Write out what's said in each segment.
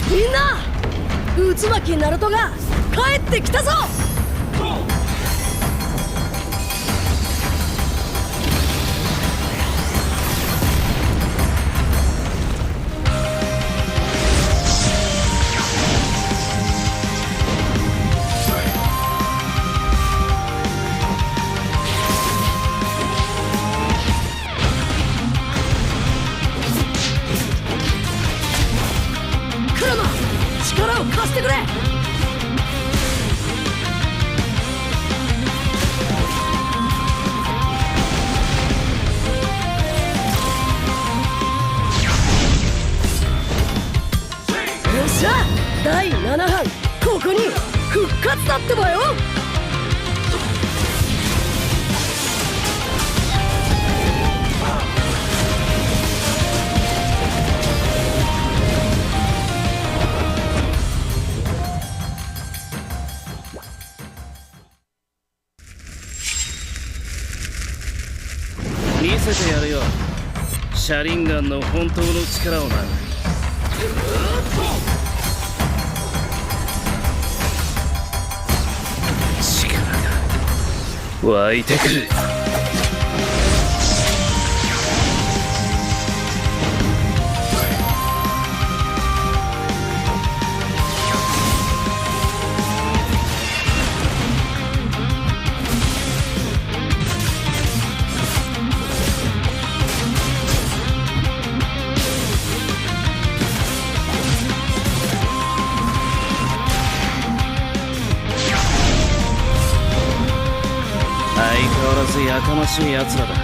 みんな、渦巻きナルトが帰ってきたぞ。力を貸してくれ。よっしゃ、第7班ここに復活だってばよ。見せてやるよ、シャリンガンの本当の力をな。力が湧いてくる。相変わらずやかましい奴らだ。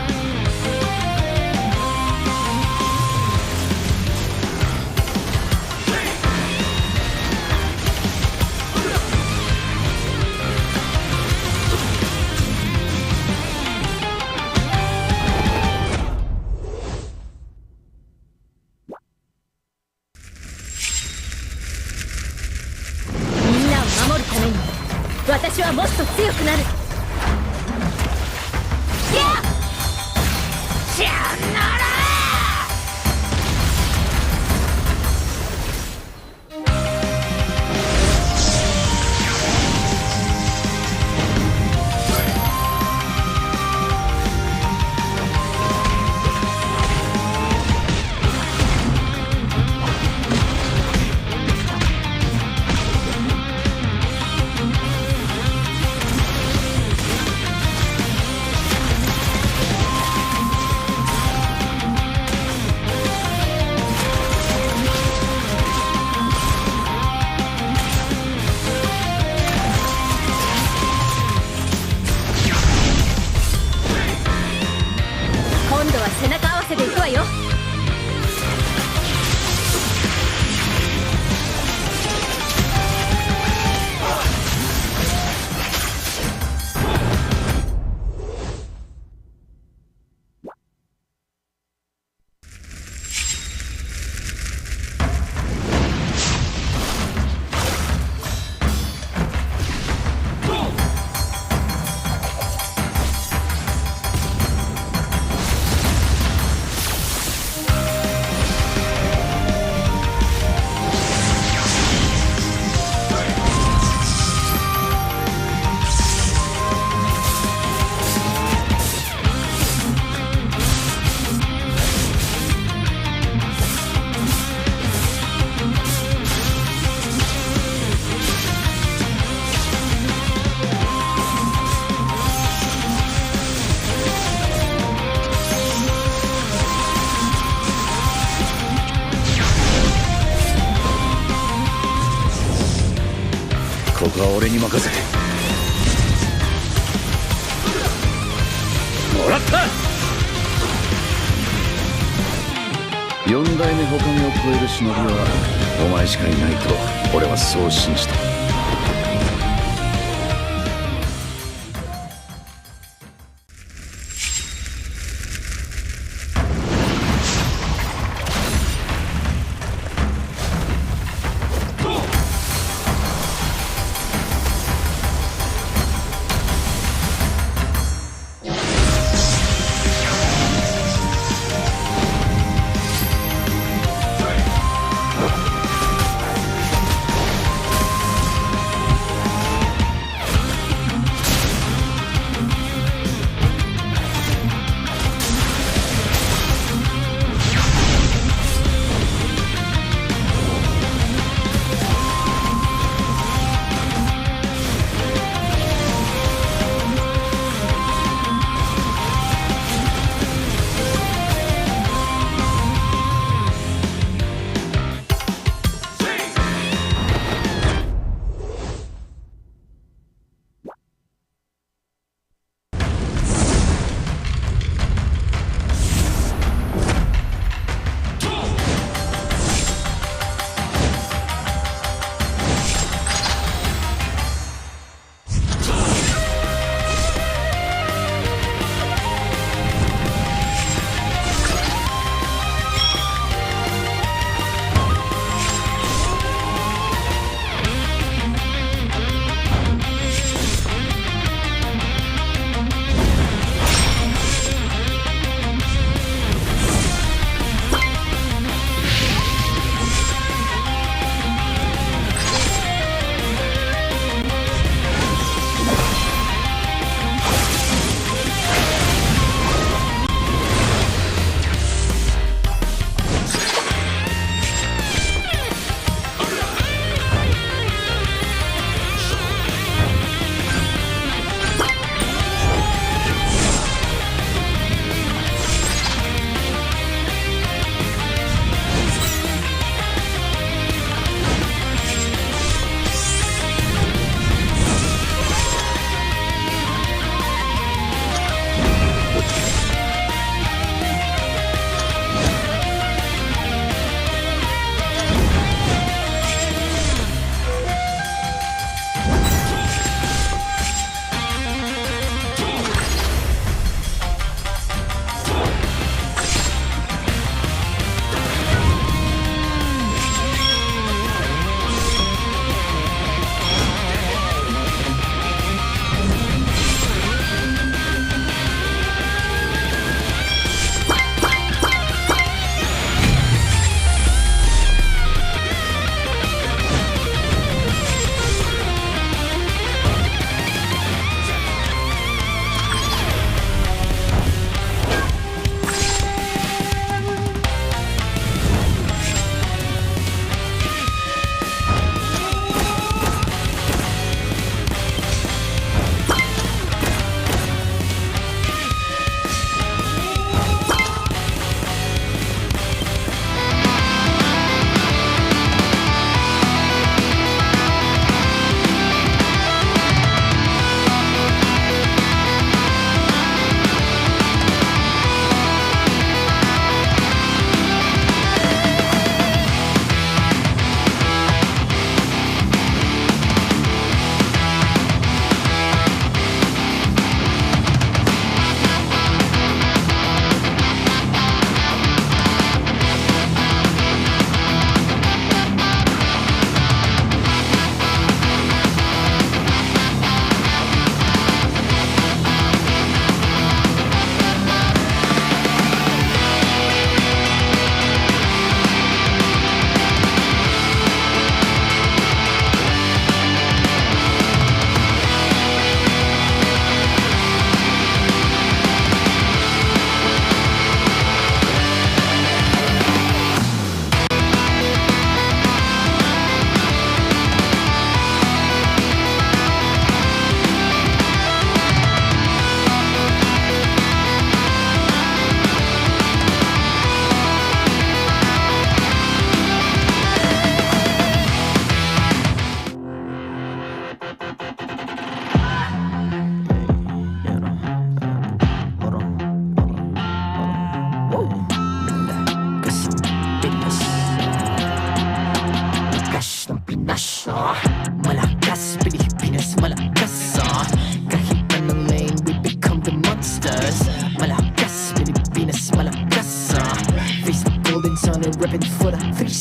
みんなを守るために私はもっと強くなる。今度は背中合わせでいくわよ。ここは俺に任せて。もらった。4代目他目を超える忍びはお前しかいないと俺はそう信じた。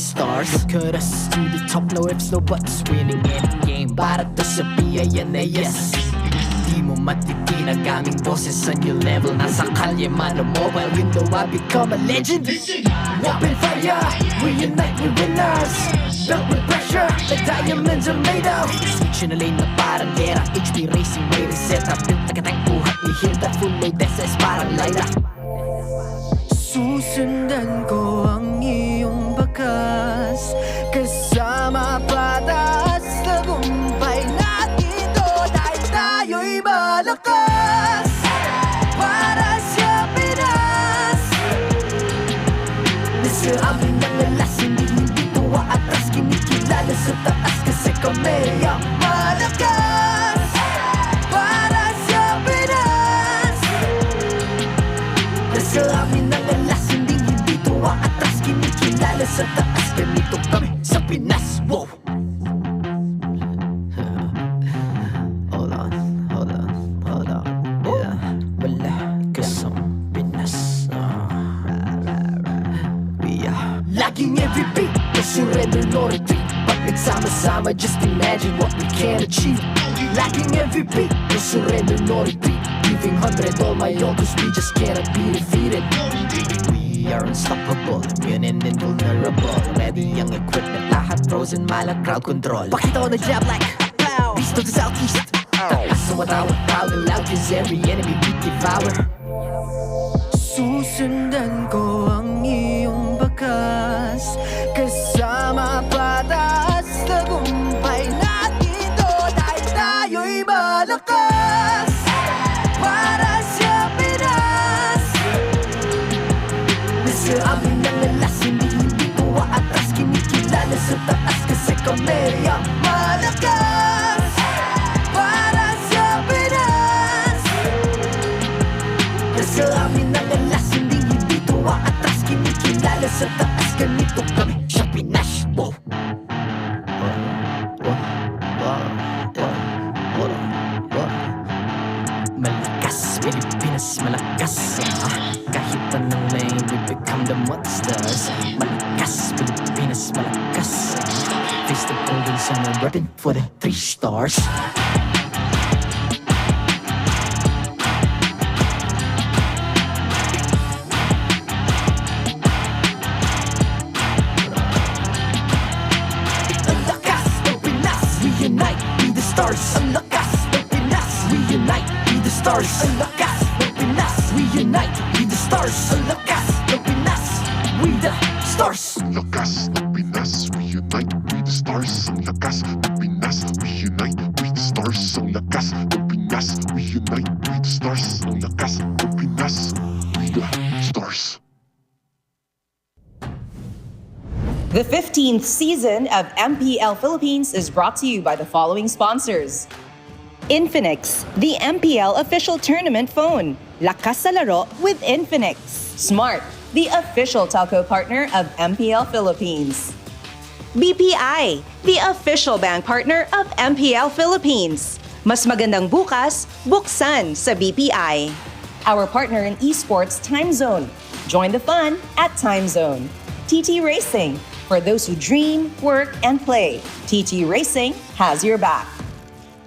stars. Look at us to the top, no ifs, no buts. Winning any game, para to sa PIN na yes. Di mo matitinag aming boses sa new level. Nasa kalye man o mobile, you know I become a legend. Open fire, we unite, we winners. Built with pressure, the diamonds are made of. Switch na lane na parang gera, HP racing, may reset up. Built na katang buhat ni Hilda, full load SS parang Lyra. Susundan ko ang iyong bakas, kasama patas, tagumpay natin to. Dahil tayo'y malakas, para sa Pinas. Nasa amin ang alas, hindi tuwa atras. Kinikilala sa taas kasi kami ang malakas, para sa Pinas. Nasa amin ang alas, hindi tuwa atras. Kinikilala sa taas, ganito kami sa Pinas. Wow! Hold on. Yeah, malakas ang Pinas. We are laging every beat, no surrender, no retreat. Pag nagsama-sama, just imagine what we can achieve. Laging every beat, no surrender, no retreat. Giving 100 all my own, cause we just cannot be defeated. We are unstoppable, immune and invulnerable. Ready ang equipment, lahat frozen, malang crowd control. Pakita ko na jab like pow, east to the southeast. Taas sa matawag, proud and loud, cause every enemy we devour. Susundan ko ang iyong bakas, kasama patas, tagumpay natin to. Dahil tayo'y malakas, para sa Pinas. Nasa amin ang alas, hindi tuwa atras. Kinikilala sa taas kasi kami ang malakas, para sa Pinas. Nasa amin ang alas, hindi tuwa atras. Kinikilala sa taas, ganito kami sa Pinas. Wow! Malakas, Pilipinas, malakas. Kahit anong lane, we become the monsters. Malakas, Pilipinas, malakas. Face the golden sun, I'm repping for the 3 stars. Ang lakas ng Pinas, we unite, be the stars. Ang lakas ng Pinas, we unite, be the stars. Ang lakas ng Pinas, we unite, be the stars. Ang lakas ng Pinas, we the stars. Ang lakas ng Pinas, we unite, we the stars. Ang lakas ng Pinas, we unite, we the stars. Ang lakas ng Pinas, we unite, we the stars. Ang lakas ng Pinas, we the stars. The 15th season of MPL Philippines is brought to you by the following sponsors. Infinix, the MPL official tournament phone. Lakas sa laro with Infinix. Smart, the official telco partner of MPL Philippines. BPI, the official bank partner of MPL Philippines. Mas magandang bukas, buksan sa BPI. Our partner in Esports, Time Zone. Join the fun at Time Zone. TT Racing, for those who dream, work, and play. TT Racing has your back.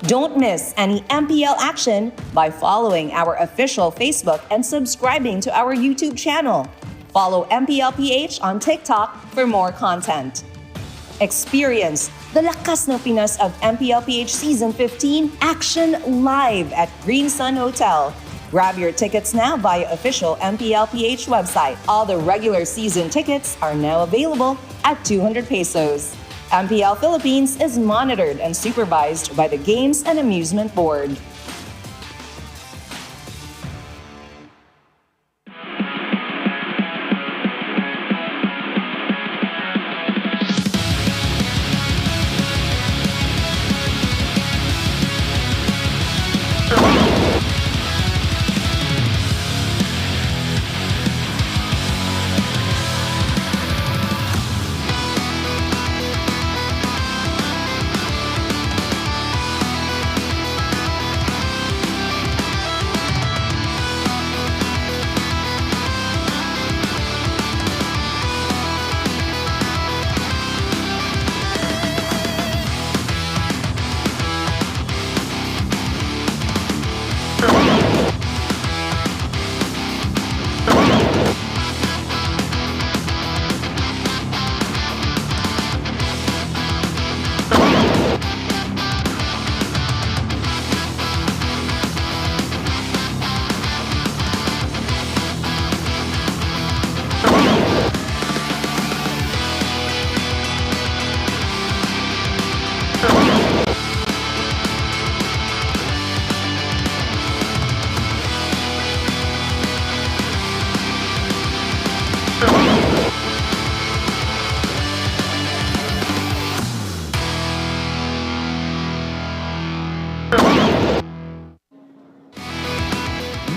Don't miss any MPL action by following our official Facebook and subscribing to our YouTube channel. Follow MPLPH on TikTok for more content. Experience the Lakas ng Pinas of MPLPH Season 15 action live at Green Sun Hotel. Grab your tickets now via official MPLPH website. All the regular season tickets are now available at 200 pesos. MPL Philippines is monitored and supervised by the Games and Amusement Board.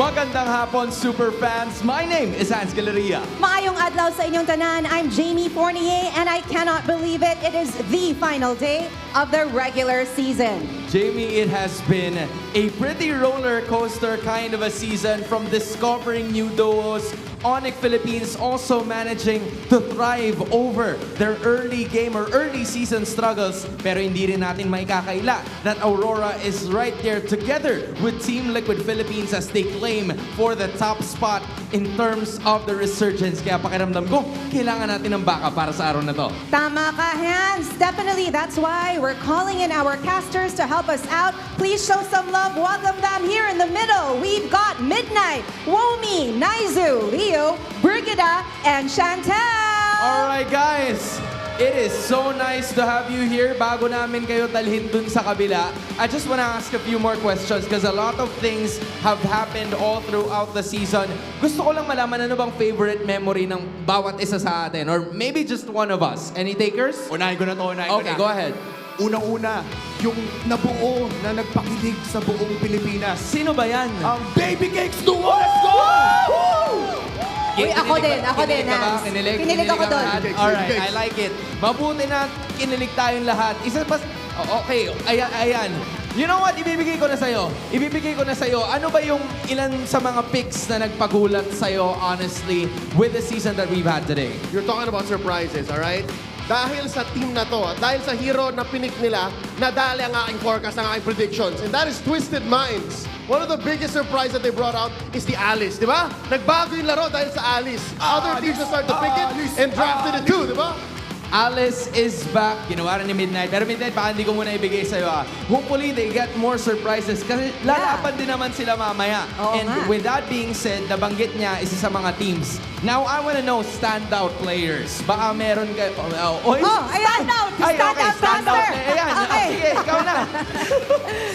Magandang hapon, super fans. My name is Hans Galeria. Maayong adlaw sa inyong tanan. I'm Jamie Fournier and I cannot believe it. It is the final day of the regular season. Jamie, it has been a pretty roller coaster kind of a season from discovering new duos. Onic Philippines also managing to thrive over their early game or early season struggles. Pero hindi rin natin maikakaila that Aurora is right there together with Team Liquid Philippines as they claim for the top spot in terms of the resurgence. Kaya pakiramdam ko, kailangan natin ng baka para sa araw na to. Tama ka, Hans. Definitely, that's why we're calling in our casters to help us out. Please show some love. Welcome them here in the middle. We've got Midnight, Womi, Naizu, Leo, Brigida, and Chantel. Alright guys, it is so nice to have you here. Bago namin kayo dalhin dun sa kabila, I just want to ask a few more questions because a lot of things have happened all throughout the season. Gusto ko lang malaman ano bang favorite memory ng bawat isa sa atin or maybe just one of us. Any takers? Unahin ko na to, unahin ko Okay, na. go ahead. Unang-una, yung nabuo na nagpakilig sa buong Pilipinas. Sino ba yan? Ang Baby Cakes Duo! Let's go! Uy, ako din, Kinilig ka ba? Hans. Kinilig? Kinilig ako ang doon. lahat? Alright, I like it. Mabuti na kinilig tayong lahat. Isa pa, okay, ayan. You know what? Ibibigay ko na sa'yo. Ibibigay ko na sa'yo. Ano ba yung ilan sa mga picks na nagpagulat sa'yo, honestly, with the season that we've had today? You're talking about surprises, all right? Dahil sa team na to, dahil sa hero na pinik nila, nadali ang aking forecast, ang aking predictions. And that is Twisted Minds. One of the biggest surprise that they brought out is the Alice, di ba? Nagbago yung laro dahil sa Alice. Other teams just started to pick it and drafted it too, di ba? Alice is back. Ginawa rin ni Midnight. Pero Midnight, baka hindi ko muna ibigay sa'yo. Hopefully, they get more surprises. Kasi lalaban din naman sila mamaya. Oo And nga. with that being said, nabanggit niya isa sa mga teams. Now, I wanna know standout players. Baka meron kayo... Oh, ayan! Standout caster! Ayan, Okay. sige, ikaw na.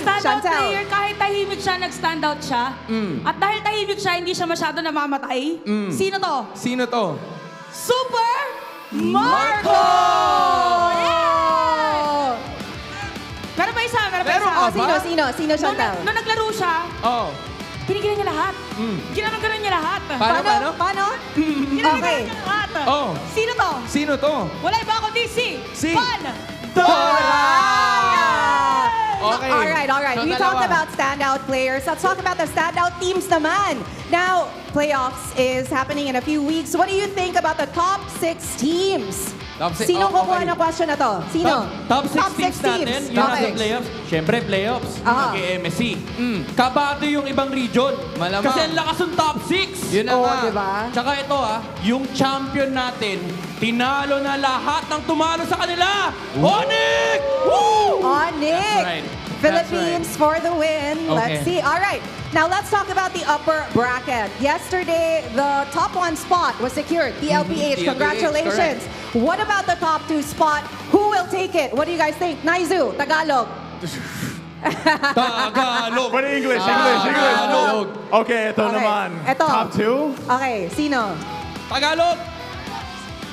Standout Chantel. player, kahit tahimik siya, nag-standout siya. At dahil tahimik siya, hindi siya masyado namamatay. Sino to? Sino to? Super Marco! Yeah! Meron pa isa, meron pa Meron isa. ka ba? Sino, Chantel? Nung naglaro siya, Oh. pinigilan niya lahat. Ginanong-ganon niya lahat. Paano? Paano? Ginanong-ganon Okay. niya lahat. Oh. Sino to? Sino to? Wala iba kundi si Pan Dora! Okay. All right. So, We dalawa. talked about standout players. Let's talk about the standout teams naman. Now, playoffs is happening in a few weeks. What do you think about the top 6 teams? Top six- Sino oh, kukuha okay. ng question na to? Sino? Top 6 teams natin, yung nasa Okay. playoffs. Siyempre, playoffs. Aha. Mag-MSC. Kabado yung ibang region. Malamang. Kasi ang lakas ng top 6. Yun na Oo, nga. diba? Tsaka ito yung champion natin, tinalo na lahat ng tumalo sa kanila. Onic! Woo! Onic! That's right. Philippines for the win. Let's see. Okay. All right. Now let's talk about the upper bracket. Yesterday, the top 1 spot was secured. TLPH, TLPH, congratulations. What about the top 2 spot? Who will take it? What do you guys think? Naizu, Tagalog. Tagalog. What English? Tagalog. Okay, ito Okay, naman. ito. Top 2? Okay, sino? Tagalog.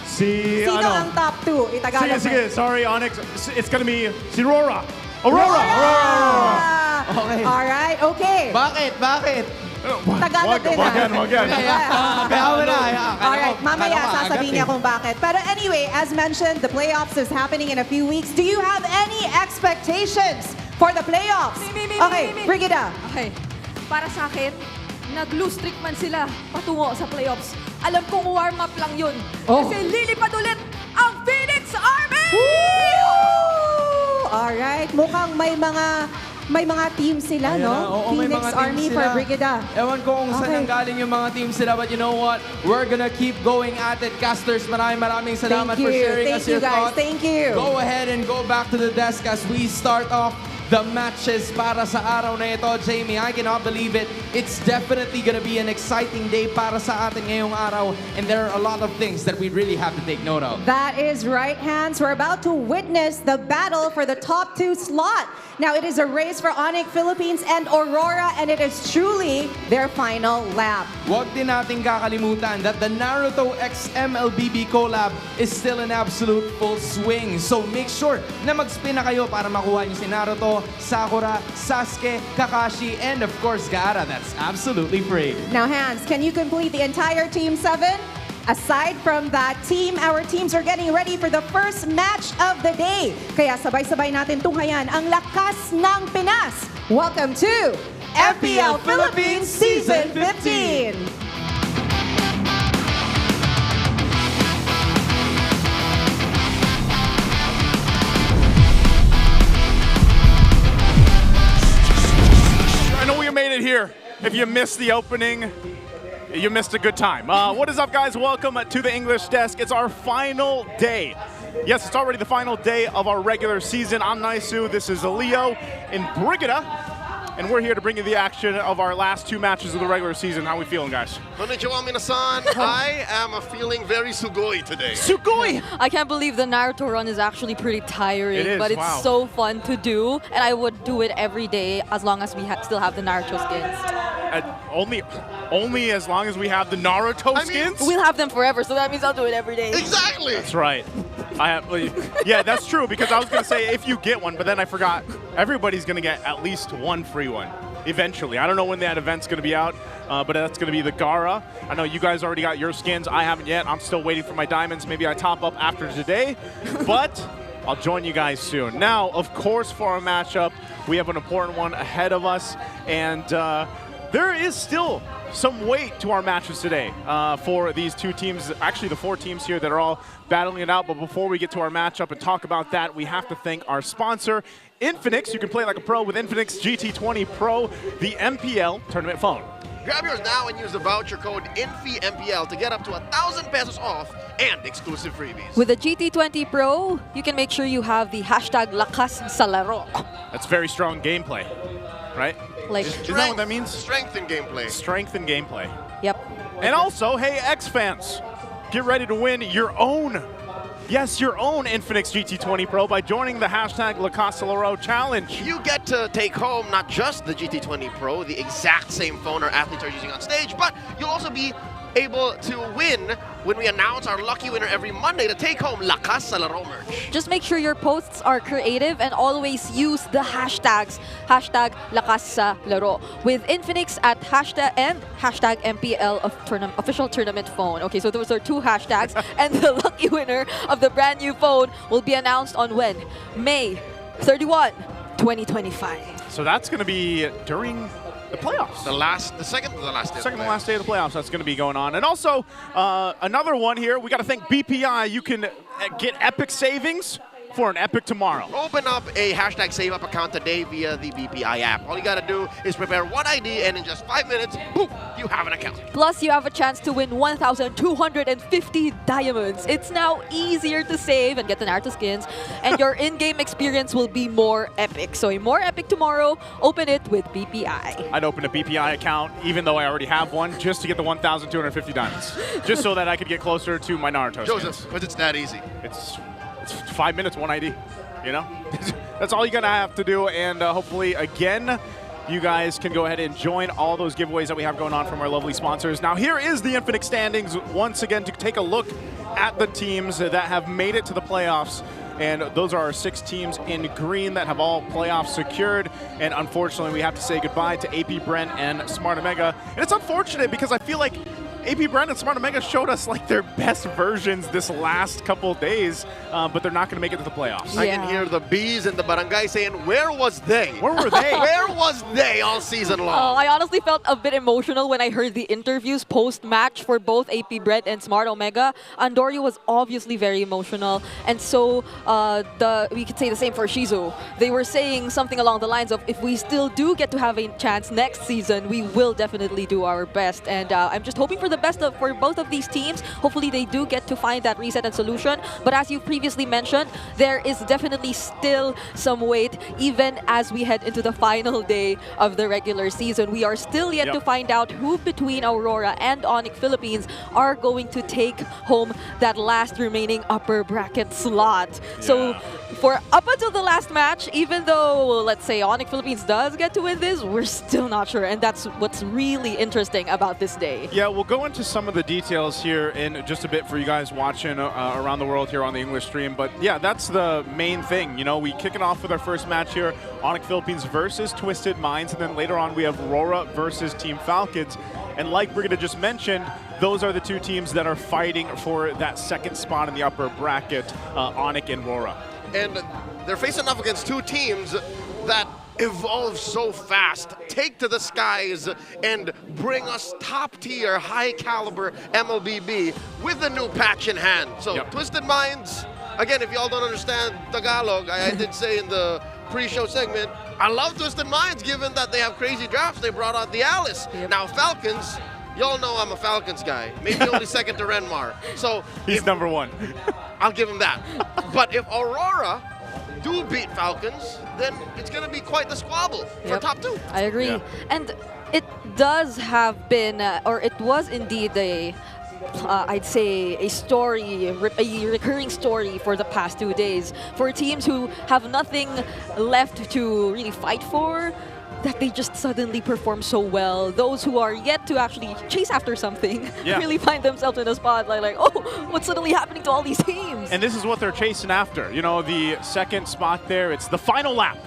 Sino ang top 2? Itagalog. Sige. Sorry, Onyx. It's gonna be si RORA. Aurora! Okay. All right, okay. Bakit? Tagalog din Wag yan. Kaya mo na. Alright, mamaya sasabihin niya kung bakit. Pero anyway, as mentioned, the playoffs is happening in a few weeks. Do you have any expectations for the playoffs? Okay, Brigida. Okay. Para sa akin, nag-lose streak man sila patungo sa playoffs. Alam kong warm-up lang yun. Kasi lilipad ulit ang Phoenix Army! Alright, mukhang may mga team sila, Ayun no? na. Oo, may Phoenix mga team Army sila. for Brigida. Ewan ko kung saan Okay. nanggaling yung mga team sila, but you know what? We're gonna keep going at it. Casters, maraming salamat Thank for you. sharing Thank us you, your guys. thoughts. Thank you. Go ahead and go back to the desk as we start off the matches para sa araw na ito. Jamie, I cannot believe it. It's definitely gonna be an exciting day para sa atin ngayong araw, and there are a lot of things that we really have to take note of. That is right, Hans. We're about to witness the battle for the top 2 slot. Now, it is a race for Onic Philippines and Aurora, and it is truly their final lap. Huwag din nating kakalimutan that the Naruto x MLBB collab is still in absolute full swing. So make sure na mag-spin na kayo para makuha niyo si Naruto Rio, Sakura, Sasuke, Kakashi, and of course Gaara. That's absolutely free. Now, Hans, can you complete the entire Team 7? Aside from that team, our teams are getting ready for the first match of the day. Kaya sabay-sabay natin tunghayan ang lakas ng Pinas. Welcome to MPL Philippines Season 15! I know we made it here. If you missed the opening, you missed a good time. What is up, guys? Welcome to the English Desk. It's our final day. Yes, it's already the final day of our regular season. I'm Naisu. This is Leo in Brigida. And we're here to bring you the action of our last 2 matches of the regular season. How we feeling, guys? Konnichiwa, minasan. I am feeling very sugoi today. Sugoi! I can't believe the Naruto run is actually pretty tiring, It is, but it's wow. so fun to do, and I would do it every day as long as we still have the Naruto skins. Only as long as we have the Naruto skins? We'll have them forever, so that means I'll do it every day. Exactly! That's right. Yeah, that's true, because I was going to say if you get one, but then I forgot. Everybody's going to get at least one free one eventually. I don't know when that event's going to be out, but that's going to be the Gaara. I know you guys already got your skins. I haven't yet. I'm still waiting for my diamonds. Maybe I top up after today, but I'll join you guys soon. Now, of course, for our matchup, we have an important one ahead of us, and there is still some weight to our matches today for these 2 teams, actually the 4 teams here that are all battling it out. But before we get to our matchup and talk about that, we have to thank our sponsor, Infinix. You can play like a pro with Infinix GT20 Pro, the MPL tournament phone. Grab yours now and use the voucher code INFIMPL to get up to 1,000 pesos off and exclusive freebies. With the GT20 Pro, you can make sure you have the hashtag lakas sa laro. That's very strong gameplay, right? Like, Is that what that means? Strength in gameplay. Strength in gameplay. Yep. And also, hey, X fans, get ready to win your own, yes, your own Infinix GT20 Pro by joining the hashtag LaCasalaro Challenge. You get to take home not just the GT20 Pro, the exact same phone our athletes are using on stage, but you'll also be able to win when we announce our lucky winner every Monday to take home Lakas sa Laro merch. Just make sure your posts are creative and always use the hashtags, hashtag Lakas sa Laro, with Infinix at hashtag and hashtag MPL of official tournament phone. Okay, so those are 2 hashtags, and the lucky winner of the brand new phone will be announced on when? May 31, 2025. So that's going to be during the playoffs. The second to the last day. Second to last day of the playoffs. That's going to be going on. And also, another one here. We got to thank BPI. You can get epic savings for an epic tomorrow. Open up a hashtag save up account today via the BPI app. All you got to do is prepare one ID, and in just 5 minutes, boom, you have an account. Plus, you have a chance to win 1,250 diamonds. It's now easier to save and get the Naruto skins, and your in-game experience will be more epic. So a more epic tomorrow, open it with BPI. I'd open a BPI account, even though I already have one, just to get the 1,250 diamonds. Just so that I could get closer to my Naruto Joseph, skins. but it's that easy. It's 5 minutes, 1 ID, you know? That's all you're gonna have to do, and hopefully, again, you guys can go ahead and join all those giveaways that we have going on from our lovely sponsors. Now, here is the Infinix standings once again to take a look at the teams that have made it to the playoffs. And those are our 6 teams in green that have all playoffs secured. And unfortunately, we have to say goodbye to AP Brent and Smart Omega. And it's unfortunate because I feel like AP Brent and Smart Omega showed us like their best versions this last couple of days, but they're not going to make it to the playoffs. Yeah. I can hear the bees in the barangay saying, where was they? Where were they? Where was they all season long? I honestly felt a bit emotional when I heard the interviews post-match for both AP Brett and Smart Omega. Andorio was obviously very emotional, and so we could say the same for Shizu. They were saying something along the lines of, if we still do get to have a chance next season, we will definitely do our best. And I'm just hoping for the best for both of these teams. Hopefully they do get to find that reset and solution. But as you previously mentioned, there is definitely still some weight even as we head into the final day of the regular season. We are still yet to find out who between Aurora and Onic Philippines are going to take home that last remaining upper bracket slot. So for up until the last match, even though, let's say, Onic Philippines does get to win this, we're still not sure. And that's what's really interesting about this day. Yeah, we'll go on to some of the details here in just a bit for you guys watching around the world here on the English stream. But yeah, that's the main thing. You know, we kick it off with our first match here, Onic Philippines versus Twisted Minds, and then later on we have RORA versus Team Falcons. And like Brigitte just mentioned, those are the two teams that are fighting for that second spot in the upper bracket, Onic and RORA. And they're facing off against two teams that evolve so fast, take to the skies, and bring us top-tier, high-caliber MLBB with the new patch in hand. So Twisted Minds, again, if y'all don't understand Tagalog, I did say in the pre-show segment, I love Twisted Minds given that they have crazy drafts. They brought out the Alice. Now Falcons, y'all know I'm a Falcons guy, maybe only second to Renmar. So he's number one. I'll give him that. But if Aurora do beat Falcons, then it's going to be quite the squabble for top two. I agree. And it does have been, or it was indeed a, I'd say, a story, a recurring story for the past 2 days. For teams who have nothing left to really fight for, that they just suddenly perform so well. Those who are yet to actually chase after something really find themselves in a spotlight like, oh, what's suddenly happening to all these teams? And this is what they're chasing after. You know, the second spot there, it's the final lap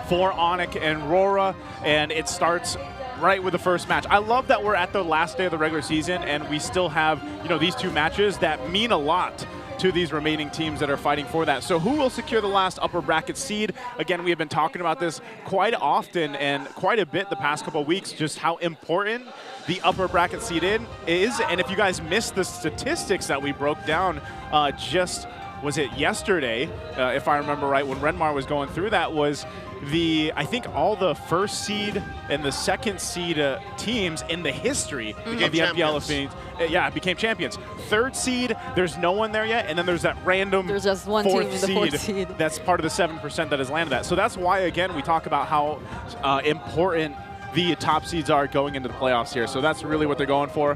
for Onic and RORA, and it starts right with the first match. I love that we're at the last day of the regular season and we still have, you know, these two matches that mean a lot to these remaining teams that are fighting for that. So who will secure the last upper bracket seed? Again, we have been talking about this quite often and quite a bit the past couple of weeks, just how important the upper bracket seed is. And if you guys missed the statistics that we broke down was it yesterday, if I remember right, when Renmar was going through that, was I think all the first seed and the second seed teams in the history of the MPL became champions. Third seed, there's no one there yet, and then there's that random there's just one team in the fourth seed that's part of the 7% that has landed that. So that's why, again, we talk about how important the top seeds are going into the playoffs here. So that's really what they're going for.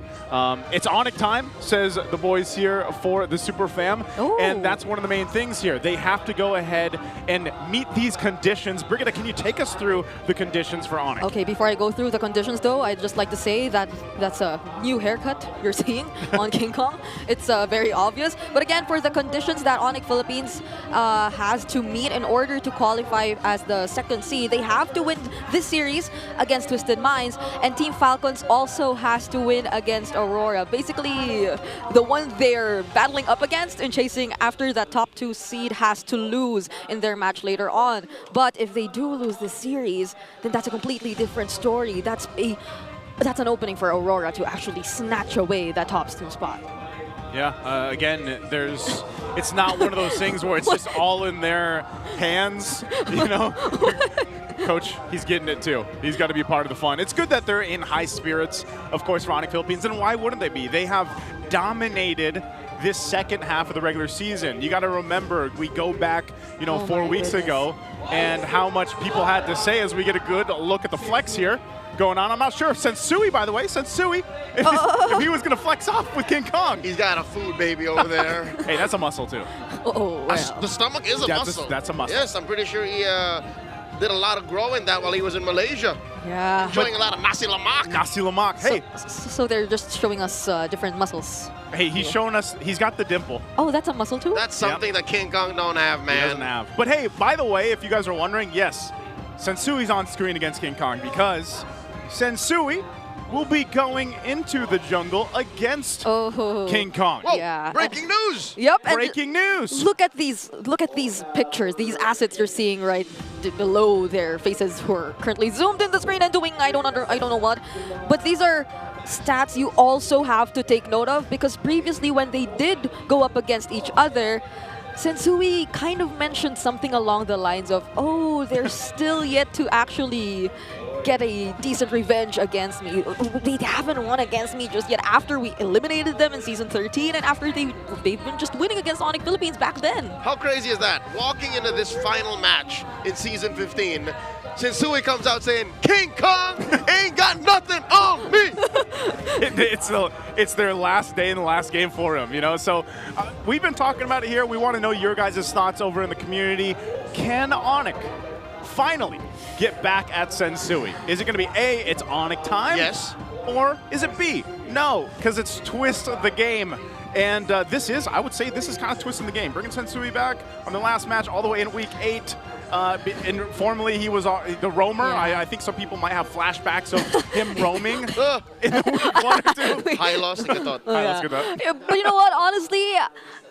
It's Onic time, says the boys here for the Super Fam. Ooh. And that's one of the main things here. They have to go ahead and meet these conditions. Brigitte, can you take us through the conditions for Onic? Okay, before I go through the conditions though, I'd just like to say that that's a new haircut you're seeing on King Kong. It's very obvious. But again, for the conditions that Onic Philippines has to meet in order to qualify as the second seed, they have to win this series against Twisted Minds, and Team Falcons also has to win against Aurora. Basically, the one they're battling up against and chasing after that top 2 seed has to lose in their match later on. But if they do lose this series, then that's a completely different story. That's an opening for Aurora to actually snatch away that top 2 spot. Yeah, again, it's not one of those things where it's just all in their hands, you know? Coach, he's getting it too. He's got to be part of the fun. It's good that they're in high spirits, of course, for Onic Philippines, and why wouldn't they be? They have dominated this second half of the regular season. You got to remember, we go back, 4 weeks ago, and how much people had to say as we get a good look at the flex here going on. I'm not sure if Sensui, by the way, if he was going to flex off with King Kong. He's got a food baby over there. Hey, that's a muscle too. The stomach is a muscle. That's a muscle. Yes, I'm pretty sure he did a lot of growing that while he was in Malaysia. Yeah. Enjoying a lot of nasi lemak. Nasi lemak. Hey. So they're just showing us different muscles. Hey, he's showing us, he's got the dimple. Oh, that's a muscle too? That's something that King Kong don't have, man. He doesn't have. But hey, by the way, if you guys are wondering, yes, Sensui's on screen against King Kong because Sensui will be going into the jungle against King Kong. Whoa, yeah. Breaking news! Yep. Breaking news! Look at these pictures, these assets you're seeing right below their faces who are currently zoomed in the screen and doing I don't know what. But these are stats you also have to take note of because previously when they did go up against each other, Sensui kind of mentioned something along the lines of, oh, they're still yet to actually get a decent revenge against me. They haven't won against me just yet after we eliminated them in Season 13 and after they've been just winning against Onic Philippines back then. How crazy is that? Walking into this final match in Season 15, Sensui comes out saying, King Kong ain't got nothing on me! It's their last day and the last game for him, So we've been talking about it here. We want to know your guys' thoughts over in the community. Can Onic finally get back at Sensui? Is it going to be it's Onic time? Yes. Or is it B? No, because it's Twist the Game. And this is, I would say, this is kind of twisting the game. Bringing Sensui back on the last match all the way in week 8. And formerly he was the roamer. Yeah. I think some people might have flashbacks of him roaming in week 1 or 2. High loss, sige tot. Yeah, but you know what? Honestly,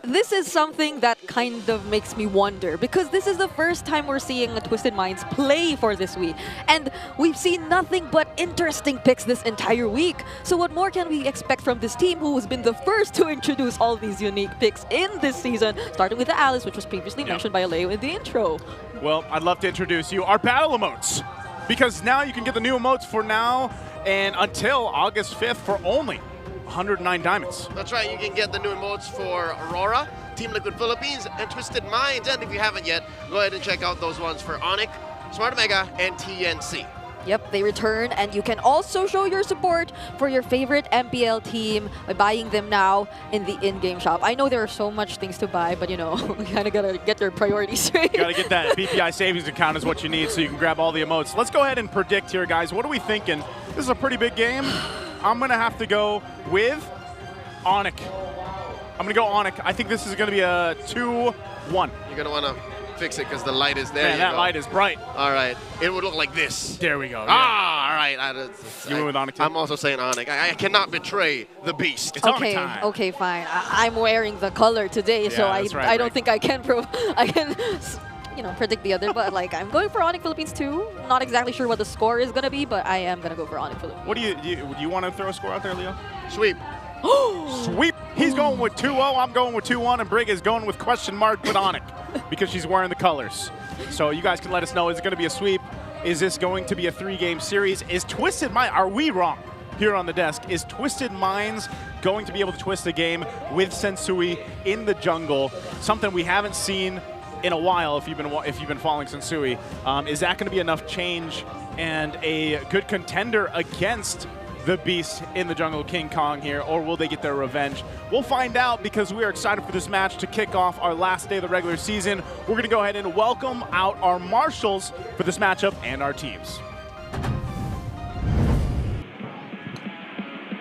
this is something that kind of makes me wonder because this is the first time we're seeing a Twisted Minds play for this week. And we've seen nothing but interesting picks this entire week. So what more can we expect from this team who has been the first to introduce all these unique picks in this season, starting with the Alice, which was previously mentioned by Leo in the intro. Well, I'd love to introduce you our battle emotes, because now you can get the new emotes for now and until August 5th for only 109 diamonds. That's right, you can get the new emotes for Aurora, Team Liquid Philippines, and Twisted Minds. And if you haven't yet, go ahead and check out those ones for Onic, Smart Omega, and TNC. Yep, they return, and you can also show your support for your favorite MPL team by buying them now in the in-game shop. I know there are so much things to buy, but you know, you kind of gotta get your priorities straight. You gotta get that BPI savings account is what you need so you can grab all the emotes. Let's go ahead and predict here, guys. What are we thinking? This is a pretty big game. I'm gonna have to go with Onic. I'm gonna go Onic. I think this is gonna be a 2-1. You're gonna wanna fix it because the light is there. Man, that light is bright. All right, it would look like this. There we go. Yeah. Ah, all right. You went with Onic too? I'm also saying Onic. I cannot betray the beast. It's Okay, Onic time. okay, fine. I'm wearing the color today, so that's right, I don't think I can you know, predict the other, but like I'm going for Onic Philippines too. Not exactly sure what the score is gonna be, but I am gonna go for Onic Philippines. What do you want to throw a score out there, Leo? Sweep. Sweep. He's going with 2-0. I'm going with 2-1, and Brig is going with question mark with Onic because she's wearing the colors. So you guys can let us know, is it going to be a sweep? Is this going to be a 3-game series? Is Twisted Minds, are we wrong here on the desk? Is Twisted Minds going to be able to twist a game with Sensui in the jungle? Something we haven't seen in a while if you've been following Sensui. Is that going to be enough change and a good contender against the beast in the jungle, King Kong here, or will they get their revenge? We'll find out because we are excited for this match to kick off our last day of the regular season. We're going to go ahead and welcome out our marshals for this matchup and our teams.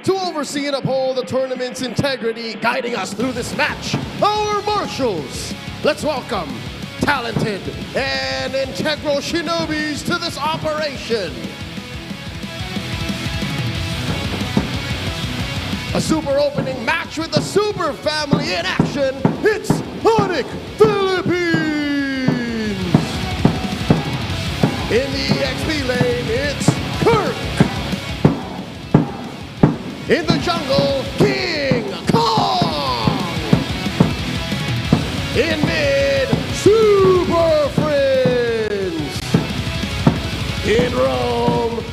To oversee and uphold the tournament's integrity, guiding us through this match, our marshals. Let's welcome talented and integral shinobis to this operation. A super opening match with the super family in action. It's Onic Philippines. In the XP lane, it's Kirk. In the jungle, King Kong. In mid, Super Friends. In Rome,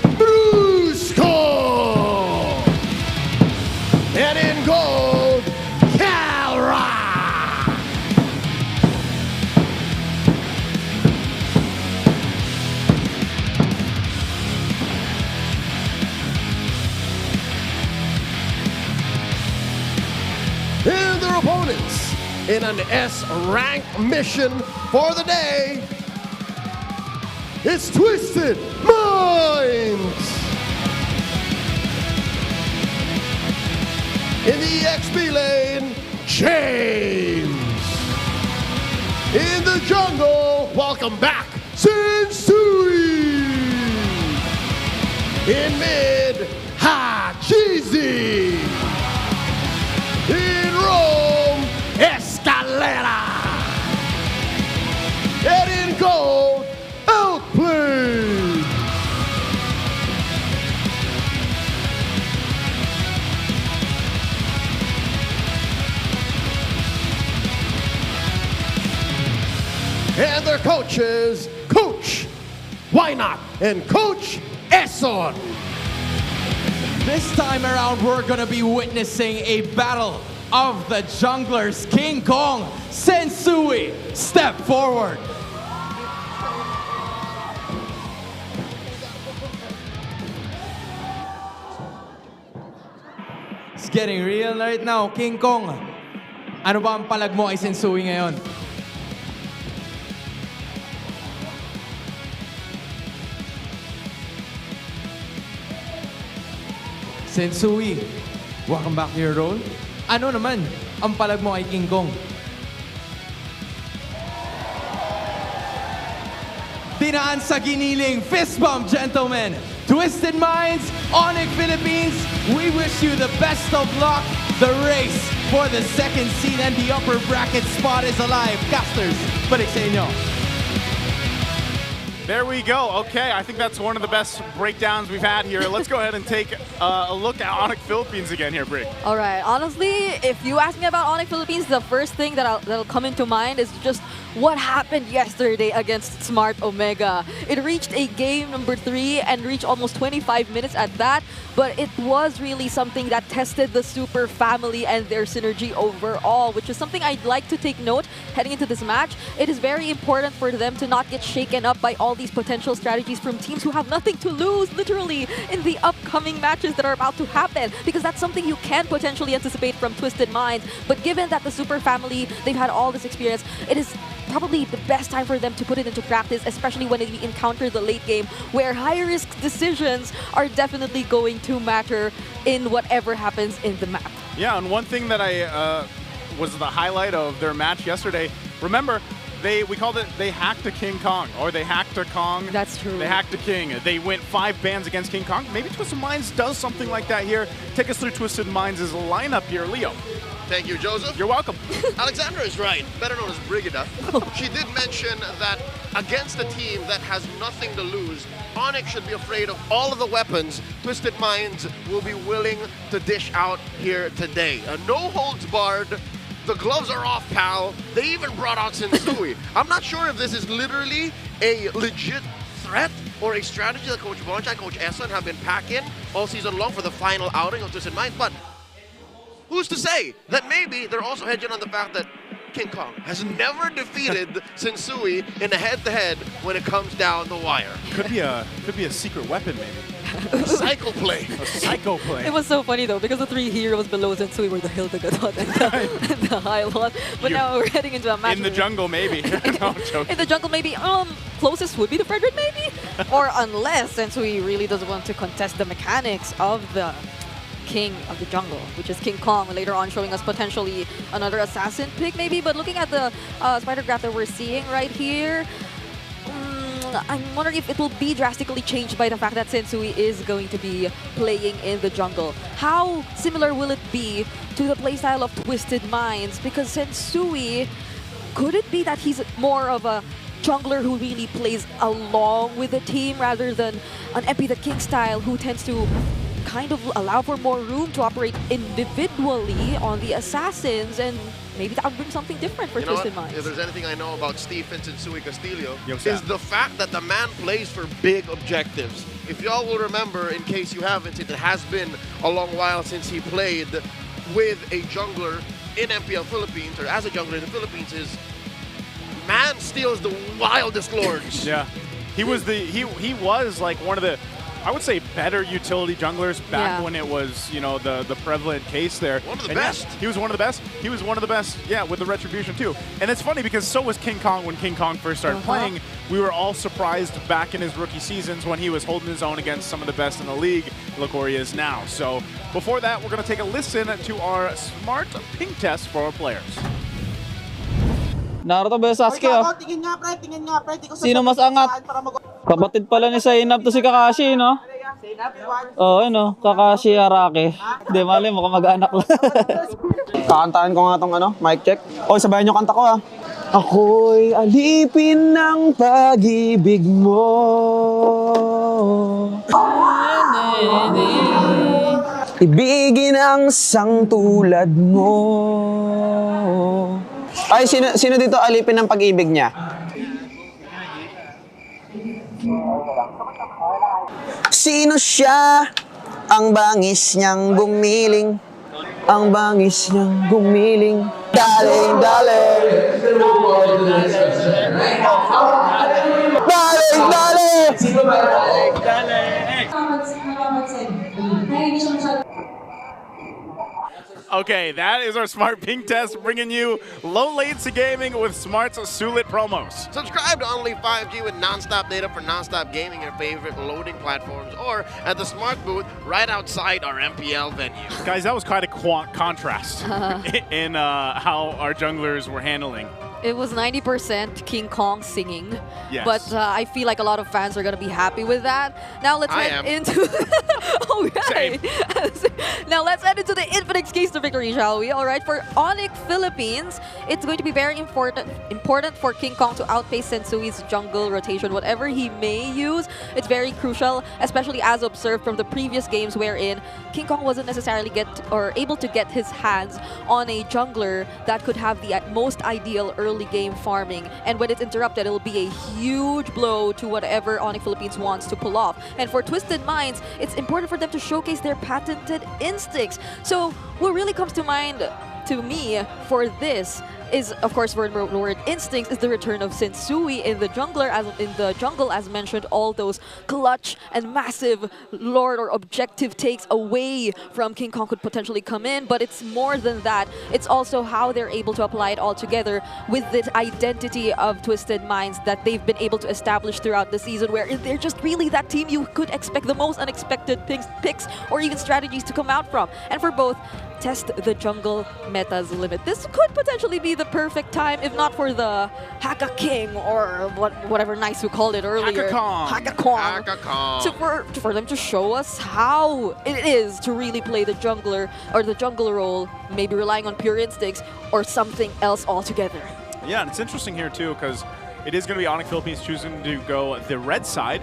and in gold, Calra! And their opponents in an S-rank mission for the day, it's Twisted Minds! In the XP lane, James. In the jungle, welcome back, Sensui. In mid, Cheesy. In Rome, Escalera. And in gold, Outplay. And their coaches, Coach Why Not and Coach Esson. This time around, we're gonna be witnessing a battle of the junglers. King Kong, Sensui, step forward. It's getting real right now, King Kong. Ano ba ang palag mo kay Sensui ngayon? Sensui, welcome back to your role. Ano naman ang palag mo kay King Kong? Dinaan sa giniling, fist bump, gentlemen. Twisted Minds, Onic Philippines, we wish you the best of luck. The race for the second seed and the upper bracket spot is alive. Casters, balik sa inyo. There we go. Okay, I think that's one of the best breakdowns we've had here. Let's go ahead and take a look at Onic Philippines again here, Brie. All right. Honestly, if you ask me about Onic Philippines, the first thing that'll come into mind is just what happened yesterday against Smart Omega. It reached a game number 3 and reached almost 25 minutes at that, but it was really something that tested the Super family and their synergy overall, which is something I'd like to take note heading into this match. It is very important for them to not get shaken up by all these potential strategies from teams who have nothing to lose, literally, in the upcoming matches that are about to happen, because that's something you can potentially anticipate from Twisted Minds. But given that the Super family, they've had all this experience, it is probably the best time for them to put it into practice, especially when we encounter the late game, where high-risk decisions are definitely going to matter in whatever happens in the map. Yeah, and one thing that I was the highlight of their match yesterday, remember, we called it, they hacked a King Kong, or they hacked a Kong. That's true. They hacked a King. They went 5 bans against King Kong. Maybe Twisted Minds does something like that here. Take us through Twisted Minds' lineup here, Leo. Thank you, Joseph. You're welcome. Alexandra is right, better known as Brigida. She did mention that against a team that has nothing to lose, Onic should be afraid of all of the weapons Twisted Minds will be willing to dish out here today. No holds barred. The gloves are off, pal. They even brought out Sensui. I'm not sure if this is literally a legit threat or a strategy that Coach Boncha and Coach Essen have been packing all season long for the final outing of Twisted Minds, but who's to say that maybe they're also hedging on the fact that King Kong has never defeated Sensui in a head-to-head when it comes down the wire. Could be a secret weapon, maybe. Psycho play. A psycho play. It was so funny though, because the 3 heroes below Sensui were the Hildegadot and the Hylon. But now we're heading into a match. In the jungle, maybe. No, I'm joking. In the jungle, maybe. Closest would be the Frederick, maybe? Or unless Sensui really doesn't want to contest the mechanics of the king of the jungle, which is King Kong, later on showing us potentially another assassin pick maybe. But looking at the spider graph that we're seeing right here, I'm wondering if it will be drastically changed by the fact that Sensui is going to be playing in the jungle. How similar will it be to the playstyle of Twisted Minds? Because Sensui, could it be that he's more of a jungler who really plays along with the team rather than an MP the King style who tends to kind of allow for more room to operate individually on the assassins, and maybe that would bring something different for Twisted Minds. If there's anything I know about Stephen Sensui Castillo, is the fact that the man plays for big objectives. If y'all will remember, in case you haven't, it has been a long while since he played with a jungler in MPL Philippines, or as a jungler in the Philippines, his man steals the wildest lords. Yeah, he was like one of the, I would say, better utility junglers back when it was, you know, the prevalent case there. One of the best. Yeah, he was one of the best. He was one of the best, yeah, with the Retribution too. And it's funny because so was King Kong when King Kong first started playing. We were all surprised back in his rookie seasons when he was holding his own against some of the best in the league. Look where he is now. So before that, we're going to take a listen to our smart ping test for our players. Naruto vs Sasuke, oh. Tingin nga, pre. Sino mas angat? Kapatid pala ni Zainab to si Kakashi, no? Oo, ano, Kakashi Arake. Hindi, mali mo, kamag-anak lang. Kakantahan ko nga tong mic check. Oy, sabayan nyo kanta ko, ha. Ako'y alipin ng pag-ibig mo. Ibigin ang sang tulad mo. Ay, sino dito alipin ng pag-ibig niya? Sino siya? Ang bangis niyang gumiling. Ang bangis niyang gumiling. Darling, darling. Darling, darling. Okay, that is our Smart Ping test, bringing you low latency gaming with Smart's Sulit promos. Subscribe to Only 5G with non-stop data for non-stop gaming in your favorite loading platforms or at the Smart booth right outside our MPL venue. Guys, that was quite a contrast in how our junglers were handling. It was 90% King Kong singing, Yes. but I feel like a lot of fans are going to be happy with that. Now let's head into Now let's head into the Infinix case to victory, shall we? All right, for Onic Philippines, it's going to be very important for King Kong to outpace Sensui's jungle rotation. Whatever he may use, it's very crucial, especially as observed from the previous games wherein King Kong wasn't necessarily able to get his hands on a jungler that could have the most ideal early game farming, and when it's interrupted, it'll be a huge blow to whatever Onic Philippines wants to pull off. And for Twisted Minds, it's important for them to showcase their patented instincts. So what really comes to mind to me for this is, of course, word instincts is the return of Sensui in the jungle, as mentioned. All those clutch and massive lord or objective takes away from King Kong could potentially come in, but it's more than that. It's also how they're able to apply it all together with the identity of Twisted Minds that they've been able to establish throughout the season, where they're just really that team you could expect the most unexpected picks or even strategies to come out from. And for both, test the jungle meta's limit. This could potentially be the perfect time, if not for the Haka King or whatever nice we called it earlier. Haka Kong. So for them to show us how it is to really play the jungler or the jungle role, maybe relying on pure instincts or something else altogether. Yeah, and it's interesting here too because it is going to be Onic Philippines choosing to go the red side.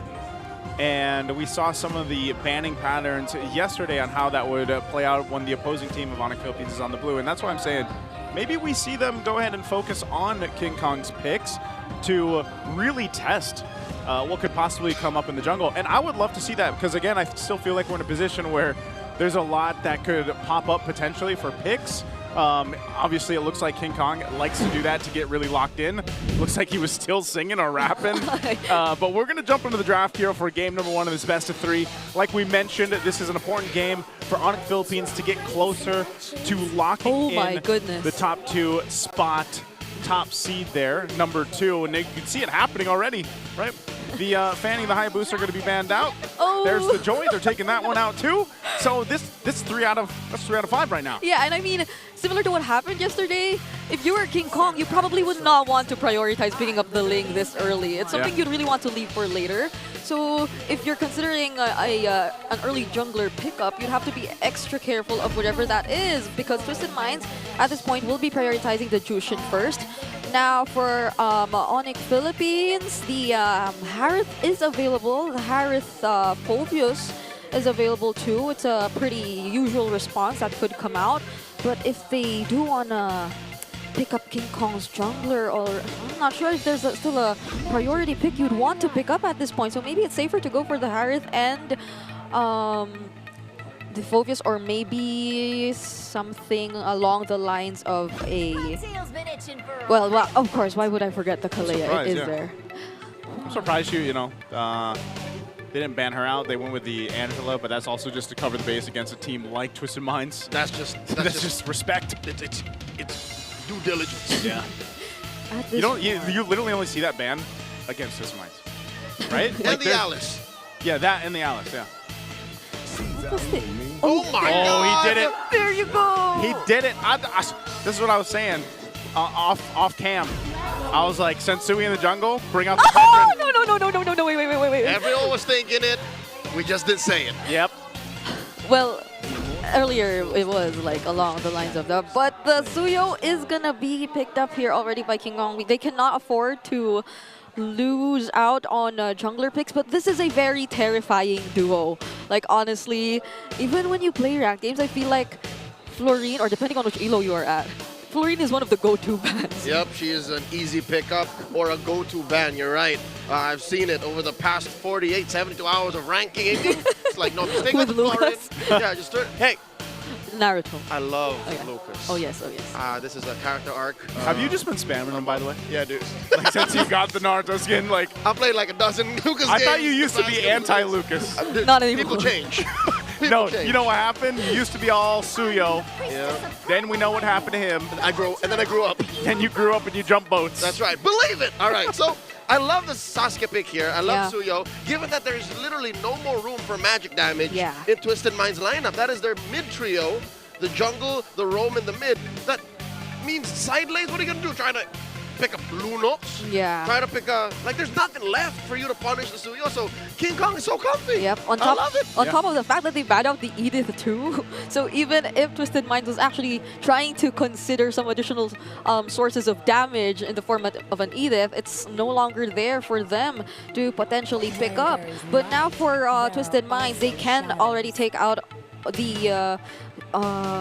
And we saw some of the banning patterns yesterday on how that would play out when the opposing team of Onic Philippines is on the blue. And that's why I'm saying maybe we see them go ahead and focus on King Kong's picks to really test what could possibly come up in the jungle. And I would love to see that because, again, I still feel like we're in a position where there's a lot that could pop up potentially for picks. Obviously, it looks like King Kong likes to do that to get really locked in. Looks like he was still singing or rapping. But we're going to jump into the draft here for game number 1 of this best of 3. Like we mentioned, this is an important game for Onic Philippines to get closer to locking in the top 2 spot, top seed there, number 2. And you can see it happening already, right? The Fanny and the Hayabusa are going to be banned out. There's the Joy. They're taking that one out too. So that's 3 out of 5 right now. Yeah, and I mean, similar to what happened yesterday, if you were King Kong, you probably would not want to prioritize picking up the Ling this early. It's something you'd really want to leave for later. So if you're considering an early jungler pickup, you'd have to be extra careful of whatever that is, because Twisted Minds at this point will be prioritizing the Jushin first. Now for Onic Philippines, the Harith is available. The Harith Fulvius is available too. It's a pretty usual response that could come out. But if they do want to pick up King Kong's jungler, or I'm not sure if there's still a priority pick you'd want to pick up at this point. So maybe it's safer to go for the Harith and the Fulvius, or maybe something along the lines of a... Well, of course, why would I forget the Kalea? It is there. I'm surprised they didn't ban her out. They went with the Angela, but that's also just to cover the base against a team like Twisted Minds. That's just respect. It's due diligence. Yeah. You literally only see that ban against Twisted Minds, right? And the Alice. Yeah, that and the Alice. Yeah. Oh my God! He did it. There you go. He did it. This is what I was saying off cam. I was like, Sensui in the jungle, bring out the no, wait. Everyone was thinking it. We just didn't say it. Yep. Well, earlier it was like along the lines of that, but the Suyo is gonna be picked up here already by King Kong. They cannot afford to lose out on jungler picks, but this is a very terrifying duo. Like, honestly, even when you play ranked games, I feel like Florine, or depending on which elo you are at, Florine is one of the go-to bans. Yep, she is an easy pickup or a go-to ban. You're right. I've seen it over the past 48, 72 hours of ranking. It's like, no, just take out the Florine. Yeah, just turn. Hey. Naruto. I love Lucas. Oh yes. This is a character arc. Have you just been spamming him, by the way? Yeah, dude. Like, since you got the Naruto skin, like... I played like a dozen Lucas games. I thought you used to be anti-Lucas. Not anymore. People change. No, change. you know what happened? You used to be all Suyo. Yeah. Then we know what happened to him. And then I grew up. Then you grew up and you jumped boats. That's right. Believe it. All right. So I love the Sasuke pick here. I love Yeah. Suyo. Given that there's literally no more room for magic damage Yeah. in Twisted Mind's lineup, that is their mid trio, the jungle, the roam, and the mid. That means side lanes. What are you gonna do? Try to pick a Blue Nox? Yeah. Try to pick a there's nothing left for you to punish the Suyo. So King Kong is so comfy. Yep. I love it. On top of the fact that they banned out the Edith too. So even if Twisted Minds was actually trying to consider some additional sources of damage in the format of an Edith, it's no longer there for them to potentially pick up. But now for Twisted Minds, they can already take out the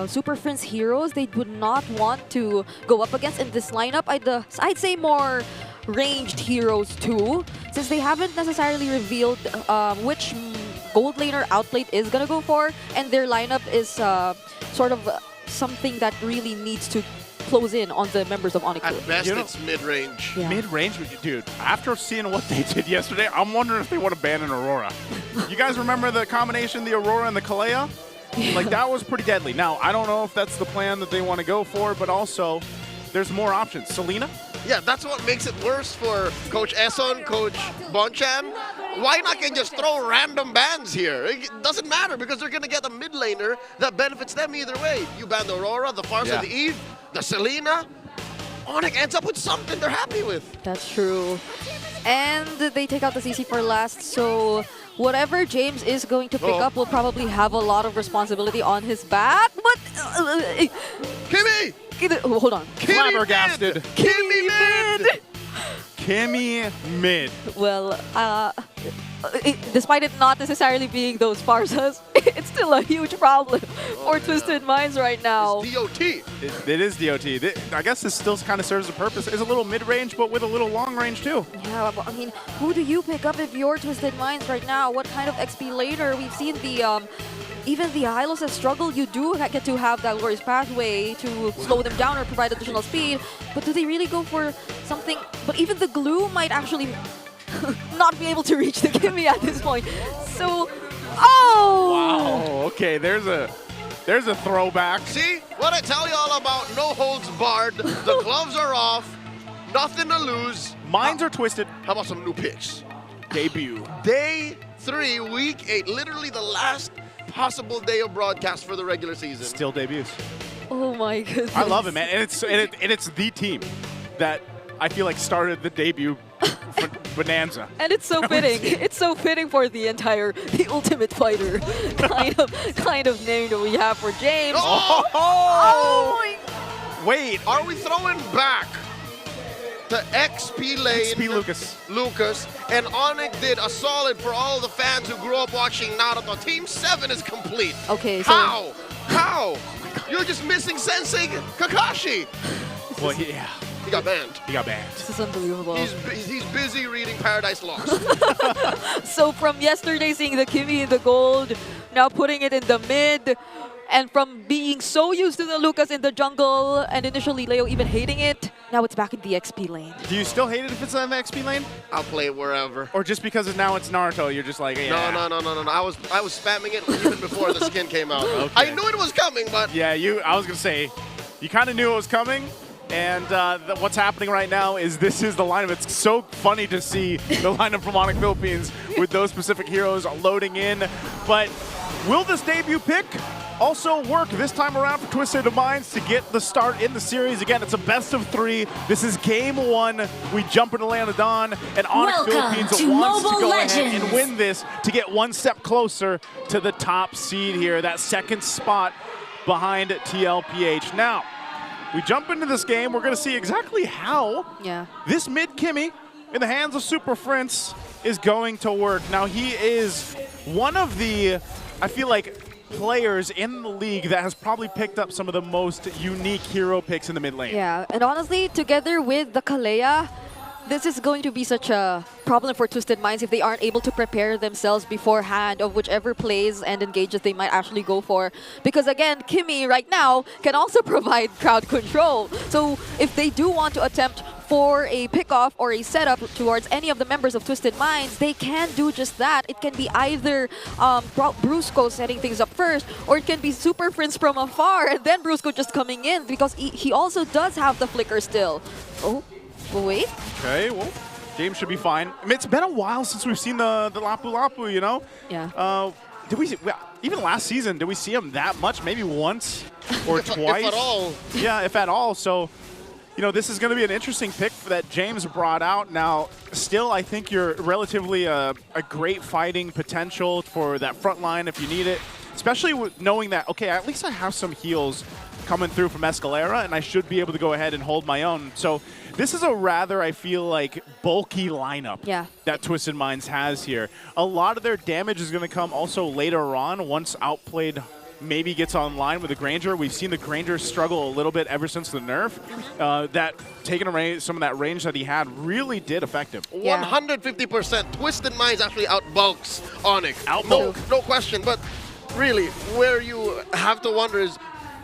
Super Friends heroes they would not want to go up against in this lineup. I'd say more ranged heroes too, since they haven't necessarily revealed which gold laner Outplate is gonna go for, and their lineup is sort of something that really needs to close in on the members of Onic. At best, it's mid-range. Yeah. Mid-range, dude. After seeing what they did yesterday, I'm wondering if they want to ban an Aurora. You guys remember the combination, the Aurora and the Kalea? Like, that was pretty deadly. Now, I don't know if that's the plan that they want to go for, but also, there's more options. Selena? Yeah, that's what makes it worse for Coach Eson, Coach Bonchan. Why not can just throw random bans here? It doesn't matter because they're going to get a mid laner that benefits them either way. You ban the Aurora, the Farsa, the Eve, the Selena. Onic ends up with something they're happy with. That's true. And they take out the CC for last, so whatever James is going to pick up will probably have a lot of responsibility on his back, but... Kimmy! Hold on. Flabbergasted. Kimmy mid! Kimmy mid. Well, despite it not necessarily being those Farsas, it's still a huge problem for Twisted Minds right now. It's DOT. It is DOT. I guess this still kind of serves a purpose. It's a little mid-range, but with a little long range, too. Yeah, but, I mean, who do you pick up if you're Twisted Minds right now? What kind of XP later? We've seen the... Even the Hylos has struggled. You do get to have that glorious pathway to slow them down or provide additional speed. But do they really go for something? But even the glue might actually not be able to reach the Kimmy at this point. So, Wow. Okay, there's a throwback. See? What I tell you all about no holds barred. The gloves are off. Nothing to lose. Minds are twisted. How about some new picks? Debut. Day 3, week 8. Literally the last possible day of broadcast for the regular season. Still debuts. oh my goodness. I love it, man. And it's the team that I feel like started the debut bonanza. And it's so fitting. It's so fitting for the Ultimate Fighter kind of name that we have for James. Wait. Are we throwing back to XP Lane? XP Lucas. And Onic did a solid for all the fans who grew up watching Naruto. Team 7 is complete. Okay, so... How? How? You're just missing Sensei Kakashi. Well, yeah. He got banned. He got banned. This is unbelievable. He's busy reading Paradise Lost. So from yesterday seeing the Kimmy in the gold, now putting it in the mid, and from being so used to the Lucas in the jungle, and initially Leo even hating it, now it's back in the XP lane. Do you still hate it if it's in the XP lane? I'll play it wherever. Or just because now it's Naruto, you're just like, yeah. No. I was spamming it even before the skin came out. Okay. I knew it was coming, but... Yeah, I was going to say, you kind of knew it was coming. And what's happening right now is this is the lineup. It's so funny to see the lineup from Onic Philippines with those specific heroes loading in. But will this debut pick also work this time around for Twisted Minds to get the start in the series? Again, it's a best of 3. This is game 1. We jump into Land of Dawn, and Onic Philippines wants to go ahead and win this to get one step closer to the top seed here, that second spot behind TLPH. Now, we jump into this game. We're going to see exactly how this mid Kimmy in the hands of Super Prince is going to work. Now, he is one of the, I feel like, players in the league that has probably picked up some of the most unique hero picks in the mid lane. Yeah, and honestly, together with the Kalea, this is going to be such a problem for Twisted Minds if they aren't able to prepare themselves beforehand of whichever plays and engages they might actually go for. Because again, Kimmy right now can also provide crowd control. So if they do want to attempt for a pickoff or a setup towards any of the members of Twisted Minds, they can do just that. It can be either Brusco setting things up first, or it can be Super Prince from afar, and then Brusco just coming in, because he also does have the flicker still. Oh, wait. Okay, well, James should be fine. I mean, it's been a while since we've seen the Lapu Lapu, you know? Yeah. Did we, even last season, did we see him that much? Maybe once or twice? If at all. Yeah, if at all. So, you know, this is going to be an interesting pick that James brought out. Now, still, I think you're relatively a great fighting potential for that front line if you need it, especially with knowing that, okay, at least I have some heals coming through from Escalera, and I should be able to go ahead and hold my own. So this is a rather, I feel like, bulky lineup that Twisted Minds has here. A lot of their damage is going to come also later on once Outplayed maybe gets online with the Granger. We've seen the Granger struggle a little bit ever since the nerf. That taking away some of that range that he had really did affect him. 150%. Twisted Minds actually outbulks Onic. No question. But really, where you have to wonder is,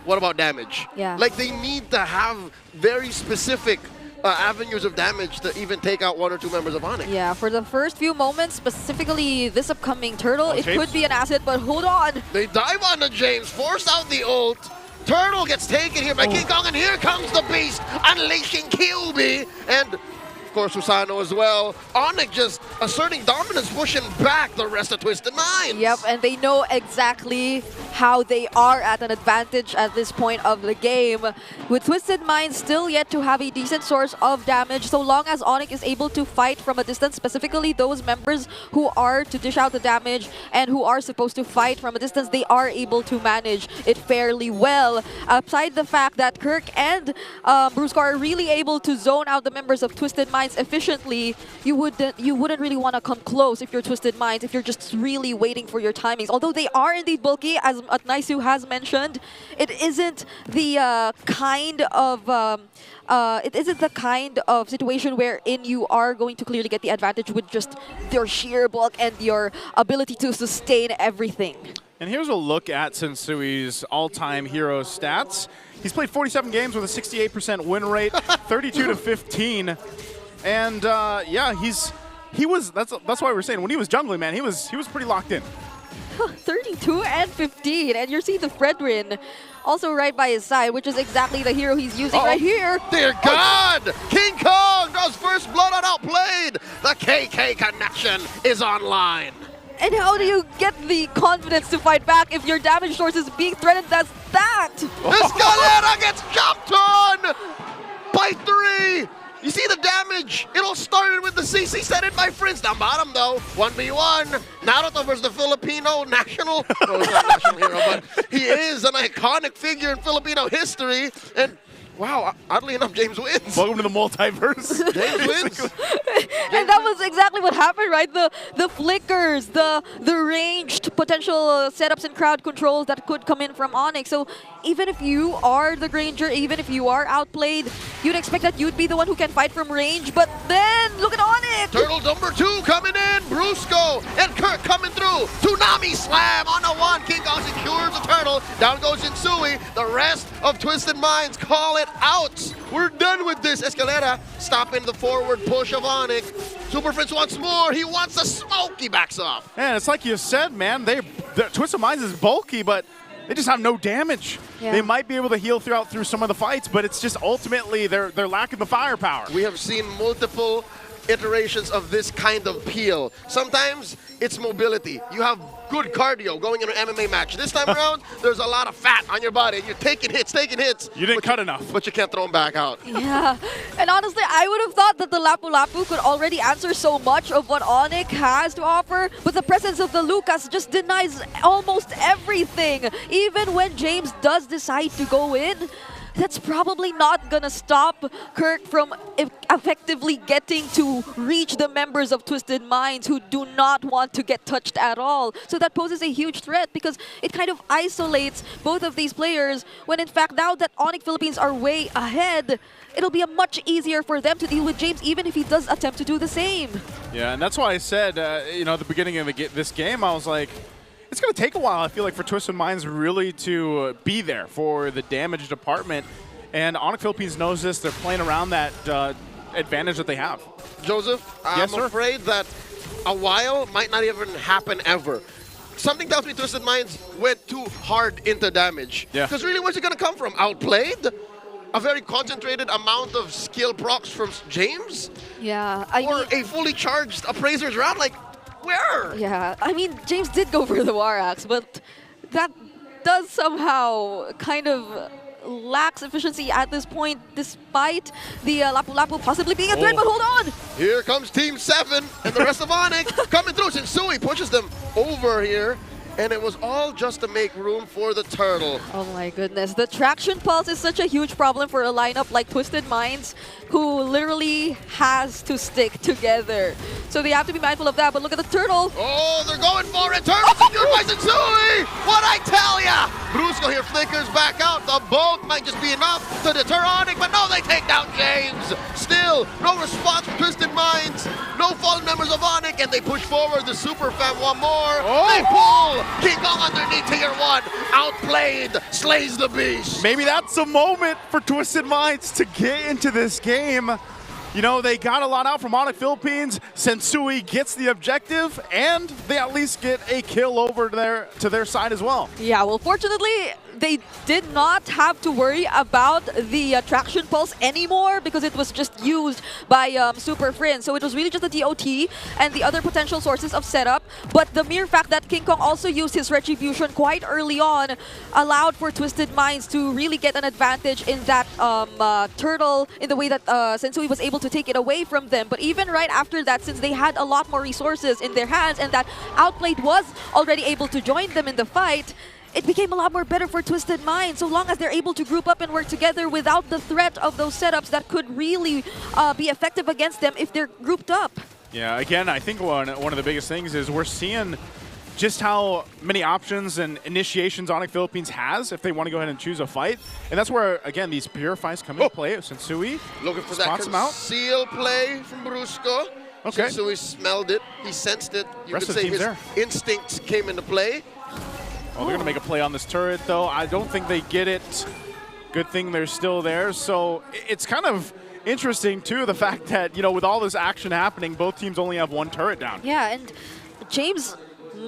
what about damage? Yeah. Like, they need to have very specific avenues of damage to even take out one or two members of Onic. Yeah, for the first few moments, specifically this upcoming Turtle, it could be an asset, but hold on. They dive onto James, force out the ult. Turtle gets taken here by King Kong, and here comes the Beast, unleashing QB. And, of course, Susano as well. Onic just asserting dominance, pushing back the rest of Twisted Minds. Yep, and they know exactly how they are at an advantage at this point of the game. With Twisted Minds still yet to have a decent source of damage, so long as Onic is able to fight from a distance, specifically those members who are to dish out the damage and who are supposed to fight from a distance, they are able to manage it fairly well. Aside the fact that Kirk and Brusco are really able to zone out the members of Twisted Minds efficiently, you wouldn't really want to come close if you're Twisted Minds, if you're just really waiting for your timings. Although they are indeed bulky, as Naisu has mentioned, it isn't the kind of situation wherein you are going to clearly get the advantage with just your sheer bulk and your ability to sustain everything. And here's a look at Sensui's all-time hero stats. He's played 47 games with a 68% win rate, 32-15. And yeah, that's why we're saying when he was jungling, man, he was pretty locked in. 32 and 15, and you're seeing the Fredrin also right by his side, which is exactly the hero he's using right here. Dear God! King Kong draws first blood on Outplayed. The KK connection is online. And how do you get the confidence to fight back if your damage source is being threatened as that? Escalera gets jumped on by 3. You see the damage? It all started with the CC set in by Prince. Down bottom, though, 1v1. Naruto versus the Filipino national. Well, he's not a national hero, but he is an iconic figure in Filipino history. And wow, oddly enough, James wins. Welcome to the multiverse. James wins. And that was exactly what happened, right? The flickers, the ranged potential setups and crowd controls that could come in from Onic. So even if you are the Granger, even if you are outplayed, you'd expect that you'd be the one who can fight from range. But then, look at Onic! Turtle number 2 coming in. Brusco and Kirk coming through. Tsunami slam on the 1. King Kong secures the turtle. Down goes Insui. The rest of Twisted Minds call it out. We're done with this. Escalera stopping the forward push of Onic. Super Prince wants more. He wants the smoke. He backs off. Man, it's like you said, man. The Twisted Minds is bulky, but they just have no damage. Yeah. They might be able to heal through some of the fights, but it's just ultimately they're lacking the firepower. We have seen multiple iterations of this kind of peel. Sometimes it's mobility. You have good cardio going in an MMA match. This time around, there's a lot of fat on your body. You're taking hits. You didn't cut enough. But you can't throw them back out. Yeah, and honestly, I would have thought that the Lapu Lapu could already answer so much of what Onic has to offer, but the presence of the Lucas just denies almost everything. Even when James does decide to go in, that's probably not gonna stop Kirk from effectively getting to reach the members of Twisted Minds who do not want to get touched at all. So that poses a huge threat because it kind of isolates both of these players when in fact now that Onic Philippines are way ahead, it'll be much easier for them to deal with James even if he does attempt to do the same. Yeah, and that's why I said, you know, at the beginning of this game, I was like, it's going to take a while, I feel like, for Twisted Minds really to be there for the damage department. And Onic Philippines knows this. They're playing around that advantage that they have. Joseph, I'm afraid that a while might not even happen ever. Something tells me Twisted Minds went too hard into damage. Yeah. Because really, where's it going to come from? Outplayed? A very concentrated amount of skill procs from James? Yeah. Or a fully charged Appraiser's round? Like, where? Yeah, I mean, James did go for the War Axe, but that does somehow kind of lacks efficiency at this point, despite the Lapu Lapu possibly being a threat, but hold on! Here comes Team 7 and the rest of Onic coming through. Sensui pushes them over here, and it was all just to make room for the turtle. Oh my goodness, the traction pulse is such a huge problem for a lineup like Twisted Minds, who literally has to stick together. So they have to be mindful of that, but look at the turtle. Oh, they're going for it. Turtle secured by Sensui! What I tell ya! Brusco here flickers back out. The boat might just be enough to deter Onic, but no, they take down James. Still, no response from Twisted Minds. No fallen members of Onic, and they push forward the Super Fam one more. They pull! King Kong underneath Tier 1. Outplayed. Slays the beast. Maybe that's a moment for Twisted Minds to get into this game. You know, they got a lot out from Onic Philippines. Sensui gets the objective, and they at least get a kill over to their side as well. Yeah, well, fortunately, they did not have to worry about the traction pulse anymore because it was just used by Super Frin. So it was really just the DOT and the other potential sources of setup. But the mere fact that King Kong also used his Retribution quite early on allowed for Twisted Minds to really get an advantage in that turtle, in the way that Sensui was able to take it away from them. But even right after that, since they had a lot more resources in their hands and that Outplayed was already able to join them in the fight, it became a lot more better for Twisted Minds, so long as they're able to group up and work together without the threat of those setups that could really be effective against them if they're grouped up. Yeah, again, I think one of the biggest things is we're seeing just how many options and initiations Onic Philippines has if they want to go ahead and choose a fight. And that's where, again, these Purifies come into play. Sensui looking for that conceal play from Brusco. Okay. Sensui smelled it. He sensed it. You Rest could of the say team's his instincts came into play. Well, they're going to make a play on this turret, though. I don't think they get it. Good thing they're still there. So it's kind of interesting, too, the fact that, you know, with all this action happening, both teams only have one turret down. Yeah, and James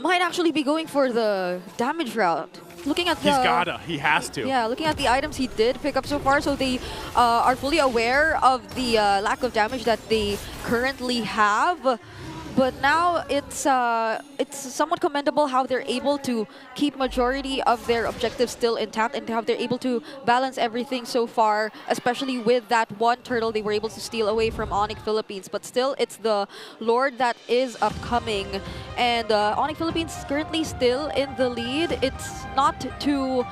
might actually be going for the damage route. Looking at the... He's gotta. He has to. Yeah, looking at the items he did pick up so far, so they are fully aware of the lack of damage that they currently have. But now it's somewhat commendable how they're able to keep majority of their objectives still intact and how they're able to balance everything so far, especially with that one turtle they were able to steal away from Onic Philippines. But still, it's the Lord that is upcoming. And Onic Philippines is currently still in the lead. It's not too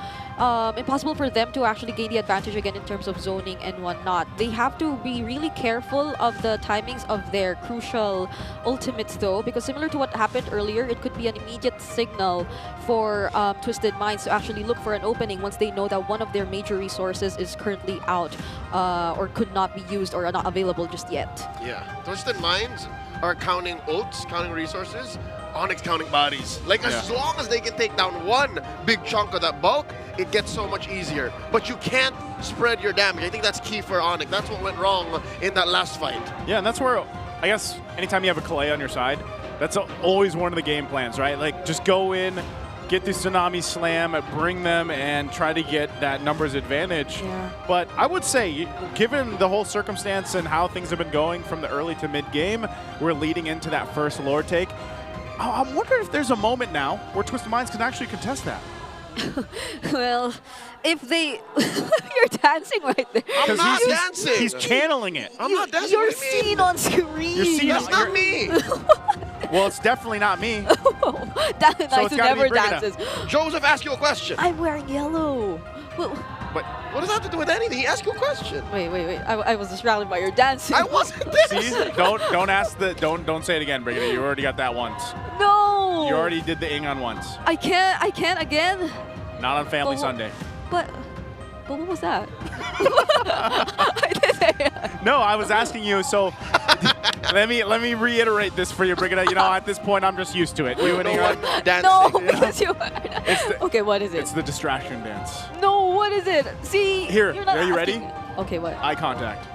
impossible for them to actually gain the advantage again in terms of zoning and whatnot. They have to be really careful of the timings of their crucial ultimates though, because similar to what happened earlier, it could be an immediate signal for Twisted Minds to actually look for an opening once they know that one of their major resources is currently out or could not be used or are not available just yet. Yeah, Twisted Minds are counting ults, counting resources. Onyx counting bodies. Like, as long as they can take down one big chunk of that bulk, it gets so much easier. But you can't spread your damage. I think that's key for Onyx. That's what went wrong in that last fight. Yeah, and that's where, I guess, anytime you have a Kalei on your side, that's always one of the game plans, right? Like, just go in, get the Tsunami Slam, bring them, and try to get that numbers advantage. Yeah. But I would say, given the whole circumstance and how things have been going from the early to mid-game, we're leading into that first Lord take. I'm wondering if there's a moment now where Twisted Minds can actually contest that. Well, if they... You're dancing right there. I'm not dancing. He's channeling it. I'm not dancing. You're seen on screen. You're seen. That's not me. Well, it's definitely not me. That So nice it's who gotta be never Brigida. dances. Joseph, ask you a question. I'm wearing yellow. Well, But what does that have to do with anything? He asked you a question. wait. I was distracted by your dancing. I wasn't dancing. See? Don't ask the don't say it again, Brigida. You already got that once. No. You already did the ing on once. I can't again. Not on Family Sunday. But what was that? I didn't. No, I was asking you. So let me reiterate this for you, Brigida. You know, at this point, I'm just used to it. You and No Ing one dancing. No, because you. Okay, what is it? It's the distraction dance. No, what is it? See. Here, you're not are you asking- ready? Okay, what? Eye contact.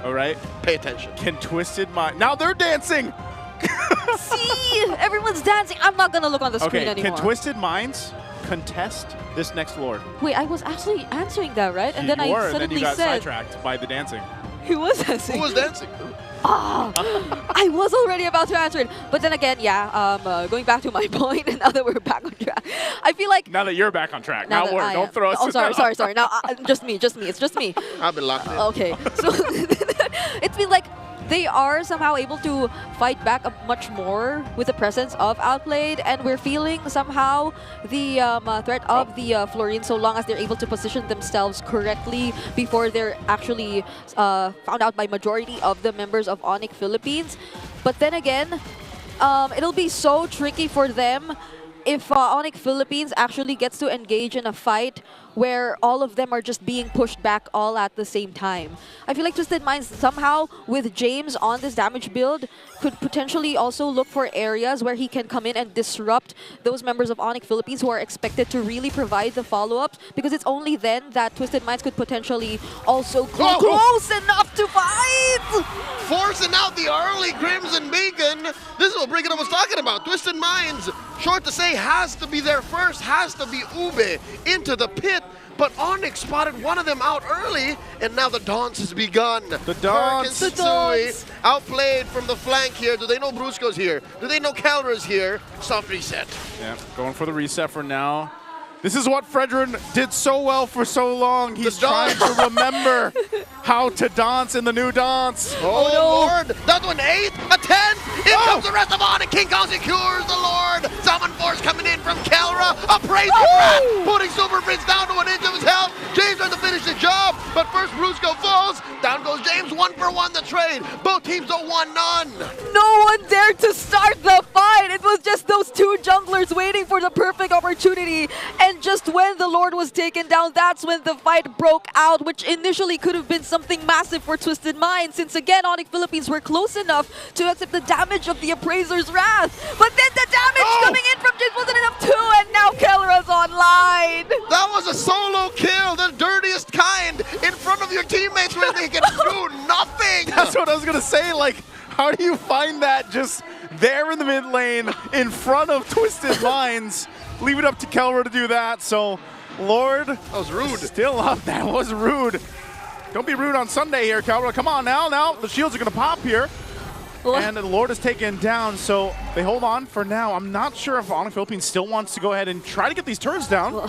All right? Pay attention. Can Twisted Mind... Now they're dancing! See? Everyone's dancing. I'm not going to look on the screen anymore. Can Twisted Minds contest this next Lord? Wait, I was actually answering that, right? And then I suddenly then you got said... sidetracked by the dancing. Who was dancing? Who was dancing? I was already about to answer it. But then again, yeah, going back to my point, and now that we're back on track, I feel like... Now that you're back on track. Now we're... Don't throw us... Oh, sorry. Now, just me. It's just me. I've been locked in. Okay. So, it's been like they are somehow able to fight back much more with the presence of Outplayed, and we're feeling somehow the threat of the Florine so long as they're able to position themselves correctly before they're actually found out by majority of the members of Onic Philippines. But then again, it'll be so tricky for them if Onic Philippines actually gets to engage in a fight where all of them are just being pushed back all at the same time. I feel like Twisted Minds somehow, with James on this damage build, could potentially also look for areas where he can come in and disrupt those members of Onic Philippines who are expected to really provide the follow-ups, because it's only then that Twisted Minds could potentially also go close enough to fight! Forcing out the early Crimson Beacon. This is what Brigham was talking about. Twisted Minds, short to say, has to be there first, has to be Ube into the pit. But Onyx spotted one of them out early, and now the dance has begun. The dance. Outplayed from the flank here. Do they know Brusco's here? Do they know Calra's here? Soft reset. Yeah, going for the reset for now. This is what Fredrin did so well for so long. He's trying to remember how to dance in the new dance. Oh, no. Lord. That's an 8, a 10. In comes the rest of Onic. King Kong secures the Lord. Summon Force coming in from Calra. A praise rat, putting Super Prince down to an inch of his health. James trying to finish the job, but first Brusco falls. Down goes James, 1-for-1 the trade. Both teams don't want none. No one dared to start the fight. It was just those two junglers waiting for the perfect opportunity. And just when the Lord was taken down, that's when the fight broke out, which initially could have been something massive for Twisted Minds, since again, Onic Philippines were close enough to accept the damage of the Appraiser's Wrath. But then the damage coming in from James wasn't enough too, and now Kelra's online. That was a solo kill, the dirtiest kind, in front of your teammates where they can do nothing. That's what I was going to say. Like, how do you find that just there in the mid lane in front of Twisted Minds? Leave it up to Kelra to do that. So, Lord. That was rude. Still up. That was rude. Don't be rude on Sunday here, Kelra. Come on now. Now the shields are going to pop here. And the Lord is taken down, so they hold on for now. I'm not sure if Onic Philippines still wants to go ahead and try to get these turns down.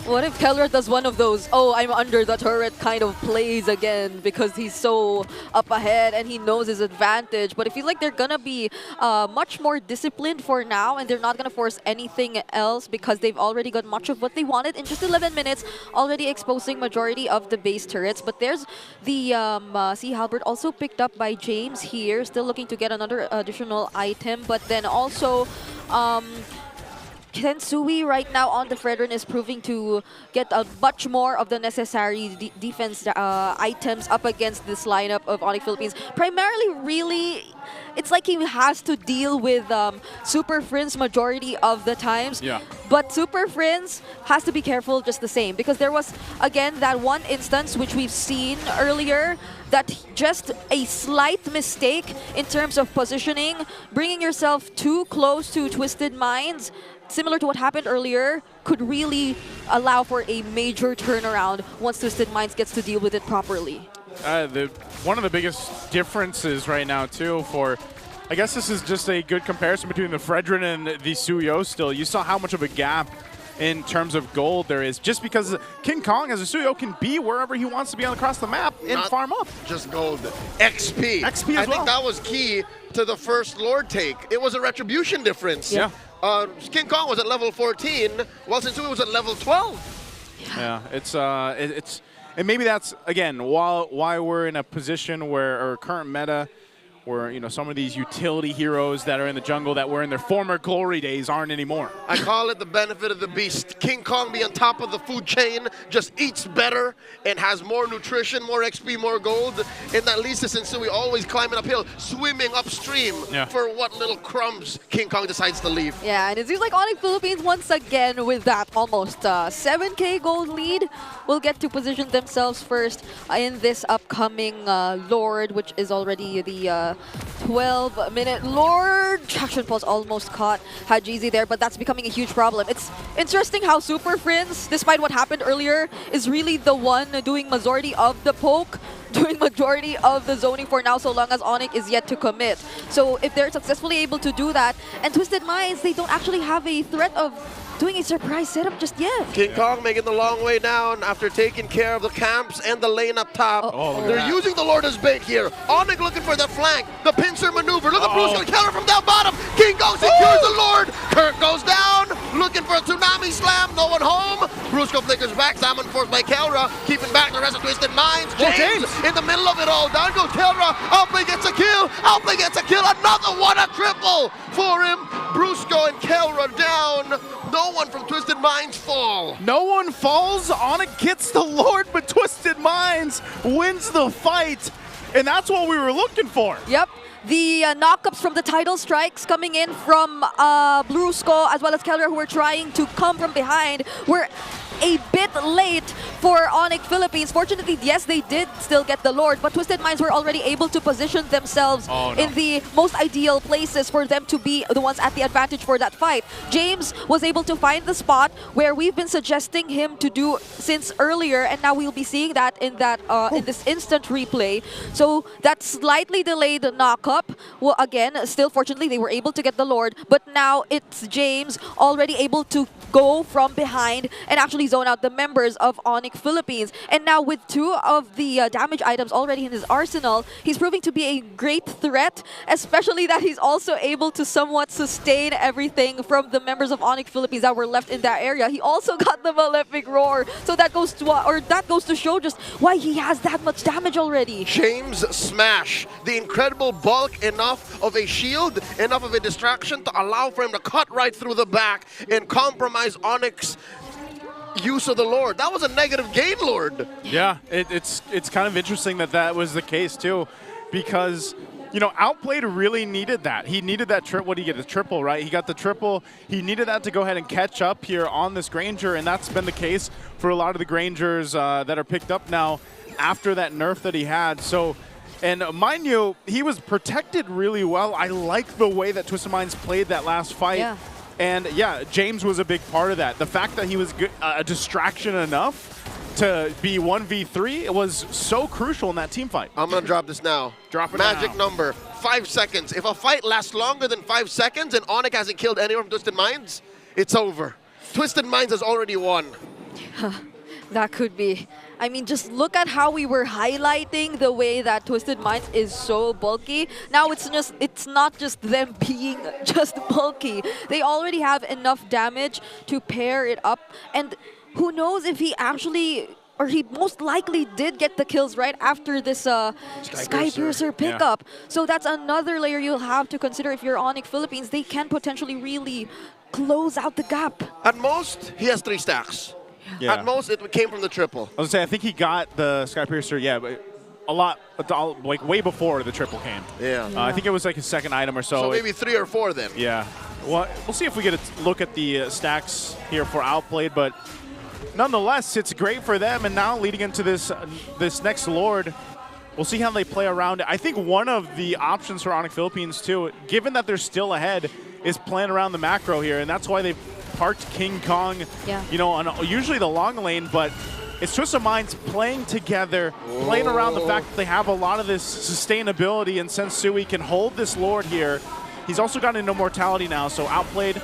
What if Kelra does one of those, oh, I'm under the turret kind of plays again because he's so up ahead and he knows his advantage. But I feel like they're going to be much more disciplined for now, and they're not going to force anything else because they've already got much of what they wanted in just 11 minutes, already exposing majority of the base turrets. But there's the Sea Halberd also picked up by James here, still looking to get another additional item. But then also... Tensui right now on the Fredrin is proving to get much more of the necessary defense items up against this lineup of Onic Philippines. Primarily, really, it's like he has to deal with Super Friends majority of the times. Yeah. But Super Friends has to be careful just the same, because there was, again, that one instance which we've seen earlier, that just a slight mistake in terms of positioning, bringing yourself too close to Twisted Minds, similar to what happened earlier, could really allow for a major turnaround once Twisted Minds gets to deal with it properly. One of the biggest differences right now, too, for... I guess this is just a good comparison between the Fredrin and the Suyo still. You saw how much of a gap in terms of gold there is, just because King Kong as a Suyo can be wherever he wants to be across the map and farm up. Just gold. XP. XP as I think that was key to the first Lord take. It was a retribution difference. Yeah. King Kong was at level 14, while Sensui was at level 12. Yeah, it's and maybe that's, again, why we're in a position where, or current meta, where, you know, some of these utility heroes that are in the jungle that were in their former glory days aren't anymore. I call it the benefit of the beast. King Kong be on top of the food chain, just eats better and has more nutrition, more XP, more gold. And that leads to Sensui always climbing uphill, swimming upstream for what little crumbs King Kong decides to leave. Yeah, and it seems like Onic Philippines once again with that almost 7K gold lead will get to position themselves first in this upcoming Lord, which is already the 12-minute Lord. Traction Pulse almost caught Hajizi there, but that's becoming a huge problem. It's interesting how Super Friends, despite what happened earlier, is really the one doing majority of the poke, doing majority of the zoning for now, so long as Onic is yet to commit. So if they're successfully able to do that, and Twisted Minds, they don't actually have a threat of doing a surprise setup just yet. King Kong making the long way down after taking care of the camps and the lane up top. They're using the Lord as bait here. Onic looking for the flank, the pincer maneuver. Look at Brusco counter from down bottom. King Kong secures the Lord. Kirk goes down, looking for a tsunami slam. No one home. Brusco flickers back. Salmon forced by Kelra, keeping back the rest of Twisted Minds. James in the middle of it all. Down goes Kelra. Outplay gets a kill. Outplay gets a kill. Another one, a triple for him. Brusco and Kelra down. No one from Twisted Minds fall. No one falls. Onic gets the Lord, but Twisted Minds wins the fight. And that's what we were looking for. Yep. The knockups from the title strikes coming in from Brusco as well as Keller, who were trying to come from behind, were a bit late for Onic Philippines. Fortunately, yes, they did still get the Lord, but Twisted Minds were already able to position themselves in the most ideal places for them to be the ones at the advantage for that fight. James was able to find the spot where we've been suggesting him to do since earlier, and now we'll be seeing that in this instant replay. So that slightly delayed knockup, well, again, still fortunately they were able to get the Lord, but now it's James already able to go from behind and actually zone out the members of Onic Philippines. And now with 2 of the damage items already in his arsenal, he's proving to be a great threat, especially that he's also able to somewhat sustain everything from the members of Onic Philippines that were left in that area. He also got the Malefic Roar, so that goes to show just why he has that much damage already. James smash, the incredible bulk, enough of a shield, enough of a distraction to allow for him to cut right through the back and compromise Onic's use of the Lord. That was a negative gain Lord. Yeah, it's kind of interesting that that was the case too, because, you know, Outplayed really needed that. He needed that trip. What did he get? The triple, right? He got the triple. He needed that to go ahead and catch up here on this Granger, and that's been the case for a lot of the Grangers that are picked up now after that nerf that he had. So, and mind you, he was protected really well. I like the way that Twisted Minds played that last fight. Yeah. And yeah, James was a big part of that. The fact that he was a distraction enough to be 1v3 was so crucial in that team fight. I'm gonna drop this now. Drop it Magic now. number, 5 seconds. If a fight lasts longer than 5 seconds and Onic hasn't killed anyone from Twisted Minds, it's over. Twisted Minds has already won. That could be. I mean, just look at how we were highlighting the way that Twisted Minds is so bulky. Now it's not just them being just bulky. They already have enough damage to pair it up. And who knows if he actually, or he most likely did get the kills right after this Skypiercer pickup. Yeah. So that's another layer you'll have to consider if you're Onic Philippines. They can potentially really close out the gap. At most, he has 3 stacks. Yeah. At most, it came from the triple. I was gonna say, I think he got the Skypiercer, yeah, but a lot, like way before the triple came. Yeah. I think it was like his 2nd item or so. So maybe 3 or 4 then. Yeah. Well, we'll see if we get a look at the stacks here for Outplayed, but nonetheless, it's great for them. And now leading into this next Lord, we'll see how they play around it. I think one of the options for Onic Philippines too, given that they're still ahead, is playing around the macro here, and that's why they've parked King Kong, you know, on usually the long lane, but it's Twisted Minds playing together, playing around the fact that they have a lot of this sustainability, and Sensui can hold this Lord here. He's also got an immortality now, so Outplayed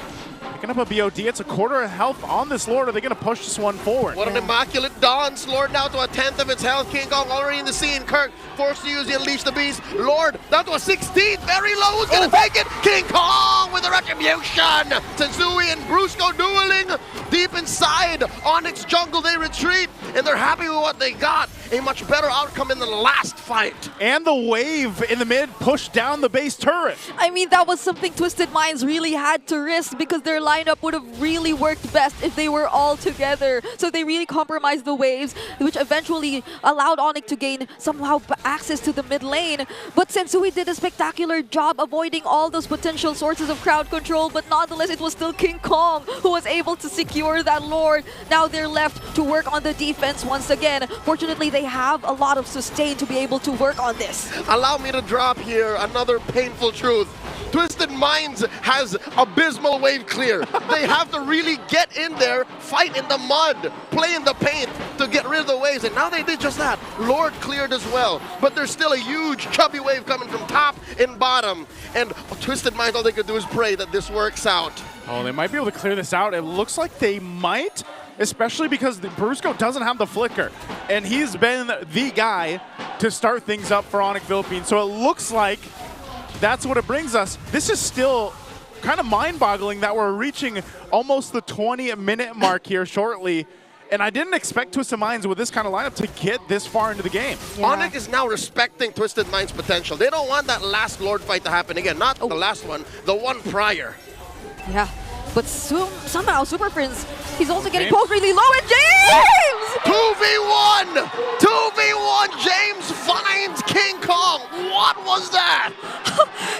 picking up a BOD. It's a quarter of health on this Lord. Are they going to push this one forward? What an immaculate dance. Lord now to a 10th of its health. King Kong already in the scene. Kirk forced to use the Unleash the Beast. Lord down to a 16th. Very low. Who's going to take it? King Kong with the retribution. Sensui and Brusco dueling deep inside Onyx jungle. They retreat, and they're happy with what they got. A much better outcome in the last fight. And the wave in the mid pushed down the base turret. I mean, that was something Twisted Minds really had to risk because their lineup would have really worked best if they were all together. So they really compromised the waves, which eventually allowed Onic to gain somehow access to the mid lane. But Sensui did a spectacular job avoiding all those potential sources of crowd control, but nonetheless, it was still King Kong who was able to secure that Lord. Now they're left to work on the defense once again. Fortunately, they have a lot of sustain to be able to work on this. Allow me to drop here another painful truth. Twisted Minds has abysmal wave clear. They have to really get in there, fight in the mud, play in the paint to get rid of the waves, and now they did just that. Lord cleared as well, but there's still a huge chubby wave coming from top and bottom, and Twisted Minds, all they could do is pray that this works out. Oh, they might be able to clear this out. It looks like they might, especially because Brusco doesn't have the flicker, and he's been the guy to start things up for Onic Philippines. So it looks like that's what it brings us. This is still kind of mind-boggling that we're reaching almost the 20-minute mark here shortly. And I didn't expect Twisted Minds with this kind of lineup to get this far into the game. Yeah. Onic is now respecting Twisted Minds' potential. They don't want that last Lord fight to happen again. Not the last one, the one prior. Yeah, but somehow Super Prince, he's also getting poked really low, and James! 2v1! 2v1! James finds King Kong! What was that?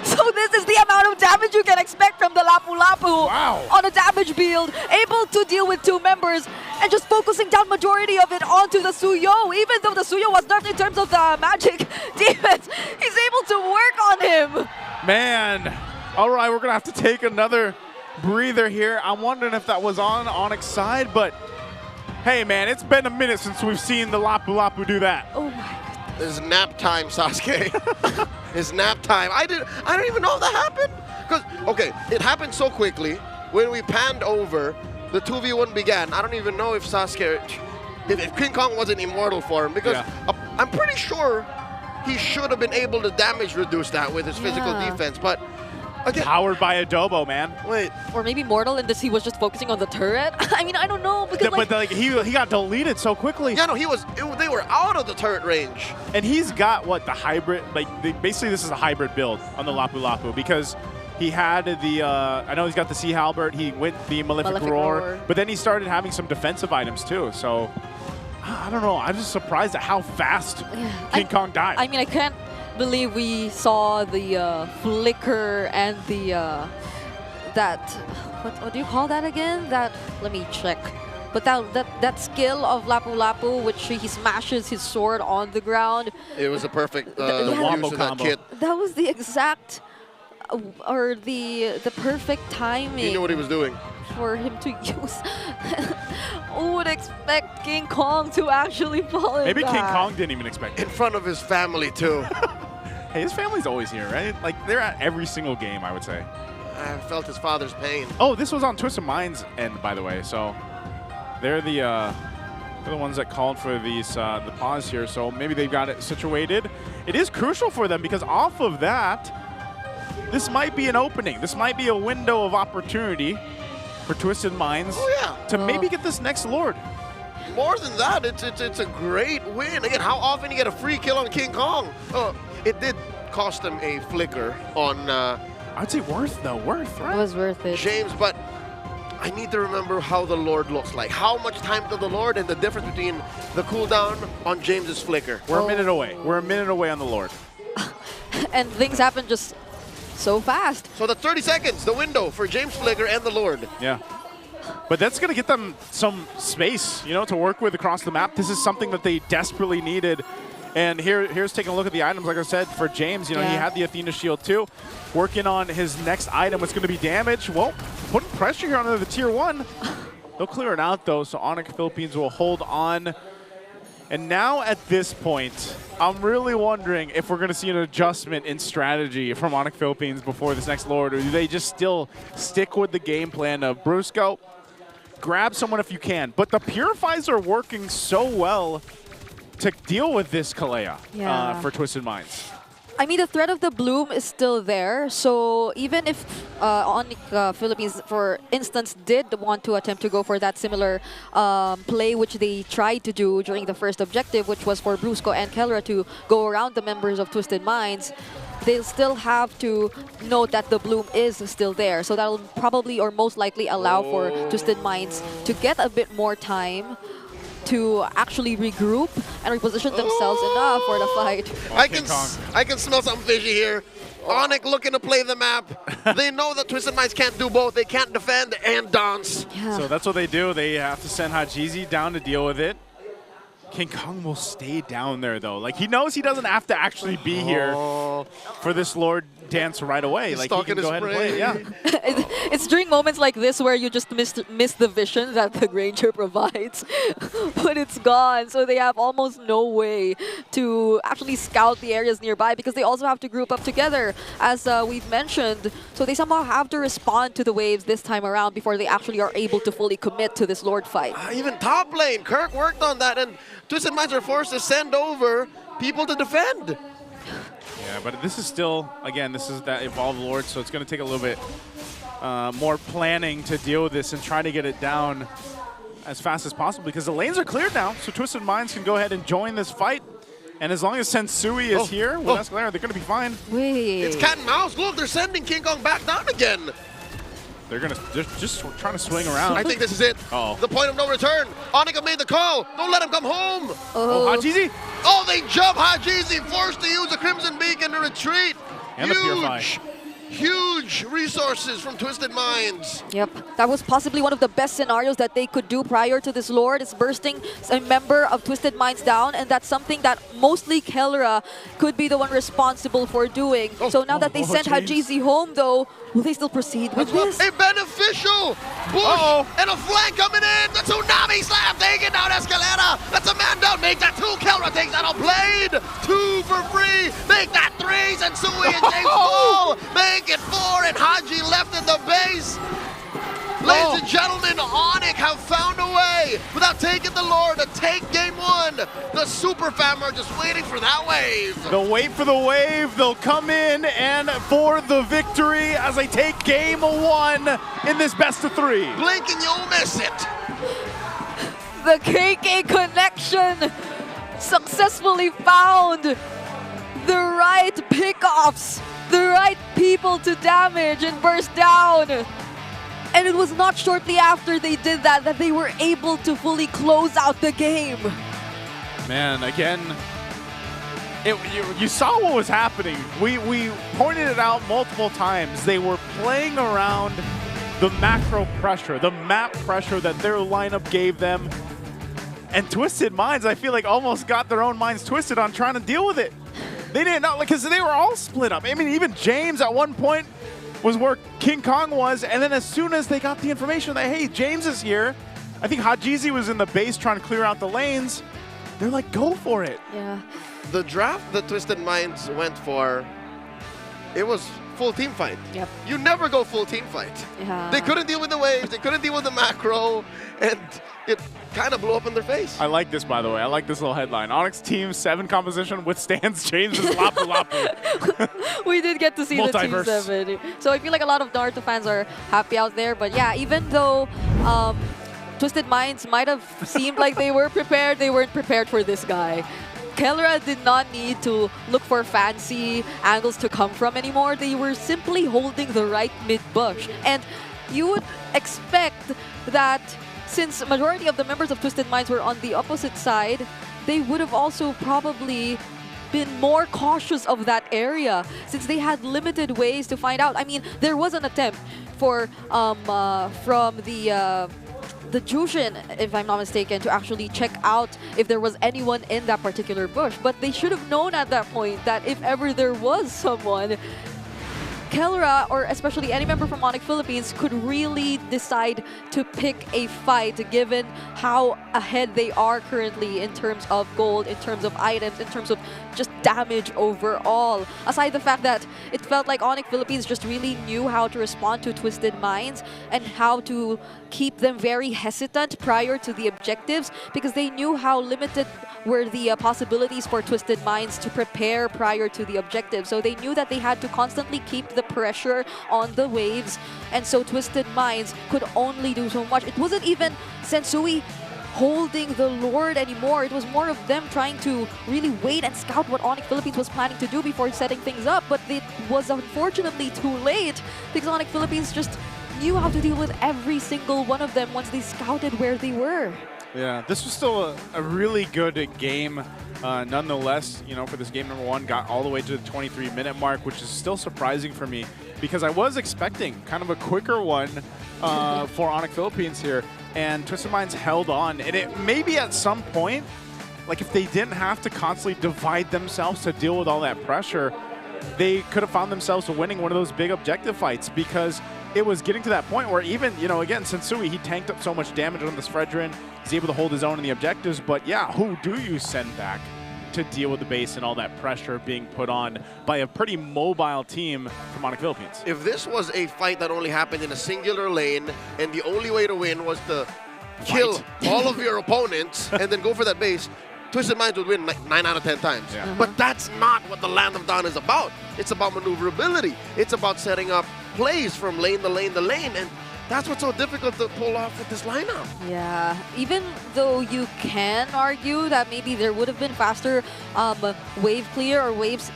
So this is the amount of damage you can expect from the Lapu Lapu on a damage build, able to deal with two members and just focusing down majority of it onto the Suyo. Even though the Suyo was nerfed in terms of the magic defense, he's able to work on him. Man, all right, we're going to have to take another breather here. I'm wondering if that was on Onyx's side, but hey, man, it's been a minute since we've seen the Lapu Lapu do that. Oh my It's nap time, Sasuke. It's nap time. I don't even know if that happened. Because, okay, it happened so quickly. When we panned over, the 2v1 began. I don't even know if Sasuke, if King Kong was in immortal form, because I'm pretty sure he should have been able to damage reduce that with his physical defense, but again, powered by Adobo, man. Wait. Or maybe Mortal in this, he was just focusing on the turret. I mean, I don't know. Because but he got deleted so quickly. Yeah, no, they were out of the turret range. And he's got, what, the hybrid, basically this is a hybrid build on the Lapu Lapu because he had the, I know he's got the Sea Halberd, he went the Malefic Roar, but then he started having some defensive items too, so I don't know, I'm just surprised at how fast King Kong died. I mean, I can't believe we saw the flicker and the what do you call that again? Let me check. But that skill of Lapu Lapu, which he smashes his sword on the ground. It was a perfect wombo use of that kit. That was the exact or the perfect timing. He knew what he was doing. For him to use. Who would expect King Kong to actually fall in Maybe that? King Kong didn't even expect it. In front of his family, too. Hey, his family's always here, right? Like, they're at every single game, I would say. I felt his father's pain. Oh, this was on Twisted Minds' end, by the way, so they're the ones that called for these the pause here, so maybe they've got it situated. It is crucial for them because off of that, this might be an opening. This might be a window of opportunity for Twisted Minds to maybe get this next Lord. More than that, it's a great win. Again, how often you get a free kill on King Kong? It did cost him a flicker on... I'd say worth, though. Worth, right? It was worth it. James, but I need to remember how the Lord looks like. How much time to the Lord and the difference between the cooldown on James's flicker. We're a minute away. We're a minute away on the Lord. And things happen just so fast. So the 30 seconds, the window for James Flicker and the Lord. Yeah. But that's going to get them some space, to work with across the map. This is something that they desperately needed. And here's taking a look at the items. Like I said, for James, he had the Athena shield too. Working on his next item, what's going to be damage. Well, putting pressure here on the tier 1. They'll clear it out though, so Onic Philippines will hold on And now at this point, I'm really wondering if we're going to see an adjustment in strategy from Onic Philippines before this next Lord, or do they just still stick with the game plan of Brusco, grab someone if you can. But the Purifies are working so well to deal with this Kalea for Twisted Minds. I mean, the threat of the bloom is still there. So even if Onic Philippines, for instance, did want to attempt to go for that similar play, which they tried to do during the first objective, which was for Brusco and Kelra to go around the members of Twisted Minds, they'll still have to note that the bloom is still there. So that'll probably or most likely allow for Twisted Minds to get a bit more time to actually regroup and reposition themselves enough for the fight. I can smell something fishy here. Onic looking to play the map. They know that Twisted Minds can't do both. They can't defend and dance. Yeah. So that's what they do. They have to send Hajizi down to deal with it. King Kong will stay down there, though. Like, he knows he doesn't have to actually be here for this Lord dance right away. He's like, he can go ahead and play it. Yeah. It's during moments like this where you just miss the vision that the Granger provides, but it's gone. So they have almost no way to actually scout the areas nearby because they also have to group up together, as we've mentioned. So they somehow have to respond to the waves this time around before they actually are able to fully commit to this Lord fight. Even top lane, Kirk worked on that, and Twisted Minds are forced to send over people to defend. Yeah, but this is still, again, this is that Evolved Lord, so it's going to take a little bit more planning to deal with this and try to get it down as fast as possible because the lanes are cleared now, so Twisted Minds can go ahead and join this fight. And as long as Sensui is here with Escalera, they're going to be fine. Wait. It's cat and mouse. Look, they're sending King Kong back down again. They're just trying to swing around. I think this is it. The point of no return. Onica made the call. Don't let him come home. Hajizi. Oh, they jump Hajizi, forced to use a Crimson Beacon to retreat. And the Purify. Huge resources from Twisted Minds. Yep, that was possibly one of the best scenarios that they could do prior to this Lord. It's bursting a member of Twisted Minds down, and that's something that mostly Kelra could be the one responsible for doing. So now that they sent Hajizi home, though, will they still proceed with this? A beneficial bush and a flank coming in. The tsunami slam taking down Escalera. That's a man down. Make that 2. Kelra takes that on Blade. 2 for free. Make that 3. Sensui and James Paul. Make it 4 and Haji left in the base. Ladies and gentlemen, Onic have found a way without taking the Lord to take game 1. The Super Fam are just waiting for that wave. They'll wait for the wave. They'll come in and for the victory as they take game 1 in this best of 3. Blink and you'll miss it. The KK connection successfully found the right pickoffs, the right people to damage and burst down. And it was not shortly after they did that they were able to fully close out the game. Man, again, you saw what was happening. We pointed it out multiple times. They were playing around the macro pressure, the map pressure that their lineup gave them. And Twisted Minds, I feel like, almost got their own minds twisted on trying to deal with it. They didn't know, because they were all split up. I mean, even James at one point was where King Kong was, and then as soon as they got the information that, hey, James is here, I think Hajizi was in the base trying to clear out the lanes, they're like, go for it. Yeah. The draft that Twisted Minds went for, it was full team fight. Yep. You never go full team fight. Yeah. They couldn't deal with the waves, they couldn't deal with the macro, and it kind of blew up in their face. I like this, by the way. I like this little headline. Onyx Team 7 composition withstands James's Lapu Lapu. We did get to see the Team 7. So I feel like a lot of Naruto fans are happy out there. But yeah, even though Twisted Minds might have seemed like they were prepared, they weren't prepared for this guy. Kelra did not need to look for fancy angles to come from anymore. They were simply holding the right mid-bush. And you would expect that since majority of the members of Twisted Minds were on the opposite side, they would have also probably been more cautious of that area since they had limited ways to find out. I mean, there was an attempt for from the Jushin, if I'm not mistaken, to actually check out if there was anyone in that particular bush. But they should have known at that point that if ever there was someone, Kelra, or especially any member from Onic Philippines, could really decide to pick a fight given how ahead they are currently in terms of gold, in terms of items, in terms of just damage overall. Aside the fact that it felt like Onic Philippines just really knew how to respond to Twisted Minds and how to keep them very hesitant prior to the objectives, because they knew how limited were the possibilities for Twisted Minds to prepare prior to the objective. So they knew that they had to constantly keep the pressure on the waves, and so Twisted Minds could only do so much. It wasn't even Sensui holding the Lord anymore. It was more of them trying to really wait and scout what Onic Philippines was planning to do before setting things up, but it was unfortunately too late because Onic Philippines just knew how to deal with every single one of them once they scouted where they were. Yeah, this was still a really good game. Nonetheless, you know, for this game number 1, got all the way to the 23-minute mark, which is still surprising for me because I was expecting kind of a quicker one for Onic Philippines here, and Twisted Minds held on. And it maybe at some point, like if they didn't have to constantly divide themselves to deal with all that pressure, they could have found themselves winning one of those big objective fights, because it was getting to that point where even, you know, again, Sensui, he tanked up so much damage on this Fredrin. He's able to hold his own in the objectives, but yeah, who do you send back to deal with the base and all that pressure being put on by a pretty mobile team from Onic Philippines? If this was a fight that only happened in a singular lane and the only way to win was to kill all of your opponents and then go for that base, Twisted Minds would win like 9 out of 10 times. Yeah. But that's not what the Land of Dawn is about. It's about maneuverability. It's about setting up plays from lane to lane to lane, and that's what's so difficult to pull off with this lineup. Yeah, even though you can argue that maybe there would have been faster wave clear or ways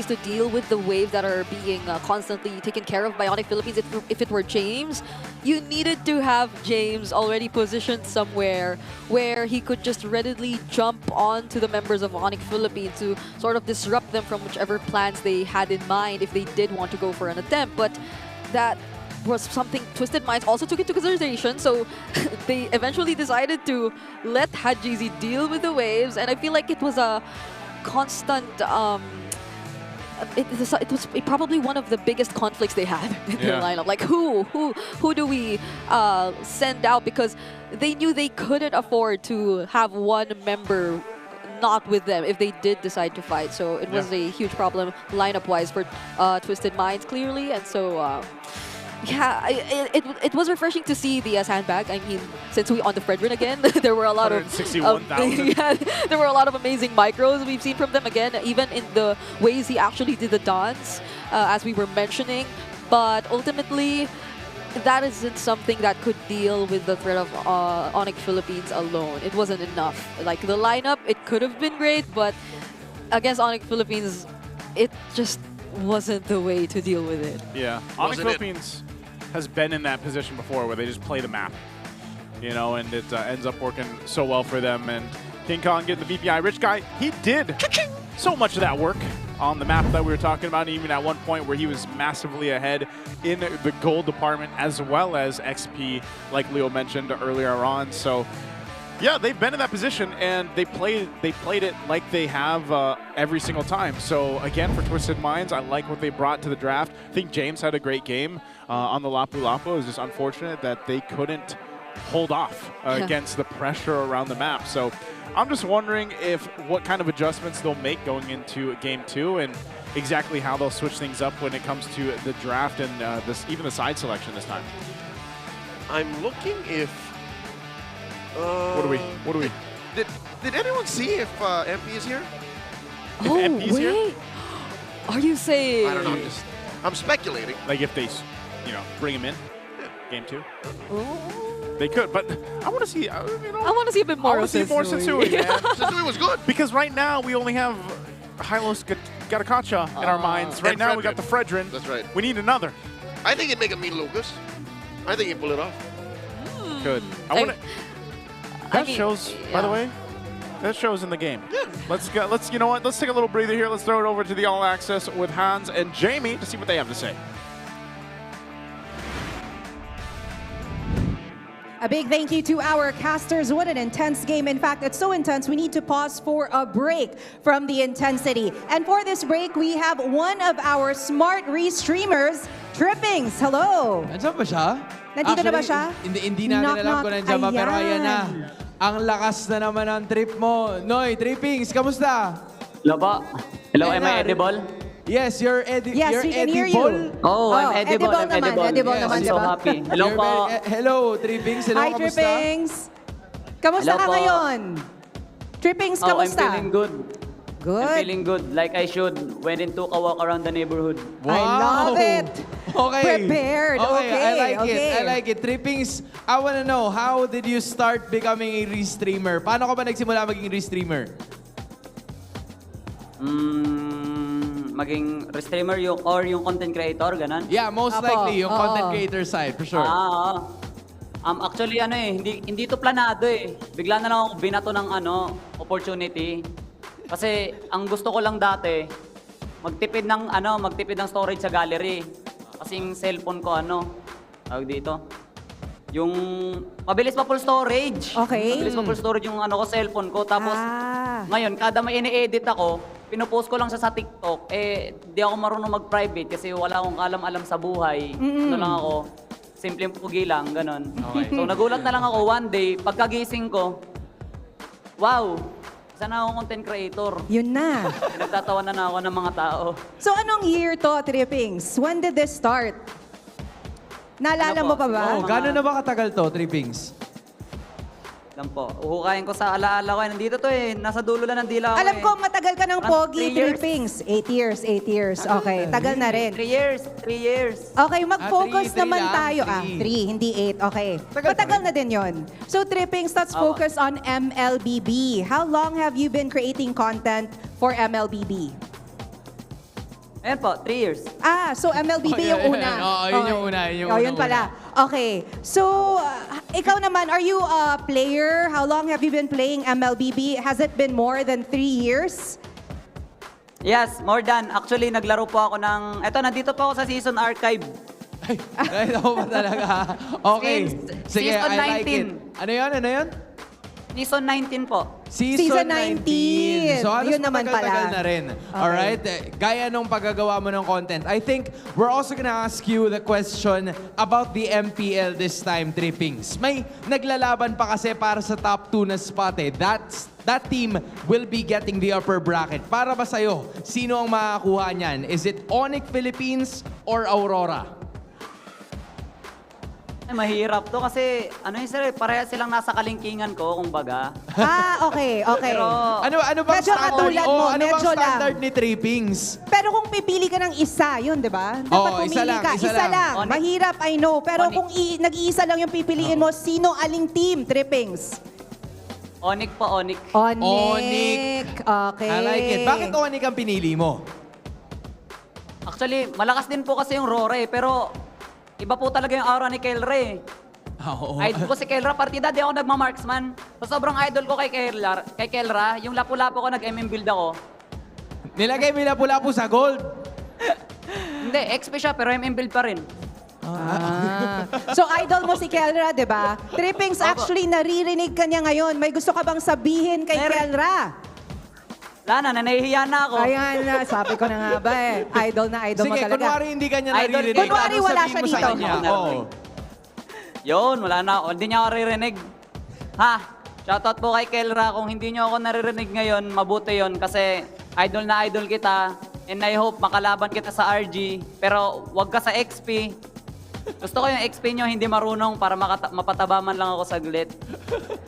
to deal with the waves that are being constantly taken care of by Onic Philippines if it were James, you needed to have James already positioned somewhere where he could just readily jump onto the members of Onic Philippines to sort of disrupt them from whichever plans they had in mind if they did want to go for an attempt. But that was something Twisted Minds also took into consideration, so they eventually decided to let Hajizi deal with the waves, and I feel like it was a constant, it was probably one of the biggest conflicts they had in their lineup. Like who do we send out, because they knew they couldn't afford to have one member not with them if they did decide to fight, so it was a huge problem lineup-wise for Twisted Minds clearly, and so yeah, it was refreshing to see the sandbag. I mean, since we on the Fredrin again, there were a lot of 161,000. Yeah, there were a lot of amazing micros we've seen from them again, even in the ways he actually did the dance, as we were mentioning. But ultimately, that isn't something that could deal with the threat of Onic Philippines alone. It wasn't enough. Like the lineup, it could have been great, but against Onic Philippines, it just wasn't the way to deal with it. Yeah, Onic Philippines has been in that position before where they just play the map, you know, and it ends up working so well for them. And King Kong getting the VPI Rich Guy, he did so much of that work on the map that we were talking about, even at one point where he was massively ahead in the gold department as well as XP, like Leo mentioned earlier on. So yeah, they've been in that position, and they played it like they have every single time. So again, for Twisted Minds, I like what they brought to the draft. I think James had a great game on the Lapu Lapu. It was just unfortunate that they couldn't hold off against the pressure around the map. So I'm just wondering what kind of adjustments they'll make going into Game 2 and exactly how they'll switch things up when it comes to the draft and even the side selection this time. I'm looking if... What do we? Did anyone see if MP is here? If MP's here? Are you saying? I don't know. I'm speculating. Like if they, you know, bring him in, Game 2. They could, but I want to see. I want to see a bit more. I want to see more Sensui. Man. Sensui was good because right now we only have Hylos Gatakacha in our minds. Right now we got the Fredrin. That's right. We need another. I think he'd make a mean Lucas. I think he'd pull it off. Good. That shows, by the way, that shows in the game. Yeah. You know what? Let's take a little breather here. Let's throw it over to the All Access with Hans and Jamie to see what they have to say. A big thank you to our casters. What an intense game. In fact, it's so intense, we need to pause for a break from the intensity. And for this break, we have one of our smart re-streamers, Trippings. Hello. Nandiyan ba siya? Nandito na ba siya? Hindi natin alam kung nandiyan ba, pero ayan na. Ang lakas na naman ng trip mo. Noy, Trippings, kamusta? Hello po. Hello, am I edible? Yes, you're Yes, we can hear edible. you. Oh, I'm edible. I'm edible. Edible Yes, naman, I'm so diba? happy. Hello po. Hello, Trippings. Hello, Hi, kamusta? Trippings. Kamusta Hello ka po. ngayon? Trippings, Oh, I'm kamusta? feeling good. I'm Good. feeling good, like I should. Went into a walk around the neighborhood. Wow. I love it. Okay. Prepared. Okay, I like it. okay. I like it. Trippings, I wanna know, how did you start becoming a re-streamer? Paano ka ba nagsimula maging re-streamer? Maging streamer or yung content creator, ganun? Yeah, most Apo, likely, yung oo. content creator side, for sure. Actually, hindi to planado eh. Bigla na lang ako binato ng opportunity. Kasi ang gusto ko lang dati, magtipid ng storage sa gallery. Kasi yung cellphone ko, tawag dito, yung mabilis pa full storage. Okay. Mabilis pa full storage yung cellphone ko. Tapos, ngayon, kada may ini-edit ako, pinupost ko lang siya sa TikTok. Di ako marunong mag-private kasi wala akong alam-alam sa buhay. Ano lang ako, simpleng pugi lang, ganun. Okay. So, nagulat na lang ako one day, pagkagising ko, wow, isa na akong content creator. Yun na. Pinagtatawanan na ako ng mga tao. So anong year to, Trippings? When did this start? Naalala mo pa ba? Oh, gano'n na ba katagal to, Trippings? Lang po. Uhukayin ko sa alaala ko. Nandito to eh. Nasa dulo lang ng dila ko Alam eh. ko, matagal ka ng Around pogi, 3 years. Trippings. 8 years. Okay, tagal na rin. 3 years. 3 years. Okay, mag-focus three naman lang, tayo. 3. Hindi 8. Okay. Tagal pa Matagal rin. na din yon. So, Trippings, let's focus on MLBB. How long have you been creating content for MLBB? Ayan po, 3 years. So MLBB yung una. Oo, yun yung una. Yun yung yun pala. Okay. So, ikaw naman, are you a player? How long have you been playing MLBB? Has it been more than 3 years? Yes, more than. Actually, naglaro po ako ng... Eto, nandito po ako sa season archive. Ay, ako pa talaga. Okay. Sige, Season I like it. 19. Ano yun? Season 19 po. Season 19. So, halos Yun naman matagal-tagal pala. na rin. Alright? Gaya nung paggagawa mo ng content. I think we're also gonna ask you the question about the MPL this time, Trippings. May naglalaban pa kasi para sa top 2 na spot eh. That team will be getting the upper bracket. Para ba sa'yo, sino ang makakuha niyan? Is it Onic Philippines or Aurora? Mahirap to kasi pareha silang nasa kalingkingan ko, kumbaga. Okay. Pero, Ano bang Medyo katulad mo, ano bang medyo lang. standard ni Trippings? Pero kung pipili ka ng isa, yun, di ba? Dapat Oo, pumili isa lang, ka. isa Isa lang. lang. Onic. Mahirap, I know. Pero Onic. kung nag-iisa lang yung pipiliin mo, sino aling team, Trippings? Onic po, Onic. Onic. Okay. I like it. Bakit Onic ang pinili mo? Actually, malakas din po kasi yung RORA eh, pero iba po talaga yung aura ni Kelra eh. Oo. Idol ko si Kelra, partida di ako nagmamarksman. So, sobrang idol ko kay Kelra, yung lapu-lapu ko, nag-MM build ako. Nilagay mo yung lapu-lapu sa gold. Hindi, XP siya, pero MM build pa rin. So idol mo si Kelra, di ba? Trippings, actually naririnig ka niya ngayon. May gusto ka bang sabihin kay Kelra? Wala na, nahihiya na ako. Ayan na, sabi ko na nga ba eh. Idol na idol mo Sige, talaga. kunwari hindi ka niya Idol, naririnig. kunwari Ano wala sabihin siya mo sa dito. kanya? Oo. Yun, wala na. Hindi niya ako naririnig. Ha? Shoutout po kay Kelra. Kung hindi niyo ako naririnig ngayon, mabuti yon kasi idol na idol kita. And I hope makalaban kita sa RG. Pero wag ka sa XP. Gusto ko yung XP nyo hindi marunong para mapatabaman lang ako saglit.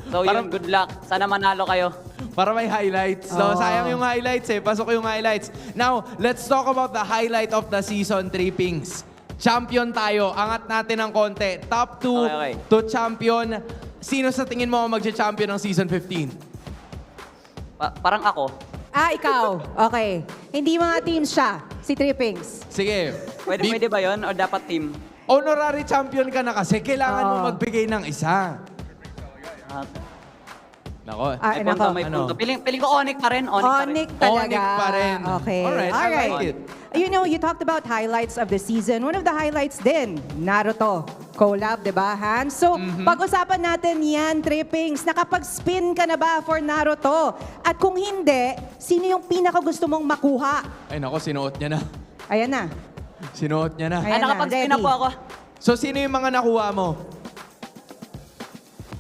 So yun, good luck. Sana manalo kayo. Para may highlights. So, sayang yung highlights eh. Pasok yung highlights. Now, let's talk about the highlight of the season, Trippings. Champion tayo. Angat natin ng konti. Top 2 Okay. to champion. Sino sa tingin mo ang magcha-champion ng season 15? Parang ako. Ikaw. Okay. Hindi mga teams siya. Si Trippings. Sige. Pwede ba yon or dapat team? Honorary champion ka na kasi. Kailangan mo magbigay ng isa. Nako. May punto, may punto. Piling ko Onic pa rin. Onic talaga. Onic pa rin. Okay. Alright, I like it. you know, you talked about highlights of the season. One of the highlights din, Naruto collab, di ba, Hans? So, pag-usapan natin yan, Trippings. Nakapag-spin ka na ba for Naruto? At kung hindi, sino yung pinaka gusto mong makuha? Ay nako, sinuot niya na. Ayan na. Sinuot niya na. Ayan na, Nakapag-spin na ready. po ako. So, sino yung mga nakuha mo?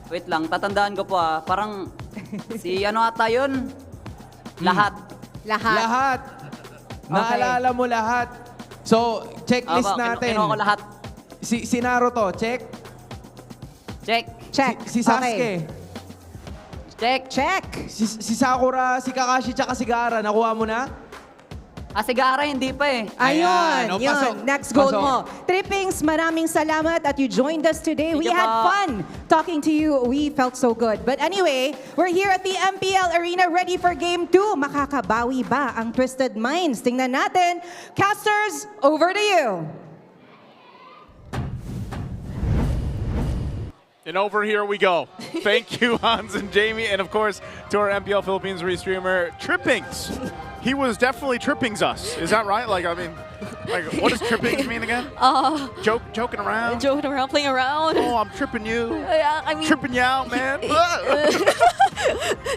Wait lang, tatandaan ko po parang si ano ata yun? Lahat. Lahat. Naalala mo lahat. So, checklist Opo, natin. kinuha ko lahat. Si Naruto, check. Check. Check. Si Sasuke. Check. Check. Si Sakura, si Kakashi, tsaka si Gaara, nakuha mo na? Si Gaara hindi pa eh. Ayun, yun. pasok. Next goal Pasok. mo. Trippings, maraming salamat at you joined us today. We Thank you had po. fun talking to you. We felt so good. But anyway, we're here at the MPL Arena ready for Game 2. Makakabawi ba ang Twisted Minds? Tingnan natin. Casters, over to you. And over here we go. Thank you, Hans and Jamie, and of course to our MPL Philippines restreamer, Trippings. He was definitely trippings us. Is that right? Like, I mean, like, what does trippings mean again? Joking around. Joking around, playing around. Oh, I'm tripping you. Yeah, I mean, Tripping you out, man.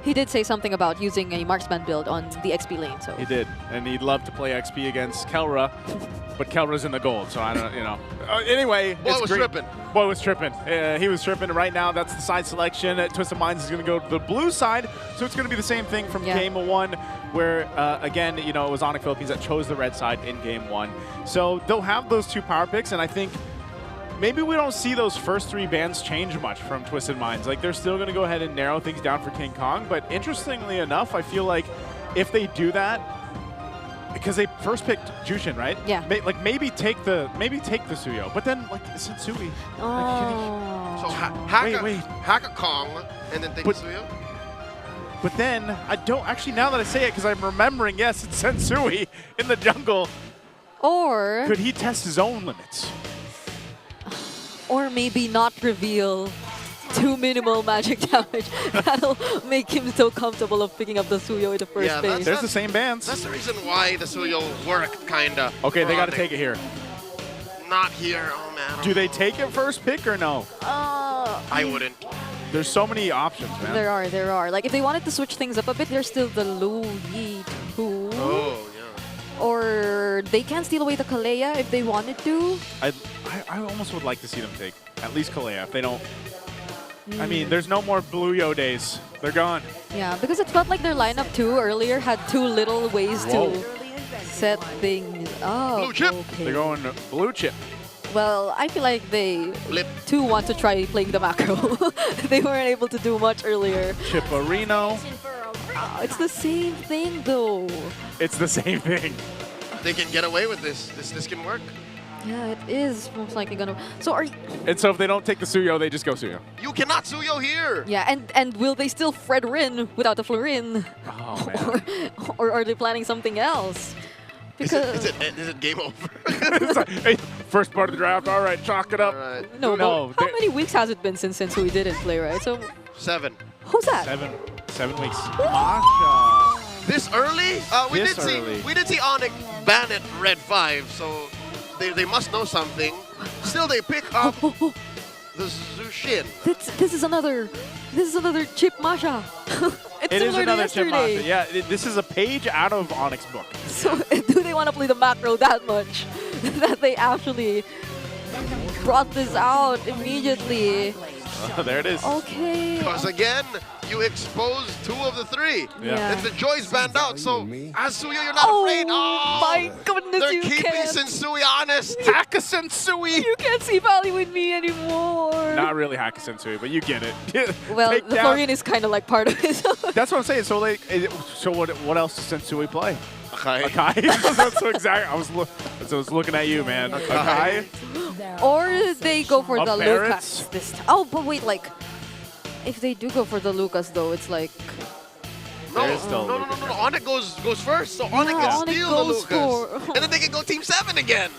he did say something about using a marksman build on the XP lane. So He did, and he'd love to play XP against Kelra, but Kelra's in the gold, so I don't, you know. Anyway, Boy it's was great. tripping. Boy was tripping. He was tripping. Right now, that's the side selection. Twisted Minds is going to go to the blue side, so it's going to be the same thing from Game 1, where, again, you know, it was Onic Philippines that chose the red side in Game 1. So they'll have those two power picks, and I think maybe we don't see those first three bans change much from Twisted Minds. Like, they're still going to go ahead and narrow things down for King Kong, but interestingly enough, I feel like if they do that, because they first picked Jushin, right? Yeah. Like maybe take the Suyo, but then like Sensui. So hack a Kong and then take Suyo? But then I don't actually, now that I say it, because I'm remembering, yes, it's Sensui in the jungle. Or Could he test his own limits? or maybe not reveal too minimal magic damage. That'll make him so comfortable of picking up the Suyo in the first phase. There's the same bans. That's the reason why the Suyo worked, kinda. Okay, they got to take it here. Not here, oh man. Do they take it first pick or no? I wouldn't. There's so many options, man. There are. Like, if they wanted to switch things up a bit, there's still the Lu Yi 2. Oh, yeah. Or they can steal away the Kalea if they wanted to. I almost would like to see them take at least Kalea if they don't. I mean, there's no more Blue Yo days. They're gone. Yeah, because it felt like their lineup too earlier had too little ways to set things up. Blue chip. Okay. They're going blue chip. Well, I feel like they too want to try playing the macro. They weren't able to do much earlier. Chipperino. It's the same thing though. It's the same thing. They can get away with this. This can work. Yeah, it is most likely gonna. So are And so if they don't take the Suyo, they just go Suyo. You cannot Suyo here. yeah, and will they still Fred Rin without the Florin? Oh man. Or are they planning something else? Because Is it game over? It's like, hey, first part of the draft. All right, chalk it up. no, no. but how many weeks has it been since we didn't play, right? So 7. who's that? 7 weeks. Masha. This early? We This did early. see Onic ban at Red 5, so they must know something. Still, they pick up the Zushin. This is another chip Masha. It's It is similar to another chip yesterday. Masha. Yeah, this is a page out of Onyx book. So do they want to play the macro that much that they actually brought this out immediately? There it is. Okay. Because again, you expose 2 of the 3. Yeah. And the Joy's banned out, so Asuya, you're not afraid. Oh my goodness, they're you keeping can't. Sensui honest. Haka Sensui. You can't see Valley with me anymore. Not really Haka Sensui, but you get it. Well, Take the down- Florian is kind of like part of it. That's what I'm saying. So like, so what else does Sensui play? Akai. That's so exactly. I was looking at you, man. Akai. Or they go for the Barretts? Lucas this time. Oh, but wait, like, if they do go for the Lucas, though, it's like... No, There is still no, Onic goes first, so Onic Yeah, can Onic steal the goes Lucas. for- And then they can go Team 7 again.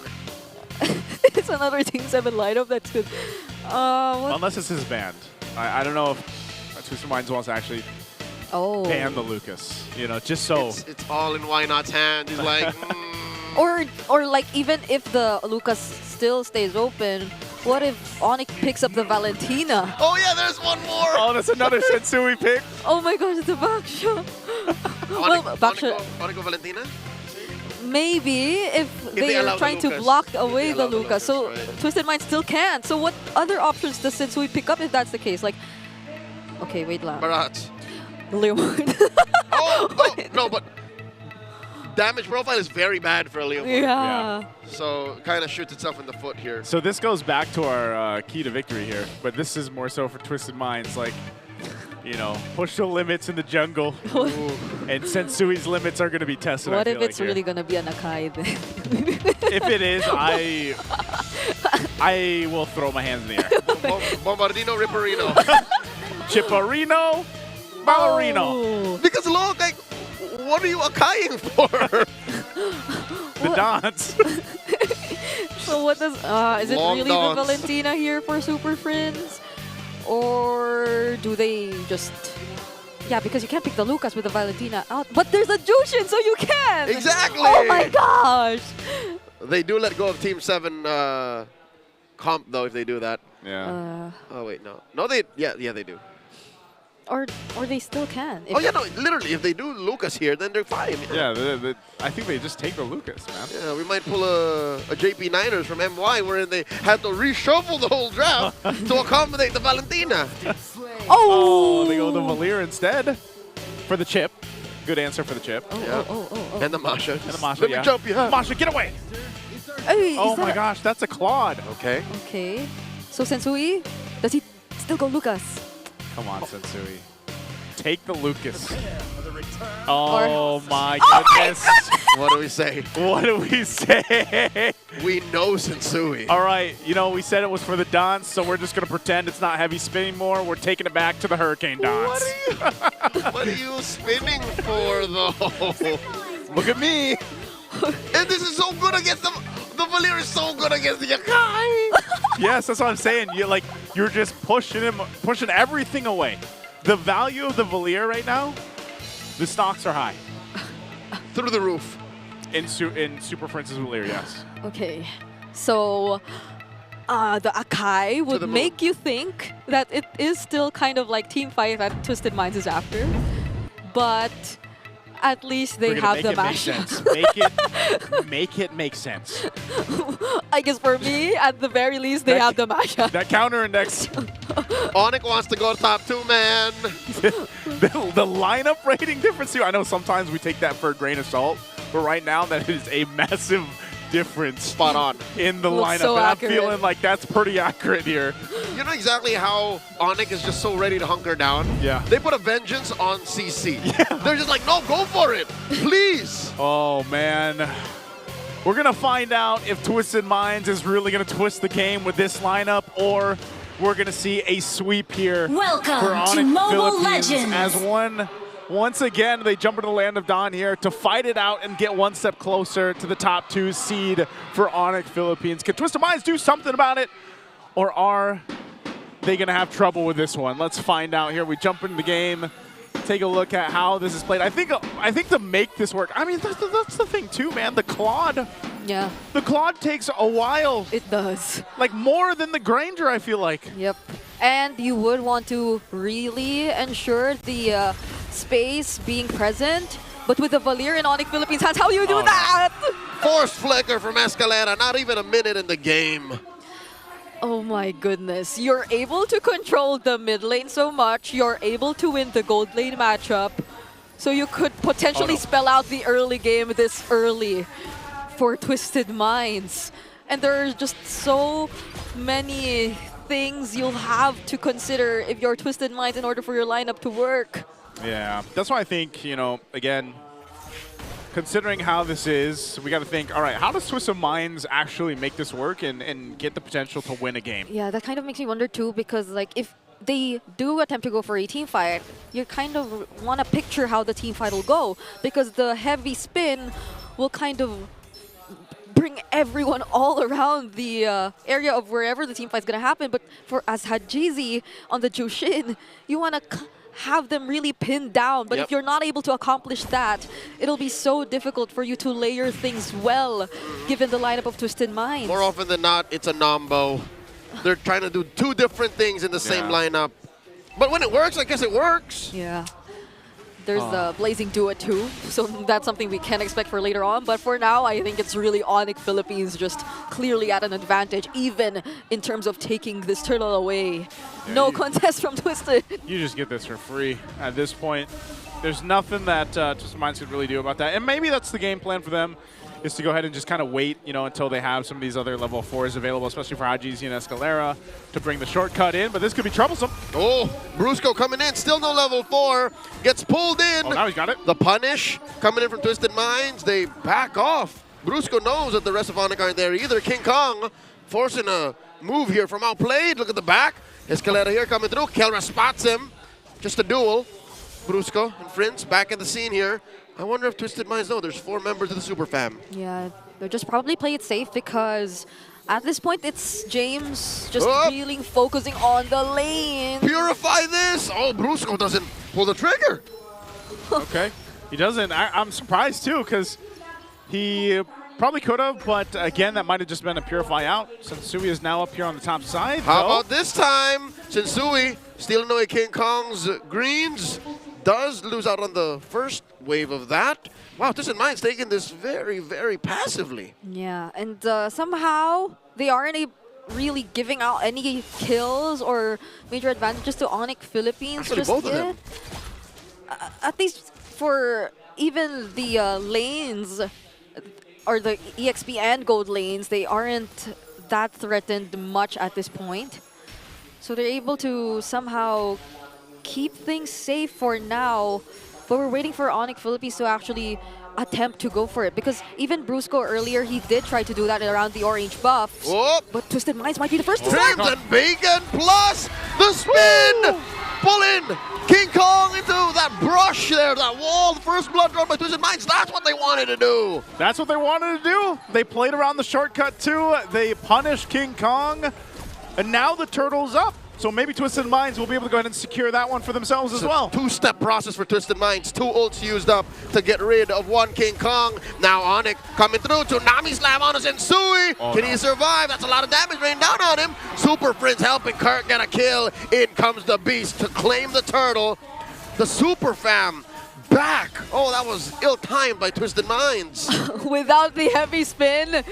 It's another Team 7 lineup. That's good. What? Unless it's his band. I don't know if Twisted Minds wants to actually ban the Lucas. You know, just so. It's all in Why Not's hand. He's like, Or like even if the Lucas still stays open, what if Onic picks up the Valentina? Oh yeah, there's one more. Oh, that's another Sensui pick. Oh my gosh, it's a backshot. Onic Valentina? Maybe if they they are allow the trying to Lucas. block If away they the allow the Lucas. So Lucas, right. Twisted Mind still can. So what other options does Sensui pick up if that's the case? Like, okay, wait lang. Barats. Leopard. Oh, no, but damage profile is very bad for a Leopard. Yeah. So kind of shoots itself in the foot here. So this goes back to our key to victory here, but this is more so for Twisted Minds. Like, you know, push the limits in the jungle, and Sensui's limits are going to be tested. What I if feel it's like, really going to be an Akai then? If it is, I will throw my hands in the air. Bombardino, Ripperino. Chipperino, Ballerino. Oh. Because look, like, what are you Akaiing for? The dance. So what does, is it Long really dance. the Valentina here for Super Friends? Or do they just... Yeah, because you can't pick the Lucas with the Valentina out. But there's a Jushin, so you can! Exactly! Oh my gosh! They do let go of Team 7 comp, though, if they do that. Yeah. Oh, wait, no. No, they do. Or they still can. Oh, yeah, no, literally, if they do Lucas here, then they're fine. Yeah, I think they just take the Lucas, man. Yeah, we might pull a JP Niners from MY wherein they had to reshuffle the whole draft to accommodate the Valentina. Oh! They go with the Valir instead for the chip. Good answer for the chip. Oh. And the Masha. And the Masha, Let me jump you. Masha, get away! Hey, Oh my gosh, that's a Claude. Okay. Okay. So Sensui, does he still go Lucas? Come on, Sensui. Take the Lucas. Oh my Oh my goodness. What do we say? What do we say? We know Sensui. All right, you know, we said it was for the dance, so we're just going to pretend it's not heavy spin anymore. We're taking it back to the Hurricane dance. What are you spinning for, though? Look at me. And this is so good against the Valir is so good against the Yakai. Yes, that's what I'm saying. You're just pushing everything away. The value of the Valir right now, the stocks are high. Through the roof. In Super Princess Valir, yes. Okay. So the Akai would make you think that it is still kind of like Team Fight that Twisted Minds is after. But at least they have the mashup. Make it make sense. I guess for me, at the very least, they have the mashup. That counter index. Onic wants to go top 2, man. the lineup rating difference here. I know sometimes we take that for a grain of salt, but right now that is a massive difference. Spot on. In the Looks lineup. so and accurate. I'm feeling like that's pretty accurate here. You know exactly how Onic is just so ready to hunker down? Yeah. They put a vengeance on CC. Yeah. They're just like, no, go for it. Please. Oh, man. We're going to find out if Twisted Minds is really going to twist the game with this lineup, or we're going to see a sweep here Welcome for to Onic Mobile Philippines Legends. as once again, they jump into the land of Dawn here to fight it out and get one step closer to the top 2 seed for Onic Philippines. Can Twisted Minds do something about it, or are they going to have trouble with this one? Let's find out here. We jump into the game, take a look at how this is played. I think to make this work, I mean, that's the thing too, man. The Claude. Yeah. The Claude takes a while. It does. Like more than the Granger, I feel like. Yep. And you would want to really ensure the space being present. But with the Valir in Onic Philippines, that's how you do that! Forced flicker from Escalera, not even a minute in the game. Oh my goodness. You're able to control the mid lane so much, you're able to win the gold lane matchup. So you could potentially spell out the early game this early for Twisted Minds. And there are just so many things you'll have to consider if you're Twisted Minds in order for your lineup to work. Yeah, that's why I think, you know, again, considering how this is, we got to think, all right, how does Twisted Minds actually make this work and get the potential to win a game? Yeah, that kind of makes me wonder too, because like if they do attempt to go for a team fight, you kind of want to picture how the team fight will go, because the heavy spin will kind of bring everyone all around the area of wherever the team fight is going to happen. But for as Hajizi on the Jushin, you want to have them really pinned down. But Yep. if you're not able to accomplish that, it'll be so difficult for you to layer things well, given the lineup of Twisted Minds. More often than not, it's a nombo. They're trying to do two different things in the same lineup. But when it works, I guess it works. Yeah. There's the Blazing Duet too, so that's something we can expect for later on. But for now, I think it's really Onic Philippines just clearly at an advantage, even in terms of taking this turtle away. No contest from Twisted. You just get this for free at this point. There's nothing that Twisted Minds could really do about that. And maybe that's the game plan for them, is to go ahead and just kind of wait, you know, until they have some of these other level 4s available, especially for IGZ and Escalera, to bring the shortcut in. But this could be troublesome. Oh, Brusco coming in, still no level 4. Gets pulled in. Oh, now he's got it. The punish coming in from Twisted Minds. They back off. Brusco knows that the rest of Onic aren't there either. King Kong forcing a move here from Outplayed. Look at the back. Escalera here coming through. Kelra spots him. Just a duel. Brusco and Friends back in the scene here. I wonder if Twisted Minds know there's 4 members of the Super Fam. Yeah, they'll just probably play it safe because at this point it's James just really focusing on the lane. Purify this! Oh, Brusco doesn't pull the trigger. Okay. He doesn't. I'm surprised too, because he probably could have, but again, that might have just been a purify out. Sensui is now up here on the top side. How about this time? Sensui stealing away King Kong's greens. Does lose out on the first wave of that. Wow, Twisted Minds taking this very, very passively. Yeah, and somehow they aren't really giving out any kills or major advantages to Onic Philippines. Actually, both of them. At least for even the lanes, or the EXP and Gold lanes, they aren't that threatened much at this point. So they're able to somehow keep things safe for now, but we're waiting for Onic Philippines to actually attempt to go for it, because even Brusco earlier, he did try to do that around the orange buffs, but Twisted Minds might be the first to start. Trimmed and Bacon plus the spin! Pull in King Kong into that brush there, that wall. The first blood drawn by Twisted Minds. That's what they wanted to do. That's what they wanted to do. They played around the shortcut too. They punished King Kong, and now the turtle's up. So maybe Twisted Minds will be able to go ahead and secure that one for themselves as well. Two-step process for Twisted Minds. 2 ults used up to get rid of one King Kong. Now Onic coming through. Tsunami slam on Sensui. Can he survive? That's a lot of damage raining down on him. Super Friends helping Kirk get a kill. In comes the Beast to claim the turtle. The Super Fam back. Oh, that was ill-timed by Twisted Minds. Without the heavy spin,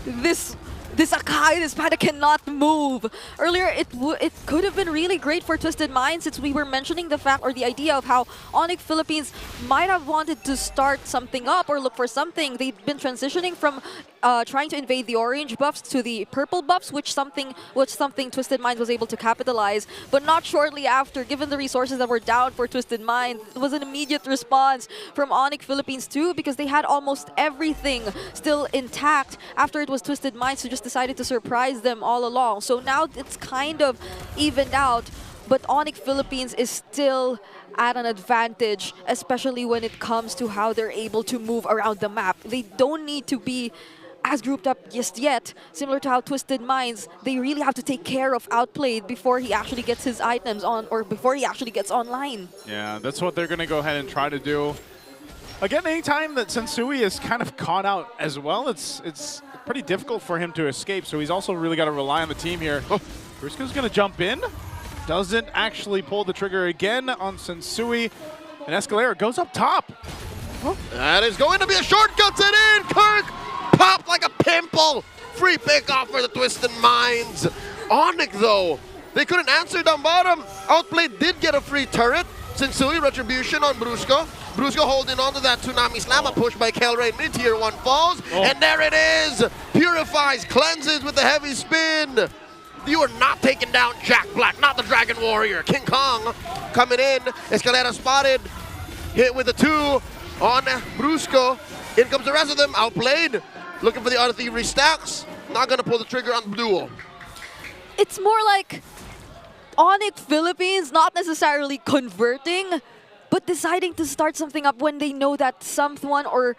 this Akai, this Panda cannot move. Earlier, it could have been really great for Twisted Minds, since we were mentioning the fact or the idea of how Onic Philippines might have wanted to start something up or look for something. They've been transitioning from trying to invade the orange buffs to the purple buffs, which something Twisted Minds was able to capitalize. But not shortly after, given the resources that were down for Twisted Minds, it was an immediate response from Onic Philippines too, because they had almost everything still intact after it was Twisted Minds who just decided to surprise them all along. So now it's kind of evened out, but Onic Philippines is still at an advantage, especially when it comes to how they're able to move around the map. They don't need to be as grouped up just yet, similar to how Twisted Minds, they really have to take care of Outplayed before he actually gets his items on, or before he actually gets online. Yeah, that's what they're going to go ahead and try to do. Again, anytime that Sensui is kind of caught out as well, it's pretty difficult for him to escape, so he's also really got to rely on the team here. Brusco's going to jump in. Doesn't actually pull the trigger again on Sensui. And Escalera goes up top. That is going to be a shortcut in. Kirk popped like a pimple. Free pick off for the Twisted Minds. Onic, though, they couldn't answer down bottom. Outplayed did get a free turret. Sensui retribution on Brusco. Brusco holding on to that Tsunami Slam. A push by Kelray. Mid-tier 1 falls. And there it is. Purifies, cleanses with the heavy spin. You are not taking down Jack Black, not the Dragon Warrior. King Kong coming in. Escalera spotted. Hit with the 2 on Brusco. In comes the rest of them. Outplayed. Looking for the other 3 restacks. Not going to pull the trigger on the duel. It's more like Onic Philippines not necessarily converting, but deciding to start something up when they know that someone or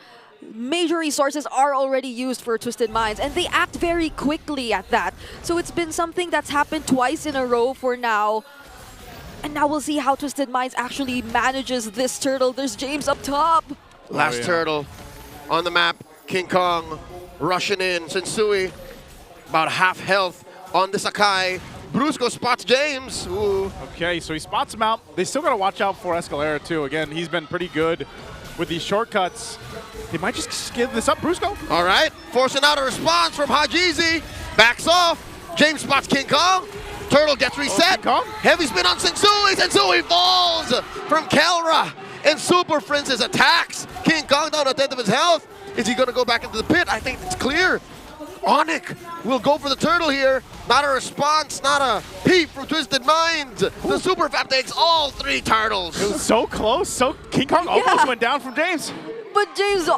major resources are already used for Twisted Minds, and they act very quickly at that. So it's been something that's happened twice in a row for now. And now we'll see how Twisted Minds actually manages this turtle. There's James up top. Last turtle on the map. King Kong rushing in. Sensui about half health on the Sakai. Brusco spots James. Ooh. Okay, so he spots him out. They still got to watch out for Escalera too. Again, he's been pretty good with these shortcuts. They might just give this up, Brusco. All right, forcing out a response from Hajizi. Backs off. James spots King Kong. Turtle gets reset. Heavy spin on Sensui. Sensui falls from Kelra. And Super Princess attacks. King Kong down a tenth of his health. Is he going to go back into the pit? I think it's clear. Onic will go for the turtle here. Not a response, not a peep from Twisted Minds. The Super Fab takes all 3 turtles. It was so close. So King Kong almost went down from James. But James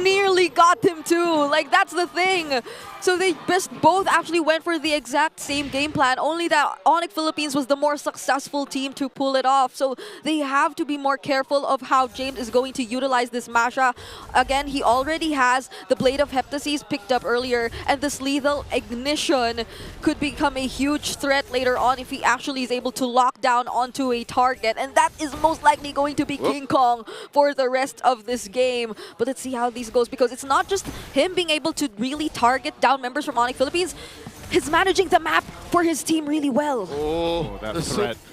nearly got him too. Like, that's the thing. So they both actually went for the exact same game plan, only that Onic Philippines was the more successful team to pull it off. So they have to be more careful of how James is going to utilize this Masha. Again, he already has the Blade of Heptases picked up earlier, and this Lethal Ignition could become a huge threat later on if he actually is able to lock down onto a target. And that is most likely going to be King Kong for the rest of this game. But let's see how this goes, because it's not just him being able to really target down members from Onic Philippines. He's managing the map for his team really well. Oh,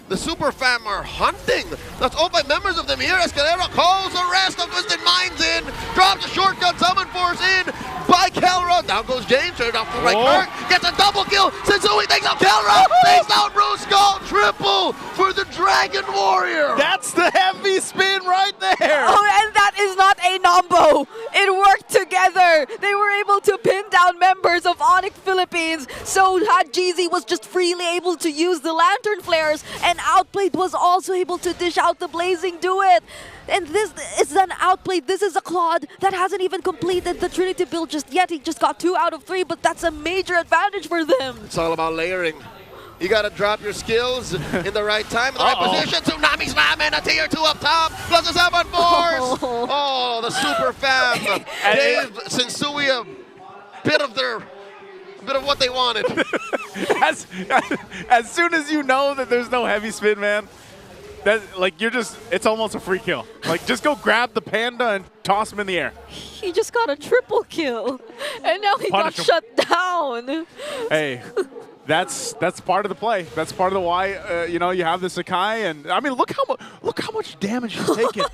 the Super Fam are hunting. That's all 5 members of them here. Escalera calls the rest of Twisted Minds in. Drops a shortcut summon force in by Kelra. Down goes James. Turned off by Kirk. Gets a double kill. Sensui takes out Kelra. Takes out Brusco. Triple for the Dragon Warrior. That's the heavy spin right there. Oh, and that is not a nombo. It worked together. They were able to pin down members of Onic Philippines. So Hajizi was just freely able to use the lantern flares, and Outplayed was also able to dish out the blazing duet. And this is an Outplayed. This is a Claude that hasn't even completed the Trinity build just yet. He just got 2 out of 3, but that's a major advantage for them. It's all about layering. You gotta drop your skills in the right time, in the right position. Tsunami Slam and a tier 2 up top, plus a 7 force. Oh, the Super Fam gave Sensui a bit of what they wanted. as soon as you know that there's no heavy spin, man, that it's almost a free kill. Like, just go grab the panda and toss him in the air. He just got a triple kill, and now he got shut down. Hey, that's part of the play. That's part of the why you have the Sakai, and I mean, look how much damage he's taken.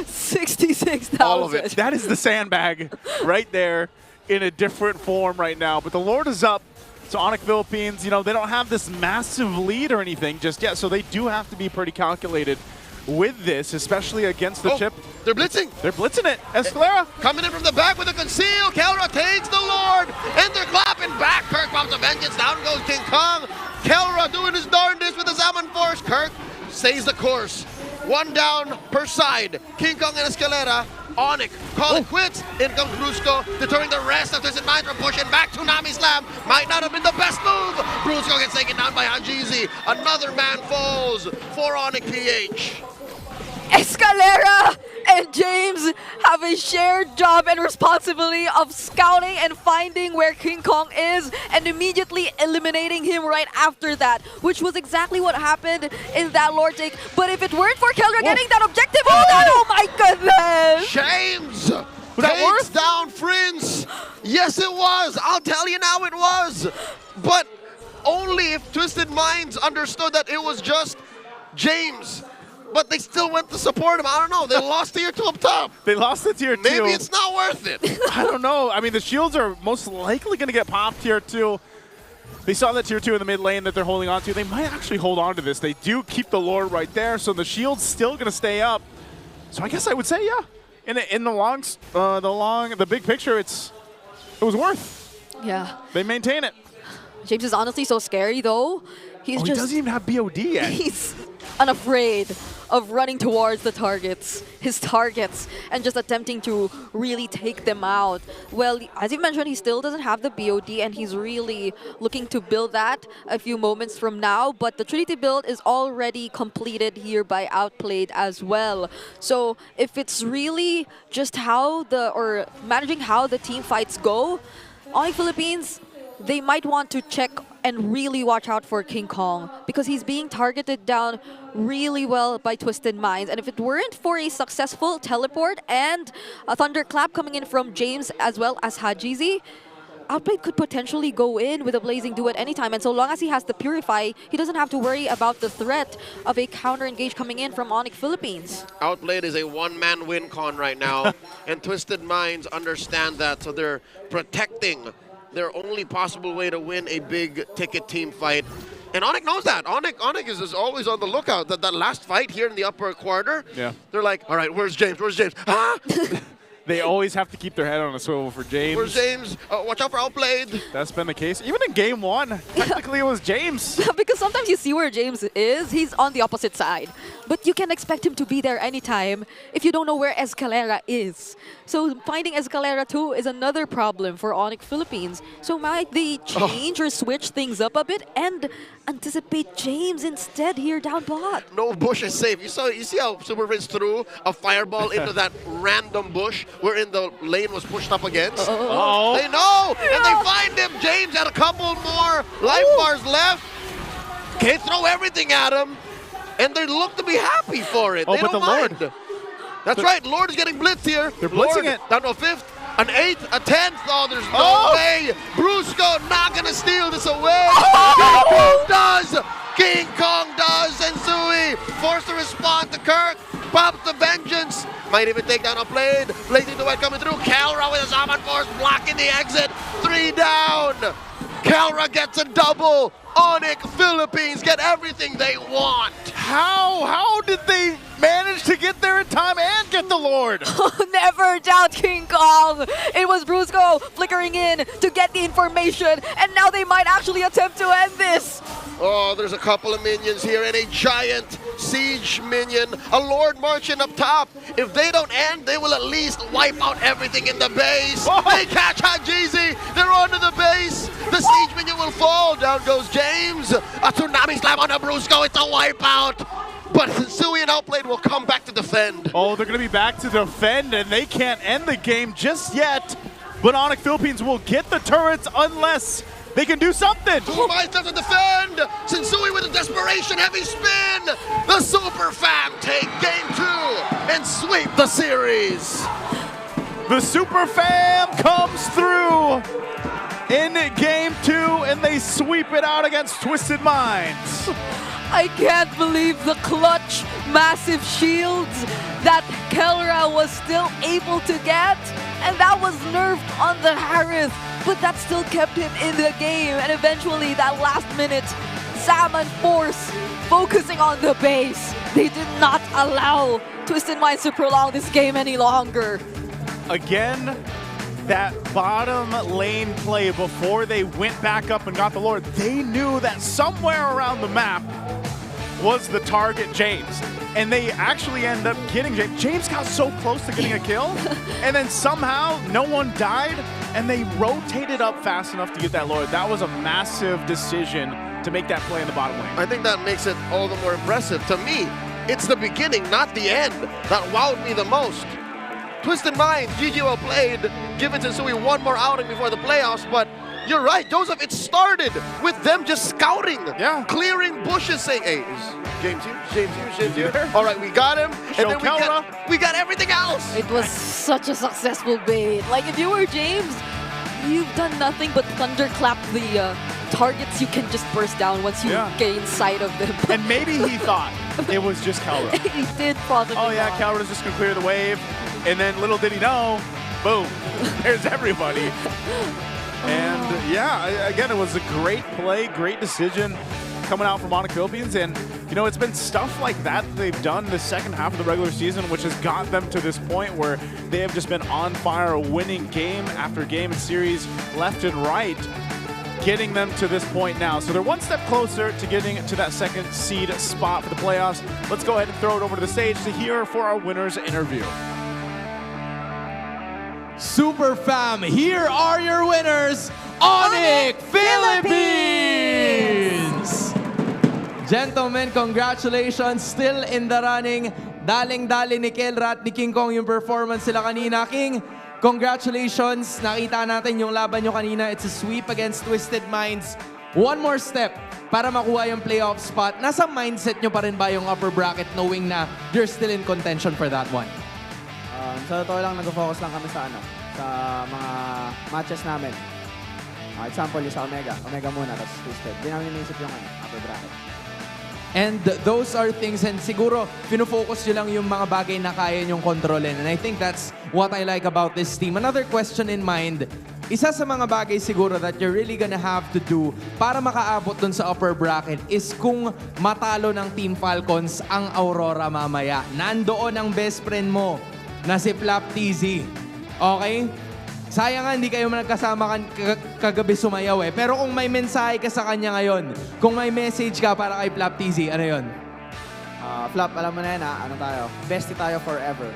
66,000. All of it. That is the sandbag right there in a different form right now. But the Lord is up. So Onic Philippines, they don't have this massive lead or anything just yet, so they do have to be pretty calculated with this, especially against the chip. They're blitzing. They're blitzing it. Escalera coming in from the back with a conceal. Kelra takes the Lord, and they're clapping back. Kirk pops a vengeance. Down goes King Kong. Kelra doing his darndest with the Salmon Force. Kirk stays the course. 1 down per side. King Kong and Escalera. Onic call it quits. In comes Brusco, deterring the rest of Twisted Minds from pushing back. Tsunami Slam might not have been the best move. Brusco gets taken down by Hajizi. Another man falls for Onic PH. Escalera and James have a shared job and responsibility of scouting and finding where King Kong is and immediately eliminating him right after that, which was exactly what happened in that Lord take. But if it weren't for Kelra getting that objective, oh my goodness! James takes down Prince. Yes, it was. I'll tell you now, it was. But only if Twisted Minds understood that it was just James. But they still went to support him. I don't know. They lost tier 2 up top. They lost the tier 2. Maybe it's not worth it. I don't know. I mean, the shields are most likely going to get popped tier 2. They saw that tier 2 in the mid lane that they're holding on to. They might actually hold on to this. They do keep the Lord right there, so the shield's still going to stay up. So I guess I would say, yeah. In the big picture, it was worth. Yeah. They maintain it. James is honestly so scary, though. He doesn't even have BOD yet. He's unafraid of running towards his targets, and just attempting to really take them out. Well, as you mentioned, he still doesn't have the BOD, and he's really looking to build that a few moments from now. But the Trinity build is already completed here by Outplayed as well. So if it's really just managing how the team fights go, Onic Philippines, they might want to check and really watch out for King Kong because he's being targeted down really well by Twisted Minds. And if it weren't for a successful teleport and a thunderclap coming in from James as well as Hajizi, Outplayed could potentially go in with a Blazing Duo at any time, and so long as he has the Purify, he doesn't have to worry about the threat of a counter-engage coming in from Onic Philippines. Outplayed is a one-man win con right now, and Twisted Minds understand that, so they're protecting their only possible way to win a big-ticket team fight. And Onic knows that. Onic is always on the lookout. That last fight here in the upper quarter, they're like, all right, where's James? Where's James? Huh? They always have to keep their head on a swivel for James. Where's James? Watch out for Outplayed. That's been the case. Even in game one, technically it was James. Because sometimes you see where James is, he's on the opposite side. But you can expect him to be there anytime if you don't know where Escalera is. So finding Escalera too is another problem for Onic Philippines. So might they change or switch things up a bit and anticipate James instead here down bot? No bush is safe. You see how Super Vince threw a fireball into that random bush wherein the lane was pushed up against? They know! And they find him! James had a couple more life bars left. Can't throw everything at him. And they look to be happy for it. They but don't the mind. Lord. That's right, Lord is getting blitzed here. They're blitzing it. Down to a 5th, an 8th, a 10th. Oh, there's no way. Brusco not gonna steal this away. King Kong does. King Kong does. And Sui forced to respond to Kirk. Pops the vengeance. Might even take down a Blade. Blazing Duo coming through. Calra with a Shaman Force blocking the exit. 3 down. Calra gets a double. Onic Philippines get everything they want. How did they manage to get there in time and get the Lord? Never doubt King Kong. It was Brusco flickering in to get the information, and now they might actually attempt to end this. Oh, there's a couple of minions here and a giant siege minion, a Lord Marching up top. If they don't end, they will at least wipe out everything in the base. They catch Hajizi. They're onto the base. The siege minion will fall. Down goes James. A tsunami slam on a Brusco. It's a wipeout. But Sui and Outplayed will come back to defend. Oh, they're going to be back to defend, and they can't end the game just yet. But Onic Philippines will get the turrets unless they can do something. 2 minds left to defend. Sensui with a desperation heavy spin. The Super Fam take game 2 and sweep the series. The Super Fam comes through in game 2, and they sweep it out against Twisted Minds. I can't believe the clutch, massive shields that Kelra was still able to get. And that was nerfed on the Harith, but that still kept him in the game. And eventually, that last minute, Salmon Force focusing on the base. They did not allow Twisted Minds to prolong this game any longer. Again, that bottom lane play before they went back up and got the Lord, they knew that somewhere around the map was the target James. And they actually end up getting James. James got so close to getting a kill, and then somehow no one died, and they rotated up fast enough to get that Lord. That was a massive decision to make that play in the bottom lane. I think that makes it all the more impressive. To me, it's the beginning, not the end, that wowed me the most. Twisted Minds, GG well played, give it to Sui one more outing before the playoffs, but you're right, Joseph, it started with them just scouting, clearing bushes, saying, hey, is James here? James here? All right, we got him, and then we got everything else. It was such a successful bait. Like, if you were James, you've done nothing but thunderclap the targets you can just burst down once you gain sight of them. And maybe he thought it was just Calra. He did possibly. Oh yeah, Calra's just gonna clear the wave. And then little did he know, boom, there's everybody. And yeah, again, it was a great play, great decision coming out from Onic Philippines. And you know, it's been stuff like that they've done the second half of the regular season, which has got them to this point where they have just been on fire, winning game after game in series left and right, getting them to this point now. So they're one step closer to getting to that second seed spot for the playoffs. Let's go ahead and throw it over to the stage to hear for our winners interview. Super Fam, here are your winners, Onic Philippines! Gentlemen, congratulations, still in the running. Daling-dali ni Kelra at ni King Kong yung performance sila kanina. King, congratulations, nakita natin yung laban nyo kanina. It's a sweep against Twisted Minds. one more step para makuha yung playoff spot. Nasa mindset nyo pa rin ba yung upper bracket knowing na you're still in contention for that one? Sa totoo lang, nag-focus lang kami sa mga matches namin. Example, yung sa Omega. Omega muna, tapos Twisted. Di namin iniisip yung upper bracket. And those are things, and siguro, pinofocus nyo lang yung mga bagay na kaya nyong kontrolin. And I think that's what I like about this team. Another question in mind, isa sa mga bagay siguro that you're really gonna have to do para makaabot dun sa upper bracket is kung matalo ng Team Falcons ang Aurora mamaya. Nandoon ang best friend mo na si Flap TZ. Okay? Sayang nga, hindi kayo nagkasama kagabi sumayaw eh. Pero kung may mensahe ka sa kanya ngayon, kung may message ka para kay Flap TZ, ano yun? Flap, alam mo na yan ano tayo? Bestie tayo forever.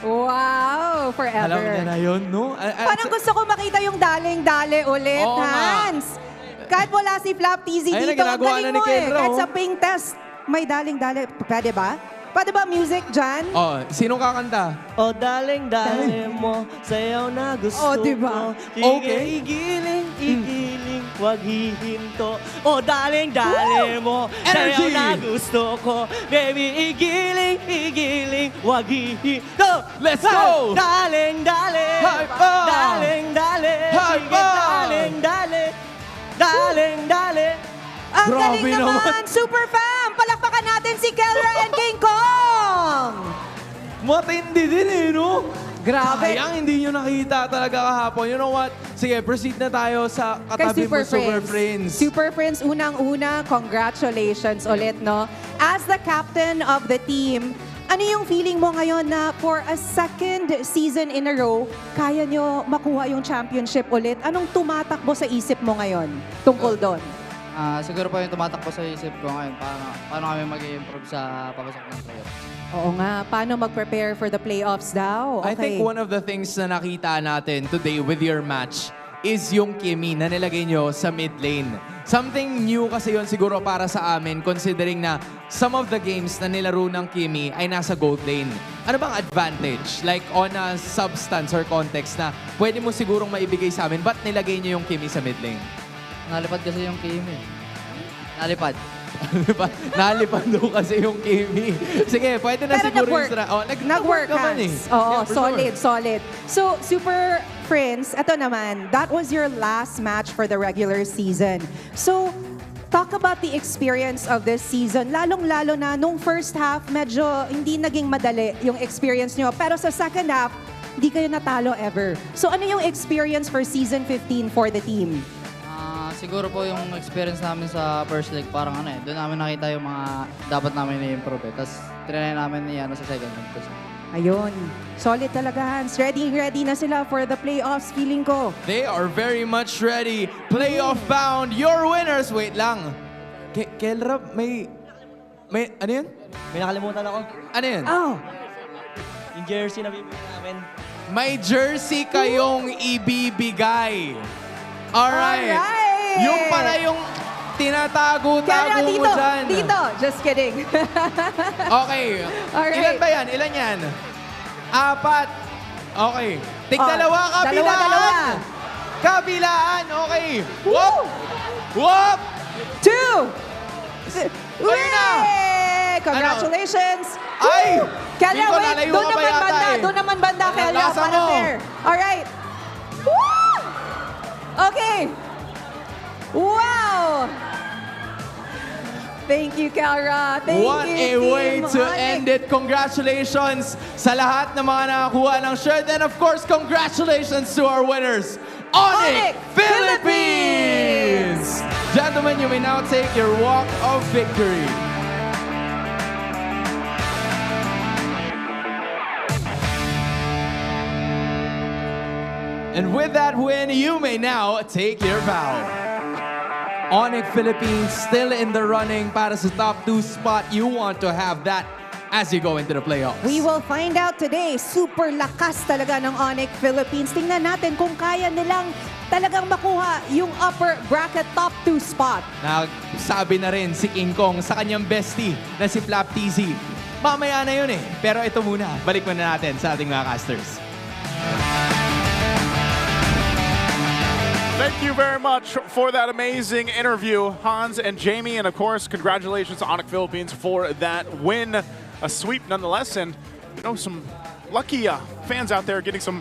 Wow, forever. Alam niya na yun, no? Parang gusto ko makita yung daling-dali ulit, Oo nga. Hans. Kahit wala si Flap TZ Ayun na, dito, ang ginagawa galing na ni mo Kendra, Kahit oh. sa pink test, may daling-dali. Pwede ba? Pwede ba music dyan? Oh, sinong kakanta? O daling-dali mo, sayaw na gusto Oh, diba? ko. Okay. Igiling, wag hihinto. O daling-dali mo, sayaw Energy! na gusto ko. Baby, igiling, wag hihinto. Let's go! Daling-dali, Hype up! daling-dali, Hype sige, up! daling-dali, daling-dali. Ang Grabe galing naman, super fam! Palakpakan natin si Kelra and King Kong! Matindi din eh, no? Grabe. Sayang, hindi nyo nakita talaga kahapon. You know what? Sige, proceed na tayo sa katabi mo, Super Friends. Super Friends, unang-una, congratulations ulit, no? As the captain of the team, ano yung feeling mo ngayon na for a second season in a row, kaya nyo makuha yung championship ulit? Anong tumatakbo sa isip mo ngayon tungkol doon? Siguro po yung tumatakbo sa isip ko ngayon, paano kami mag-i-improve sa papasok ng playoffs. Oo nga, paano mag-prepare for the playoffs daw? I think one of the things na nakita natin today with your match is yung Kimi na nilagay nyo sa mid lane. Something new kasi yun siguro para sa amin considering na some of the games na nilaro ng Kimi ay nasa gold lane. Ano bang advantage? Like on a substance or context na pwede mo sigurong maibigay sa amin, ba't nilagay nyo yung Kimi sa mid lane? Nalipad kasi yung Kimi. Nalipad. Nalipad daw kasi yung Kimi. Sige, pwede na Pero siguro nag-work. nag-work naman eh. Oo, Yeah, for solid, sure. solid. So, Super Friends, ito naman, that was your last match for the regular season. So, talk about the experience of this season. Lalong-lalo na nung first half, medyo hindi naging madali yung experience nyo. Pero sa second half, hindi kayo natalo ever. So, ano yung experience for season 15 for the team? Siguro po yung experience namin sa first leg, parang doon namin nakita yung mga dapat namin i-improve eh. Tapos, trinay namin sa second leg. Ayun. Solid talaga, Hans. Ready na sila for the playoffs, feeling ko. They are very much ready. Playoff bound. Your winners. Wait lang. Kelra, may... Ano yun? May nakalimutan ako. Ano yun? Oh. Yung jersey na bibigyan namin. May jersey kayong ibibigay. Alright. Yung pala yung tinatago-tago mo dyan. Dito. Just kidding. Okay. Alright. Ilan ba yan? Ilan yan? 4. Okay. Tig-dalawa, kabilaan. Dalawa. Kabilaan. Okay. Whoop! Whoop! 2. Ayun na. Congratulations. Ay! Kelra, Nico, wait. lalayo Doon ka pa naman yata banda. eh. Doon naman banda, Kelra. Lasa Para mo. fair. Alright. Woo! Okay. Wow! Thank you, Kelra. Thank What you, a way Team to Onic. end it. Congratulations sa lahat ng mga nakakuha ng shirt. And of course, congratulations to our winners, Onic Philippines! Gentlemen, you may now take your walk of victory. And with that win, you may now take your bow. Onic Philippines still in the running para sa top 2 spot. You want to have that as you go into the playoffs. We will find out today. Super lakas talaga ng Onic Philippines. Tingnan natin kung kaya nilang talagang makuha yung upper bracket top 2 spot. Nagsabi na rin si King Kong sa kanyang bestie na si Flap TZ. Mamaya na yun eh. Pero ito muna, balik muna natin sa ating mga casters. Thank you very much for that amazing interview, Hans and Jamie. And of course, congratulations to Onic Philippines for that win. A sweep nonetheless. And, you know, some lucky fans out there getting some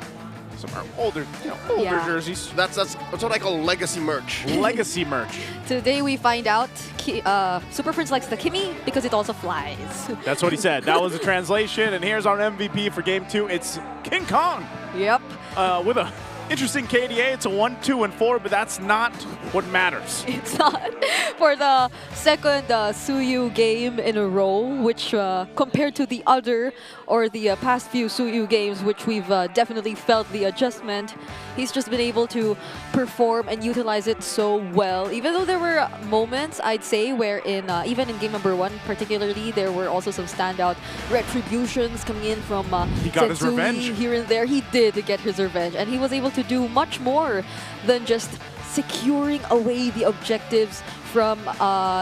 older jerseys. That's what I call legacy merch. Legacy merch. Today we find out Super Prince likes the Kimi because it also flies. That's what he said. That was the translation. And here's our MVP for Game 2. It's King Kong. Yep. With a interesting KDA. It's a 1, 2, and 4, but that's not what matters. It's not. For the second Suyu game in a row, which compared to the other or the past few Suyu games, which we've definitely felt the adjustment, he's just been able to perform and utilize it so well. Even though there were moments, I'd say, where even in game number 1 particularly, there were also some standout retributions coming in from he got his Setsui revenge. Here and there. He did get his revenge, and he was able to do much more than just securing away the objectives from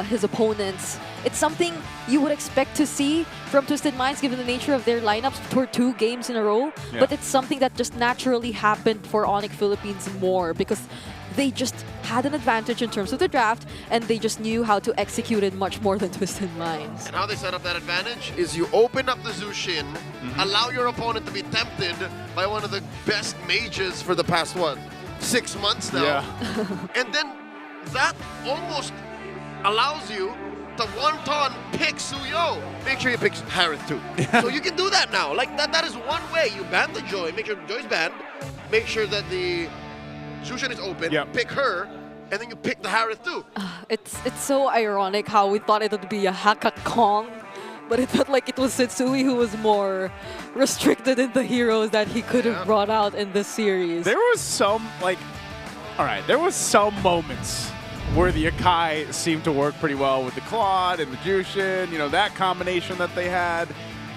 his opponents. It's something you would expect to see from Twisted Minds given the nature of their lineups for 2 games in a row, but it's something that just naturally happened for Onic Philippines more because they just had an advantage in terms of the draft and they just knew how to execute it much more than Twisted Minds. And how they set up that advantage is you open up the Zushin, allow your opponent to be tempted by one of the best mages for the past, 6 months now. And then that almost allows you to one-ton pick Suyo. Make sure you pick Harith too. So you can do that now. Like that is one way. You ban the Joy, make sure Joy's banned, make sure that the Zushin is open, pick her, and then you pick the Harith too. It's so ironic how we thought it would be a Hakat Kong, but it felt like it was Setsui who was more restricted in the heroes that he could have brought out in this series. There was some, there was some moments where the Akai seemed to work pretty well with the Claude and the Jushin, that combination that they had,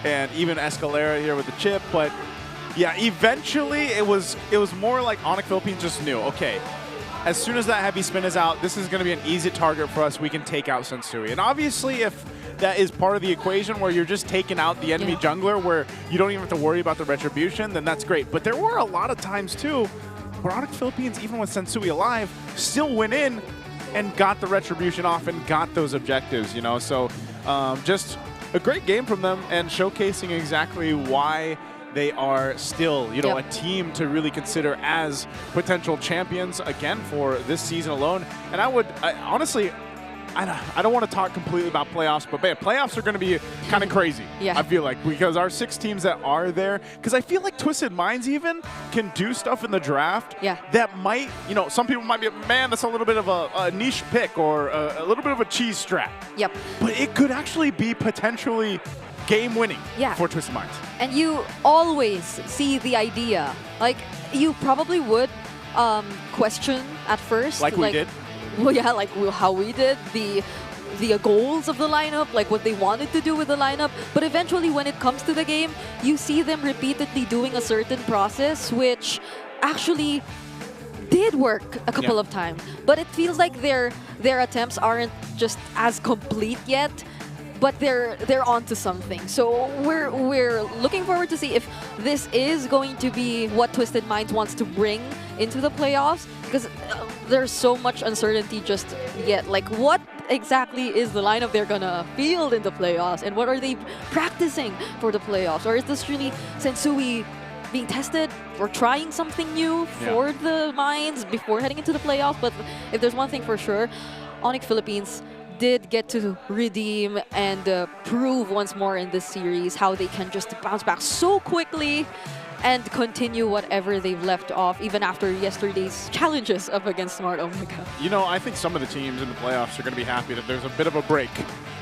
and even Escalera here with the chip, but yeah, eventually it was more like Onic Philippines just knew, okay, as soon as that heavy spin is out, this is going to be an easy target for us. We can take out Setsui. And obviously, if that is part of the equation where you're just taking out the enemy jungler where you don't even have to worry about the retribution, then that's great. But there were a lot of times, too, where Onic Philippines, even with Setsui alive, still went in and got the retribution off and got those objectives, So just a great game from them and showcasing exactly why they are still, a team to really consider as potential champions again for this season alone. And honestly, I don't want to talk completely about playoffs, but man, playoffs are going to be kind of crazy. I feel like, because our 6 teams that are there, because I feel like Twisted Minds even can do stuff in the draft that might, some people might be, man, that's a little bit of a niche pick or a little bit of a cheese strat. But it could actually be potentially game-winning for Twisted Minds. And you always see the idea. Like, you probably would question at first. Like we did. Well, yeah, like how we did, the goals of the lineup, like what they wanted to do with the lineup. But eventually, when it comes to the game, you see them repeatedly doing a certain process, which actually did work a couple of times. But it feels like their attempts aren't just as complete yet. But they're onto something. So we're looking forward to see if this is going to be what Twisted Minds wants to bring into the playoffs, because there's so much uncertainty just yet. Like, what exactly is the lineup they're gonna field in the playoffs, and what are they practicing for the playoffs? Or is this really Setsui being tested or trying something new for the Minds before heading into the playoffs? But if there's one thing for sure, Onic Philippines did get to redeem and prove once more in this series how they can just bounce back so quickly and continue whatever they've left off even after yesterday's challenges up against Smart Omega. I think some of the teams in the playoffs are going to be happy that there's a bit of a break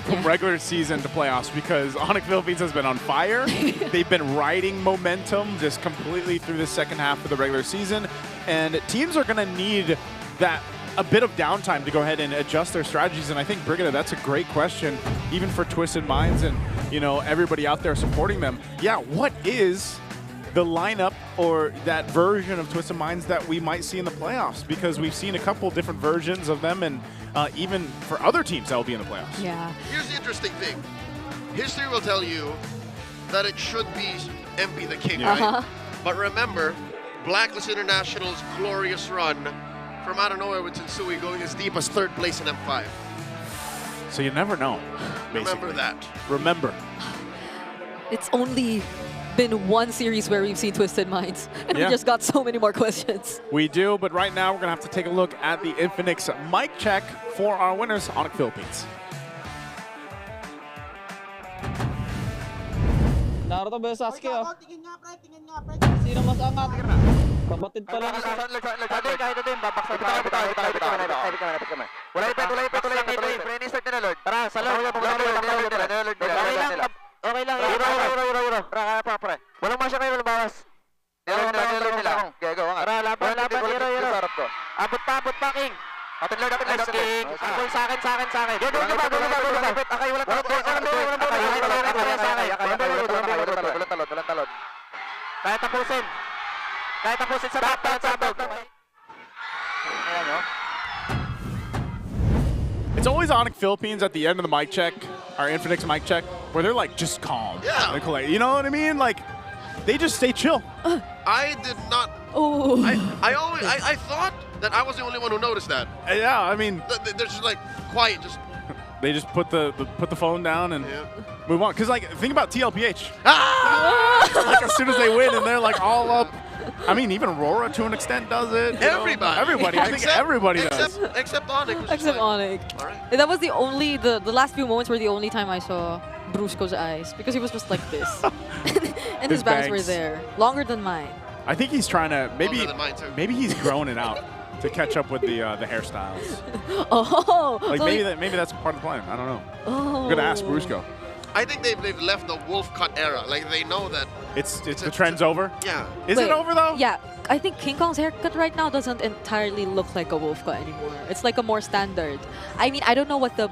from regular season to playoffs, because Onic Philippines has been on fire. They've been riding momentum just completely through the second half of the regular season, and teams are going to need that a bit of downtime to go ahead and adjust their strategies. And I think, Brigitte, that's a great question, even for Twisted Minds and, everybody out there supporting them. Yeah, what is the lineup or that version of Twisted Minds that we might see in the playoffs? Because we've seen a couple different versions of them, and even for other teams that will be in the playoffs. Yeah. Here's the interesting thing. History will tell you that it should be MP the king, right? But remember, Blacklist International's glorious run from out of nowhere with Shinsui going as deep as 3rd place in M5. So you never know. Basically. Remember that. Remember. It's only been one series where we've seen Twisted Minds, and we just got so many more questions. We do, but right now we're going to have to take a look at the Infinix mic check for our winners, Onic Philippines. Naruto versus Sasuke, oh. Sino mas angat? Kapatid pala ni Sasuke. Wala ipet. Pre-insert na Lord. Tara, sa Lord. Okay lang. Hero. Pre. Walang masya kayo, walang bawas. Nilord nila. Gago, nga. Tara, laban. Hero. Abot pa, King. Atin Lord. King. Angkol sa akin. Go. Akay, walang talon. Kaya tapusin sa top. Ayan, no? It's always Onic Philippines at the end of the mic check, our Infinix mic check, where they're like just calm. Yeah. They're collect, you know what I mean? Like, they just stay chill. I did not. Oh. I thought that I was the only one who noticed that. Yeah, I mean, they're just like quiet, just. They just put the phone down and move on. Cause like, think about TLPH. Like as soon as they win and they're like all up. I mean, even RORA to an extent does it. Everybody. I think everybody does. Except Onic. Except Onic. Right. That was the only, the last few moments were the only time I saw Brusco's eyes, because he was just like this. And his bangs were there. Longer than mine. I think he's trying to, maybe he's growing it out to catch up with the hairstyles. Oh. Like so maybe that's part of the plan. I don't know. Oh. I'm gonna ask Brusco. I think they've left the wolf cut era. Like they know that it's the trend's over. Yeah. Is it over though? Yeah. I think King Kong's haircut right now doesn't entirely look like a wolf cut anymore. It's like a more standard. I mean, I don't know what the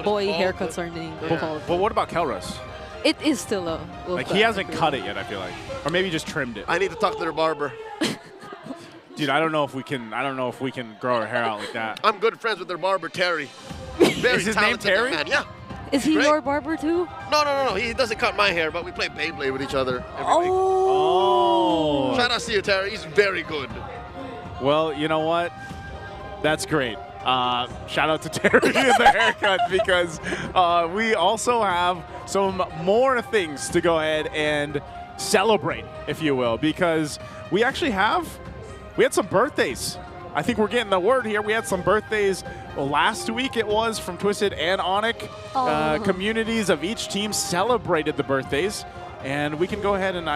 boy haircuts are named. But what about Kelros? It is still a wolf Like cut. he hasn't cut it yet, I feel like. Or maybe just trimmed it. I need to talk to their barber. Dude, I don't know if we can grow our hair out like that. I'm good friends with their barber, Terry. Very Is his name talented Terry? Man. Yeah. Is he your barber too? No. He doesn't cut my hair, but we play Beyblade with each other every week. Oh. Shout out to you, Terry. He's very good. Well, you know what? That's great. Shout out to Terry and the haircut, because we also have some more things to go ahead and celebrate, if you will, because we actually had some birthdays. I think we're getting the word here. We had some birthdays last week. It was from Twisted and Onic. Communities of each team celebrated the birthdays, and we can go ahead and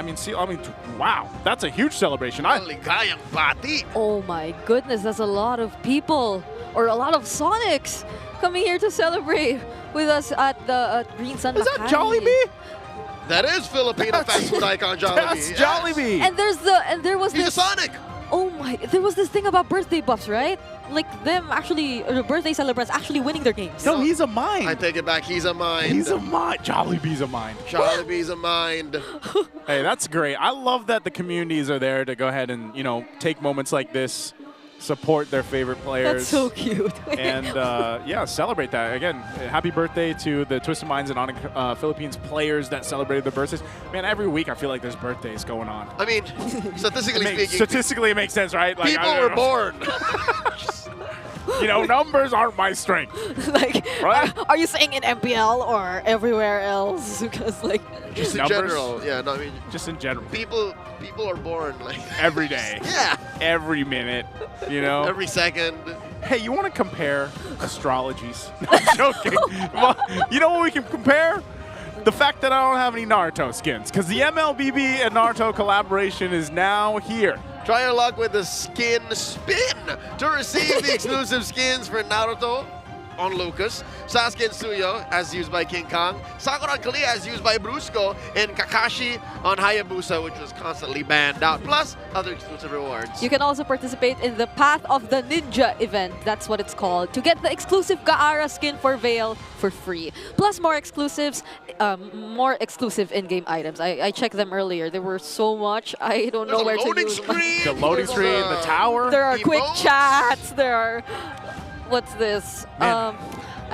wow, that's a huge celebration. Oh my goodness, that's a lot of people, or a lot of Sonics coming here to celebrate with us at the Green Sun. Is that Jollibee? That is Filipino fast food icon Jollibee. That's Jollibee. And there was He's this a Sonic. Oh my! There was this thing about birthday buffs, right? Like them actually, or the birthday celebrants actually winning their games. No, he's a mind. I take it back. He's a mind. He's a mind. Jollibee's a mind. Jollibee's a mind. Hey, that's great. I love that the communities are there to go ahead and take moments like this, support their favorite players. That's so cute. And yeah, celebrate that. Again, happy birthday to the Twisted Minds and Onic Philippines players that celebrated their birthdays. Man, every week I feel like there's birthdays going on. I mean, statistically speaking. Statistically, it makes sense, right? Like, people were born. Numbers aren't my strength. Like, right? Are you saying in MPL or everywhere else? Because like, just in numbers, general, yeah. No, I mean, just in general. People are born like every day. Yeah. Every minute. Every second. Hey, you want to compare astrologies? No, I'm joking. Well, you know what we can compare? The fact that I don't have any Naruto skins, because the MLBB and Naruto collaboration is now here. Try your luck with the skin spin to receive the exclusive skins for Naruto on Lucas, Sasuke and Suyo as used by King Kong, Sakura and Kalia as used by Brusco, and Kakashi on Hayabusa, which was constantly banned out, plus other exclusive rewards. You can also participate in the Path of the Ninja event, that's what it's called, to get the exclusive Gaara skin for Veil for free. Plus more exclusives, more exclusive in-game items. I checked them earlier. There were so much, I don't know where to use them. The loading screen, the tower. There are quick chats, there are... What's this? I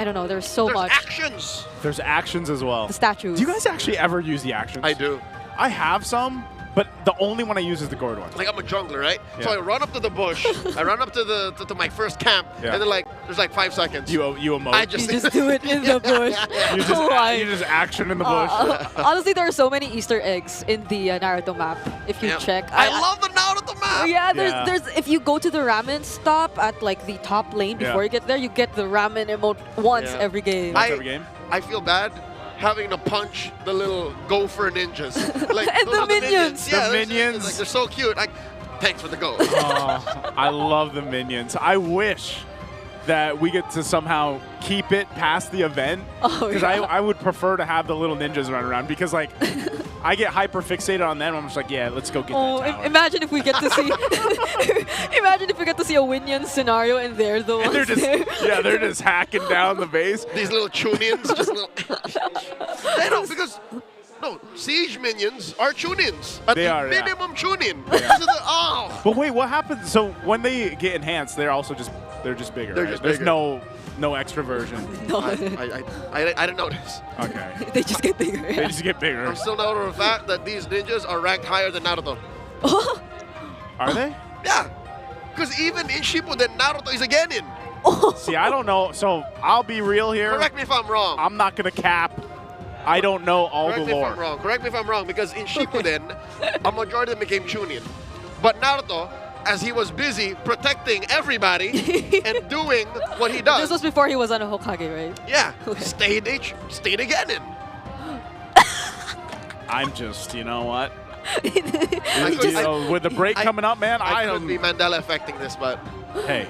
don't know. There's so much. Actions. There's actions as well. The statues. Do you guys actually ever use the actions? I do. I have some, But the only one I use is the gourd one. Like I'm a jungler, right? Yeah. So I run up to the bush, I run up to my first camp, Yeah. and then like there's like 5 seconds. You emote. I just, do it in the bush. You just action in the bush. Honestly, there are so many Easter eggs in the Naruto map. If you check, I love the Naruto map. Yeah, there's if you go to the ramen stop at like the top lane before Yeah. you get there, you get the ramen emote once Yeah. every game. I feel bad having to punch the little gopher ninjas. Like, And those the are minions. Yeah, The minions. Like, they're so cute. Like, thanks for the go. Oh, I love the minions. I wish that we get to somehow keep it past the event. Because I would prefer to have the little ninjas run around because, like, I get hyper fixated on them. I'm just like, yeah, let's go get that tower. Imagine if we get to see, imagine if we get to see a Winion scenario and they're the ones They're just, yeah, they're just hacking down the base. These little Chunians, just little. They don't, because no, siege minions are Chunians. At They the are, yeah. minimum Chunin. Oh, But wait, what happens? So when they get enhanced, they're also just bigger. They're right? just There's bigger. no extra version. I didn't notice. Okay. They just get bigger. They just get bigger. I'm still not over the fact that these ninjas are ranked higher than Naruto. Are they? Yeah, because even in Shippuden, Naruto is again in. See, I don't know. So I'll be real here. Correct me if I'm wrong. I'm not gonna cap. I don't know all Correct the me if lore. I'm wrong. Correct me if I'm wrong, because in Shippuden, a majority of them became Chunin. But Naruto, as he was busy protecting everybody and doing what he does. This was before he was on a Hokage, right? Yeah, stayed again in. I'm just, you know what? I with the break coming up, man, I I could be Mandela affecting this, but Hey,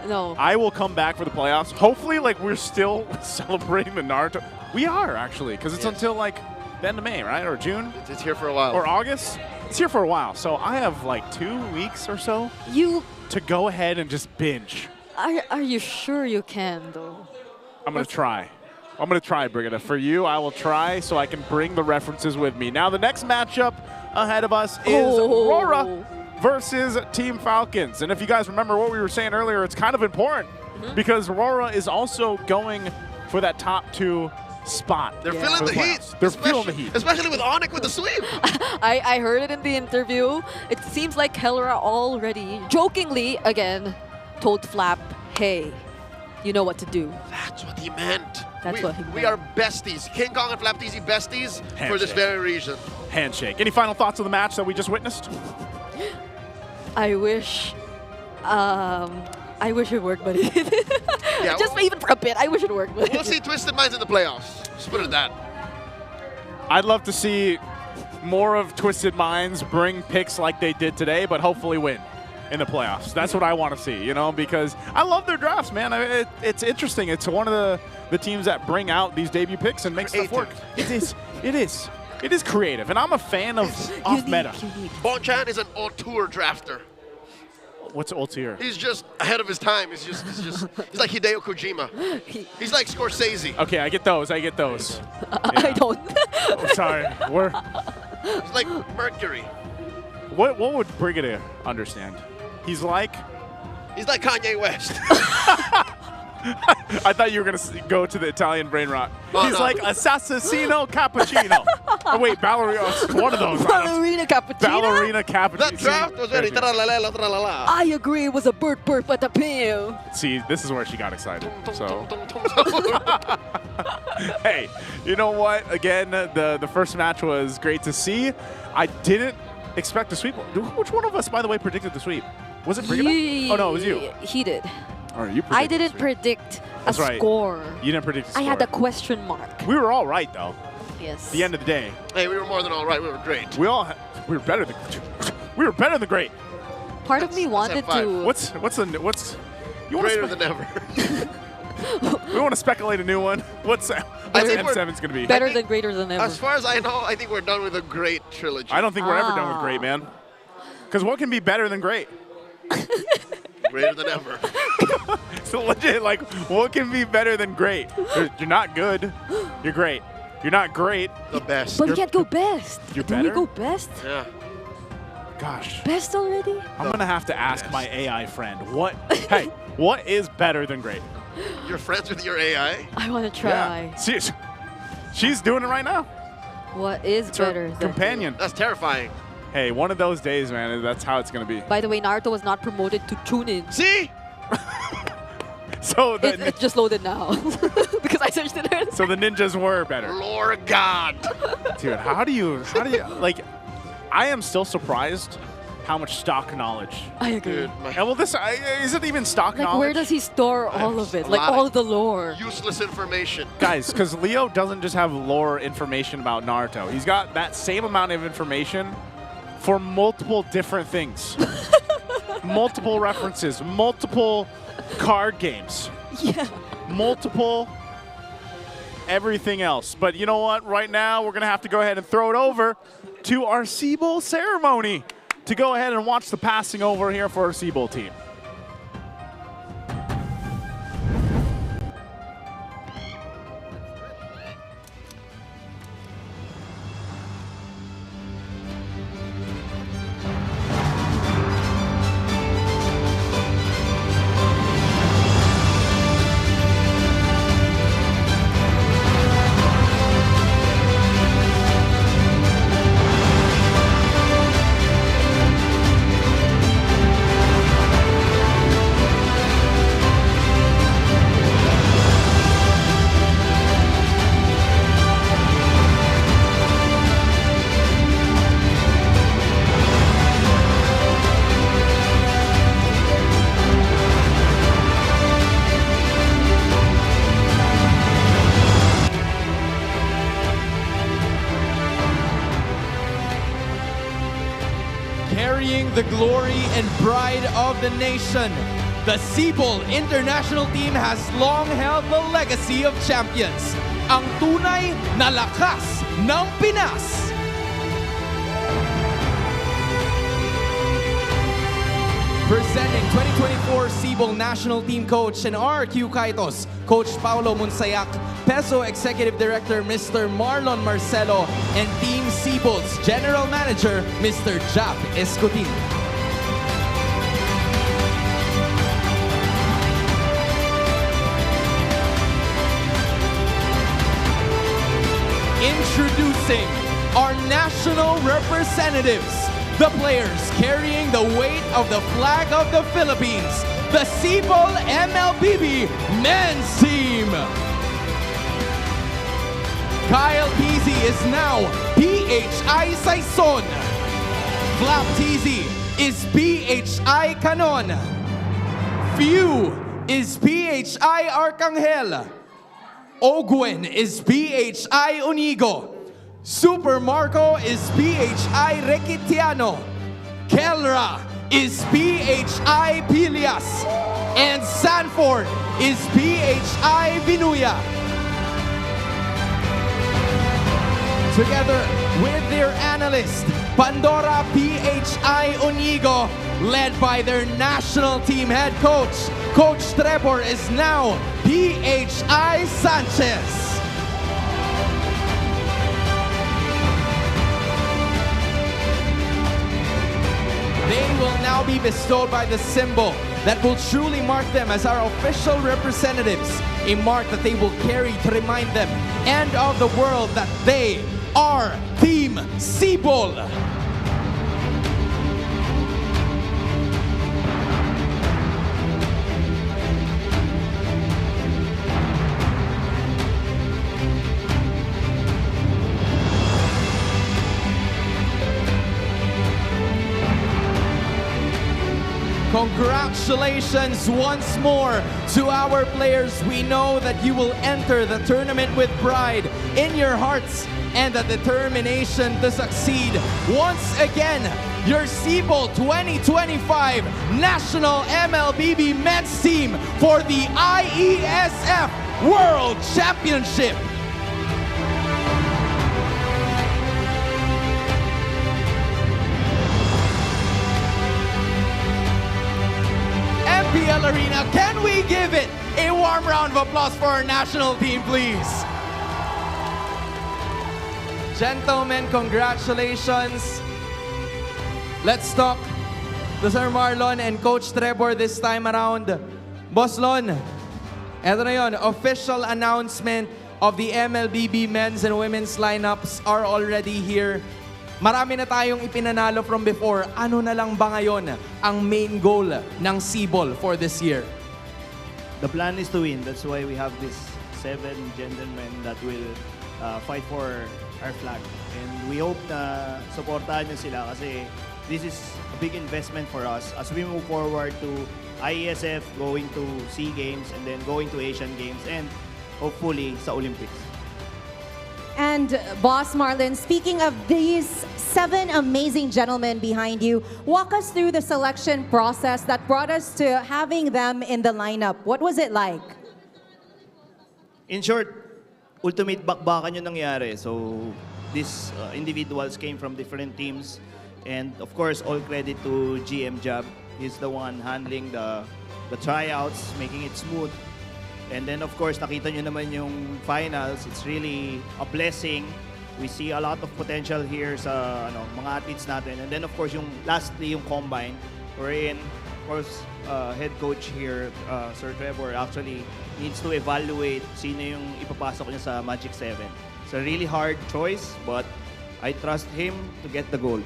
No. I will come back for the playoffs. Hopefully, like, we're still celebrating the Naruto. We are, actually, because it's until, like, the end of May, right? Or June? It's here for a while. Or August? It's here for a while. So I have, like, 2 weeks or so to go ahead and just binge. Are you sure you can, though? I'm going to try. I'm going to try, Brigitte. For you, I will try so I can bring the references with me. Now, the next matchup ahead of us is Aurora versus Team Falcons. And if you guys remember what we were saying earlier, it's kind of important because Aurora is also going for that top 2 spot. They're for feeling the heat. playoffs. They're feeling the heat. Especially with Onic with the sweep. I heard it in the interview. It seems like Kelra already, jokingly again, told Flap, hey, you know what to do. That's what he meant. That's what he meant. We are besties. King Kong and Flapteasy besties for this Handshake. very reason. Handshake. Any final thoughts on the match that we just witnessed? I wish it worked, but it didn't. Yeah, Just even for a bit, I wish it worked. But We'll see Twisted Minds in the playoffs. Just put it at that. I'd love to see more of Twisted Minds bring picks like they did today, but hopefully win in the playoffs. That's what I want to see, you know, because I love their drafts, man. It's interesting. It's one of the teams that bring out these debut picks and make stuff work. It is. It is creative, and I'm a fan of off-meta. Bonchan is an auteur drafter. What's Ultier? He's just ahead of his time. He's like Hideo Kojima. He's like Scorsese. Okay, I get those. I don't. Oh, sorry. He's like Mercury. What would Brigitte understand? He's like Kanye West. I thought you were going to go to the Italian brain rot. Oh, He's no. like assassino cappuccino. Oh, wait, ballerina. One of those. Ballerina cappuccino? Ballerina cappuccino. That draft was very tra-la-la, tra-la-la. I agree it was a bird burp at the pim. See, this is where she got excited. So, hey, you know what? Again, the first match was great to see. I didn't expect a sweep. Which one of us, by the way, predicted the sweep? Was it Brigitte? Oh, no, it was you. He did. Or you I predicted didn't the sweep. predict That's a right. score. You didn't predict the I score. had a question mark. We were all right, though. Yes. At the end of the day. Hey, we were more than all right. We were great. We were better than great. Part of me wanted to. What's you want Greater than ever. We want to speculate a new one. What's M7's gonna be? Better than greater than ever. As far as I know, I think we're done with the great trilogy. I don't think we're ever done with great, man. Because what can be better than great? Greater than ever. So legit, like, what can be better than great? You're not good. You're great. You're not great. The best. But we can't go best. You're Do better? we go best? Yeah. Gosh. Best already? I'm going to have to ask my AI friend, what is better than great? You're friends with your AI? I want to try. She's doing it right now. What is It's her better than companion. That's terrifying. Hey, one of those days, man, that's how it's going to be. By the way, Naruto was not promoted to Chunin. See? So it just loaded now because I searched it earlier. So the ninjas were better. Lord God. Dude, how do you, like, I am still surprised how much stock knowledge. I agree. Dude, well, this is it even stock like, knowledge? where does he store all of it? Like, lot all of the lore. Useless information. Guys, because Leo doesn't just have lore information about Naruto. He's got that same amount of information for multiple different things. Multiple references, multiple card games. Yeah. Multiple everything else. But you know what? Right now, we're going to have to go ahead and throw it over to our C-Bowl ceremony to go ahead and watch the passing over here for our C-Bowl team. Carrying the glory and pride of the nation, the C-Bowl International Team has long held the legacy of champions. Ang tunay na lakas ng Pinas. Presenting 2024 C-Bowl National Team Coach and RQ Kaitos, Coach Paulo Monsayak, Peso Executive Director Mr. Marlon Marcelo, and Team C-Bowl's General Manager Mr. Jap Escotin. Introducing our national representatives, the players carrying the weight of the flag of the Philippines, the C-Bowl MLBB men's team. Kyle Teasy is now PHI Saison. Flap Teasy is PHI Canon. Few is PHI Arcangel. Ogwen is PHI Unigo. Super Marco is PHI Requitiano. Kelra is PHI Pilias. And Sanford is PHI Vinuya. Together with their analyst, Pandora PHI Unigo, led by their national team head coach, Coach Trevor is now PHI Sanchez. They will now be bestowed by the symbol that will truly mark them as our official representatives, a mark that they will carry to remind them and of the world that they are Team C-Bowl. Congratulations once more to our players. We know that you will enter the tournament with pride in your hearts and a determination to succeed. Once again, your C-Bowl 2025 National MLBB Men's Team for the IESF World Championship. MPL Arena, can we give it a warm round of applause for our national team, please? Gentlemen, congratulations. Let's talk to Sir Marlon and Coach Trevor this time around. Boss Lon, eto na yun, official announcement of the MLBB men's and women's lineups are already here. Marami na tayong ipinanalo from before. Ano na lang ba ngayon ang main goal ng Cebol for this year? The plan is to win. That's why we have this 7 gentlemen that will fight for our flag. And we hope na supportahan nyo sila kasi this is a big investment for us as we move forward to IESF, going to SEA Games, and then going to Asian Games, and hopefully sa Olympics. And Boss Marlon, speaking of these 7 amazing gentlemen behind you, walk us through the selection process that brought us to having them in the lineup. What was it like? In short, ultimate bakbakan yung nangyari. So these individuals came from different teams, and of course, all credit to GM Jab. He's the one handling the tryouts, making it smooth. And then of course, nakita nyo naman yung finals. It's really a blessing. We see a lot of potential here sa mga athletes natin. And then of course, lastly, yung combine. Wherein, of course, head coach here, Sir Trevor, actually needs to evaluate sino yung ipapasok niya sa Magic 7. It's a really hard choice, but I trust him to get the gold.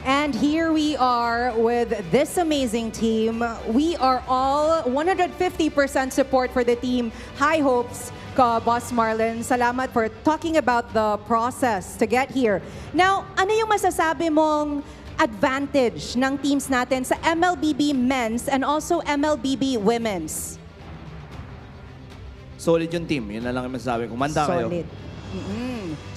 And here we are with this amazing team. We are all 150% support for the team. High hopes, Boss Marlon. Salamat for talking about the process to get here. Now, ano yung masasabi mong advantage ng teams natin sa MLBB men's and also MLBB women's? Solid yung team. Yun na lang yung masasabi ko. Manda kayo. Solid.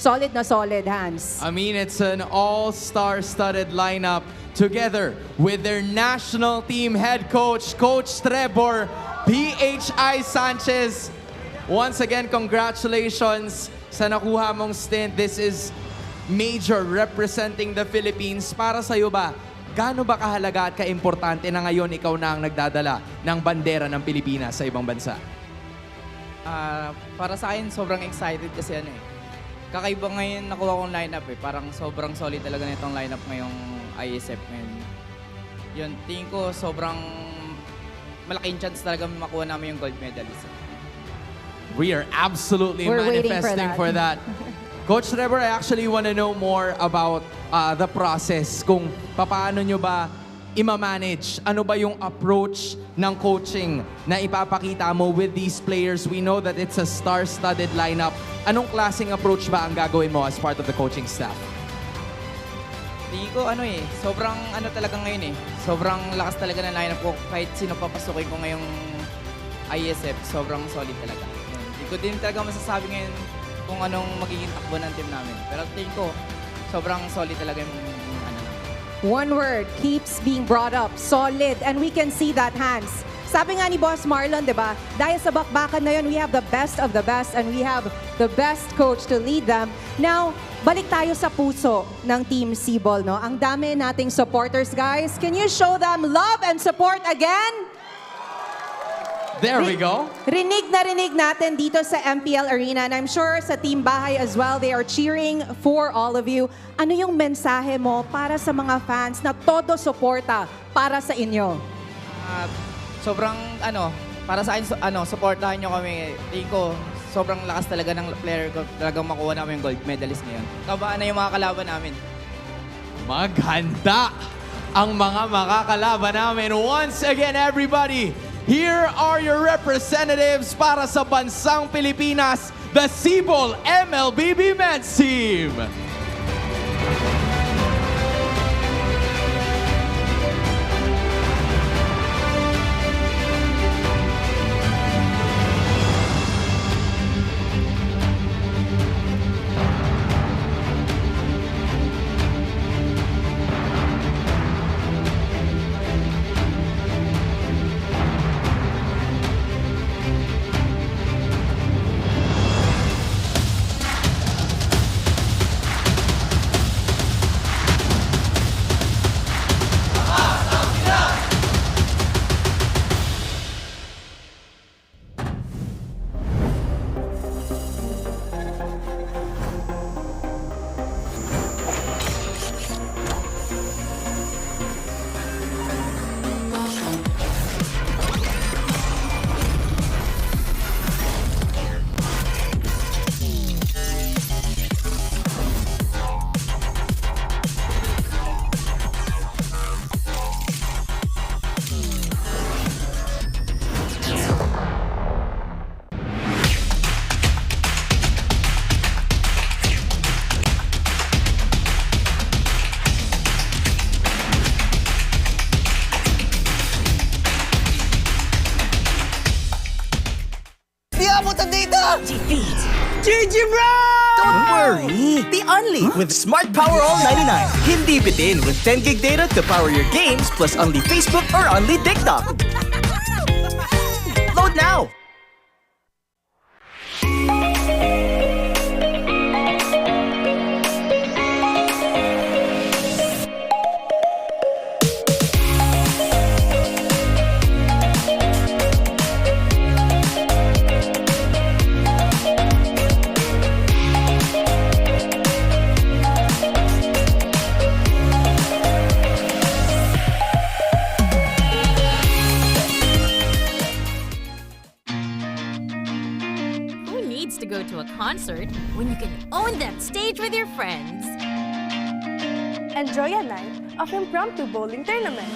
Solid na solid, Hans. I mean, it's an all-star-studded lineup together with their national team head coach, Coach Trevor PHI Sanchez. Once again, congratulations sa nakuha mong stint. This is major representing the Philippines. Para sa'yo ba, gaano ba kahalaga at kaimportante na ngayon ikaw na ang nagdadala ng bandera ng Pilipinas sa ibang bansa? Para sa akin, sobrang excited kasi kakaiba ngayon nakuha kong lineup Parang sobrang solid talaga nitong lineup ngayong ISF ngayon. Yun, tingin ko sobrang malaking chance talaga makuha namin yung gold medalist. We are absolutely manifesting for that. Coach Trevor, I actually want to know more about the process. Kung paano nyo ba ima-manage? Ano ba yung approach ng coaching na ipapakita mo with these players? We know that it's a star-studded lineup. Anong klaseng approach ba ang gagawin mo as part of the coaching staff? Tingin ko sobrang talaga ngayon Sobrang lakas talaga ng lineup ko. Kahit sino papasukin ko ngayong ISF, sobrang solid talaga. Hindi ko din talaga masasabi ngayon kung anong magiging takbo ng team namin. Pero tingin ko, sobrang solid talaga yung One word keeps being brought up, solid. And we can see that, Hans. Sabi nga ni Boss Marlon, di ba? Dahil sa bakbakan na yun, we have the best of the best and we have the best coach to lead them. Now, balik tayo sa puso ng Team Cebol, no? Ang dami nating supporters, guys. Can you show them love and support again? There we go. Rinig natin dito sa MPL Arena, and I'm sure sa Team Bahay as well, they are cheering for all of you. Ano yung mensahe mo para sa mga fans na todo suporta para sa inyo? Sobrang para sa akin, supportahan nyo kami. Tingin ko, sobrang lakas talaga ng player ko. Talagang makuha namin yung gold medalist ngayon. Kabaan na yung mga kalaban namin. Maghanda ang mga makakalaban namin. Once again, everybody, here are your representatives para sa bansang Pilipinas, the Cebol MLBB Men's Team. only. The only with Smart Power All 99. Hindi bitin with 10 gig data to power your games plus only Facebook or only TikTok. Load now. To go to a concert when you can own that stage with your friends. Enjoy a night of impromptu bowling tournament.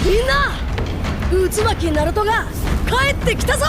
Minna! 渦巻きナルトが帰ってきたぞ!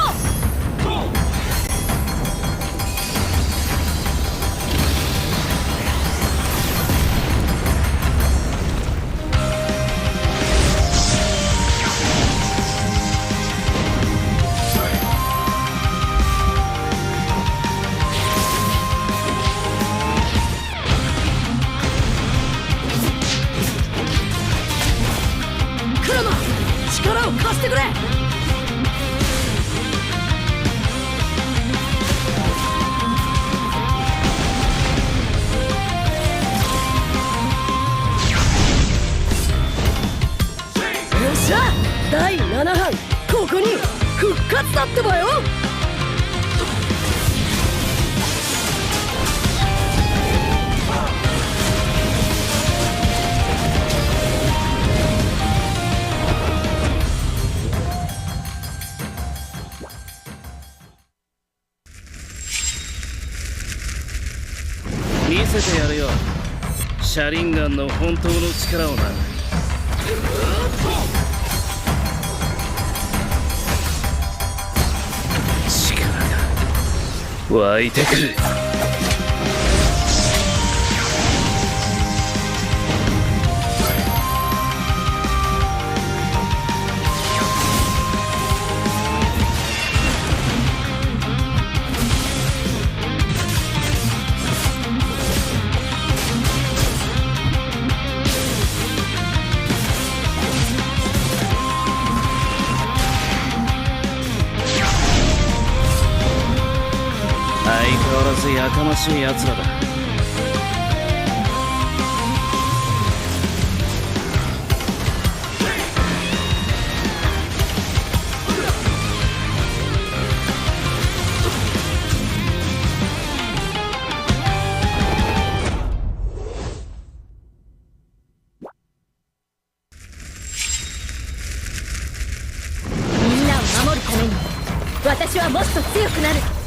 第7班ここに復活だってばよ! 見せてやるよシャリンガンの本当の力をな湧いてくるわずやかましい奴らだ。みんなを守るために私はもっと強くなる。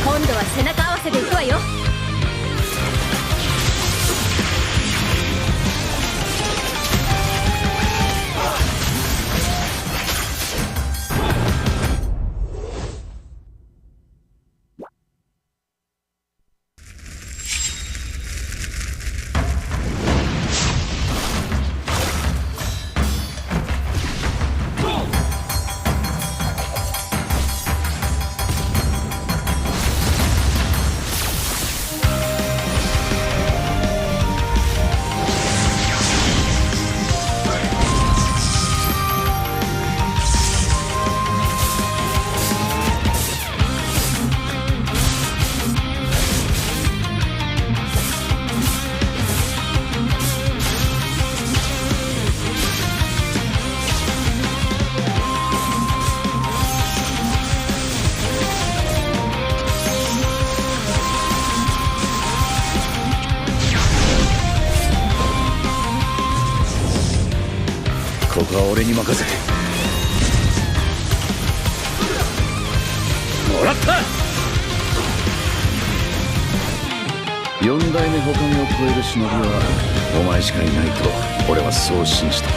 今度は背中合わせでいくわよ。ここは俺に任せて。もらった。四代目ほかげを超える忍びはお前しかいないと俺はそう信じた。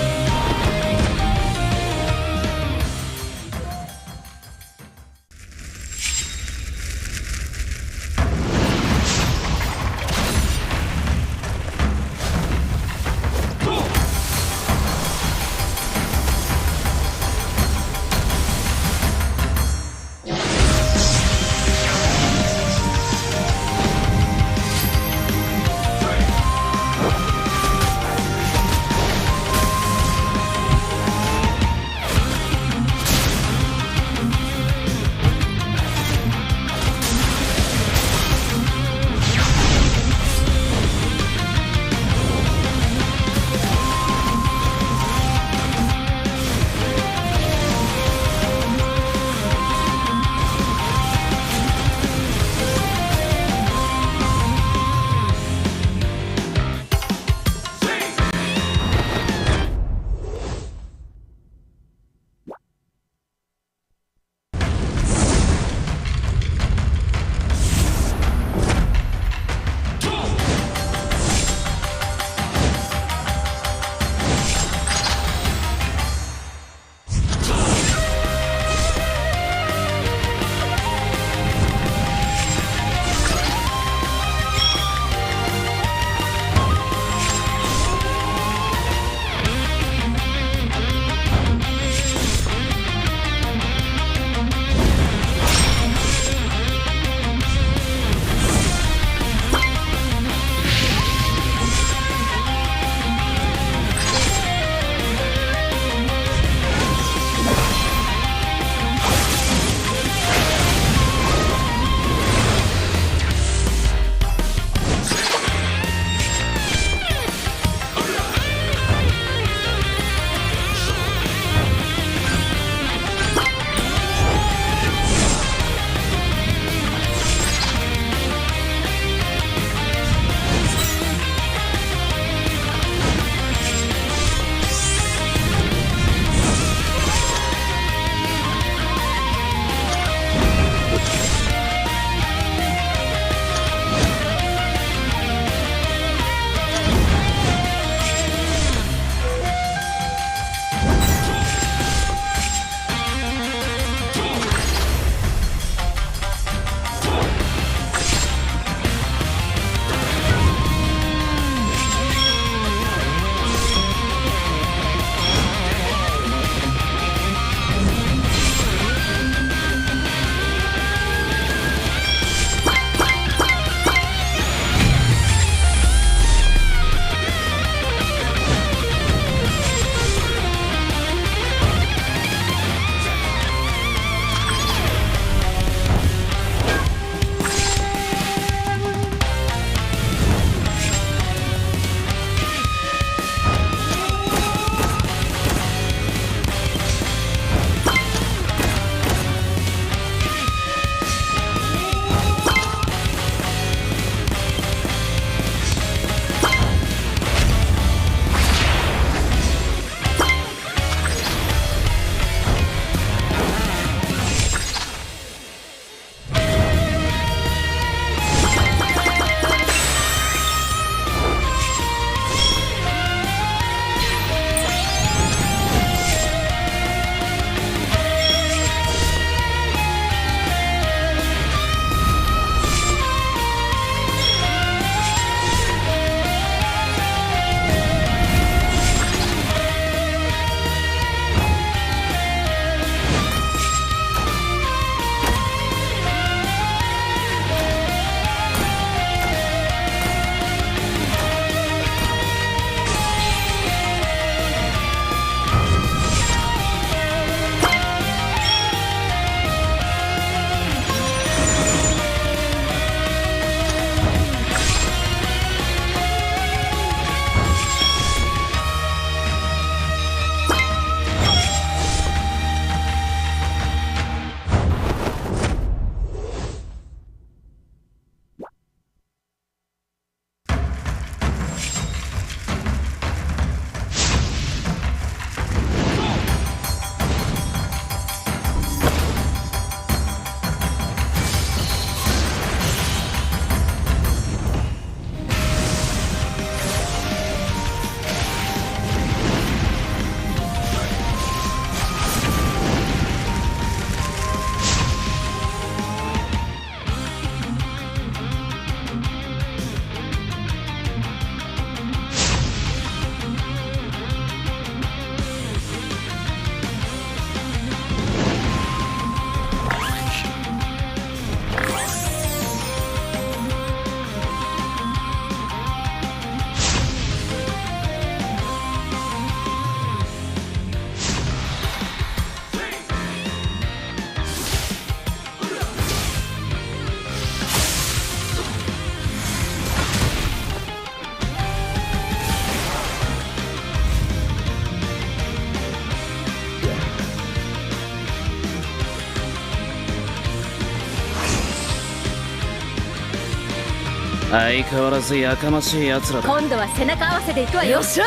相変わらずやかましい奴らだ。今度は背中合わせでいくわよ。よっしゃ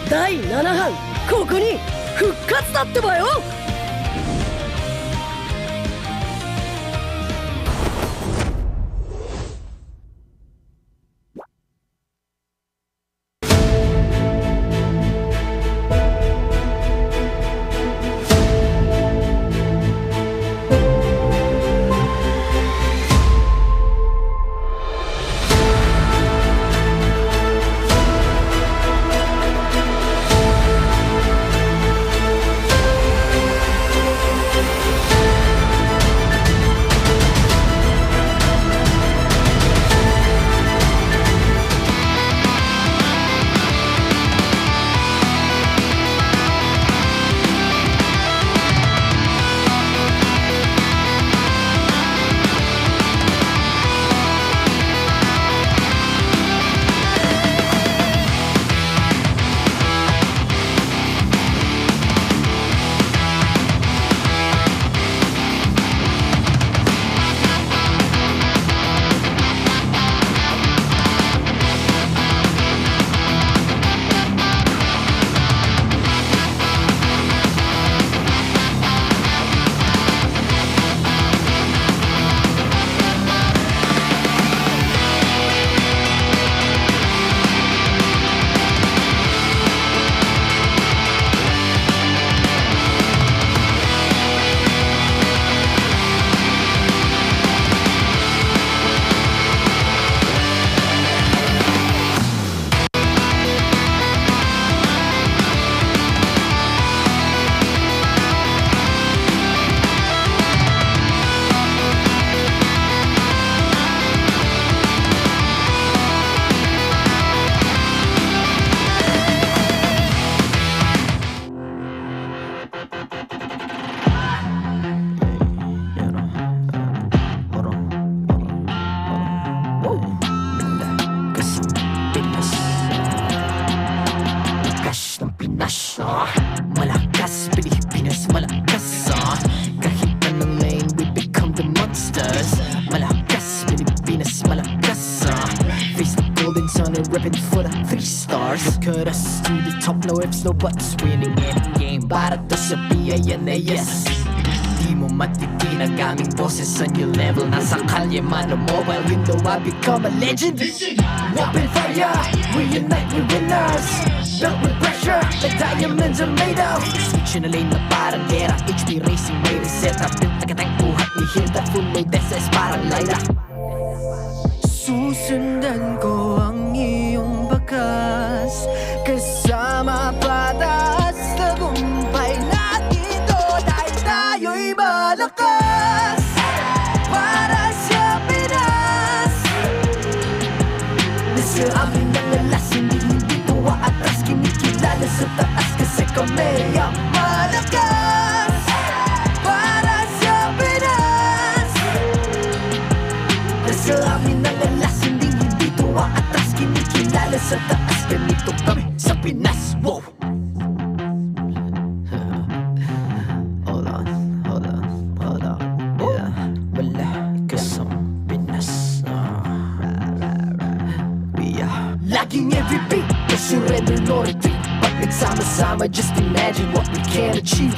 第7班ここに復活だってばよ。Malakas, Pilipinas, malakas Kahit anong lane, we become the monsters. Malakas, Pilipinas, malakas Face the golden sun and reppin' for the 3 stars. Look at us, to the top, no ifs, no buts. Winning any game, para to sa PINAS. Di mo matitinag aming boses sa new level. Nasa kalye man o mobile window, I become a legend. Open fire, we unite, we winners. Built with pressure, like diamonds are made of. Switch na lane na parang gera. HP racing, may reset up. Yung tagatang buhat ni Hilda. Full load SS parang Lyra. Susundan ko ang iyong bakas. Kasama patas, tagumpay natin ito. Dahil tayo'y malakas. Para sa Pinas. Nasa amin ang alas, hindi tuwa atras. Kinikilala sa taas kasi kami ang malakas. Para sa Pinas. Nasa amin ang alas, hindi tuwa atras. Kinikilala sa taas, ganito kami sa Pinas. Wow! Hold on. Yeah, malakas ang Pinas. We are laging every beat, no surrender, no retreat. Pag nagsama-sama, just imagine what we can achieve.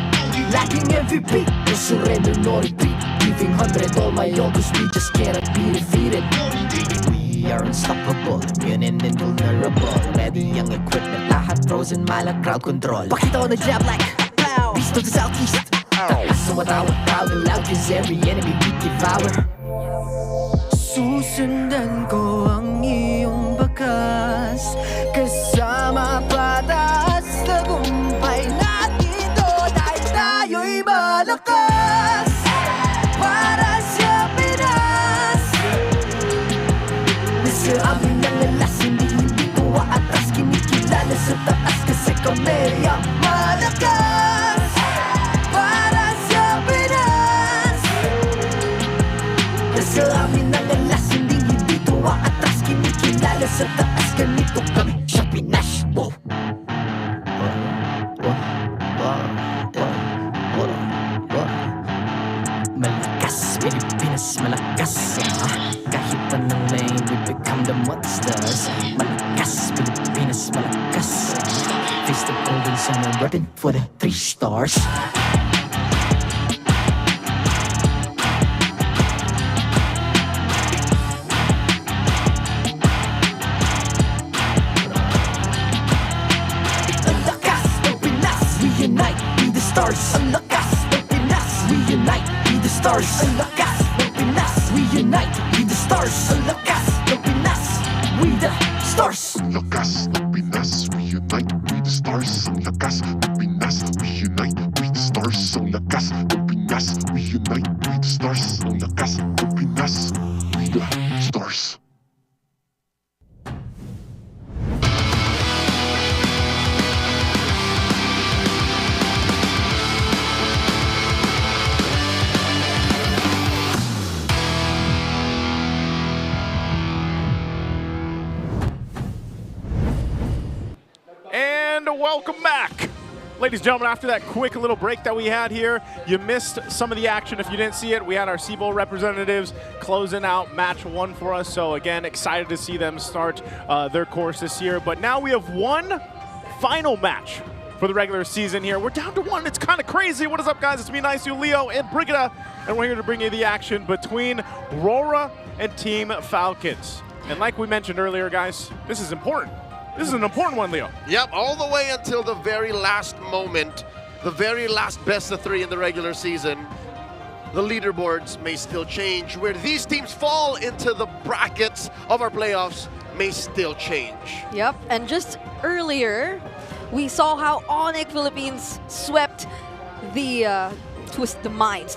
Lacking every beat, no surrender, no retreat. Giving 100 all my own, cause we just cannot be defeated. We are unstoppable, immune and invulnerable. Ready ang equipment, lahat frozen, malang crowd control. Pakita ko na jab like pow, beast of the southeast. Taas sa watawat, proud and loud, cause every enemy we devour. Susundan ko ang iyong bakas. Kasama patas, tagumpay natin ito. Dahil tayo'y malakas. Para sa Pinas. Nasa amin ang alas, hindi tuwa atras. Kinikilala sa taas kasi kami ang malakas. Para sa Pinas. Nasa amin ang alas, hindi tuwa atras. Kinikilala sa taas, ganito kami sa Pinas. Wow! Malakas, Pilipinas, malakas Kahit anong lane, we become the monsters. the golden sun, I'm repping for the 3 stars. Reunite, be the stars. Ang lakas ng Pinas. Reunite, be the stars. Ang lakas ng Pinas. Reunite, be the stars. Ang lakas ng Pinas. We the stars. Ang lakas ng Pinas. Reunite, be the stars. Ang lakas ng Pinas. Reunite, be the stars. Ang lakas ng Pinas. Reunite, be the stars. Ang lakas ng Pinas. We the stars. And welcome back. Ladies and gentlemen, after that quick little break that we had here, you missed some of the action. If you didn't see it, we had our C-Bowl representatives closing out match 1 for us. So again, excited to see them start their course this year. But now we have one final match for the regular season here. We're down to 1. It's kind of crazy. What is up, guys? It's me, Nice, Leo, and Brigida. And we're here to bring you the action between RORA and Team Falcons. And like we mentioned earlier, guys, this is important. This is an important one, Leo. Yep, all the way until the very last moment, the very last best of 3 in the regular season. The leaderboards may still change. Where these teams fall into the brackets of our playoffs may still change. Yep, and just earlier, we saw how Onic Philippines swept the Twisted Minds.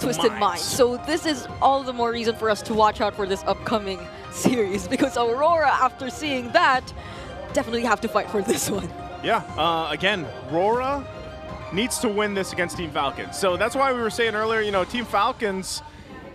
So this is all the more reason for us to watch out for this upcoming series, because Aurora, after seeing that, definitely have to fight for this one. Yeah, again, RORA needs to win this against Team Falcons. So that's why we were saying earlier, you know, Team Falcons,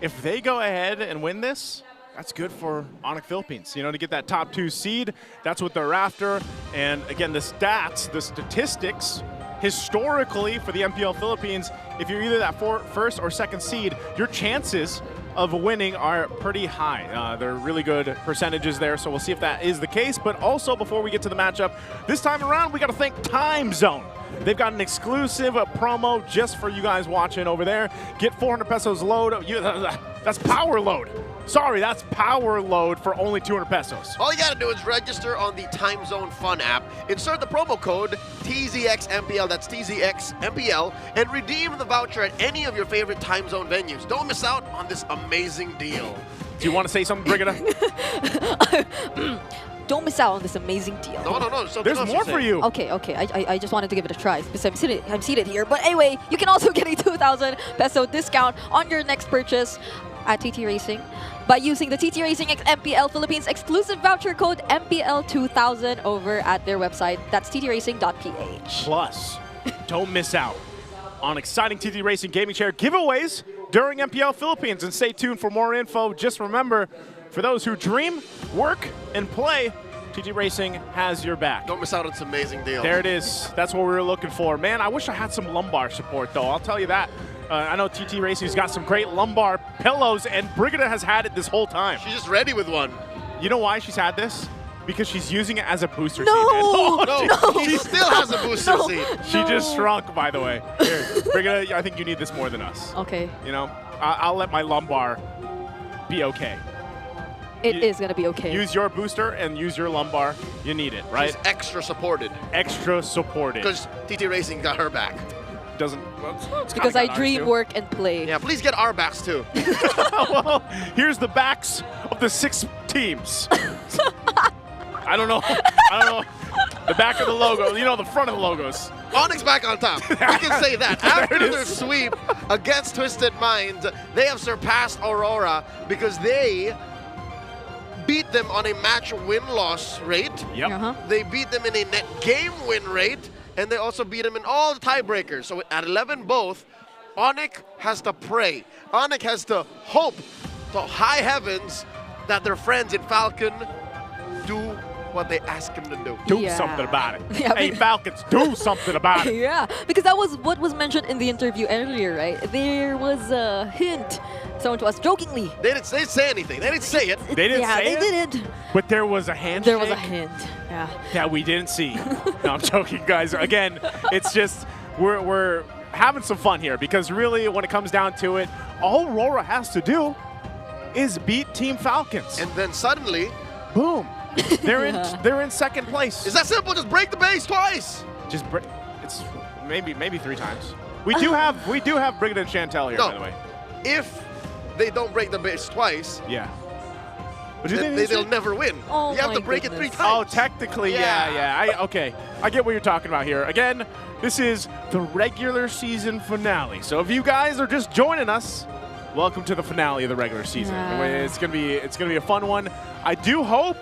if they go ahead and win this, that's good for Onic Philippines, you know, to get that top 2 seed. That's what they're after. And again, the stats, the statistics, historically for the MPL Philippines, if you're either that first or second seed, your chances of winning are pretty high. They're really good percentages there, so we'll see if that is the case. But also, before we get to the matchup, this time around, we got to thank Time Zone. They've got an exclusive promo just for you guys watching over there. Get 400 pesos load. That's power load. Sorry, that's power load for only 200 pesos. All you gotta do is register on the Time Zone Fun app, insert the promo code TZXMPL, that's TZXMPL, and redeem the voucher at any of your favorite Time Zone venues. Don't miss out on this amazing deal. Do you want to say something, Brigida? Don't miss out on this amazing deal. No. There's more for you. Okay. I just wanted to give it a try because I'm seated here. But anyway, you can also get a 2,000 peso discount on your next purchase at TT Racing by using the TT Racing X MPL Philippines exclusive voucher code MPL2000 over at their website. That's ttracing.ph. Plus, don't miss out on exciting TT Racing gaming chair giveaways during MPL Philippines. And stay tuned for more info. Just remember, for those who dream, work, and play, TT Racing has your back. Don't miss out on this amazing deal. There it is. That's what we were looking for. Man, I wish I had some lumbar support, though. I'll tell you that. I know TT Racing's got some great lumbar pillows, and Brigida has had it this whole time. She's just ready with one. You know why she's had this? Because she's using it as a booster seat. No, she still has a booster seat. She just shrunk, by the way. Here, Brigida, I think you need this more than us. Okay. You know, I'll let my lumbar be okay. It is going to be okay. Use your booster and use your lumbar. You need it, right? She's extra supported. Extra supported. Because TT Racing got her back. Doesn't. Well, it's because I dream, work, and play. Yeah, please get our backs too. Well, here's the backs of the 6 teams. I don't know. The back of the logo, you know, the front of the logos. Onic's back on top. We can say that. After their sweep against Twisted Minds, they have surpassed Aurora because they beat them on a match win-loss rate. Yep. They beat them in a net game win rate, and they also beat them in all the tiebreakers. So at 11 both, Onic has to pray. Onic has to hope to high heavens that their friends in Falcon do what they ask him to do. Do something about it. Yeah, hey, Falcons, do something about it. Yeah, because that was what was mentioned in the interview earlier, right? There was a hint. Someone to us jokingly. They didn't say anything. They didn't say it. They didn't say it? They didn't. But there was a handshake. There was a hint. Yeah. That we didn't see. No, I'm joking, guys. Again, it's just we're having some fun here because really, when it comes down to it, all Aurora has to do is beat Team Falcons. And then suddenly, boom, they're in second place. It's that simple. Just break the base twice. Just break. It's maybe 3 times. We do have Brigid and Chantel here, by the way. If they don't break the base twice, yeah, they'll never win. Oh, you have to break it 3 times. Oh, technically, yeah. Okay, I get what you're talking about here. Again, this is the regular season finale. So if you guys are just joining us, welcome to the finale of the regular season. It's gonna be a fun one. I do hope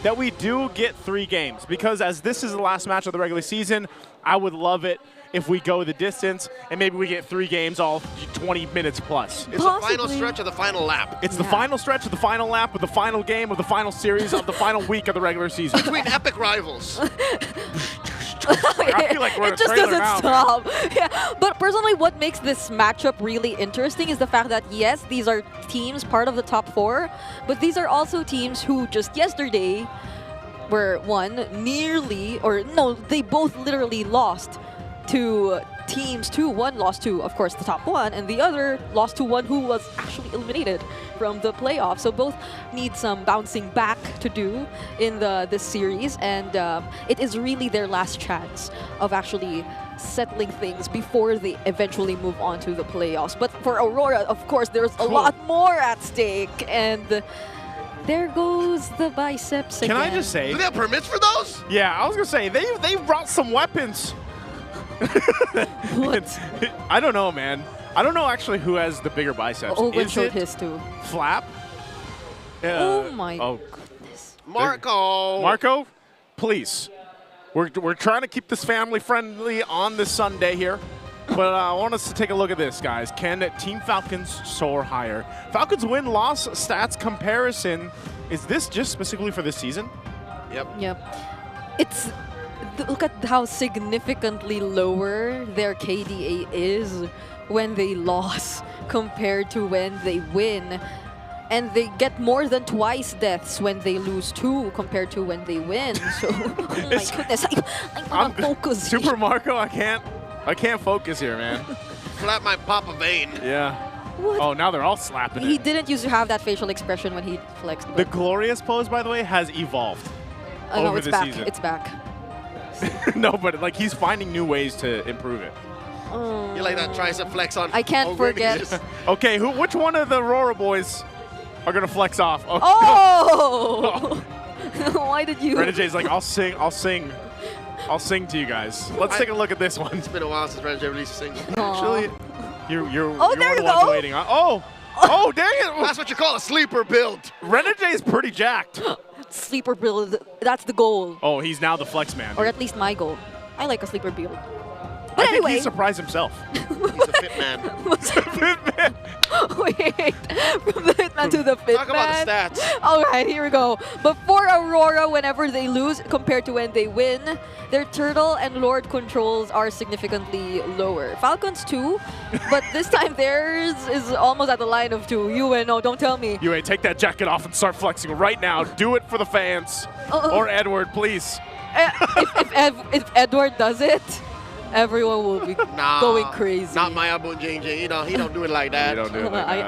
that we do get 3 games because as this is the last match of the regular season, I would love it if we go the distance and maybe we get 3 games all 20 minutes plus. It's the final stretch of the final lap. It's the final stretch of the final lap of the final game of the final series of the final week of the regular season. Between epic rivals. I feel like we're in a it just trailer doesn't now, stop. Yeah. But personally, what makes this matchup really interesting is the fact that, yes, these are teams part of the top 4, but these are also teams who just yesterday were they both literally lost to teams 2. One lost to, of course, the top 1, and the other lost to one who was actually eliminated from the playoffs. So both need some bouncing back to do in this series, and it is really their last chance of actually settling things before they eventually move on to the playoffs. But for Aurora, of course, there's a lot more at stake, and there goes the biceps again. Can I just say? Do they have permits for those? Yeah, I was gonna say they've brought some weapons. What? I don't know, man. I don't know actually who has the bigger biceps. Owen Is showed it his too. Flap? Oh my goodness. Marco, please. We're trying to keep this family friendly on this Sunday here. But I want us to take a look at this, guys. Can Team Falcons soar higher? Falcons win-loss stats comparison. Is this just specifically for this season? Yep. Look at how significantly lower their KDA is when they lost compared to when they win. And they get more than twice deaths when they lose too compared to when they win. So, oh my goodness, I'm focused. Super Marco, I can't focus here, man. Slap my Papa Vein. Yeah. What? Oh, now they're all slapping He it. didn't used to have that facial expression when he flexed. The glorious pose, by the way, has evolved over no, it's the back. season. It's back. No, but like he's finding new ways to improve it. Oh. You like that tricep flex on? I can't forget. Okay, which one of the Aurora boys are gonna flex off? Oh! Why did you? Renegades like, I'll sing to you guys. Let's take a look at this one. It's been a while since Renegade released a single. Actually, you're there the you one go. waiting. Oh, dang it! That's what you call a sleeper build. Renegade's pretty jacked. Sleeper build, that's the goal. Oh, he's now the flex man. Or at least my goal. I like a sleeper build. I But think anyway. he surprised himself. He's a fit man. Wait, from the hitman to the fit Talk about the stats. All right, here we go. But for Aurora, whenever they lose compared to when they win, their turtle and lord controls are significantly lower. Falcons too, but this time theirs is almost at the line of 2. No, don't tell me. UA, take that jacket off and start flexing right now. Do it for the fans. Or Edward, please. If Edward does it, everyone will be going crazy. Not Maya Boon JJ. He don't do it like that. You don't do it like that.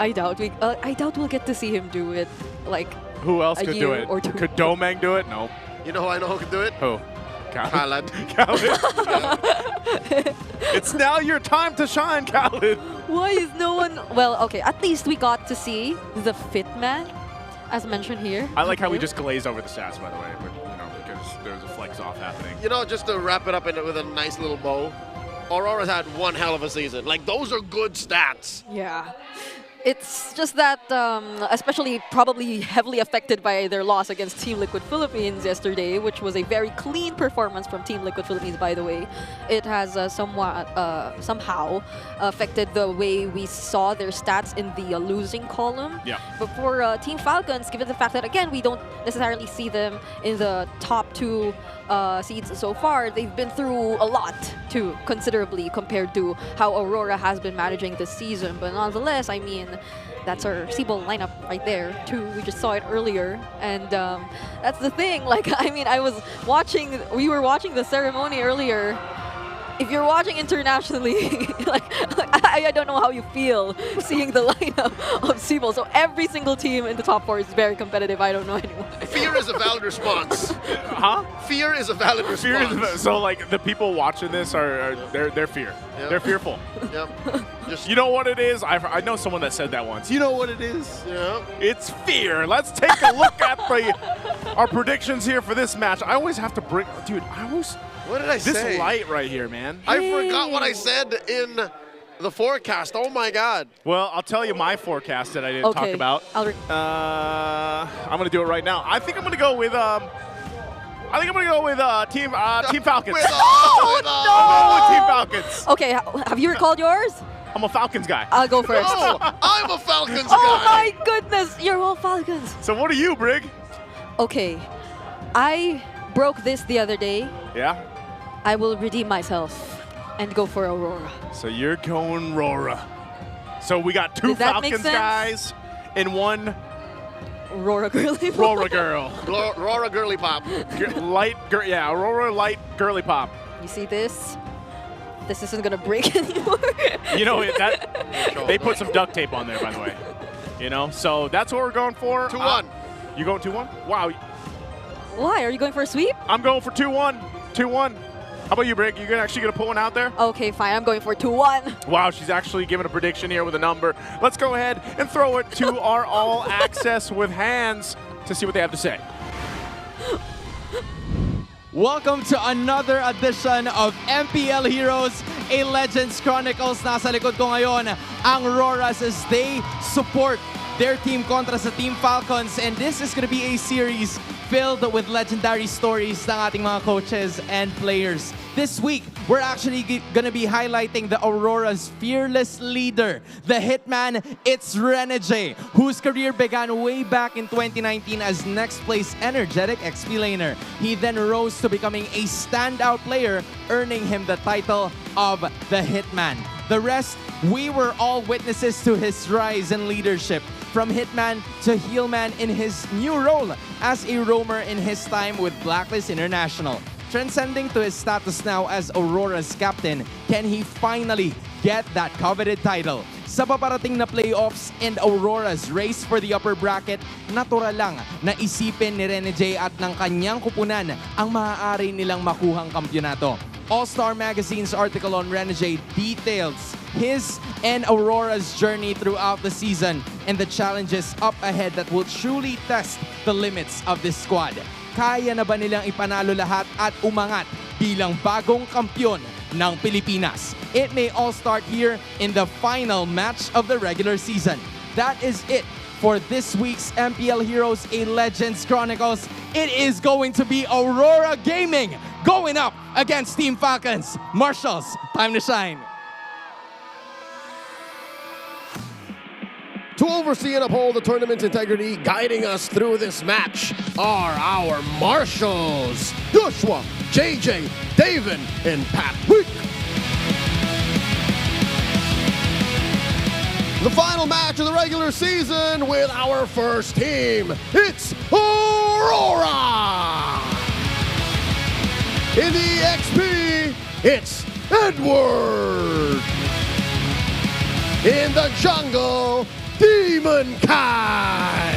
I doubt we'll get to see him do it. Like who else a could do year it? or 2. Could Domang do it? No. You know who I know who can do it? Who? Khaled. It's now your time to shine, Khaled. Why is no one? Well, okay. At least we got to see the fit man, as mentioned here. I like how we just glazed over the stats, by the way, but because there's a flex off happening. Just to wrap it up with a nice little bow, Aurora's had one hell of a season. Like, those are good stats. Yeah. It's just that, especially probably heavily affected by their loss against Team Liquid Philippines yesterday, which was a very clean performance from Team Liquid Philippines, by the way. It has somehow affected the way we saw their stats in the losing column. Yeah. But for Team Falcons, given the fact that, again, we don't necessarily see them in the top 2 seeds so far, they've been through a lot, too, considerably, compared to how Aurora has been managing this season. But nonetheless, I mean, that's our Seabowl lineup right there, too. We just saw it earlier. And that's the thing. Like, I mean, we were watching the ceremony earlier. If you're watching internationally, I don't know how you feel seeing the lineup of Seabowl. So every single team in the top 4 is very competitive. I don't know anymore. Fear is a valid response. Huh? Fear is a valid response. So like the people watching this they're fear. Yep. They're fearful. Yep. Just You know what it is? I know someone that said that once. You know what it is? Yeah. It's fear. Let's take a look at our predictions here for this match. I always have to bring, dude. What did I say? This light right here, man. I forgot what I said in the forecast. Oh my God. Well, I'll tell you my forecast that I didn't talk about. I'm gonna do it right now. I think I'm gonna go with Team Falcons. Oh, I'm going with Team Falcons. Okay, have you recalled yours? I'm a Falcons guy. I'll go first. Oh, I'm a Falcons Oh guy. my goodness, you're all Falcons. So what are you, Brig? Okay, I broke this the other day. Yeah? I will redeem myself and go for Aurora. So you're going RORA. So we got 2 Did that make Falcons sense? guys and 1 Aurora girly pop. RORA girl. Aurora girly pop. Aurora light girly pop. You see this? This isn't gonna break anymore. You know, they put some duct tape on there, by the way. You know, so that's what we're going for. 2-1. You going 2-1? Wow. Why? Are you going for a sweep? I'm going for 2-1. 2-1. How about you, Brig? You actually going to put one out there? Okay, fine. I'm going for 2-1. Wow, she's actually giving a prediction here with a number. Let's go ahead and throw it to our All Access with Hands to see what they have to say. Welcome to another edition of MPL Heroes, a Legends Chronicles. Nasa likod ko ngayon ang RORAs as they support their team kontra sa Team Falcons. And this is going to be a series filled with legendary stories ng ating mga coaches and players. This week, we're actually going to be highlighting the Aurora's fearless leader, the hitman, it's Renegade, whose career began way back in 2019 as next place energetic XP laner. He then rose to becoming a standout player, earning him the title of the Hitman. The rest, we were all witnesses to his rise in leadership, from Hitman to Heelman in his new role as a roamer in his time with Blacklist International. Transcending to his status now as Aurora's captain, can he finally get that coveted title? Sa paparating na playoffs and Aurora's race for the upper bracket, natural lang na isipin ni Renegade at ng kanyang kupunan ang maaari nilang makuhang kampyonato. All-Star Magazine's article on Renegade details his and Aurora's journey throughout the season and the challenges up ahead that will truly test the limits of this squad. Kaya na ba nilang ipanalo lahat at umangat bilang bagong kampyon ng Pilipinas? It may all start here in the final match of the regular season. That is it for this week's MPL Heroes, a Legends Chronicles. It is going to be Aurora Gaming going up against Team Falcons. Marshals, time to shine. To oversee and uphold the tournament's integrity, guiding us through this match are our marshals, Joshua, JJ, David, and Patrick. The final match of the regular season with our first team, it's Aurora! In the XP, it's Edward! In the jungle, Demon Kai!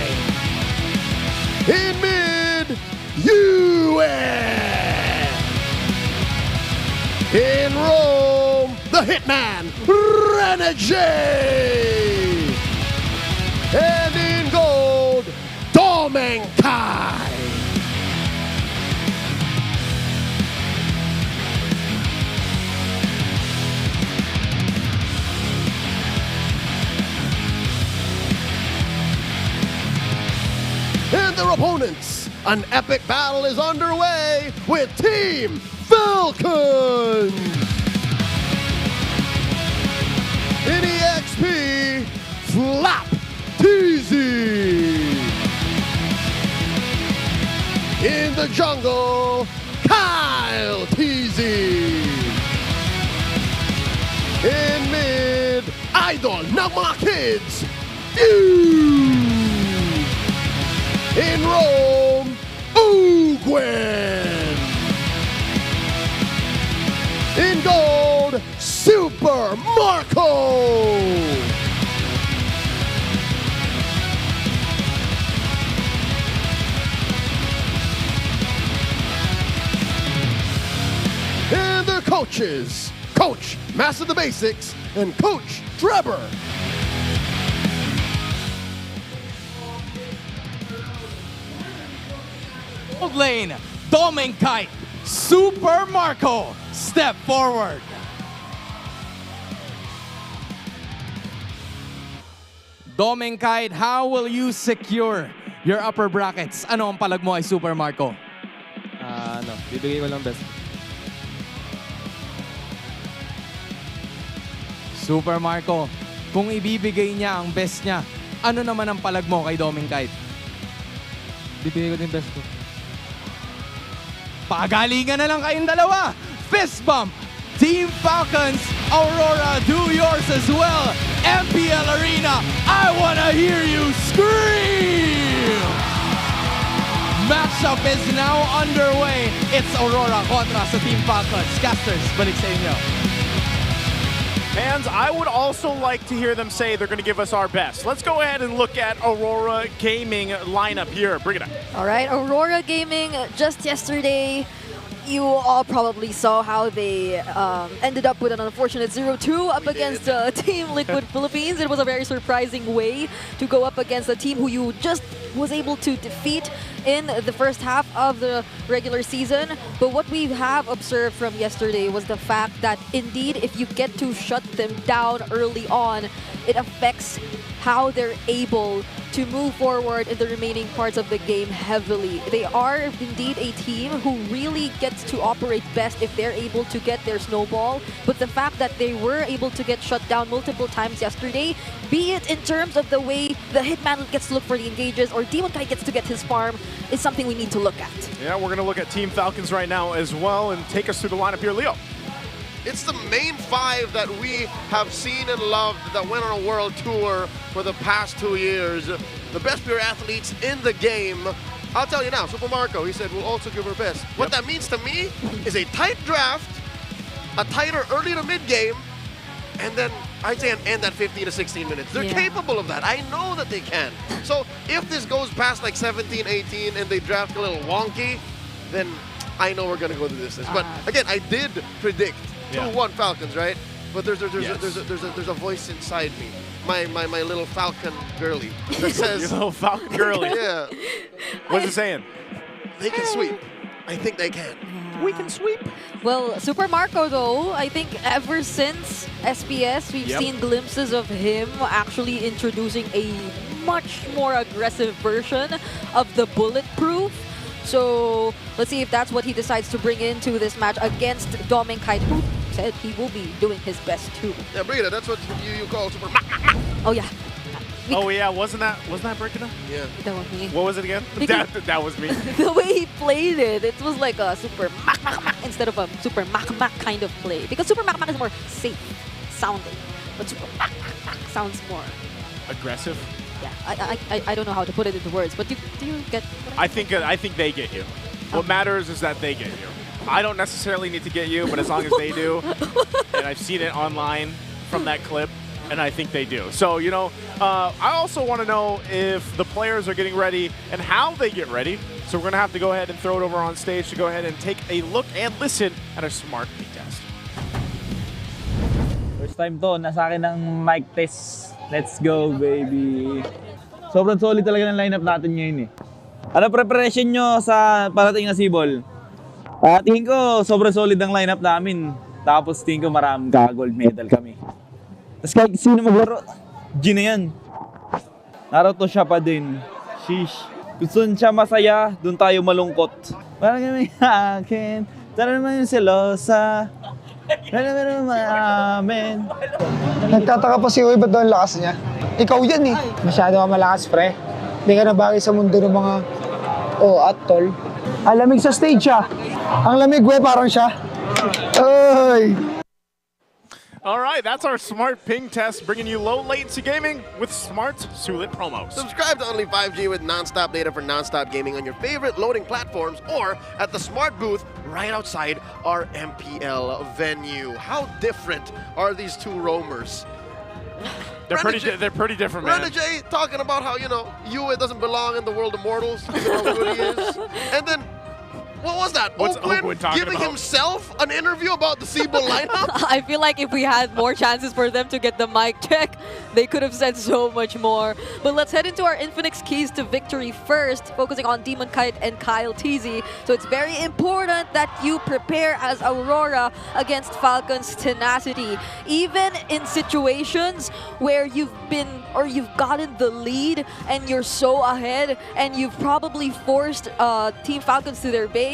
In mid, UN! In Rome, the Hitman, Renegade! And in gold, Domenkai! opponents. An epic battle is underway with Team Falcons. In EXP, Flap TZ. In the jungle, Kyle TZ. In mid, Idol ng mga kids, in Rome, Ugwen. In gold, Super Marco. And their coaches, Coach Master the Basics and Coach Trevor. Gold lane, Domenkite, Super Marco, step forward. Domenkite, how will you secure your upper brackets? Ano ang palag mo ay Super Marco? Bibigay ko lang best. Super Marco, kung ibibigay niya ang best niya, ano naman ang palag mo kay Domenkite? Bibigay ko din best ko. Pagalingan na lang kayong dalawa. Fist bump. Team Falcons, Aurora, do yours as well. MPL Arena, I wanna hear you scream! Matchup is now underway. It's Aurora kontra sa Team Falcons. Casters, balik sa inyo. Fans, I would also like to hear them say they're going to give us our best. Let's go ahead and look at Aurora Gaming lineup here. Bring it up. All right, Aurora Gaming, just yesterday, you all probably saw how they ended up with an unfortunate 0-2 up against Team Liquid Philippines. It was a very surprising way to go up against a team who you just was able to defeat in the first half of the regular season. But what we have observed from yesterday was the fact that indeed, if you get to shut them down early on, it affects how they're able to move forward in the remaining parts of the game heavily. They are indeed a team who really gets to operate best if they're able to get their snowball. But the fact that they were able to get shut down multiple times yesterday, be it in terms of the way the Hitman gets to look for the engages or Demon Kai gets to get his farm, is something we need to look at. Yeah, we're going to look at Team Falcons right now as well and take us through the lineup here. Leo. It's the main five that we have seen and loved that went on a world tour for the past 2 years. The best pure athletes in the game. I'll tell you now, Super Marco, he said, we'll also give her best. Yep. What that means to me is a tight draft, a tighter early to mid game, and then I'd say an end at 15 to 16 minutes. They're capable of that. I know that they can. So if this goes past like 17, 18, and they draft a little wonky, then I know we're going to go the distance. But again, I did predict 2-1 Falcons, right? But there's a voice inside me, my little Falcon girly that says, your little Falcon girly. Yeah. What's it saying? They can sweep. I think they can. We can sweep. Well, Super Marco though, I think ever since SPS, we've seen glimpses of him actually introducing a much more aggressive version of the bulletproof. So let's see if that's what he decides to bring into this match against Domenkite, who said he will be doing his best too. Yeah, Brita, that's what you call Super. Oh yeah. Oh yeah, wasn't that Bricana? Yeah. That was me. What was it again? That was me. The way he played it, it was like a super mak instead of a super mak kind of play. Because super mak is more safe sounding, but super mak sounds more aggressive. Yeah, I don't know how to put it into words, but do you get? I think they get you. What matters is that they get you. I don't necessarily need to get you, but as long as they do, and I've seen it online from that clip, and I think they do. So, you know, I also want to know if the players are getting ready and how they get ready. So we're going to have to go ahead and throw it over on stage to go ahead and take a look and listen at our smart beat test. First time to, nasa akin ng mic test. Let's go, baby. Sobrang solid talaga ng lineup natin ngayon eh. Ano preparation nyo sa parating na Sibol? Tingin ko, sobrang solid ang lineup namin. Tapos tingin ko maraming ka-gold medal kami. Tapos kahit sino maglaro, G na yan. Naruto siya pa din. Sheesh. Gusto siya masaya, doon tayo malungkot. Parang kami akin, tara naman yung selosa. Tara naman amin. Nagtataka pa si Uy, ba't daw ang lakas niya? Ikaw yan eh. Masyado ka malakas, pre. Hindi ka nabagay sa mundo ng mga tol. Ang lamig sa stage siya. Ang lamig, parang siya. Ay! All right, that's our smart ping test, bringing you low latency gaming with smart Sulit promos. Subscribe to Only 5G with non-stop data for non-stop gaming on your favorite loading platforms or at the smart booth right outside our MPL venue. How different are these two roamers? They're pretty different, man. Renegade talking about how, Yue doesn't belong in the world of mortals, given how good he is. And then, what was that? What's Oakland Oakland talking giving about? himself an interview about the Cebu lineup? I feel like if we had more chances for them to get the mic check, they could have said so much more. But let's head into our Infinix keys to victory first, focusing on Demon Kite and Kyle TZ. So it's very important that you prepare as Aurora against Falcons' tenacity. Even in situations where you've gotten the lead and you're so ahead and you've probably forced Team Falcons to their base,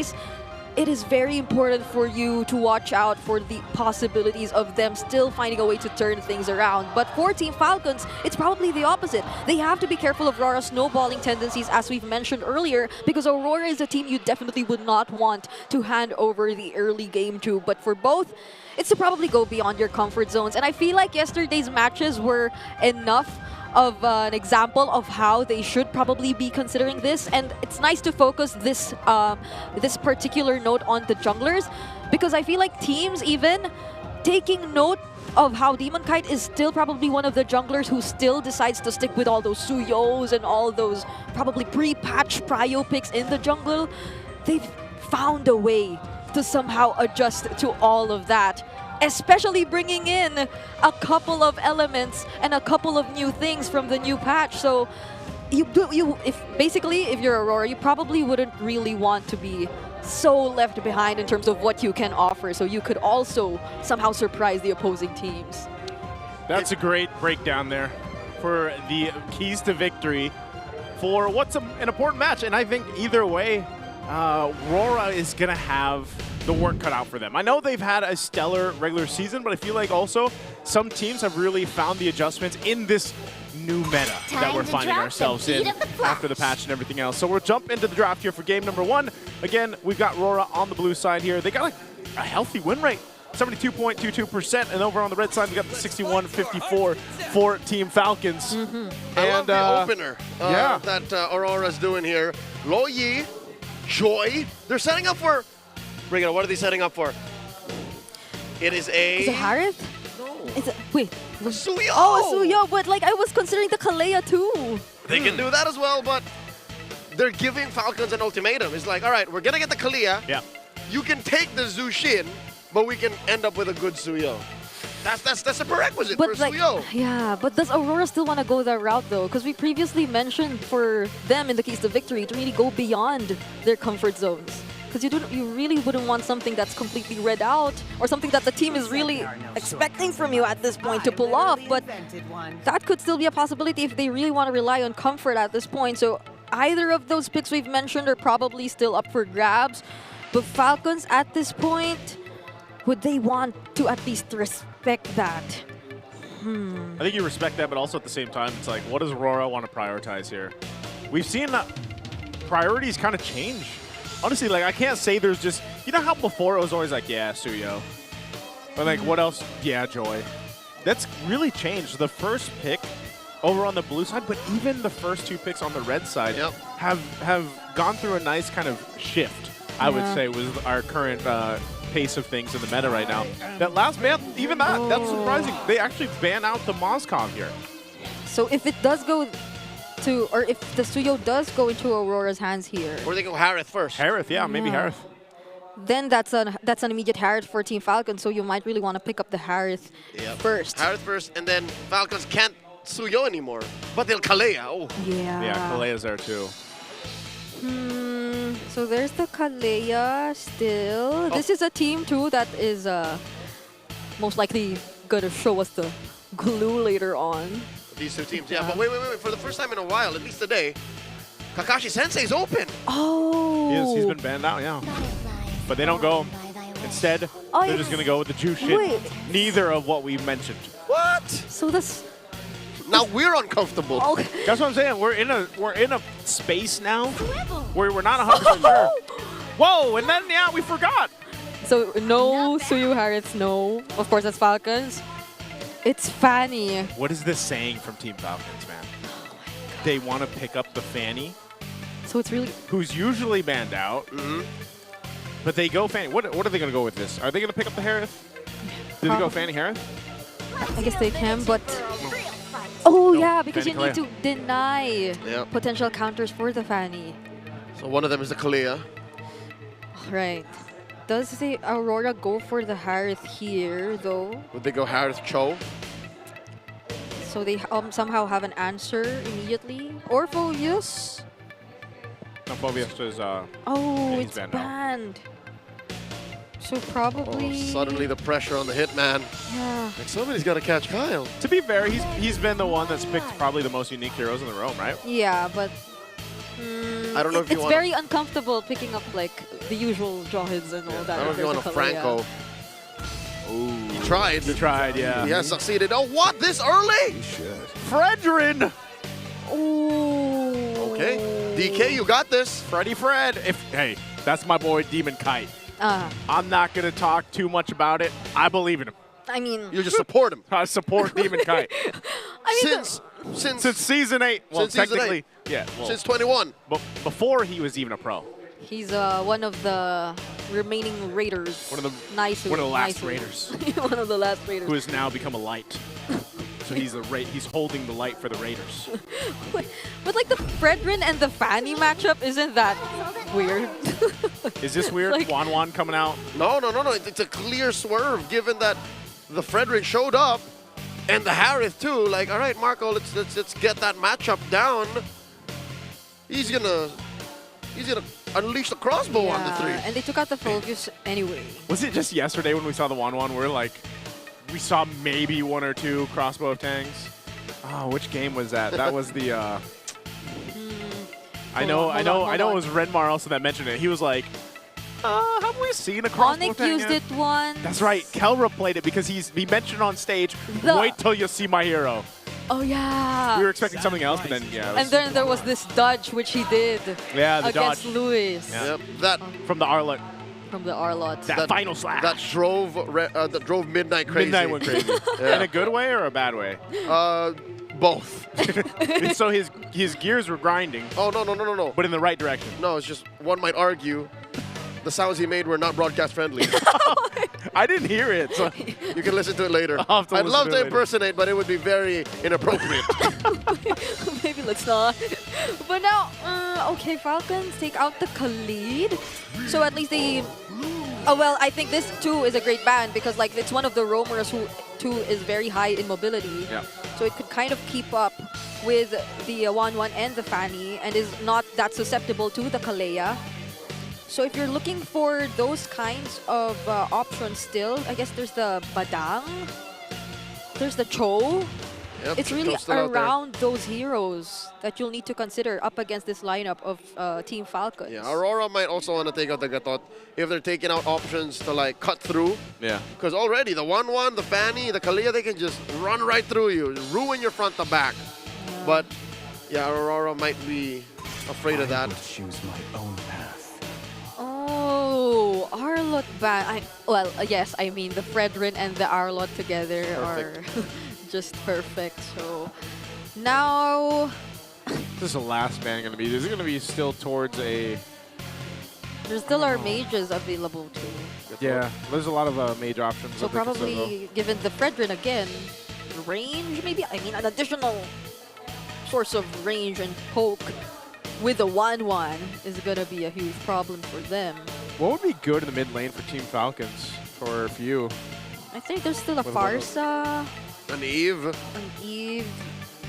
it is very important for you to watch out for the possibilities of them still finding a way to turn things around. But for Team Falcons, it's probably the opposite. They have to be careful of RORA's snowballing tendencies, as we've mentioned earlier, because Aurora is a team you definitely would not want to hand over the early game to. But for both, it's to probably go beyond your comfort zones. And I feel like yesterday's matches were enough of an example of how they should probably be considering this, and it's nice to focus this this particular note on the junglers, because I feel like teams even taking note of how Demon Kite is still probably one of the junglers who still decides to stick with all those Suyos and all those probably pre-patch prio picks in the jungle. They've found a way to somehow adjust to all of that, especially bringing in a couple of elements and a couple of new things from the new patch. So if you're Aurora, you probably wouldn't really want to be so left behind in terms of what you can offer, so you could also somehow surprise the opposing teams. That's a great breakdown there for the keys to victory for what's an important match. And I think either way, RORA is going to have the work cut out for them. I know they've had a stellar regular season, but I feel like also some teams have really found the adjustments in this new meta that we're finding ourselves in after the patch and everything else. So we'll jump into the draft here for game number 1. Again, we've got RORA on the blue side here. They got a healthy win rate, 72.22%, and over on the red side, we got the 61.54 for Team Falcons. I love the opener that Aurora's doing here. Lo Yi, Joy, they're setting up for... Brigitte, what are they setting up for? It is a... Is it Harith? No. Wait. Suyo! Oh, Suyo, but like I was considering the Kalea too. They can do that as well, but they're giving Falcons an ultimatum. It's like, all right, we're going to get the Kalea. Yeah. You can take the Zushin, but we can end up with a good Suyo. That's a prerequisite for Suyo. Yeah, but does Aurora still want to go that route though? Because we previously mentioned for them in the keys to victory to really go beyond their comfort zones. Because you really wouldn't want something that's completely read out or something that the team is really expecting from you at this point to pull off. But that could still be a possibility if they really want to rely on comfort at this point. So either of those picks we've mentioned are probably still up for grabs. But Falcons at this point, would they want to at least respect that? I think you respect that, but also at the same time, it's like, what does Aurora want to prioritize here? We've seen priorities kind of change. Honestly, like, I can't say there's just... You know how before it was always like, yeah, Suyo. Or like, what else? Yeah, Joy. That's really changed. The first pick over on the blue side, but even the first 2 picks on the red side have gone through a nice kind of shift, I would say, with our current pace of things in the meta right now. That last ban, even that's surprising. They actually ban out the Moskov here. So if it does go... or if the Suyo does go into Aurora's hands here. Or they go Harith first. Harith, yeah, maybe Harith. Then that's an immediate Harith for Team Falcons, so you might really want to pick up the Harith first. Harith first, and then Falcons can't Suyo anymore. But they'll Kalea. Oh. Yeah. Yeah, Kalea's there too. So there's the Kalea still. This is a team too that is most likely gonna show us the glue later on. These two teams, yeah. But wait. For the first time in a while, at least today, Kakashi Sensei's open. Oh. He's been banned out, yeah. But they don't go. Instead, they're just going to go with the Jushin. Wait. Neither of what we mentioned. What? So this. Now we're uncomfortable. That's what I'm saying. We're in a space now where we're not 100% sure. Whoa! And then we forgot. So no Suyu Harris, no. Of course, that's Falcons. It's Fanny. What is this saying from Team Falcons, man? They want to pick up the Fanny. So it's really. Who's usually banned out. But they go Fanny. What are they going to go with this? Are they going to pick up the Harris? Do they go Fanny Harris? I guess they can, but. Oh, No, yeah, because Fanny you need to deny Yep. potential counters for the Fanny. So one of them is the Kalia. Right. Does the Aurora go for the Harith here, though? Would they go Harith Cho? So they somehow have an answer immediately? Or Phobius? No, Phobius is Oh, he's it's banned banned. So probably. Oh, suddenly the pressure on the Hitman. Yeah. Like somebody's got to catch Kyle. To be fair, he's been the one that's picked probably the most unique heroes in the realm, right? Yeah, but. I don't know if you it's want. very uncomfortable picking up like the usual Jawheads and all that. I don't know if you want a There's Franco. Ooh. He tried. He tried, yeah. He has succeeded. Oh, what? This early? Fredrin! Ooh. Okay. DK, you got this. Freddy Fred. Hey, that's my boy Demon Kite. Uh, I'm not going to talk too much about it. I believe in him. I mean. You just support him. I support Demon Kite. I mean, Since season 8. Well, since season technically, 8. yeah. Well, Since 21. But before he was even a pro. he's one of the remaining Raiders. One of the Nice. last Raiders. One of the last Raiders. Who has now become a light. So he's holding the light for the Raiders. But like the Fredrin and the Fanny matchup, isn't that weird? Is this weird? Like- Wan coming out? No. It's a clear swerve given that the Frederick showed up and the Harith too. Like, all right, Marco, let's get that matchup down. He's gonna unleash the crossbow on the three. And they took out the focus anyway. Was it just yesterday when we saw the Wan where like we saw maybe 1 or 2 crossbow of tanks? Oh, which game was that? That was the I know it was Renmar also that mentioned it. He was like, have we seen a crossbow Onic tank used yet? it once. That's right. Kelra played it because he mentioned on stage, The- wait till you see my hero. Oh yeah. We were expecting something else, but then yeah. it And was- then there was this dodge which he did Yeah, the against dodge. Lewis Yeah. Yep, that from the Arlot. from the Arlot. That final slash. that drove Midnight crazy. Midnight went crazy. Yeah. In a good way or a bad way? Both. And so his gears were grinding. Oh no. But in the right direction. No, it's just one might argue the sounds he made were not broadcast friendly. I didn't hear it. So. You can listen to it later. I'll have to I'd listen love to to it later. impersonate, but it would be very inappropriate. Maybe let's not. But now, okay, Falcons take out the Khalid. So at least they. Oh well, I think this too is a great ban because like it's one of the roamers who too is very high in mobility. Yeah. So it could kind of keep up with the 1-1 and the Fanny and is not that susceptible to the Kalea. So if you're looking for those kinds of options still, I guess there's the Badang, there's the Cho. Yep, It's really Cho's still out there. around those heroes that you'll need to consider up against this lineup of Team Falcons. Yeah, Aurora might also want to take out the Gatot if they're taking out options to like cut through. Yeah. Because already the 1-1, the Fanny, the Kalia, they can just run right through you, ruin your front to back. But yeah, Aurora might be afraid of that. Choose my own path. Oh, Arlot ban. Well, yes, I mean the Fredrin and the Arlot together are just perfect. So now This is the last ban going to be. Is it going to be still towards a... there still are mages available too. Yeah, there's a lot of mage options. So that they can still go. probably given the Fredrin again, range maybe. I mean an additional source of range and poke with the 1-1 is gonna be a huge problem for them. What would be good in the mid lane for Team Falcons for a few? I think there's still a What about Farsa, An Eve. an Eve,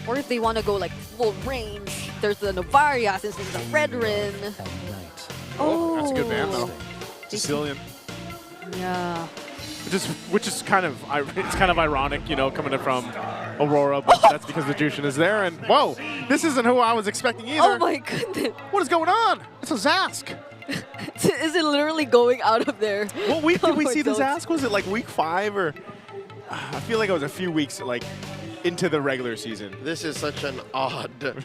or if they want to go like full range, there's the Novaria since there's the Fredrin. Oh, that's a good ban though. Sicilian. Yeah. which is kind of ironic, you know, coming in from Aurora, but that's because the Jushin is there. And whoa, this isn't who I was expecting either. Oh my goodness. What is going on? It's a Zask. Is it literally going out of there? What week did we see the Zask? Was it like week 5 or? I feel like it was a few weeks like into the regular season. This is such an odd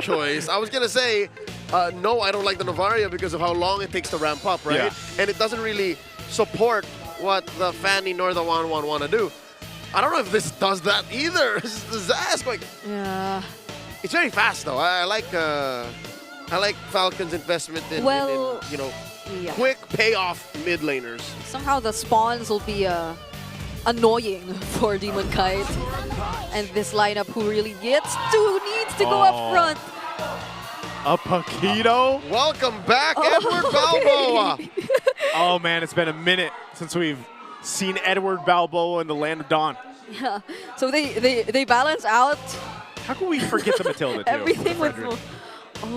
choice. I was gonna say, no, I don't like the Novaria because of how long it takes to ramp up, right? Yeah. And it doesn't really support what the Fanny nor the Wan want to do. I don't know if this does that either. This is the Zask, like, yeah. It's very fast though. I like Falcons' investment in, you know, quick payoff mid laners. Somehow the spawns will be annoying for Demon Kite. And this lineup who really needs to go up front. A Paquito. Welcome back, Edward Balboa. Oh man, it's been a minute since we've seen Edward Balboa in the Land of Dawn. Yeah, so they balance out. How can we forget the Matilda too? Everything with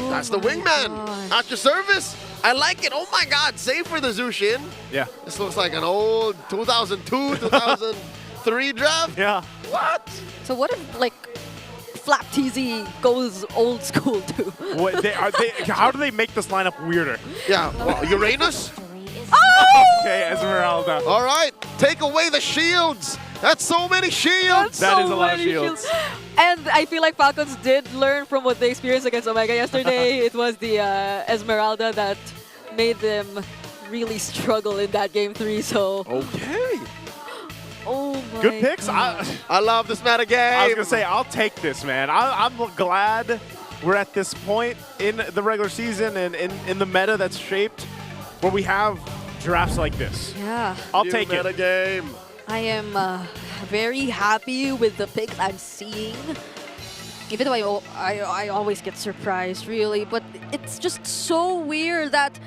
That's the wingman at your service. I like it. Oh my God, save for the Zushin. Yeah. This looks like an old 2002, 2003 draft. Yeah. What? So what if like Flap TZ goes old school too? How do they make this lineup weirder? Yeah, well, Uranus? Oh! Okay, Esmeralda. All right, take away the shields. That's so many shields. That is a lot of shields. And I feel like Falcons did learn from what they experienced against Omega yesterday. It was the Esmeralda that made them really struggle in that game 3. So okay. Oh my Good picks. God. I love this meta game. I was gonna say I'll take this, man. I'm glad we're at this point in the regular season and in the meta that's shaped where we have drafts like this. Yeah. I'll New take meta it. Game. I am very happy with the picks I'm seeing. Even though I always get surprised, really. But it's just so weird that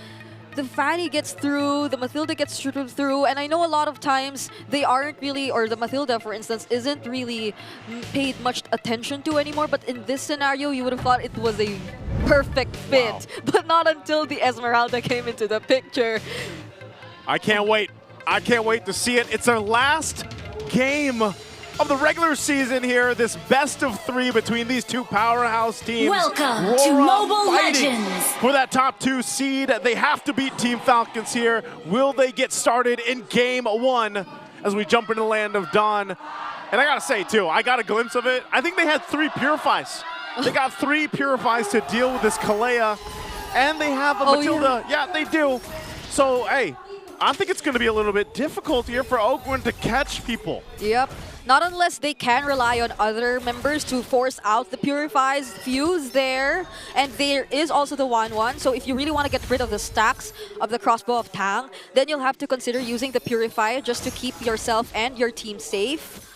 the Fanny gets through, the Matilda gets through, and I know a lot of times they aren't really, or the Matilda, for instance, isn't really paid much attention to anymore. But in this scenario, you would have thought it was a perfect fit. Wow. But not until the Esmeralda came into the picture. I can't wait. I can't wait to see it. It's our last game of the regular season here. This best of 3 between these two powerhouse teams. Welcome to Mobile fighting Legends. for that top 2 seed. They have to beat Team Falcons here. Will they get started in game 1 as we jump into the Land of Dawn? And I gotta say too, I got a glimpse of it. I think they had 3 Purifies. They got 3 Purifies to deal with this Kalea. And they have a Matilda. Yeah, they do. So, hey, I think it's going to be a little bit difficult here for Oakland to catch people. Yep. Not unless they can rely on other members to force out the Purifies fuse there. And there is also the 1-1. So if you really want to get rid of the stacks of the crossbow of Tang, then you'll have to consider using the Purify just to keep yourself and your team safe.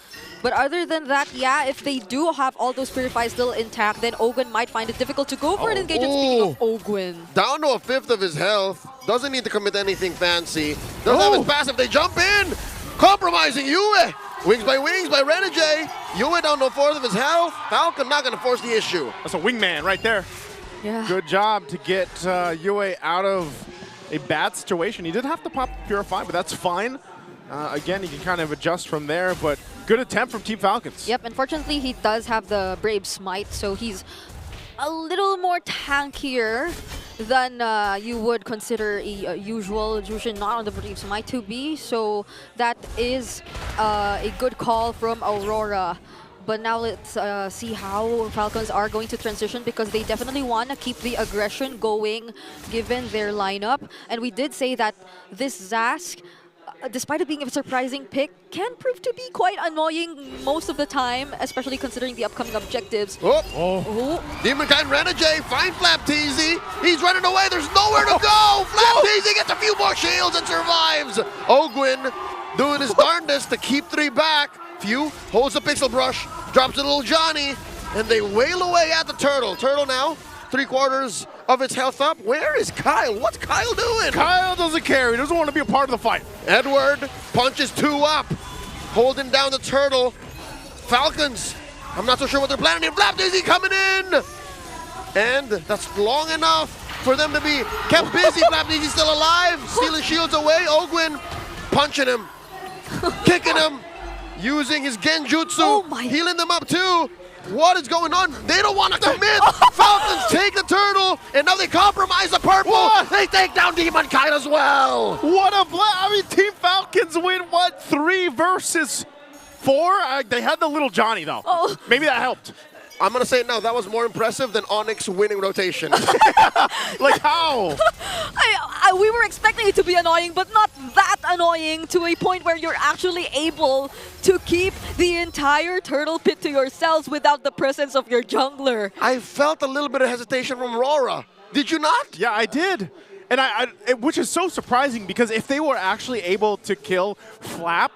But other than that, yeah, if they do have all those Purifies still intact, then Ogwin might find it difficult to go for an engagement. Speaking of Ogwin. Down to 1/5 of his health. Doesn't need to commit anything fancy. Doesn't have his passive. They jump in. Compromising Yue. Wings by Renegade. Yue down to 1/4 of his health. Falcon not going to force the issue. That's a wingman right there. Yeah. Good job to get Yue out of a bad situation. He did have to pop Purify, but that's fine. Again, he can kind of adjust from there, but good attempt from Team Falcons. Yep, unfortunately, he does have the Brave Smite, so he's a little more tankier than you would consider a usual Jushin not on the Brave Smite to be. So that is a good call from Aurora. But now let's see how Falcons are going to transition, because they definitely want to keep the aggression going given their lineup. And we did say that this Zask, despite it being a surprising pick, can prove to be quite annoying most of the time, especially considering the upcoming objectives. Demon Kind Renegade, find Flap TZ. He's running away, there's nowhere to go. Flap TZ gets a few more shields and survives. Ogwin doing his darndest to keep 3 back. Few holds the Pixel Brush, drops a little Johnny, and they wail away at the Turtle. Turtle now 3/4 of its health up. Where is Kyle? What's Kyle doing? Kyle doesn't care. He doesn't want to be a part of the fight. Edward punches 2 up, holding down the Turtle. Falcons, I'm not so sure what they're planning here. Flap Dizzy coming in. And that's long enough for them to be kept busy. Flap Dizzy still alive, stealing shields away. Ogwin punching him. kicking him, using his genjutsu, healing them up too. What is going on? They don't want to commit. Falcons take the turtle, and now they compromise the purple. What? They take down Demon Kite as well. What a I mean, Team Falcons win, what, 3 versus 4? They had the little Johnny, though. Oh. Maybe that helped. I'm going to say it now. That was more impressive than Onyx winning rotation. Like how? We were expecting it to be annoying, but not that annoying to a point where you're actually able to keep the entire turtle pit to yourselves without the presence of your jungler. I felt a little bit of hesitation from RORA. Did you not? Yeah, I did. And which is so surprising because if they were actually able to kill Flap,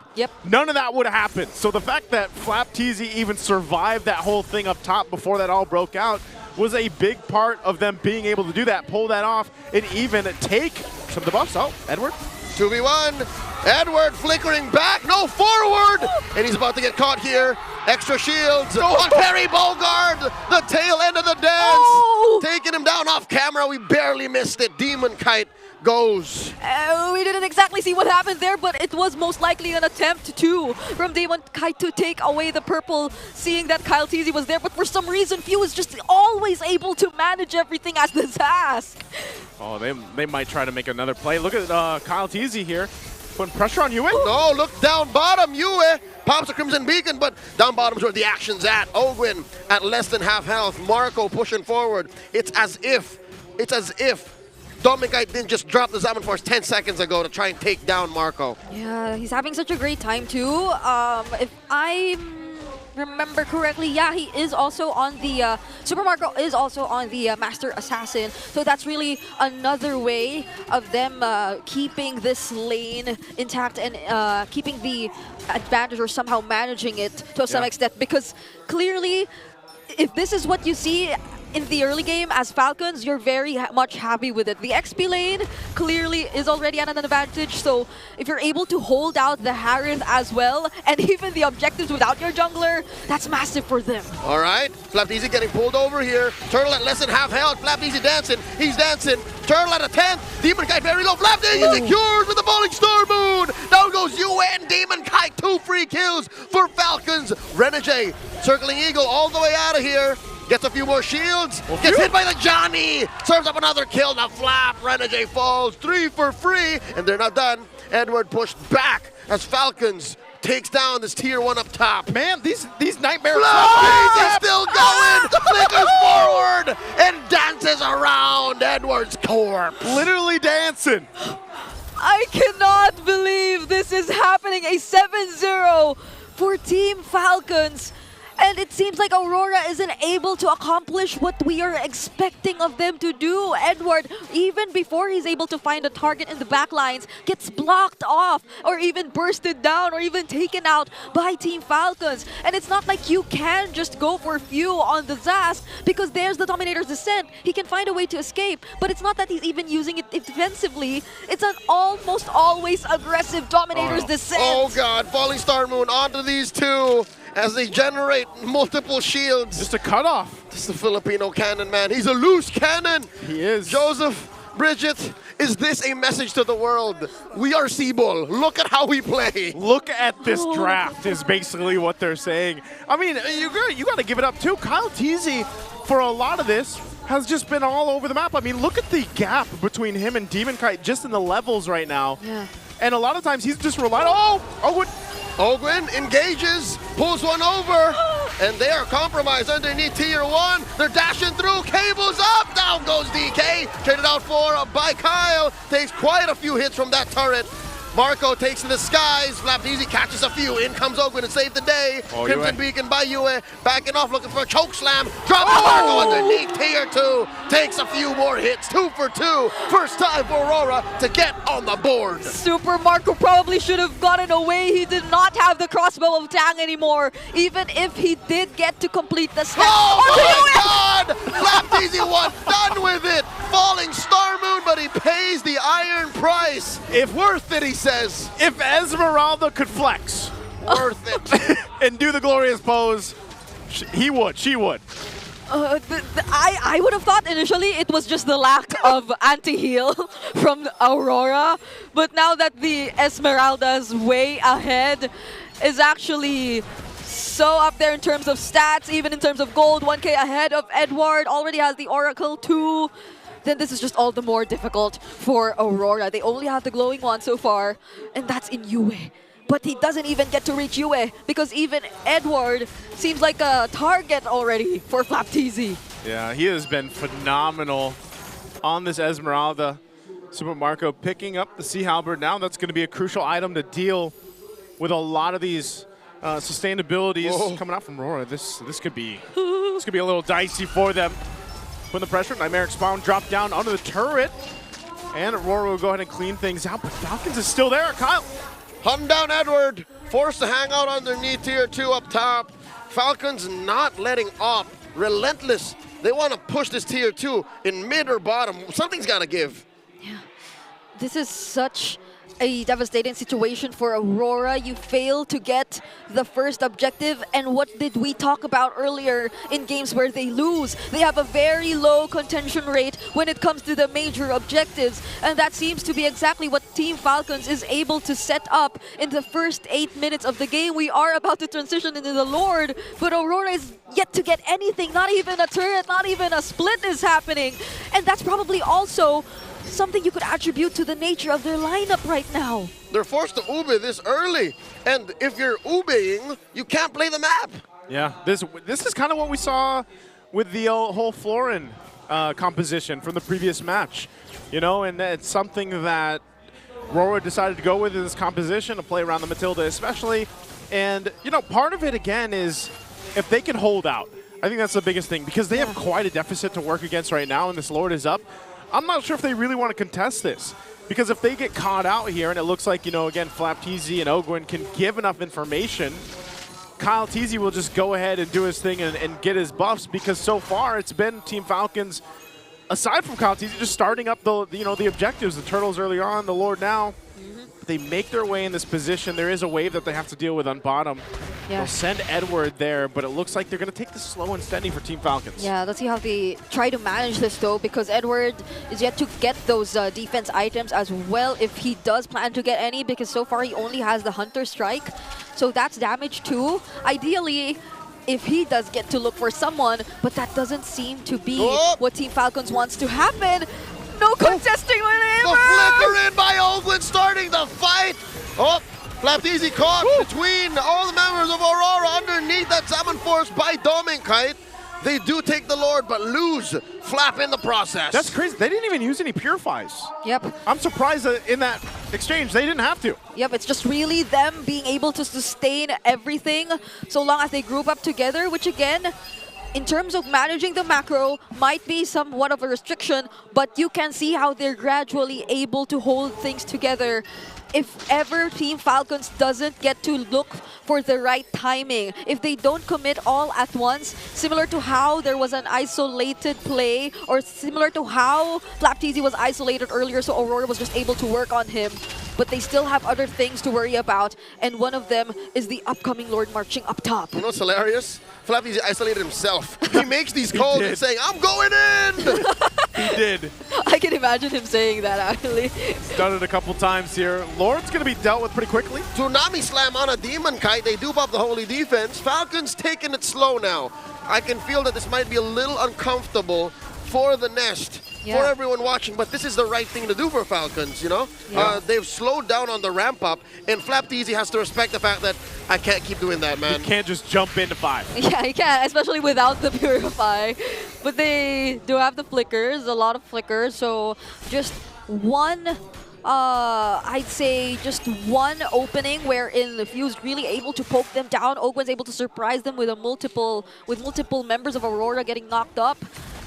none of that would have happened. So the fact that Flap TZ even survived that whole thing up top before that all broke out was a big part of them being able to do that, pull that off, and even take some of the buffs. Oh, Edward. 2v1. Edward flickering back, no forward, and he's about to get caught here. Extra shields on Perry Bogard, the tail end of the dance. Taking him down off camera, we barely missed it. Demon Kite goes. We didn't exactly see what happened there, but it was most likely an attempt too from Demon Kite to take away the purple, seeing that Kyle TZ was there, but for some reason Few is just always able to manage everything as the Zask. Oh, they might try to make another play. Look at Kyle TZ here. Putting pressure on Yue. No, look down bottom. Yue pops a Crimson Beacon, but down bottom's where the action's at. Ogwin at less than half health. Marco pushing forward. It's as if Dominic didn't just drop the Zaman Force 10 seconds ago to try and take down Marco. Yeah, he's having such a great time too. If I remember correctly, yeah, he is also on the Super Marco is also on the Master Assassin, so that's really another way of them keeping this lane intact and keeping the advantage or somehow managing it to some extent, because clearly if this is what you see in the early game as Falcons, you're very much happy with it. The XP lane clearly is already at an advantage, so if you're able to hold out the Harith as well, and even the objectives without your jungler, that's massive for them. All right, Flapdeezy getting pulled over here. Turtle at less than half health. Flapdeezy dancing. He's dancing. Turtle at a 10th. Demon Kite very low. Flapdeezy secured with the Falling Star Moon. Down goes UN. Demon Kite, 2 free kills for Falcons. Renegade circling Eagle all the way out of here. Gets a few more shields, gets hit by the Johnny, serves up another kill, now Flap, Renegade falls, 3 for free, and they're not done. Edward pushed back as Falcons takes down this tier 1 up top. Man, these nightmares is still going, flickers forward, and dances around Edward's corpse. Literally dancing. I cannot believe this is happening, a 7-0 for Team Falcons. And it seems like Aurora isn't able to accomplish what we are expecting of them to do. Edward, even before he's able to find a target in the back lines, gets blocked off or even bursted down or even taken out by Team Falcons. And it's not like you can just go for Few on the Zask because there's the Dominator's Descent. He can find a way to escape, but it's not that he's even using it defensively. It's an almost always aggressive Dominator's Descent. Oh God, Falling Star Moon onto these two as they generate multiple shields. Just a cutoff. This is the Filipino cannon, man. He's a loose cannon. He is. Joseph, Bridget, is this a message to the world? We are Seaball. Look at how we play. Look at this draft is basically what they're saying. I mean, you got to give it up too. Kyle TZ, for a lot of this, has just been all over the map. I mean, look at the gap between him and Demon Kite just in the levels right now. Yeah. And a lot of times he's just relying. Ogwin engages, pulls one over, and they are compromised underneath tier 1. They're dashing through, cables up, down goes DK. Traded out for by Kyle, takes quite a few hits from that turret. Marco takes to the skies, Flapdeezy catches a few, in comes Ogwin to save the day. Crimson Beacon by Yue, backing off, looking for a choke slam, drops Marco underneath tier 2, takes a few more hits, 2 for 2. First time for Aurora to get on the board. Super Marco probably should have gotten away. He did not have the crossbow of Tang anymore, even if he did get to complete the step. Oh my God! Flapdeezy one, done with it. Falling Star Moon, but he pays the iron price. If worth it, he says. If Esmeralda could flex. Worth it. And do the glorious pose, she would. I would have thought initially it was just the lack of anti-heal from Aurora, but now that the Esmeralda's way ahead is actually so up there in terms of stats, even in terms of gold, 1k ahead of Edward, already has the Oracle too, then this is just all the more difficult for Aurora. They only have the glowing one so far, and that's in Yue. But he doesn't even get to reach Yue because even Edward seems like a target already for Flapteezy. Yeah, he has been phenomenal on this Esmeralda. Super Marco picking up the Sea Halberd now. That's going to be a crucial item to deal with a lot of these sustainabilities coming out from Aurora. This could be a little dicey for them. Putting the pressure, Nightmare Spawn drop down under the turret, and Aurora will go ahead and clean things out. But Falcons is still there. Kyle. Hunt down Edward, forced to hang out underneath tier 2 up top. Falcons not letting up, relentless. They want to push this tier 2 in mid or bottom. Something's got to give. Yeah, this is such a devastating situation for Aurora. You fail to get the first objective, and what did we talk about earlier in games where they lose? They have a very low contention rate when it comes to the major objectives, and that seems to be exactly what Team Falcons is able to set up in the first 8 minutes of the game. We are about to transition into the Lord, but Aurora is yet to get anything. Not even a turret, not even a split is happening, and that's probably also something you could attribute to the nature of their lineup right now. They're forced to ube this early, and if you're ubeing, you can't play the map. Yeah, this is kind of what we saw with the whole Florin composition from the previous match, you know, and it's something that Aurora decided to go with in this composition, to play around the Matilda especially, and, you know, part of it again is if they can hold out. I think that's the biggest thing, because they have quite a deficit to work against right now, and this Lord is up. I'm not sure if they really want to contest this, because if they get caught out here and it looks like, you know, again, Flapteezy and Ogwin can give enough information, Kyle Teasy will just go ahead and do his thing and get his buffs, because so far it's been Team Falcons, aside from Kyle Teasy, just starting up the objectives, the Turtles early on, the Lord now. They make their way in this position. There is a wave that they have to deal with on bottom. Yeah. They'll send Edward there, but it looks like they're going to take this slow and steady for Team Falcons. Yeah, let's see how they try to manage this though, because Edward is yet to get those defense items as well, if he does plan to get any, because so far he only has the Hunter Strike. So that's damage too. Ideally, if he does get to look for someone, but that doesn't seem to be what Team Falcons wants to happen. No contesting with him! The flicker in by Ogwin starting the fight! Oh, Flapteezy caught between all the members of Aurora underneath that summon force by Dominkite. They do take the Lord, but lose Flap in the process. That's crazy. They didn't even use any Purifies. Yep. I'm surprised that in that exchange they didn't have to. Yep, it's just really them being able to sustain everything so long as they group up together, which again, in terms of managing the macro, might be somewhat of a restriction, but you can see how they're gradually able to hold things together. If ever Team Falcons doesn't get to look for the right timing, if they don't commit all at once, similar to how there was an isolated play, or similar to how Flapteezy was isolated earlier, so Aurora was just able to work on him, but they still have other things to worry about, and one of them is the upcoming Lord marching up top. You know what's hilarious? Flapteezy isolated himself. He makes these calls and saying, I'm going in! He did. I can imagine him saying that, actually. He's done it a couple times here. Lord's going to be dealt with pretty quickly. Tsunami Slam on a Demon Kite. They do pop the Holy Defense. Falcons taking it slow now. I can feel that this might be a little uncomfortable for the Nest, for everyone watching, but this is the right thing to do for Falcons, you know? Yeah. They've slowed down on the ramp up, and Flapteezy has to respect the fact that I can't keep doing that, man. You can't just jump into 5. Yeah, you can, especially without the Purify. But they do have the flickers, a lot of flickers, so just one I'd say just one opening wherein the Fuse really able to poke them down. Ogwen's able to surprise them with multiple members of Aurora getting knocked up.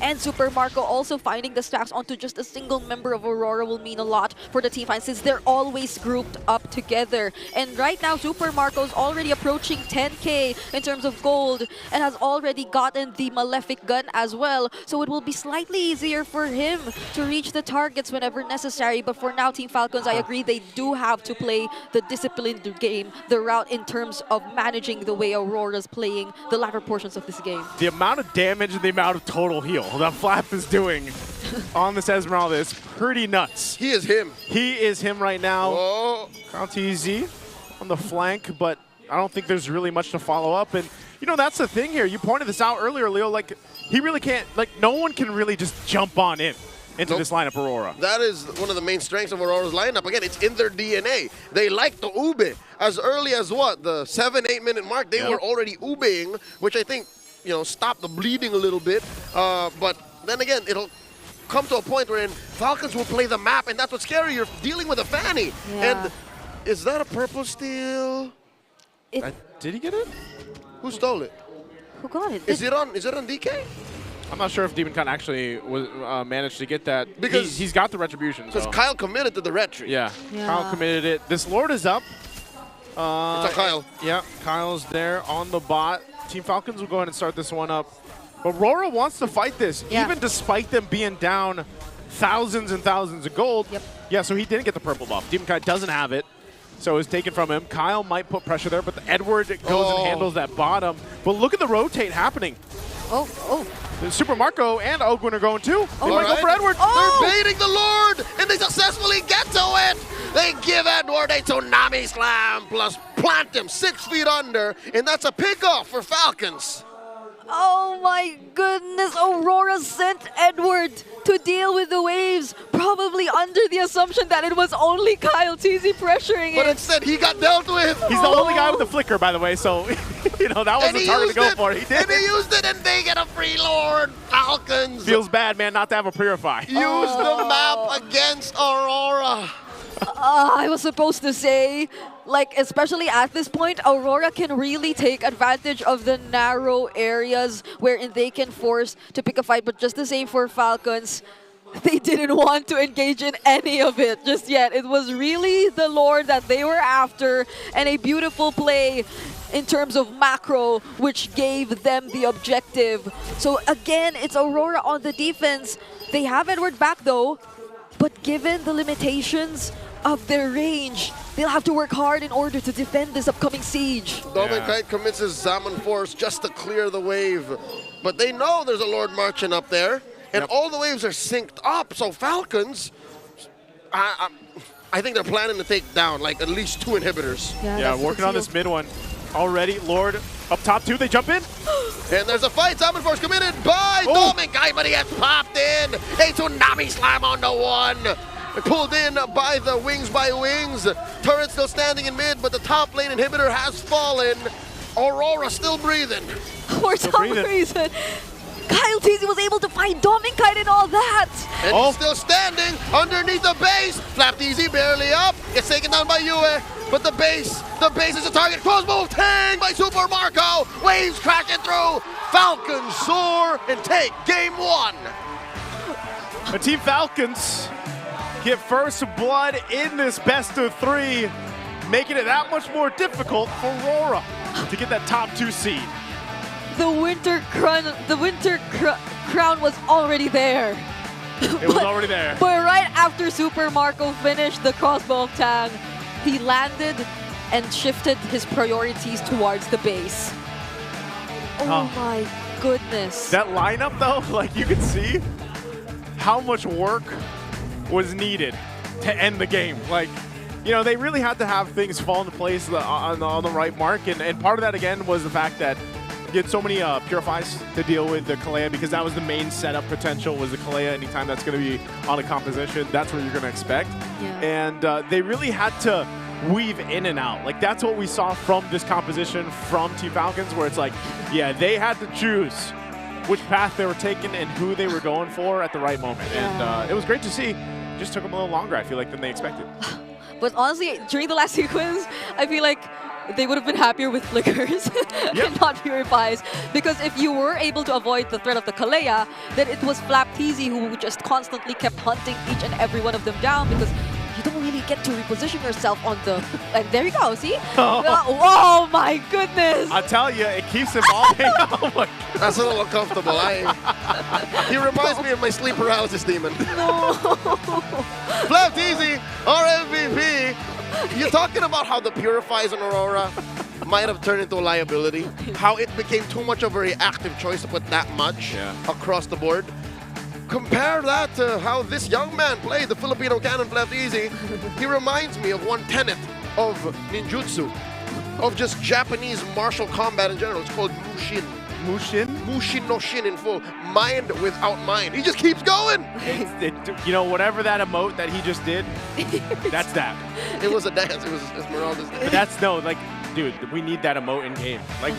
and Super Marco also finding the stacks onto just a single member of Aurora will mean a lot for the team fight since they're always grouped up together. And right now, Super Marco's already approaching 10k in terms of gold and has already gotten the Malefic gun as well. So it will be slightly easier for him to reach the targets whenever necessary. But for now, Team Falcons, I agree, they do have to play the disciplined game, the route in terms of managing the way Aurora's playing the latter portions of this game. The amount of damage and the amount of total heal that Flap is doing on this Esmeralda is pretty nuts. He is him. He is him right now. Oh. TZ on the flank, but I don't think there's really much to follow up. And, you know, that's the thing here. You pointed this out earlier, Leo. Like, he really can't, like, no one can really just jump on in into this lineup, Aurora. That is one of the main strengths of Aurora's lineup. Again, it's in their DNA. They like to ube. As early as what? The 7-8 minute mark, they were already ubeing, which I think, you know, stopped the bleeding a little bit. But then again, it'll come to a point wherein Falcons will play the map, and that's what's scary. You're dealing with a Fanny. Yeah. And is that a purple steal? Did he get it? Who stole it? Who got it? Is it on DK? I'm not sure if Demoncon actually was managed to get that. Because he's got the retribution. Because so. Kyle committed to the retry. Yeah, Kyle committed it. This Lord is up. It's on Kyle. Yeah, Kyle's there on the bot. Team Falcons will go ahead and start this one up. But RORA wants to fight this, even despite them being down thousands and thousands of gold. Yeah, so he didn't get the purple buff. Demoncon doesn't have it. So it's taken from him. Kyle might put pressure there, but Edward goes and handles that bottom. But look at the rotate happening. Super Marco and Ogwin are going too. They might go for Edward. They're baiting the Lord, and they successfully get to it. They give Edward a tsunami slam, plus plant him 6 feet under, and that's a pickoff for Falcons. Oh my goodness, Aurora sent Edward to deal with the waves, probably under the assumption that it was only Kyle TZ pressuring But it. instead, he got dealt with. He's the only guy with the flicker, by the way, so, you know, that was the target to go for. He did. And he used it, and they get a free Lord. Falcons. Feels bad, man, not to have a Purify. Use the map against Aurora. I was supposed to say, like, especially at this point, Aurora can really take advantage of the narrow areas wherein they can force to pick a fight. But just the same for Falcons, they didn't want to engage in any of it just yet. It was really the Lord that they were after, and a beautiful play in terms of macro, which gave them the objective. So again, it's Aurora on the defense. They have Edward back though, but given the limitations of their range, they'll have to work hard in order to defend this upcoming siege. Dominkite commits his Zaman Force just to clear the wave. But they know there's a Lord marching up there, and all the waves are synced up, so Falcons, I think they're planning to take down like at least 2 inhibitors. Yeah, working on this mid one already. Lord up top 2, they jump in. And there's a fight. Zaman Force committed by Dominkite, but he has popped in. A tsunami slam on the 1. Pulled in by the Wings by Wings. Turret still standing in mid, but the top lane inhibitor has fallen. Aurora still breathing. For some reason, Kyle TZ was able to find Dominkite and all that. And he's still standing underneath the base. Flap Easy barely up. Gets taken down by Yue. But the base is a target. Crossbow tang by Super Marco. Waves crashing through. Falcons soar and take game 1. The Team Falcons get first blood in this best of 3, making it that much more difficult for RORA to get that top 2 seed. The winter crown was already there. It was already there. But right after Super Marco finished the crossbow tang, he landed and shifted his priorities towards the base. Oh my goodness. That lineup though, like you can see how much work was needed to end the game. Like, you know, they really had to have things fall into place on the right mark, and part of that again was the fact that you had so many Purifies to deal with the Kalea, because that was the main setup potential, was the Kalea. Anytime that's going to be on a composition, that's what you're going to expect. And they really had to weave in and out. Like, that's what we saw from this composition from Team Falcons, where it's like, yeah, they had to choose which path they were taking and who they were going for at the right moment. And it was great to see. Just took them a little longer, I feel like, than they expected. But honestly, during the last sequence, I feel like they would have been happier with flickers and not purifies. Because if you were able to avoid the threat of the Kalea, then it was Flapteasy who just constantly kept hunting each and every one of them down because you don't really get to reposition yourself on the... And there you go, see? Oh my goodness! I tell you, it keeps him all oh my. That's a little uncomfortable. He reminds me of my sleep paralysis demon. No. Flapteasy, our MVP. You're talking about how the Purifies on Aurora might have turned into a liability. How it became too much of a reactive choice to put that much across the board. Compare that to how this young man played the Filipino cannon Flapteasy. He reminds me of one tenet of ninjutsu, of just Japanese martial combat in general. It's called Mushin. Mushin? Mushin no Shin in full. Mind without mind. He just keeps going. You know, whatever that emote that he just did, that's that. It was a dance. It was Esmeralda's dance. But that's like, dude, we need that emote in game. Like,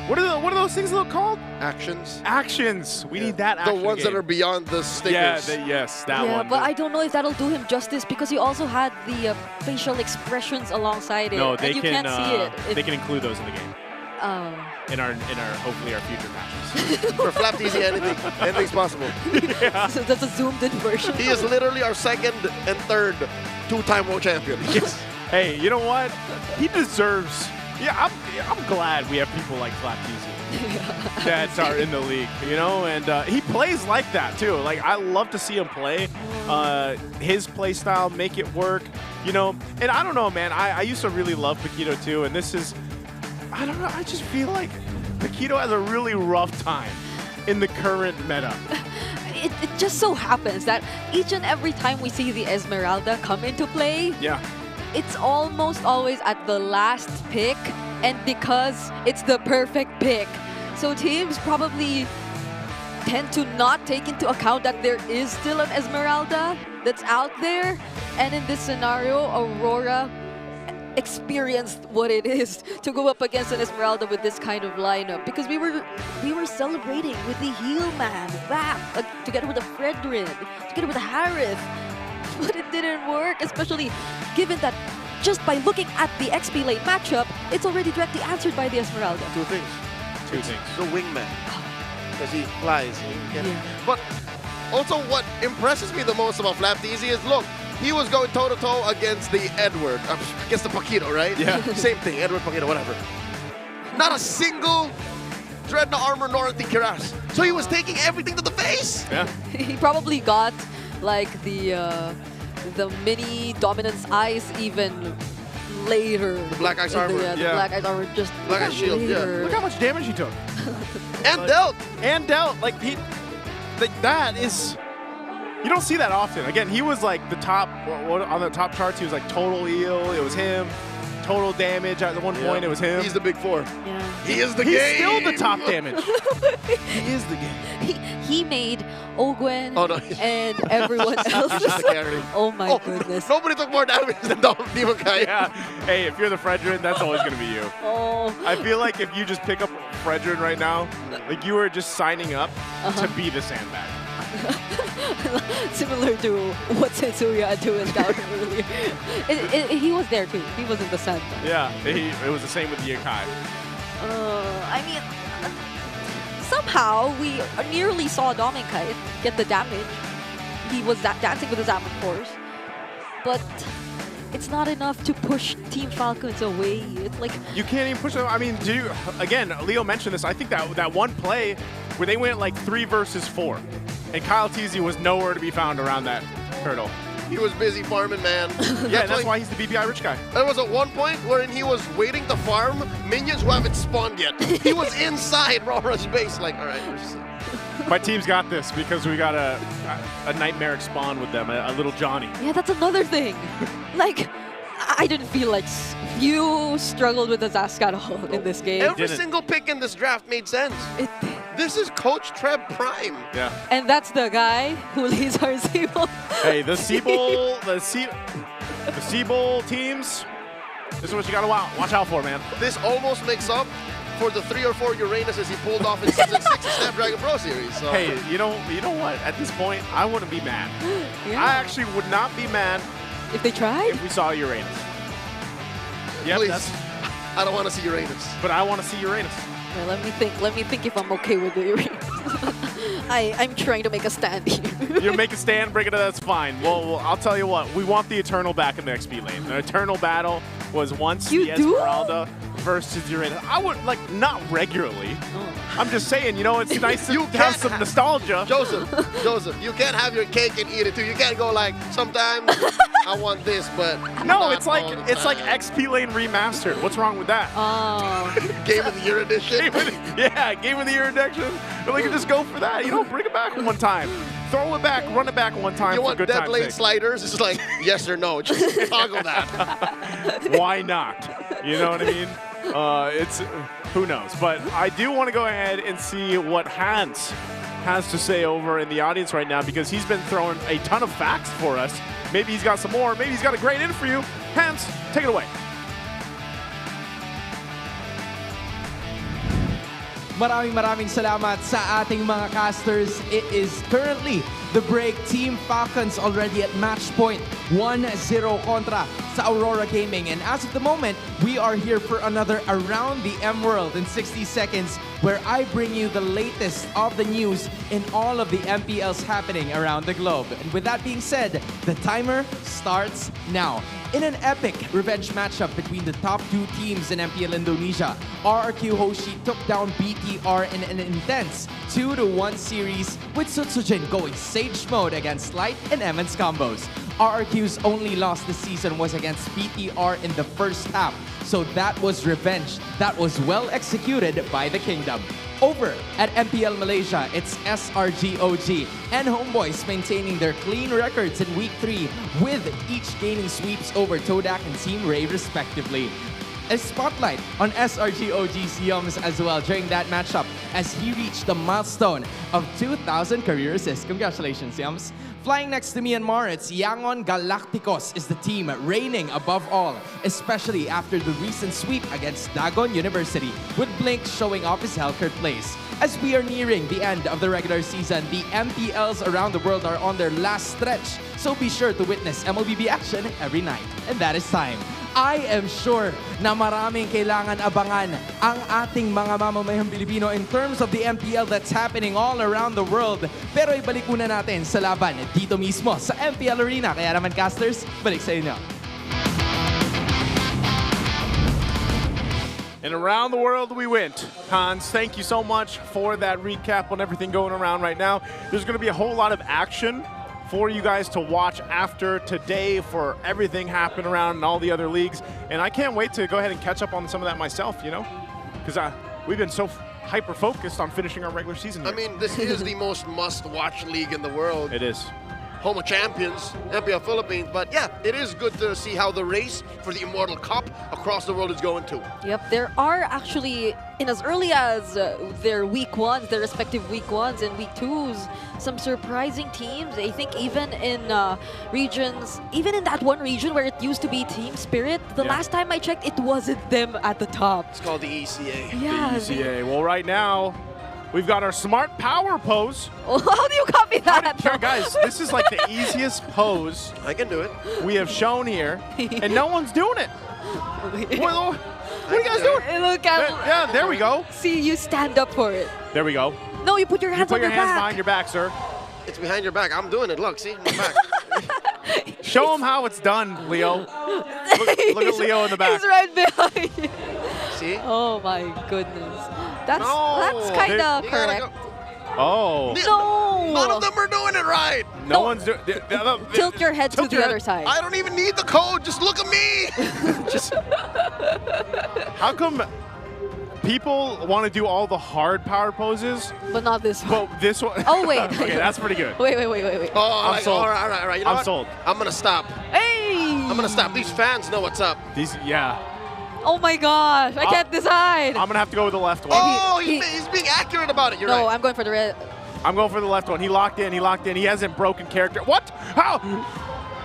what are those things called? Actions. Actions. We need that action The ones that are beyond the stickers. Yeah, yes, that Yeah, one. but I don't know if that'll do him justice because he also had the facial expressions alongside it. No, they and you can. can't see it. They can include those in the game. Oh. In our hopefully our future matches. For Flapteasy, anything's possible. So that's a zoomed-in version. He is literally our second and third two-time world champion. Yes. Hey, you know what? He deserves. Yeah, I'm glad we have people like Flapteasy that are in the league, you know, and he plays like that too. Like I love to see him play. His play style, make it work, you know. And I don't know, man. I used to really love Paquito too, and this is. I don't know. I just feel like Paquito has a really rough time in the current meta. It just so happens that each and every time we see the Esmeralda come into play, it's almost always at the last pick, and because it's the perfect pick. So teams probably tend to not take into account that there is still an Esmeralda that's out there. And in this scenario, Aurora experienced what it is to go up against an Esmeralda with this kind of lineup, because we were celebrating with the heel man, Vap, together with the Fredrin, together with the Harith, but it didn't work, especially given that just by looking at the XP lane matchup, it's already directly answered by the Esmeralda. Two things. The wingman, because he flies. But also what impresses me the most about Flapteasy is, look, he was going toe-to-toe against the Edward, against the Paquito, right? Yeah. Same thing, Edward, Paquito, whatever. Not a single Dreadnought armor nor anti-Kiras. So he was taking everything to the face. Yeah. He probably got like the mini dominance eyes even later. The Black Ice armor. The Black Ice armor just Black Ice shield, later. Look how much damage he took. And dealt. And dealt. Like that is. You don't see that often. Again, he was like the top, on the top charts, he was like total heal, it was him. Total damage at one point, it was him. He's the big four. Yeah. He is the He's game. still the top damage. He is the game. He made Ogwen and everyone else. He's just a carry. Oh my goodness. Nobody took more damage than Demon Kai. Yeah. Hey, if you're the Fredrin, that's always going to be you. Oh. I feel like if you just pick up Fredrin right now, like you are just signing up to be the sandbag. Similar to what Setsuya had to encounter earlier. He was there too. He was in the center. Yeah, it was the same with Yakai. I mean, somehow we nearly saw Dominkai get the damage. He was dancing with his arm, of course. But it's not enough to push Team Falcons away. It's like... You can't even push them. I mean, again, Leo mentioned this. I think that one play where they went like 3 versus 4. And Kyle Teasy was nowhere to be found around that turtle. He was busy farming, man. Yeah, that's why he's the BPI rich guy. There was at one point wherein he was waiting to farm minions who haven't spawned yet. He was inside RORA's base, like, all right. My team's got this because we got a nightmaric spawn with them, a little Johnny. Yeah, that's another thing. Like, I didn't feel like you struggled with the Zask at all in this game. Every single pick in this draft made sense. This is Coach Treb Prime. Yeah. And that's the guy who leads our Seabowl. Hey, the Seabowl, the Seabowl teams, this is what you gotta watch out for, man. This almost makes up for the 3 or 4 Uranuses he pulled off in Season 6 of Snapdragon Pro Series. So. Hey, you know what? At this point, I wouldn't be mad. Yeah. I actually would not be mad if they tried. If we saw Uranus. Yep, Please. I don't want to see Uranus. But I want to see Uranus. Well, let me think if I'm okay with the Uranus. I'm trying to make a stand here. You make a stand, bring it up, that's fine. Well, I'll tell you what, we want the Eternal back in the XP lane. The Eternal battle was once the Esmeralda versus Uranus. I would, like, not regularly. I'm just saying, you know, it's nice to have some nostalgia. Joseph, you can't have your cake and eat it too. You can't go like, sometimes I want this, but no, it's like XP Lane remastered. What's wrong with that? Game of the Year edition. Game of the Year edition. But we can just go for that. You know, bring it back one time. Throw it back, run it back one time. You for want good dead time's lane sake. sliders? It's like yes or no. Just toggle that. Why not? You know what I mean? It's who knows. But I do want to go ahead and see what Hans has to say over in the audience right now, because he's been throwing a ton of facts for us. Maybe he's got some more. Maybe he's got a great in for you. Hans, take it away. Maraming salamat sa ating mga casters. It is currently the break. Team Falcons already at match point 1-0 kontra sa Aurora Gaming. And as of the moment, we are here for another Around the M World in 60 seconds, where I bring you the latest of the news in all of the MPLs happening around the globe. And with that being said, the timer starts now. In an epic revenge matchup between the top two teams in MPL Indonesia, RRQ Hoshi took down BTR in an intense 2-1 series, with Sutsujin going Sage mode against Light and Emmons combos. RRQ's only loss this season was against BTR in the first half, so that was revenge that was well executed by the Kingdom. Over at MPL Malaysia, it's SRGOG and Homeboys maintaining their clean records in Week 3, with each gaining sweeps over Todak and Team Ray respectively. A spotlight on SRGOG's Yums as well during that matchup, as he reached the milestone of 2,000 career assists. Congratulations, Yums. Flying next to Myanmar, it's Yangon Galacticos is the team reigning above all, especially after the recent sweep against Dagon University, with Blink showing off his Hellcurt plays. As we are nearing the end of the regular season, the MPLs around the world are on their last stretch, so be sure to witness MLBB action every night. And that is time. I am sure na maraming kailangan abangan ang ating mga mamamayang Pilipino in terms of the MPL that's happening all around the world. Pero ibalik muna natin sa laban dito mismo sa MPL Arena. Kaya naman, casters, balik sa inyo. And around the world we went. Hans, thank you so much for that recap on everything going around right now. There's going to be a whole lot of action for you guys to watch after today, for everything happening around in all the other leagues. And I can't wait to go ahead and catch up on some of that myself, you know? Because we've been so hyper-focused on finishing our regular season here. I mean, this is the most must-watch league in the world. It is. Home of champions, MPL Philippines. But yeah, it is good to see how the race for the Immortal Cup across the world is going too. Yep, there are actually, in as early as their week ones, their respective week ones and week twos, some surprising teams. I think even in regions, even in that one region where it used to be Team Spirit, the last time I checked, it wasn't them at the top. It's called the ECA. Yeah. The ECA. Well, right now, we've got our smart power pose. How do you copy that? Guys, this is like the easiest pose. I can do it. We have shown here, and no one's doing it. What are you guys doing? Look at yeah, there we go. See, you stand up for it. There we go. No, you put your hands on your back. Put your hands behind your back, sir. It's behind your back. I'm doing it. Look, see? My back. Show them how it's done, Leo. Look at Leo in the back. He's right behind you. See? Oh my goodness. That's kind of correct. Oh. No! None of them are doing it right. No one's doing it. Tilt your head to the other side. I don't even need the code. Just look at me. Just. How come people want to do all the hard power poses, but not this one? Well, this one. Oh, wait. Okay, that's pretty good. Wait. Oh, I'm sold. All right. You know I'm what? sold. I'm going to stop. Hey! I'm going to stop. These fans know what's up. Yeah. Oh my gosh, I can't decide. I'm going to have to go with the left one. Oh, he's being accurate about it. You're right. No, I'm going for the red. I'm going for the left one. He locked in. He hasn't broken character. What? How?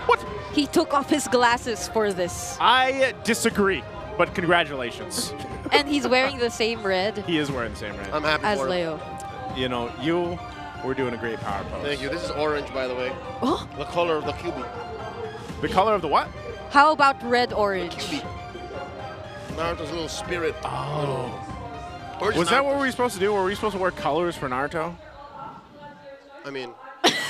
What? He took off his glasses for this. I disagree, but congratulations. And he's wearing the same red. He is wearing the same red. I'm happy as for Leo. him. You know, you were doing a great power pose. Thank you. This is orange, by the way. Oh? The color of the QB. The color of the what? How about red-orange? Naruto's little spirit. Oh. Where's Was that what Naruto's- we were supposed to do? Were we supposed to wear colors for Naruto? I mean,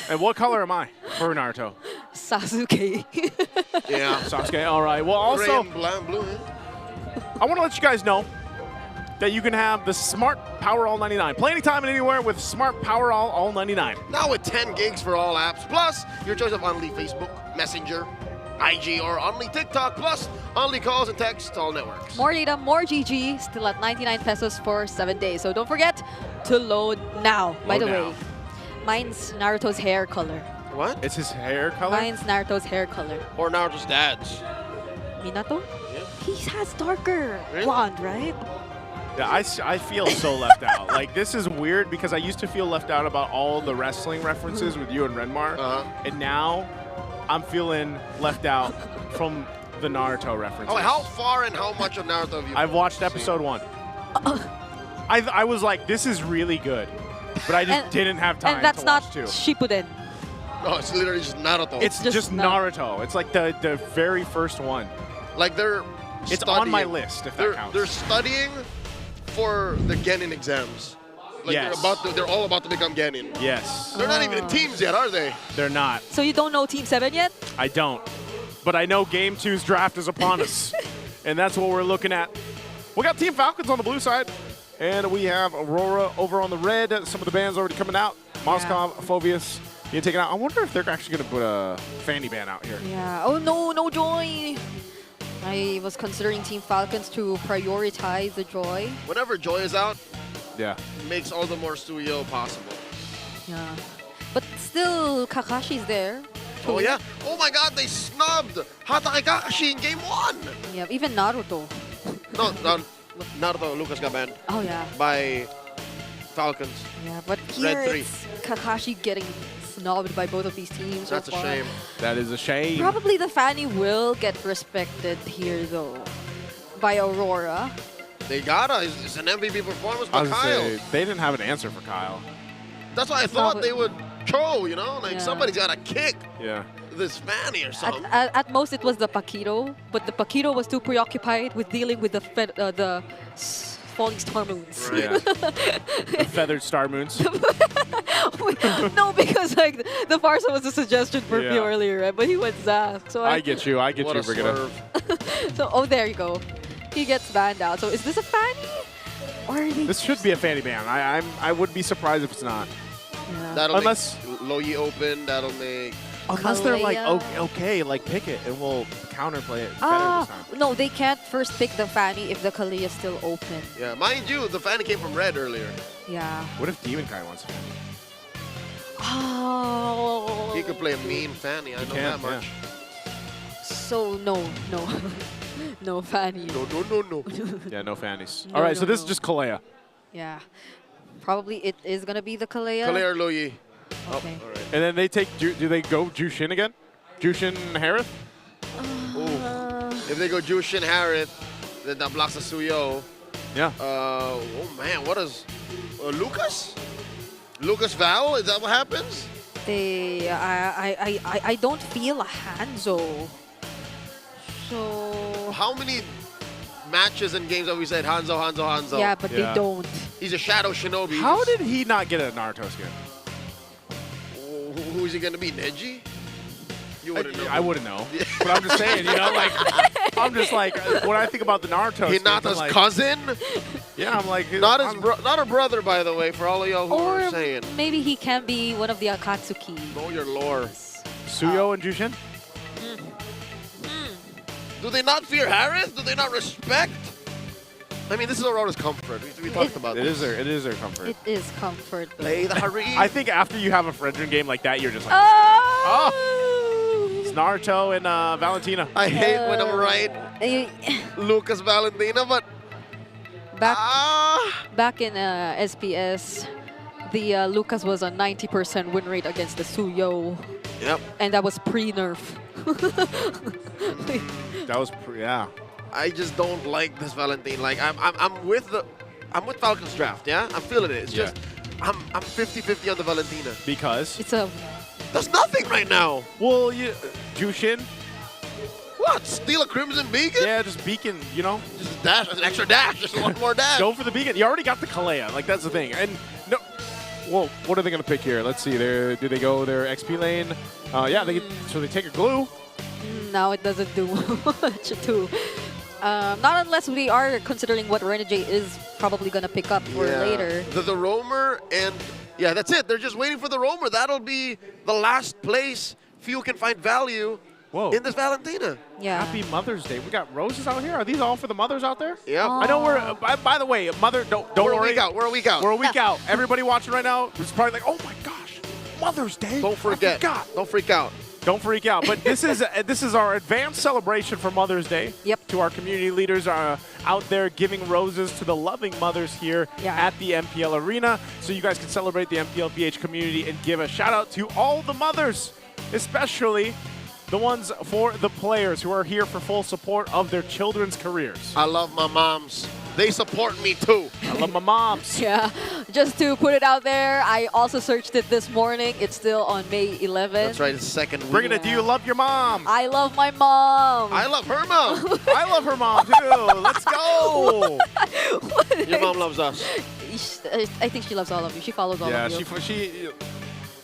And what color am I for Naruto? Sasuke. yeah. Sasuke, all right. Well, Gray also, and blue. I want to let you guys know that you can have the Smart Power All 99. Play anytime and anywhere with Smart Power All 99. Now with 10 gigs for all apps, plus your choice of only Facebook, Messenger, IG, or only TikTok, plus only calls and texts to all networks. More data, more GG, still at 99 pesos for 7 days. So don't forget to load now. By the way, mine's Naruto's hair color. What? It's his hair color? Mine's Naruto's hair color. Or Naruto's dad's. Minato? He has darker blonde, right? Yeah, I feel so left out. Like, this is weird because I used to feel left out about all the wrestling references with you and Renmar. And now I'm feeling left out from the Naruto references. Oh, how far and how much of Naruto have you I've watched episode 1. I was like, this is really good. But I just didn't have time And that's to not watch 2. Shippuden. No, it's literally just Naruto. It's just Naruto. It's like the very first one. Like they're It's studying. on my list, if that counts. They're studying for the Genin exams. Like Yes. they're all about to become Genin. Yes. They're not even in teams yet, are they? They're not. So you don't know Team 7 yet? I don't. But I know Game 2's draft is upon us. And that's what we're looking at. We got Team Falcons on the blue side. And we have Aurora over on the red. Some of the bands already coming out. Moskov, Phobius, getting taken out. I wonder if they're actually going to put a Fanny ban out here. Yeah. Oh, no Joy. I was considering Team Falcons to prioritize the Joy. Whenever Joy is out, Yeah. makes all the more Suyo possible. Yeah. But still, Kakashi's there. Oh yeah. Oh my God, they snubbed Hatake Kakashi in game 1. Yeah, even Naruto. No, Naruto Lucas got banned Oh, yeah. by Falcons. Yeah, but here Red 3. it's Kakashi getting snubbed by both of these teams. That's so a far. shame. That is a shame. Probably the Fanny will get respected here, though, by Aurora. They gotta. It's an MVP performance I by was gonna Kyle. say, they didn't have an answer for Kyle. That's why I thought but- they would throw, you know? Like Yeah. somebody's gotta kick Yeah. this Fanny or something. At most, it was the Paquito, but the Paquito was too preoccupied with dealing with the falling star moons. Yeah. The feathered star moons. No, because like the Farsa was a suggestion for Yeah. Pio earlier, right? But he went Zask. So I get you. I get What you, a Brigitte. So oh, there you go. He gets banned out. So is this a Fanny? Or are they This should be a Fanny ban. I would be surprised if it's not. That'll Unless- make Loyi open. That'll make. Unless they're like, Kalea. okay, like pick it and we'll counterplay it better this time. No, they can't first pick the Fanny if the Kalea is still open. Yeah, mind you, the Fanny came from red earlier. Yeah. What if Demon Kai wants a Fanny? Oh. He could play a mean Fanny. I know that much. So no. No Fanny. No. Yeah, no Fannies. No, All right, so no, this no. is just Kalea. Yeah. Probably it is gonna be the Kalea. Kalea or Loyi. Okay. All right. And then they take, do they go Jushin again? Jushin Harith? If they go Jushin Harith, then that blocks the Suyo. Yeah. Oh man, what is Lucas? Lucas Val? Is that what happens? I don't feel a Hanzo. So How many matches and games have we said Hanzo? yeah, but they don't. He's a Shadow Shinobi. How did he not get a Naruto skin? Who is he gonna be? Neji? You wouldn't know. I wouldn't know. But I'm just saying, you know, like, I'm just like, when I think about the Naruto skins, I'm Hinata's like, cousin? Yeah, I'm like, Not a brother, by the way, for all of y'all who Or are saying. maybe he can be one of the Akatsuki. Know your lore. Suyo and Jushin? Do they not fear Harith? Do they not respect? I mean, this is Aurora's comfort. We talked about It this. is their comfort. It is comfort. though. Play the Harith. I think after you have a Fredrin game like that, you're just like, Oh! it's Naruto and Valentina. I hate when I'm right. Lucas Valentina, but Back in SPS, the Lucas was a 90% win rate against the Suyo. Yep. And that was pre-nerf. That was, yeah. I just don't like this Valentine. Like I'm with Falcons draft. Yeah, I'm feeling it. It's Yeah. just I'm 50-50 on the Valentina. Because? It's a That's nothing right now. Well, Jushin. What? Steal a Crimson Beacon? Yeah, just beacon, you know? Just dash, an extra dash, just one more dash. Go for the beacon. You already got the Kalea. Like, that's the thing. And no, well, what are they going to pick here? Let's see. Do they go their XP lane? Yeah, so they take a glue. No, it doesn't do much too. Not unless we are considering what Renegade is probably going to pick up for later. The roamer and, yeah, that's it. They're just waiting for the roamer. That'll be the last place few can find value in this Valentina. Yeah. Happy Mother's Day. We got roses out here. Are these all for the mothers out there? Yep. I know we're, by the way, mother, don't We're worry. a week out. We're a week out. We're a week out. Everybody watching right now is probably like, oh my gosh, Mother's Day. Don't forget. Don't freak out. Don't freak out. But this is our advanced celebration for Mother's Day. Yep. To our community leaders out there giving roses to the loving mothers here at the MPL Arena. So you guys can celebrate the MPL PH community and give a shout out to all the mothers, especially the ones for the players who are here for full support of their children's careers. I love my moms. They support me too. I love my moms. Yeah, just to put it out there, I also searched it this morning. It's still on May 11th. That's right, it's second week. Bring it. Do you love your mom? I love my mom. I love her mom. I love her mom too. Let's go. Your mom loves us. I think she loves all of you. She follows all of you. Yeah, she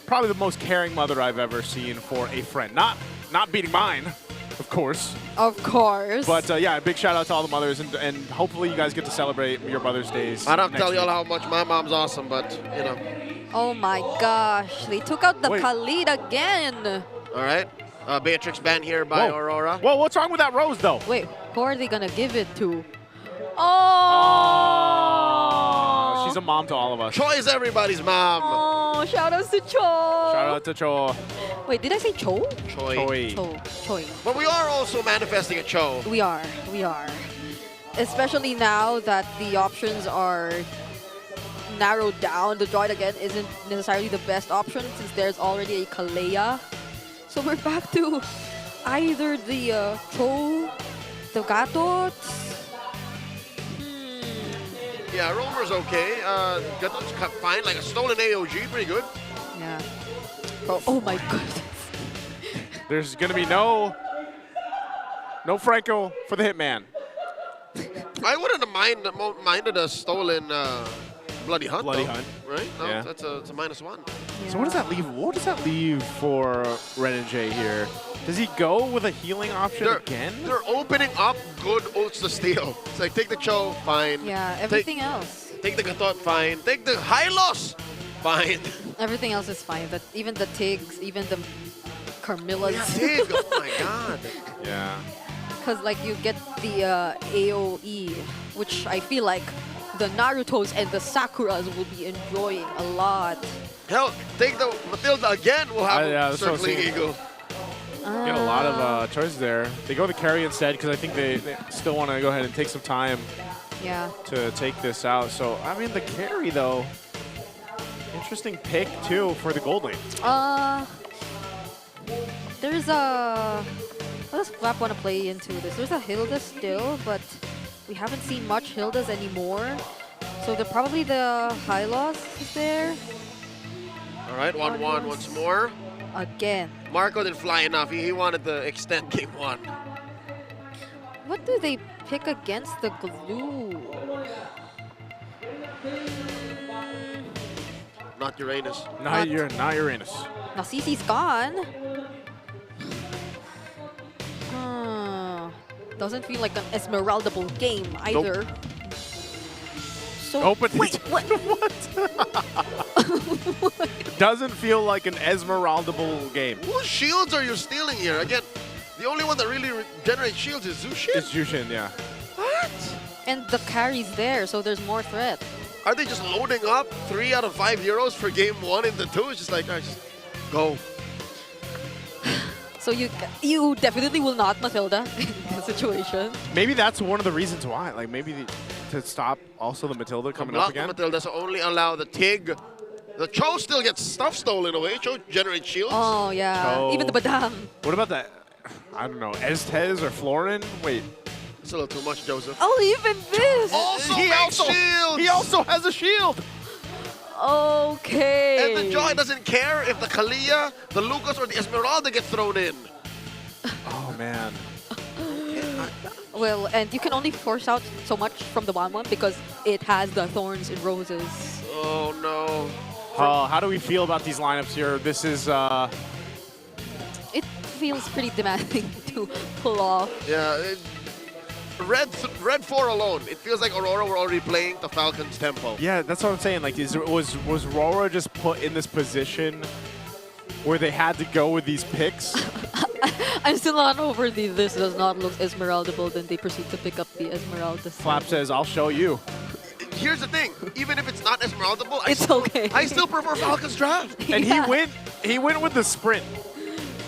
probably the most caring mother I've ever seen for a friend. Not beating mine, of course. Of course. But yeah, a big shout out to all the mothers, and hopefully you guys get to celebrate your Mother's Days. I don't have to next tell y'all week. how much my mom's awesome, but you know. Oh my gosh, they took out the Khalid again. All right, Beatrix ban here by Aurora. Whoa, what's wrong with that rose though? Wait, who are they gonna give it to? Oh, she's a mom to all of us. Choi is everybody's mom. Oh, shout outs to Cho. Shout out to Cho. Wait, did I say Cho? Choi. Choi. But we are also manifesting a Cho. We are. Especially now that the options are narrowed down. The droid again isn't necessarily the best option since there's already a Kalea. So we're back to either the Cho, the Gatots. Yeah, Romer's okay. Gatot's fine. Like a stolen AOG, pretty good. Yeah. Oh my goodness. There's gonna be no Franco for the Hitman. I wouldn't have minded a stolen Bloody Hunt. Bloody though, Hunt. Right? No, Yeah. it's a -1. So what does that leave? What does that leave for Renegade here? Does he go with a healing option again? They're opening up good ults to steal. It's like, take the Cho, fine. Yeah, everything else. Take the Gatot, fine. Take the Hylos, fine. Everything else is fine. But even the Tigs, even the Carmillas. Yeah, Tig, oh my god. Yeah. Because like you get the AOE, which I feel like the Narutos and the Sakuras will be enjoying a lot. Hell, take the Matilda again, we'll have Circling Eagle. Get a lot of choices there. They go the carry instead because I think they still want to go ahead and take some time to take this out. So, I mean, the carry, though, interesting pick, too, for the gold lane. There's a... What does Flap want to play into this? There's a Hilda still, but we haven't seen much Hildas anymore. So probably the Hylos is there. All right, 1-1 once more. Again. Marco didn't fly enough. He wanted to extend game 1. What do they pick against the glue? Not Uranus. Not Uranus. Now CC's gone. Doesn't feel like an Esmeralda-able game either. Nope. So wait, what? Doesn't feel like an Esmeralda-able game. Whose shields are you stealing here? Again, the only one that really generates shields is Zushin. It's Jushin, yeah. What? And the carry's there, so there's more threat. Are they just loading up 3 out of 5 euros for game 1 into 2? It's just like, all right, just go. So you definitely will not Matilda in this situation. Maybe that's one of the reasons why. Like maybe to stop also the Matilda coming up again. Matilda, so only allow the Tig. The Cho still gets stuff stolen away. Cho generates shields. Oh yeah, Cho. even the Badam. What about that? I don't know, Estes or Florin? Wait. It's a little too much, Joseph. Oh, even this. He also has a shield. Okay. And the Joy doesn't care if the Kalia, the Lucas, or the Esmeralda get thrown in. Oh, man. Well, and you can only force out so much from the 1-1 because it has the thorns and roses. Oh no. How do we feel about these lineups here? This is It feels pretty demanding to pull off. Yeah, red 4 alone. It feels like Aurora were already playing the Falcons tempo. Yeah, that's what I'm saying. Like, was RORA just put in this position where they had to go with these picks? I'm still not over this does not look Esmeralda-able, then they proceed to pick up the Esmeralda. Flap says, I'll show you. Here's the thing, even if it's not Esmeralda-able, okay. I still prefer Falcons draft. And he went with the sprint.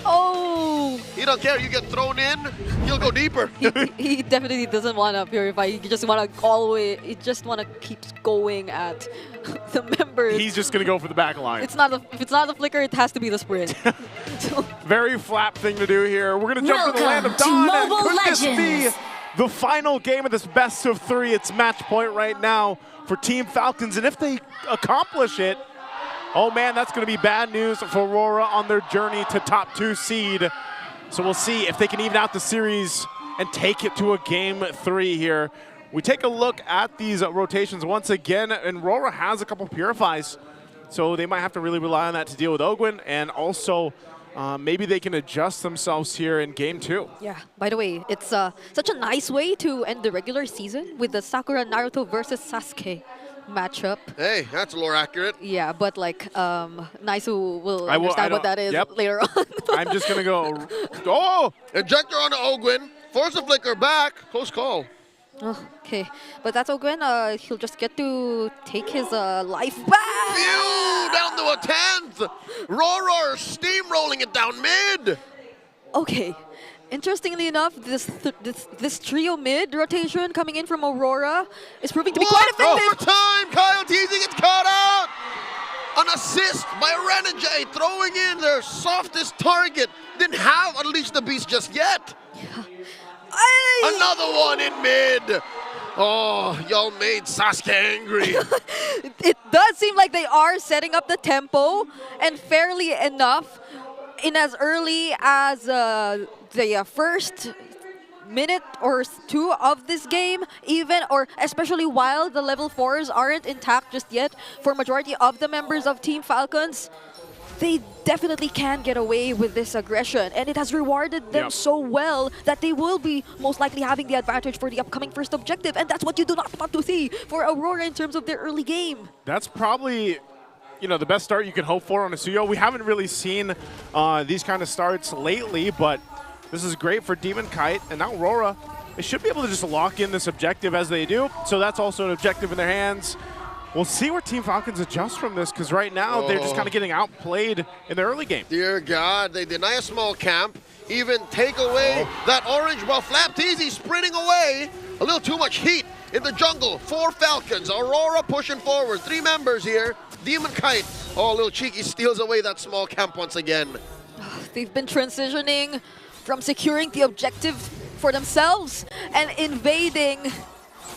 Oh! He don't care, you get thrown in, he'll go deeper. He definitely doesn't want to purify. He just want to always. He just want to keep going at the members. He's just gonna go for the back line. It's not if it's not the flicker, it has to be the sprint. Very Flap thing to do here. We're gonna jump to the land of Welcome to Dawn. And Mobile could this be Legends. the final game of this best of 3? It's match point right now for Team Falcons, and if they accomplish it, oh man, that's going to be bad news for Aurora on their journey to top 2 seed. So we'll see if they can even out the series and take it to a game 3 here. We take a look at these rotations once again, and Aurora has a couple purifies, so they might have to really rely on that to deal with Ogwin, and also maybe they can adjust themselves here in game 2. Yeah, by the way, it's such a nice way to end the regular season with the Sakura Naruto versus Sasuke matchup. Hey, that's lore accurate. Yeah, but like, Naisu will understand what that is later on. I'm just going to go, oh! Ejector on the Ogwin, force the flicker back, close call. Oh, okay, but that's Ogwen. He'll just get to take his life back. Phew, down to a 10th. RORA steamrolling it down mid. Okay, interestingly enough, this trio mid rotation coming in from Aurora is proving to be quite effective. Overtime, Kyle Teasing gets caught out. An assist by Renegade, throwing in their softest target. Didn't have Unleash the Beast just yet. Yeah. Another one in mid. Oh, y'all made Sasuke angry. It does seem like they are setting up the tempo, and fairly enough, in as early as the first minute or 2 of this game, even, or especially while the level 4s aren't intact just yet, for majority of the members of Team Falcons, they definitely can get away with this aggression, and it has rewarded them so well that they will be most likely having the advantage for the upcoming first objective, and that's what you do not want to see for Aurora in terms of their early game. That's probably, you know, the best start you can hope for on a Suyo. We haven't really seen these kind of starts lately, but this is great for Demon Kite, and now Aurora, they should be able to just lock in this objective as they do, so that's also an objective in their hands. We'll see where Team Falcons adjust from this, because right now they're just kind of getting outplayed in the early game. Dear God, they deny a small camp, even take away that orange while Flap Teasy sprinting away. A little too much heat in the jungle for Falcons. Aurora pushing forward, 3 members here. Demon Kite, a little cheeky, steals away that small camp once again. They've been transitioning from securing the objective for themselves and invading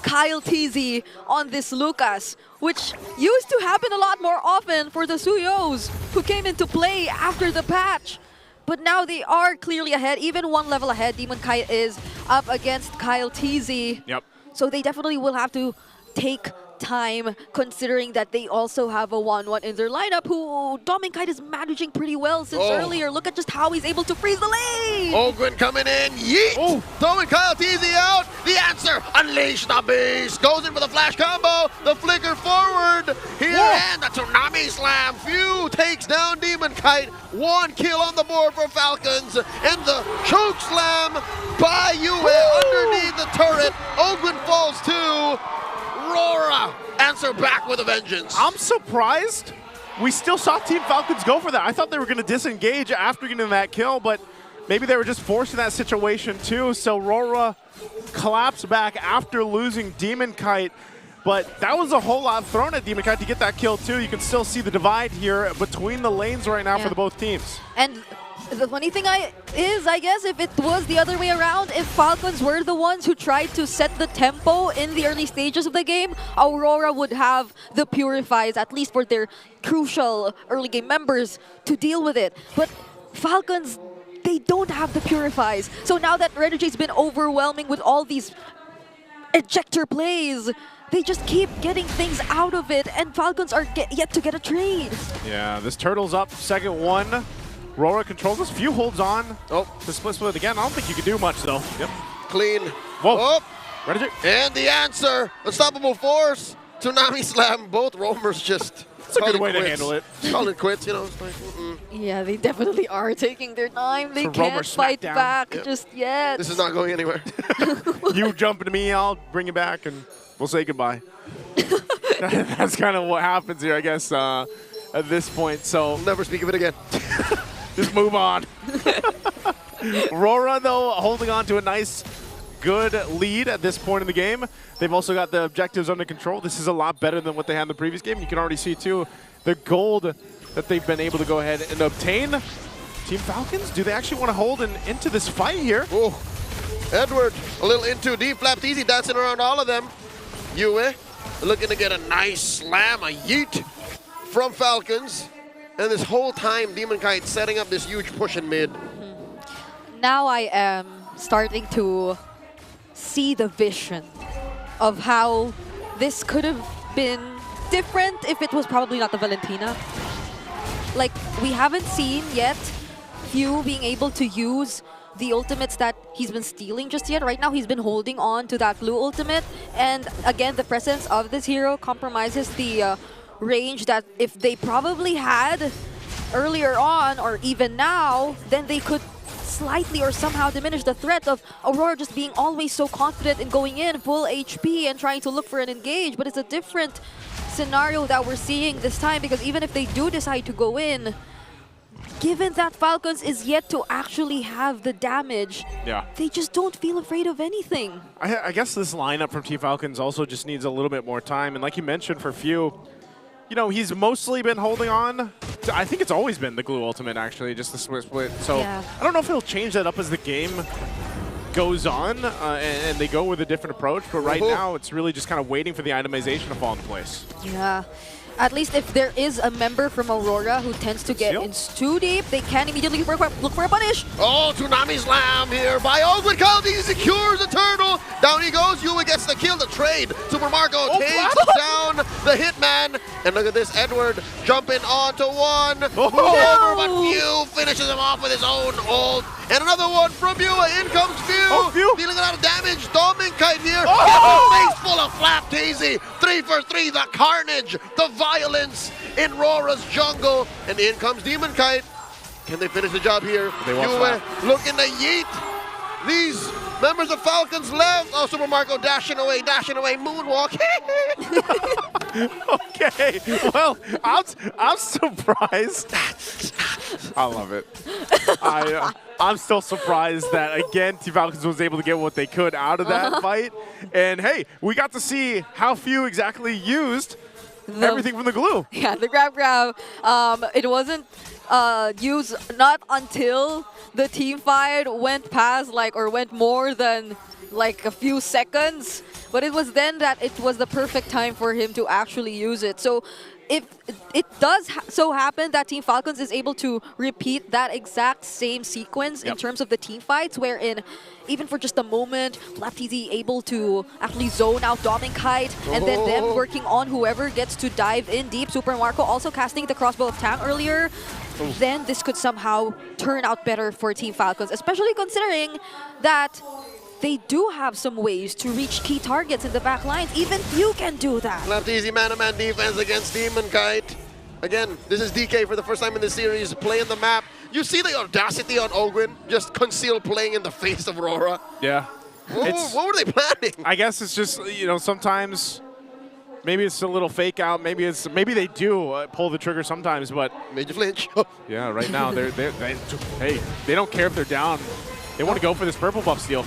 Kyle TZ on this Lucas, which used to happen a lot more often for the Suyos who came into play after the patch. But now they are clearly ahead, even 1 level ahead. Demon Kite is up against Kyle TZ. Yep. So they definitely will have to take time, considering that they also have a 1-1 in their lineup, who Demon Kite is managing pretty well since earlier. Look at just how he's able to freeze the lane! Ogwin coming in, yeet! Throwing Kyle TZ out, the answer, Unleash the Beast! Goes in for the flash combo, the flicker forward, here, and the Tsunami Slam! Phew, takes down Demon Kite, 1 kill on the board for Falcons, and the Choke Slam by Yue underneath the turret. Ogwin falls too. RORA answer back with a vengeance. I'm surprised we still saw Team Falcons go for that. I thought they were going to disengage after getting that kill, but maybe they were just forced in that situation too. So RORA collapsed back after losing Demon Kite, but that was a whole lot thrown at Demon Kite to get that kill too. You can still see the divide here between the lanes right now for the both teams. And the funny thing is, I guess, if it was the other way around, if Falcons were the ones who tried to set the tempo in the early stages of the game, Aurora would have the Purifies, at least for their crucial early game members, to deal with it. But Falcons they don't have the purifies. So now that Renergy's been overwhelming with all these ejector plays, they just keep getting things out of it, and Falcons are yet to get a trade. Yeah, this turtle's up, second one. RORA controls this, few holds on. Oh, the split again. I don't think you can do much though. Yep. Clean. Whoa. Oh. Renergy. And the answer, Unstoppable Force, Tsunami Slam. Both roamers just It's a good way to handle it. Call it quits, you know. It's like, Yeah, they definitely are taking their time. They It's a roamer can't fight smackdown. back Yep. just yet. This is not going anywhere. You jump into me, I'll bring you back, and we'll say goodbye. That's kind of what happens here, I guess, at this point. So never speak of it again. Just move on. RORA, though, holding on to a nice, good lead at this point in the game. They've also got the objectives under control. This is a lot better than what they had in the previous game. You can already see, too, the gold that they've been able to go ahead and obtain. Team Falcons, do they actually want to hold into this fight here? Oh, Edward, a little in too deep, flapped easy, dancing around all of them. Yue looking to get a nice slam, a yeet from Falcons. And this whole time, Demon Kite setting up this huge push in mid. Now I am starting to see the vision of how this could have been different if it was probably not the Valentina. Like, we haven't seen yet Few being able to use the ultimates that he's been stealing just yet. Right now, he's been holding on to that blue ultimate. And again, the presence of this hero compromises the range that if they probably had earlier on or even now, then they could slightly or somehow diminish the threat of Aurora just being always so confident in going in full HP and trying to look for an engage. But it's a different scenario that we're seeing this time, because even if they do decide to go in, given that Falcons is yet to actually have the damage, they just don't feel afraid of anything. I guess this lineup from Team Falcons also just needs a little bit more time. And like you mentioned, for Few, you know, he's mostly been holding on to, I think it's always been the glue ultimate, actually, just the split. So I don't know if he'll change that up as the game goes on and they go with a different approach. But right now, it's really just kind of waiting for the itemization to fall into place. Yeah. At least if there is a member from Aurora who tends to get in too deep, they can immediately look for a punish. Oh, Tsunami Slam here by Ogwen. He secures the turtle. Down he goes. Yue gets the kill, the trade. Super Marco takes down the Hitman. And look at this, Edward jumping onto one. Move over, but Few finishes him off with his own ult. And another one from Yue. In comes Few. Dealing a lot of damage. Doming Kite here. Face full of flap daisy. 3 for 3. The carnage. The violence in RORA's jungle. And in comes Demon Kite. Can they finish the job here? Yue looking to yeet these members of Falcons left. Oh, Super Marco dashing away, moonwalk. Okay, well, I'm surprised. I love it. I'm still surprised that, again, Team Falcons was able to get what they could out of that fight. And hey, we got to see how Few exactly used everything from the glue. Yeah, the grab. It wasn't used not until the team fight went past, or went more than a few seconds. But it was then that it was the perfect time for him to actually use it. So if it does so happen that Team Falcons is able to repeat that exact same sequence in terms of the team fights, wherein even for just a moment, FlapTZ able to actually zone out Doming Kite, and then them working on whoever gets to dive in deep. Super Marco also casting the crossbow of Tang earlier. Then this could somehow turn out better for Team Falcons, especially considering that they do have some ways to reach key targets in the back lines. Even Few can do that. Left easy man-to-man defense against Demon Kite. Again, this is DK for the first time in the series playing the map. You see the audacity on Ogwen, just concealed playing in the face of RORA. Yeah. What were they planning? I guess it's just, you know, sometimes maybe it's a little fake out. Maybe they do pull the trigger sometimes, but made you flinch. Yeah, right now hey, they don't care if they're down. They want to go for this purple buff steal.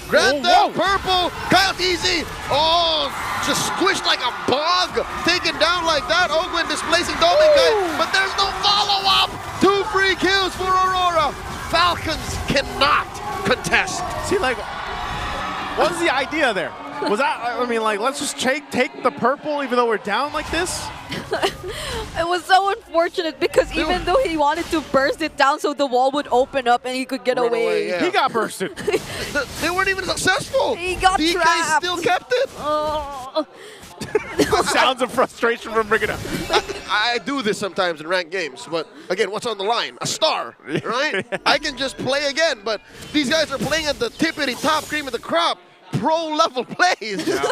Grab that purple, Kyle Easy. Oh, just squished like a bug, taken down like that. Ogwen displacing Doming Kite, but there's no follow-up. 2 free kills for Aurora. Falcons cannot contest. See, what was the idea there? Was that, I mean, let's just take the purple even though we're down like this? It was so unfortunate because even though he wanted to burst it down so the wall would open up and he could get away. yeah. He got bursted. They weren't even successful. He got DK trapped. still kept it. Oh. Sounds of frustration from Brigida. I do this sometimes in ranked games, but again, what's on the line? A star, right? I can just play again, but these guys are playing at the tippity top, cream of the crop, pro level plays. Yeah.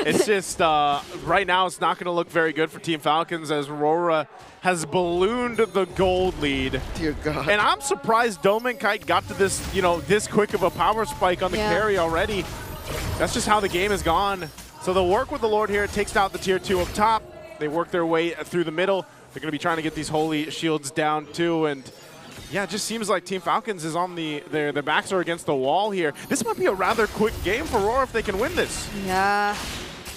It's just, right now it's not going to look very good for Team Falcons as Aurora has ballooned the gold lead. Dear God. And I'm surprised Dome Kite got to this, this quick of a power spike on the carry already. That's just how the game has gone. So they'll work with the Lord here. It takes out the tier 2 up top. They work their way through the middle. They're going to be trying to get these holy shields down too. And yeah, it just seems like Team Falcons is on their backs are against the wall here. This might be a rather quick game for Aurora if they can win this. Yeah,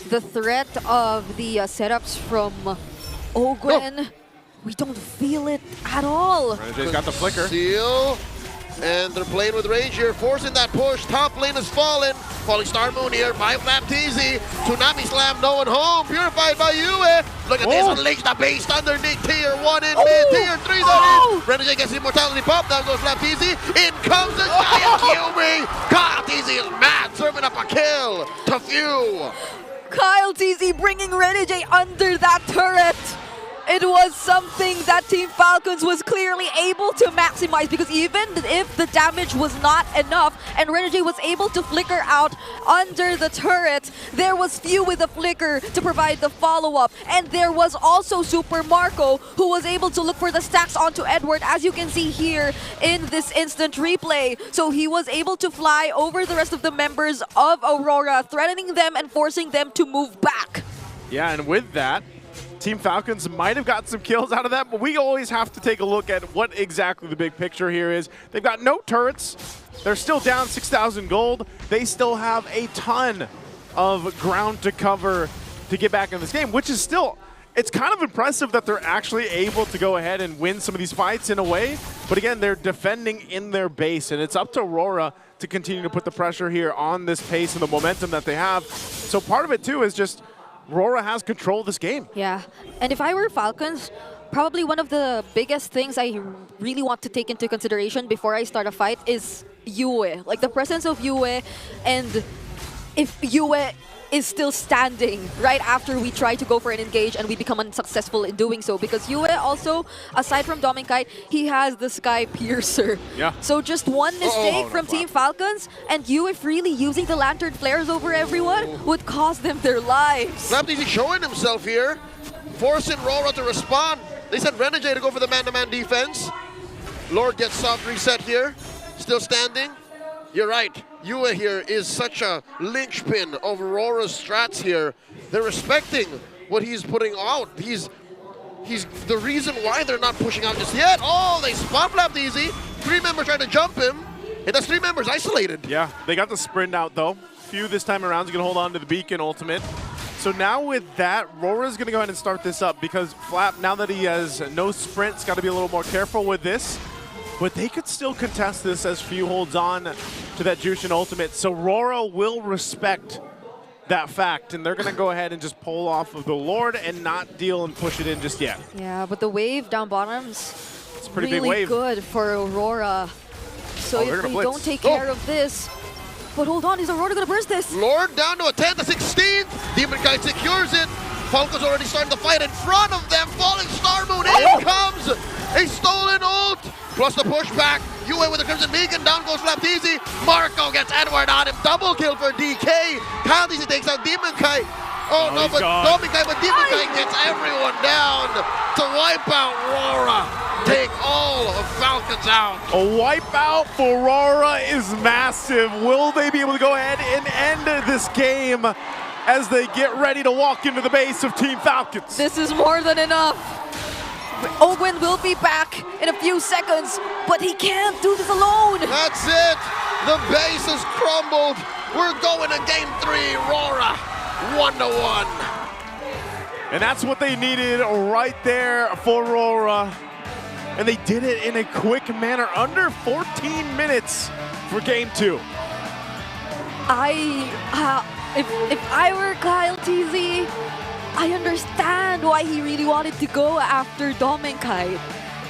the threat of the setups from Ogwen, we don't feel it at all. Renegde's got the flicker. Seal. And they're playing with Rage here, forcing that push. Top lane has fallen. Falling Star Moon here by Flapteezy. Tsunami Slam, no one home. Purified by Yue. Look at this, unleash the beast underneath tier 1 in mid, tier 3 that is. Renegade gets the immortality pop. Down goes Flapteezy. In comes the giant QB. Kyle Teezy is mad, serving up a kill to Few. Kyle TZ bringing Renegade under that turret. It was something that Team Falcons was clearly able to maximize because even if the damage was not enough and Renegade was able to flicker out under the turret, there was Few with a flicker to provide the follow-up. And there was also Super Marco who was able to look for the stacks onto Edward, as you can see here in this instant replay. So he was able to fly over the rest of the members of Aurora, threatening them and forcing them to move back. Yeah, and with that, Team Falcons might have got some kills out of that, but we always have to take a look at what exactly the big picture here is. They've got no turrets. They're still down 6,000 gold. They still have a ton of ground to cover to get back in this game, which is still, it's kind of impressive that they're actually able to go ahead and win some of these fights in a way. But again, they're defending in their base, and it's up to Aurora to continue to put the pressure here on this pace and the momentum that they have. So part of it too is just Aurora has control of this game. Yeah, and if I were Falcons, probably one of the biggest things I really want to take into consideration before I start a fight is Yue. Like the presence of Yue, and if Yue is still standing right after we try to go for an engage and we become unsuccessful in doing so. Because Yue also, aside from Dominkite, he has the Sky Piercer. Yeah. So just one mistake from Team Falcons and Yue freely using the Lantern Flares over everyone would cost them their lives. Flapteezy showing himself here, forcing Aurora to respond. They sent Renegade to go for the man-to-man defense. Lord gets soft reset here, still standing. You're right, Yue here is such a linchpin of Aurora's strats here. They're respecting what he's putting out. He's the reason why they're not pushing out just yet. Oh, they spot Flapteezy. 3 members trying to jump him, and that's 3 members isolated. Yeah, they got the sprint out though. Few this time around is going to hold on to the beacon ultimate. So now with that, Rora's going to go ahead and start this up because Flap, now that he has no sprints, got to be a little more careful with this. But they could still contest this as Few holds on to that Jushin ultimate. So Aurora will respect that fact, and they're going to go ahead and just pull off of the Lord and not deal and push it in just yet. Yeah, but the wave down bottom's It's a pretty really big wave. good for Aurora. So if they don't take care of this, but hold on, is Aurora going to burst this? Lord down to a 10 to 16. Demon Guy secures it. Falcons already starting the fight in front of them. Falling Star Moon, in comes a stolen ult. Plus the pushback. Yue with the Crimson Beacon. Down goes Flapteezy. Marco gets Edward on him. Double kill for DK. Kyle Teezy takes out Demon Kite. Oh no, but Dominkite, but Demon Kite gets everyone down to wipe out Aurora. Take all of Falcons out. A wipeout for Aurora is massive. Will they be able to go ahead and end this game as they get ready to walk into the base of Team Falcons? This is more than enough. Ogwen will be back in a few seconds, but he can't do this alone. That's it. The base has crumbled. We're going to game 3, Aurora, 1-1. And that's what they needed right there for Aurora. And they did it in a quick manner, under 14 minutes for game 2. If I were Kyle TZ, I understand why he really wanted to go after Dom and Kite.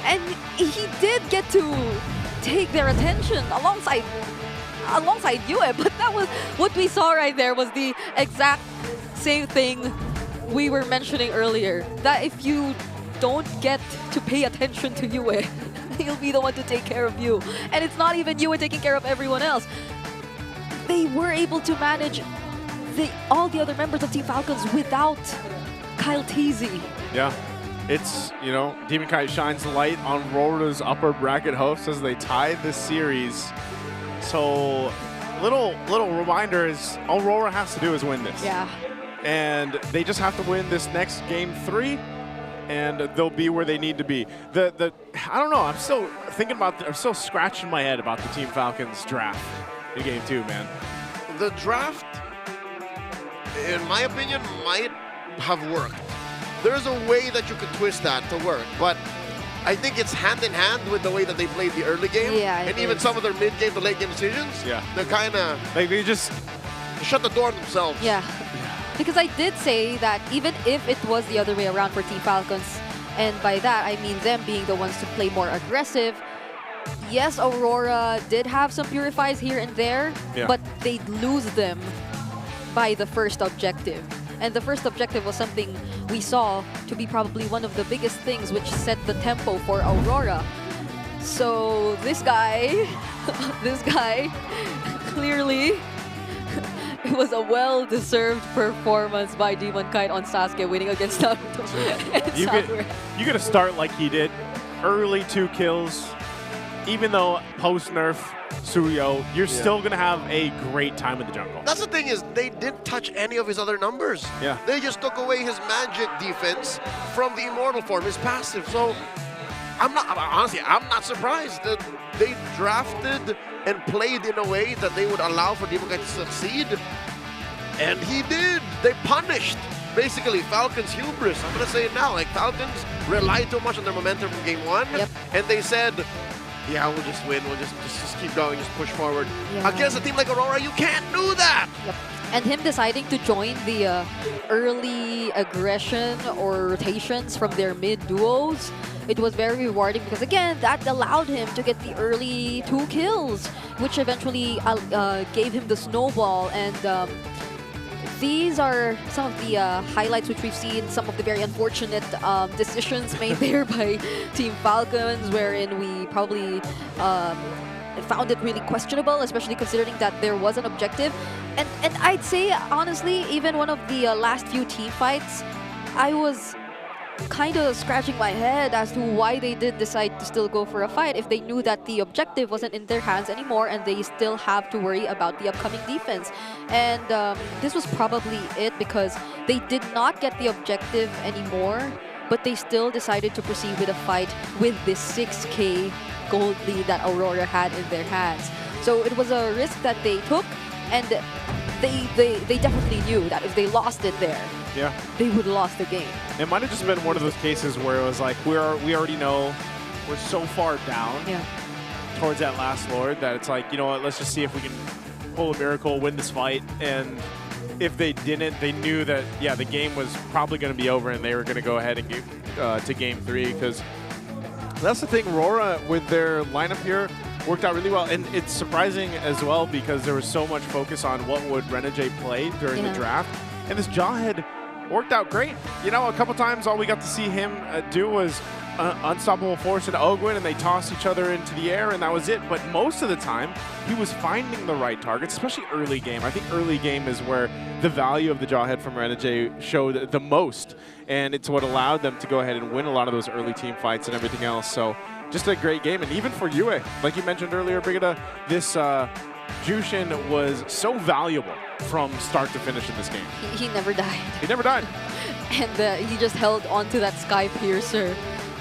And he did get to take their attention alongside Yue, but that was what we saw right there was the exact same thing we were mentioning earlier. That if you don't get to pay attention to Yue, he'll be the one to take care of you. And it's not even Yue taking care of everyone else. They were able to manage all the other members of Team Falcons without Kyle Teasy. Yeah. It's, you know, Demon Kite shines the light on RORA's upper bracket hosts as they tie this series. So, little reminder is all RORA has to do is win this. Yeah. And they just have to win this next game 3, and they'll be where they need to be. I don't know. I'm still thinking about. I'm still scratching my head about the Team Falcons draft in game 2, man. The draft, in my opinion, might have worked. There's a way that you could twist that to work, but I think it's hand in hand with the way that they played the early game, and even some of their mid-game to late-game decisions. Yeah, they're kind of like they just shut the door on themselves. Yeah, because I did say that even if it was the other way around for Team Falcons, and by that I mean them being the ones to play more aggressive. Yes, Aurora did have some purifies here and there, but they'd lose them by the first objective. And the first objective was something we saw to be probably one of the biggest things which set the tempo for Aurora. So this guy, clearly, it was a well-deserved performance by Demon Kite on Sasuke winning against Naruto. You get a start like he did, early 2 kills. Even though post-nerf Suyo, you're still going to have a great time in the jungle. That's the thing is, they didn't touch any of his other numbers. Yeah. They just took away his magic defense from the Immortal form, his passive. So, honestly, I'm not surprised that they drafted and played in a way that they would allow for Demon Kite to succeed. And he did. They punished, basically, Falcons' hubris. I'm going to say it now. Like, Falcons relied too much on their momentum from game 1. And they said, yeah, we'll just win. We'll just keep going, just push forward. Yeah. Against a team like Aurora, you can't do that. Yep. And him deciding to join the early aggression or rotations from their mid duos, it was very rewarding because again, that allowed him to get the early 2 kills, which eventually gave him the snowball. And these are some of the highlights which we've seen, some of the very unfortunate decisions made there by Team Falcons, wherein we probably found it really questionable, especially considering that there was an objective. And I'd say, honestly, even one of the last few team fights, I was kind of scratching my head as to why they did decide to still go for a fight if they knew that the objective wasn't in their hands anymore and they still have to worry about the upcoming defense. And this was probably it because they did not get the objective anymore, but they still decided to proceed with a fight with this 6K gold lead that Aurora had in their hands. So it was a risk that they took, and they definitely knew that if they lost it there, they would have lost the game. It might have just been one of those cases where it was like, we already know we're so far down towards that last Lord that it's like, you know what, let's just see if we can pull a miracle, win this fight. And if they didn't, they knew that, yeah, the game was probably going to be over and they were going to go ahead and get to game 3 because that's the thing, RORA with their lineup here worked out really well. And it's surprising as well because there was so much focus on what would Renegade play during the draft. And this Jawhead worked out great. You know, a couple times all we got to see him do was Unstoppable Force and Ogwin, and they tossed each other into the air, and that was it. But most of the time, he was finding the right targets, especially early game. I think early game is where the value of the Jawhead from Renegade showed the most, and it's what allowed them to go ahead and win a lot of those early team fights and everything else. So just a great game. And even for Yue, like you mentioned earlier, Brigida, this Jushin was so valuable from start to finish in this game. He never died. He never died. And he just held on to that Sky Piercer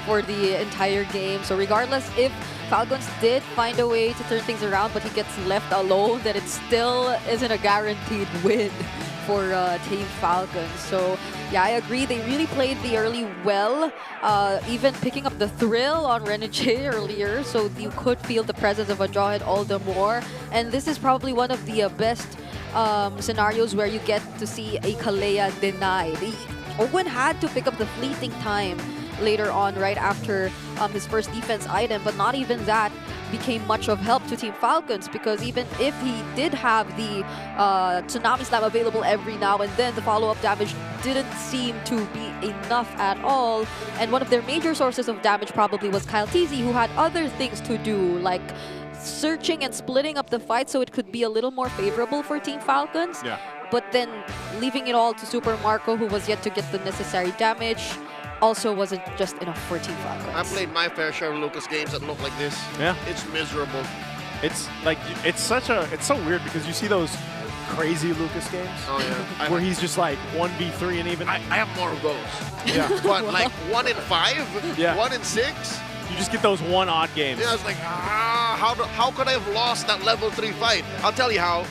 for the entire game. So regardless if Falcons did find a way to turn things around, but he gets left alone, then it still isn't a guaranteed win for Team Falcons. So yeah, I agree. They really played the early well, even picking up the thrill on Renegade earlier. So you could feel the presence of a Jawhead all the more. And this is probably one of the best scenarios where you get to see a Kalea denied. Owen had to pick up the fleeting time later on, right after his first defense item, but not even that became much of help to Team Falcons, because even if he did have the Tsunami Slam available every now and then, the follow-up damage didn't seem to be enough at all. And one of their major sources of damage probably was Kyle TZ, who had other things to do, like searching and splitting up the fight so it could be a little more favorable for Team Falcons. Yeah. But then leaving it all to Super Marco, who was yet to get the necessary damage, also wasn't just enough for Team Falcons. I played my fair share of Lucas games that look like this. Yeah. It's miserable. It's like, it's so weird because you see those crazy Lucas games. Oh, yeah. Where he's just like 1v3 and even. I have more of those. Yeah. But like 1 in 5? Yeah. 1 in 6? You just get those one odd games. Yeah, I was like, how could I have lost that level 3 fight? I'll tell you how.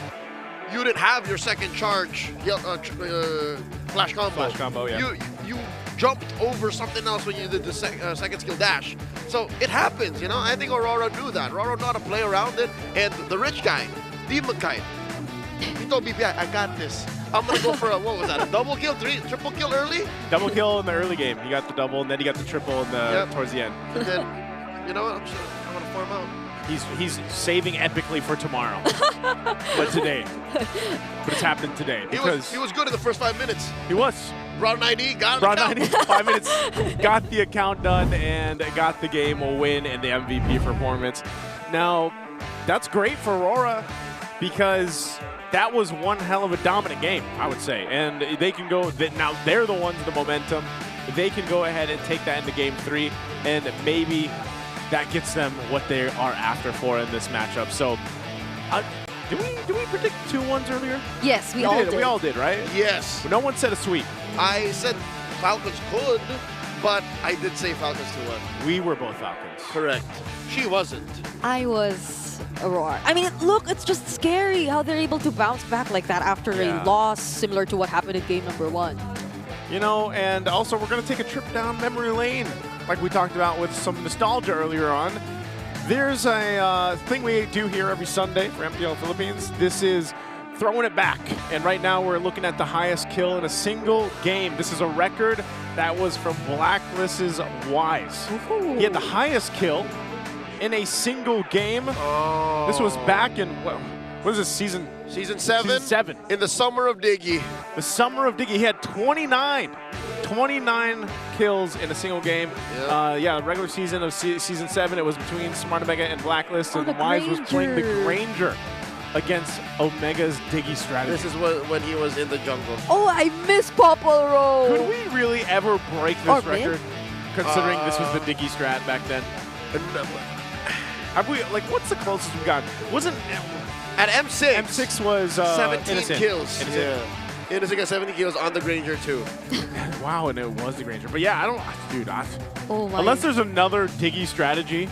You didn't have your second charge, flash combo. Flash combo, yeah. You jumped over something else when you did the second skill dash. So it happens, you know? I think Aurora knew that. Aurora knew how to play around it. And the rich guy, Demon Kite, he told BPI, I got this. I'm going to go for a, what was that, a double kill, triple kill early? Double kill in the early game. You got the double, and then you got the triple in the towards the end. And then, you know what, I'm going to farm out. He's saving epically for tomorrow. But today. But it's happened today. Because he was good in the first 5 minutes. He was. Round 90, got Round 90, 5 minutes, got the account done, and got the game a win and the MVP performance. Now, that's great for Aurora because that was one hell of a dominant game, I would say. And they can go, now they're the ones with the momentum. They can go ahead and take that into game 3, and maybe that gets them what they are after for in this matchup. So, did we predict 2-1s earlier? Yes, we all did. We all did, right? Yes. But no one said a sweep. I said Falcons could, but I did say Falcons 2-1. We were both Falcons. Correct. She wasn't. I was Aurora. I mean, look, it's just scary how they're able to bounce back like that after a loss, similar to what happened in game number 1. You know, and also we're going to take a trip down memory lane, like we talked about with some nostalgia earlier on. There's a thing we do here every Sunday for MPL Philippines. This is throwing it back. And right now we're looking at the highest kill in a single game. This is a record that was from Blacklist's Wise. Ooh. He had the highest kill in a single game. Oh. This was back in, what is this, season 7? Season 7. In the summer of Diggy. The summer of Diggy. He had 29 kills in a single game. Yeah, regular season of season 7, it was between Smart Omega and Blacklist, and Wise was playing the Granger against Omega's Diggy strategy. This is when he was in the jungle. Oh, I miss Popple Roll. Could we really ever break this record, considering this was the Diggy strat back then? Have we, like, what's the closest we've got? Wasn't at M6? M6 was 17 Innocent. kills. Innocent. Innocent got 70 kills on the Granger too. Wow, and it was the Granger. But yeah, I don't, dude, oh my. Unless there's another Diggy strategy,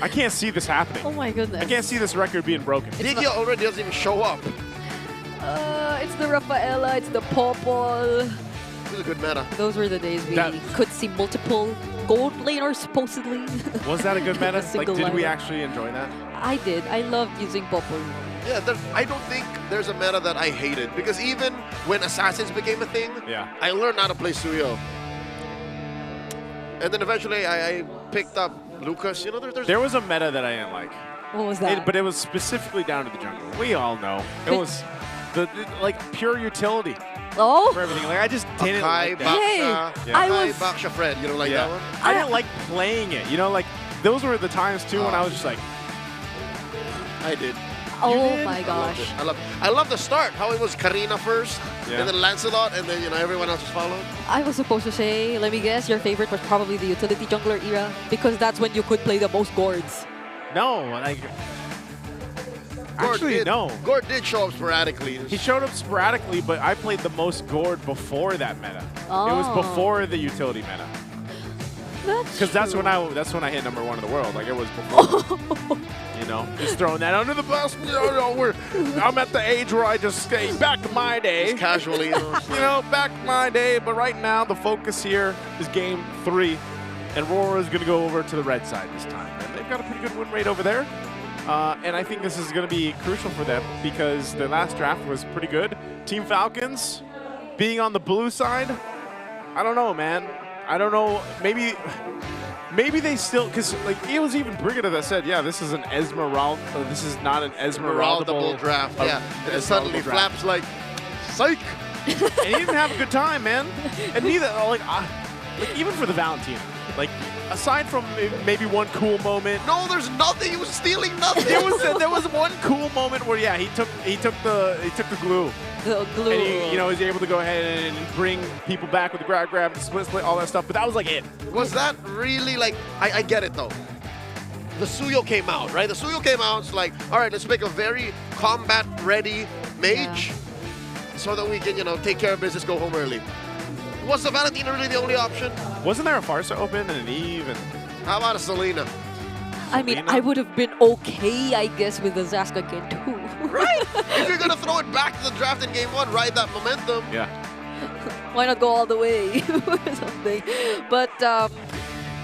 I can't see this happening. Oh my goodness. I can't see this record being broken. Diggy already doesn't even show up. It's the Rafaela, it's the Popple. This is a good meta. Those were the days we could see multiple gold laners, supposedly. Was that a good meta? Like, did we lineup. actually enjoy that? I did. I loved using Popple. Yeah, I don't think there's a meta that I hated, because even when Assassins became a thing, I learned how to play Suyo. And then eventually I picked up Lucas. You know, there was a meta that I didn't like. What was that? But it was specifically down to the jungle. We all know. It was like pure utility. Oh. For everything. Like, I just didn't like that. Hey, I was Baksha Fred. You don't like that one? I didn't like playing it. You know, like those were the times too when I was just like, I did. Oh my gosh. I love the start, how it was Karina first, and then Lancelot, and then, you know, everyone else just followed. I was supposed to say, let me guess, your favorite was probably the utility jungler era, because that's when you could play the most gourds. No, like, actually, no. Gord did show up sporadically. He showed up sporadically, but I played the most Gord before that meta. Oh. It was before the utility meta. Because that's when I hit #1 in the world. Like, it was before. You know, just throwing that under the bus. You know, I'm at the age where I just stay back in my day. Just casually, you know. You know, back in my day. But right now, the focus here is game 3. And RORA is going to go over to the red side this time. And they've got a pretty good win rate over there. And I think this is going to be crucial for them because their last draft was pretty good. Team Falcons, being on the blue side, I don't know, man. I don't know. Maybe they still, because like it was even Brigida that said, yeah, this is an Esmeralda. This is not an Esmeralda draft. Yeah, and it suddenly flaps like, psych. And he didn't have a good time, man. And neither, like even for the Valentina, like aside from maybe one cool moment. No, there's nothing. He was stealing nothing. There was one cool moment where he took the glue. The glue. And he was able to go ahead and bring people back with the grab, split, all that stuff. But that was like it. Was that really like? I get it though. The Suyo came out, right? The Suyo came out. It's like, all right, let's make a very combat-ready mage, so that we can, take care of business, go home early. Was the Valentina really the only option? Wasn't there a Farsa open and an Eve? And how about a Selena? I mean, I would have been okay, I guess, with the Zaska kid too. Right? If you're gonna throw it back to the draft in game 1, ride that momentum. Yeah. Why not go all the way or something? But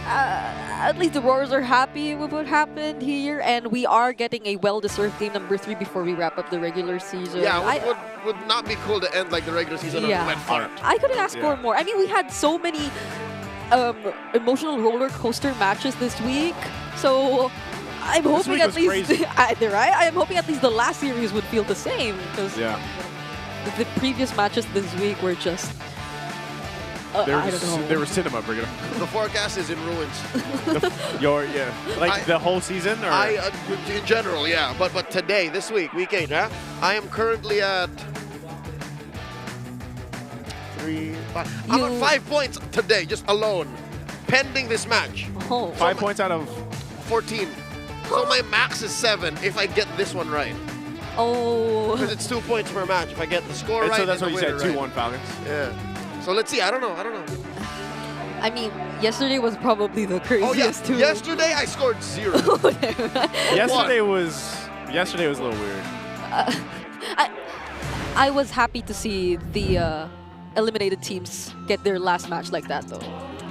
at least the Roars are happy with what happened here, and we are getting a well-deserved game number 3 before we wrap up the regular season. Yeah, would not be cool to end like the regular season on a wet fart. I couldn't ask for more. I mean, we had so many emotional roller coaster matches this week, so I'm hoping at least I'm hoping at least the last series would feel the same, because the previous matches this week were just They were cinema, Brigida. The forecast is in ruins. The whole season, or in general, yeah. But today, this week 8, I am currently at 3, 5. I'm at 5 points today, just alone, pending this match. Oh. 5 points out of 14. So my max is 7 if I get this one right. Oh. Because it's 2 points per match if I get the score and right. So that's what you said, 2-1 right. Falcons. Yeah. So let's see. I don't know. I mean, yesterday was probably the craziest too. Yesterday I scored 0. Yesterday was a little weird. I was happy to see the eliminated teams get their last match like that, though.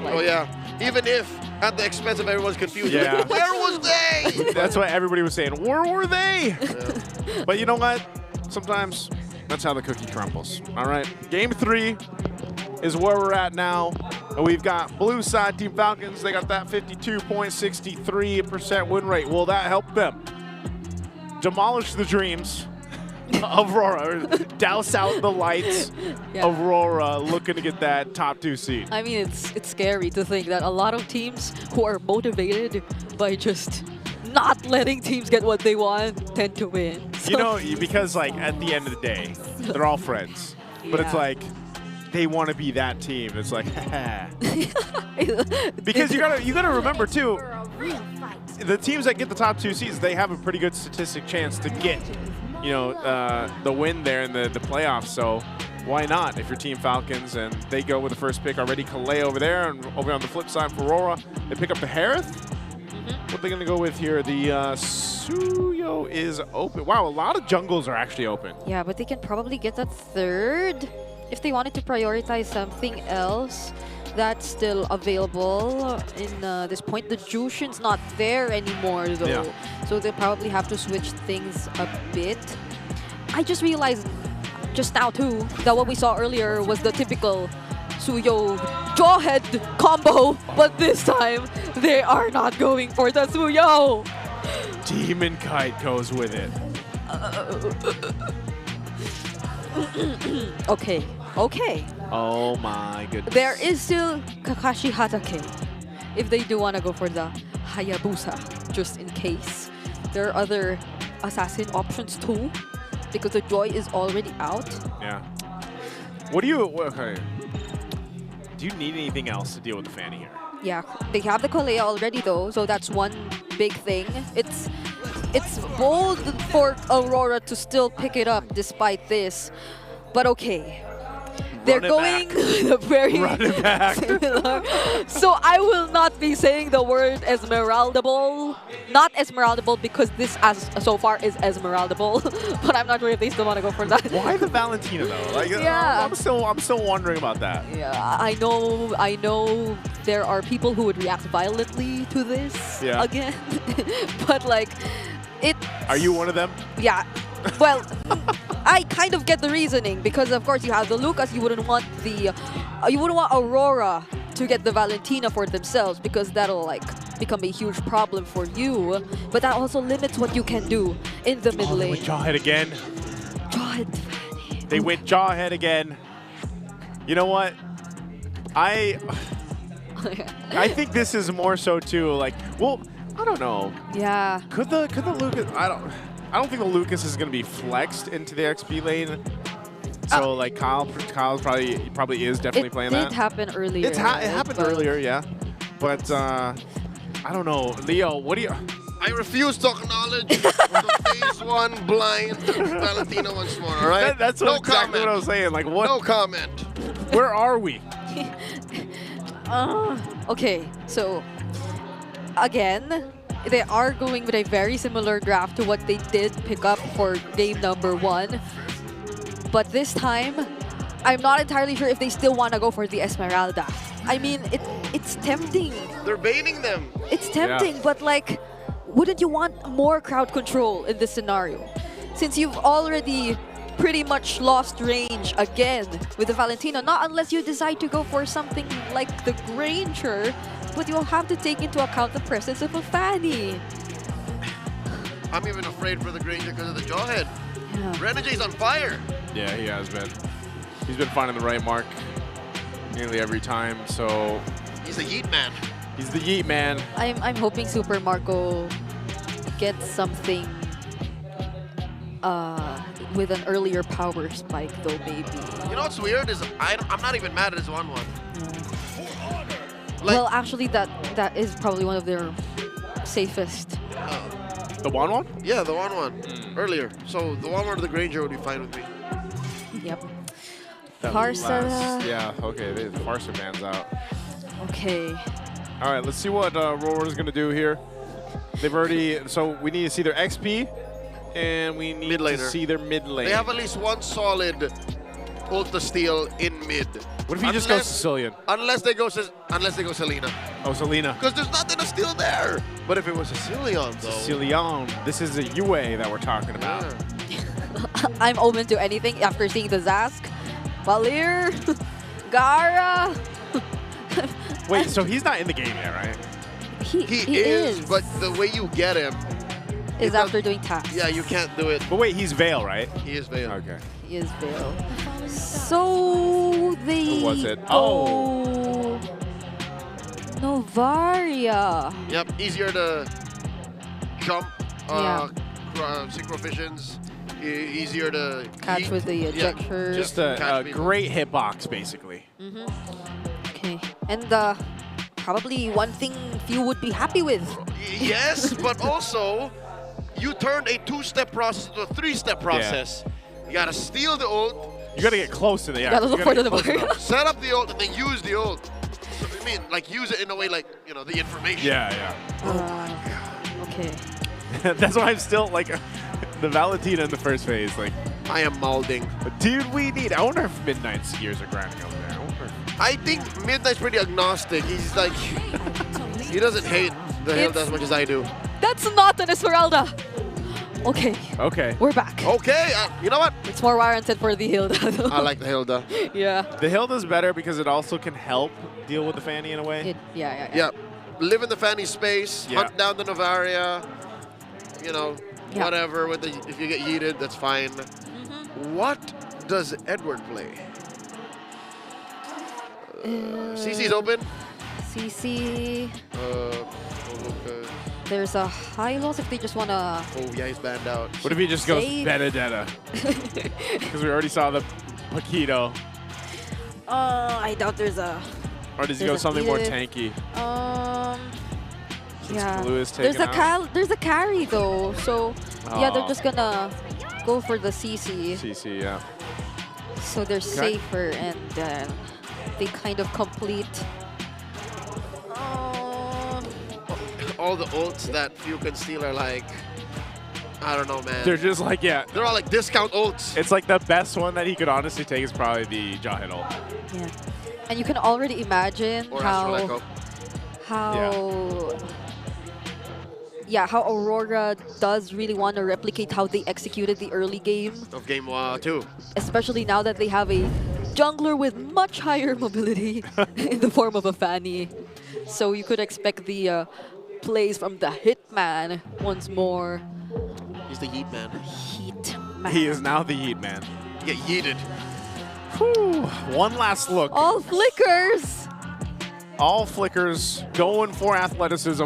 Oh yeah. Even if at the expense of everyone's confusion. Yeah. Like, where was they? That's what everybody was saying. Where were they? Yeah. But you know what? Sometimes that's how the cookie crumbles. All right. Game 3 is where we're at now. And we've got blue side Team Falcons. They got that 52.63% win rate. Will that help them demolish the dreams of Aurora, douse out the lights of Aurora, looking to get that top 2 seed? I mean, it's scary to think that a lot of teams who are motivated by just not letting teams get what they want tend to win. So Because like at the end of the day, they're all friends. But it's like, they want to be that team. It's like, because you gotta remember too, the teams that get the top 2 seeds, they have a pretty good statistic chance to get, the win there in the playoffs. So why not? If you're Team Falcons and they go with the first pick already, Calais over there, and over on the flip side for Aurora, they pick up the Harith. What are they gonna go with here? The Suyo is open. Wow, a lot of jungles are actually open. Yeah, but they can probably get that 3rd. If they wanted to prioritize something else that's still available in this point. The Jushin's not there anymore, though. Yeah. So they'll probably have to switch things a bit. I just realized just now, too, that what we saw earlier was the typical Suyo jawhead combo. But this time, they are not going for the Suyo. Demon Kite goes with it. Okay. Oh my goodness. There is still Kakashi Hatake if they do want to go for the Hayabusa, just in case. There are other assassin options too, because the Joy is already out. Yeah. Do you need anything else to deal with the Fanny here? Yeah, they have the Kalea already though, so that's one big thing. It's bold for Aurora to still pick it up despite this, but okay. They're going very similar. So I will not be saying the word Esmeraldable. Not Esmeraldable because this so far is Esmeraldable. But I'm not sure if they still want to go for that. Why the Valentina though? Like, yeah. I'm still wondering about that. Yeah, I know there are people who would react violently to this again. But like, Are you one of them? Yeah. Well, I kind of get the reasoning because of course you have the Lucas, you wouldn't want Aurora to get the Valentina for themselves because that'll like become a huge problem for you. But that also limits what you can do in the mid lane. They went Jawhead again. Jawhead. They went Jawhead again. You know what? I think this is more so too like, well, I don't know. Yeah. Could the Lucas? I don't think the Lucas is going to be flexed into the XP lane. So like Kyle probably is definitely playing that. It did happen earlier. It happened earlier, yeah. But I don't know, Leo. What do you? I refuse to acknowledge the phase 1 blind Valentina once more. All right. That's no exactly comment. what I was saying. Like what? No comment. Where are we? Okay, so again, they are going with a very similar draft to what they did pick up for game number 1. But this time, I'm not entirely sure if they still want to go for the Esmeralda. I mean, it's tempting. They're baiting them. It's tempting, but like, wouldn't you want more crowd control in this scenario? Since you've already pretty much lost range again with the Valentina, not unless you decide to go for something like the Granger, but you'll have to take into account the presence of a Fanny. I'm even afraid for the Granger because of the Jawhead. Yeah. Renegades on fire. Yeah, he has been. He's been finding the right mark nearly every time. So he's the Yeet Man. He's the Yeet Man. I'm hoping Super Marco gets something with an earlier power spike though, maybe. You know what's weird is I'm not even mad at his 1-1. Like, well, actually, that is probably one of their safest. The 1-1? Yeah, the 1-1 earlier. So the 1-1 to the Granger would be fine with me. Yep. Farsa. Yeah, okay. The Farsa ban's out. Okay. All right, let's see what RORA's going to do here. They've already, so we need to see their XP, and we need to see their mid lane. They have at least one solid ultra steal in mid. What if he just goes Sicilian? Unless they go Selena. Oh, Selena. Because there's nothing to steal there. But if it was Sicilian, though. Sicilian. This is a UA that we're talking about. Yeah. I'm open to anything after seeing the Zask, Valir, Gara. Wait, so he's not in the game yet, right? He is, but the way you get him is after doing tasks. Yeah, you can't do it. But wait, he's Veil, right? He is Veil. Okay. He is Veil. So they Who was it? Oh, Novaria. Yep, easier to jump. Synchro visions. Easier to catch with the ejector. Just a great hitbox, basically. Okay, and probably one thing few would be happy with. Yes, but also you turned a 2-step process to a 3-step process. Yeah. You gotta steal the ult. You gotta get close to the You gotta look for the Novaria. Set up the ult and then use the ult. So, I mean, like use it in a way like, you know, the information. Yeah. Oh my god. Okay. That's why I'm still like the Valentina in the first phase. Like I am molding. But dude, I wonder if Midnight skiers are grinding over there. I think Midnight's pretty agnostic. He's like, he doesn't hate the Hilda as much as I do. That's not an Esmeralda. Okay. Okay. We're back. Okay. You know what? It's more warranted for the Hilda. I like the Hilda. Yeah. The Hilda's better because it also can help deal with the Fanny in a way. Yeah. Live in the Fanny space. Yeah. Hunt down the Novaria. You know, whatever. With if you get yeeted, that's fine. What does Edward play? CC's open. CC. There's a high loss if they just wanna. Oh yeah, he's banned out. What if he just goes Save. Benedetta? Because we already saw the Paquito. I doubt there's a. Or does he go something more tanky? Yeah. Blue is There's taken there's a carry though, so yeah, they're Aw. just gonna go for the CC. CC, yeah. So they're safer and they kind of complete. All the ults that few can steal are like, I don't know, man. They're just like, yeah. They're all like discount ults. It's like the best one that he could honestly take is probably the Jawhead ult. Yeah. And you can already imagine Or how Astral Echo. yeah, how Aurora does really want to replicate how they executed the early game. Of game 2. Especially now that they have a jungler with much higher mobility in the form of a Fanny. So you could expect the plays from the Hitman once more. He's the Heat Man. Heat Man. He is now the Heat Man. Get yeeted. Whew. One last look. All flickers. All flickers going for athleticism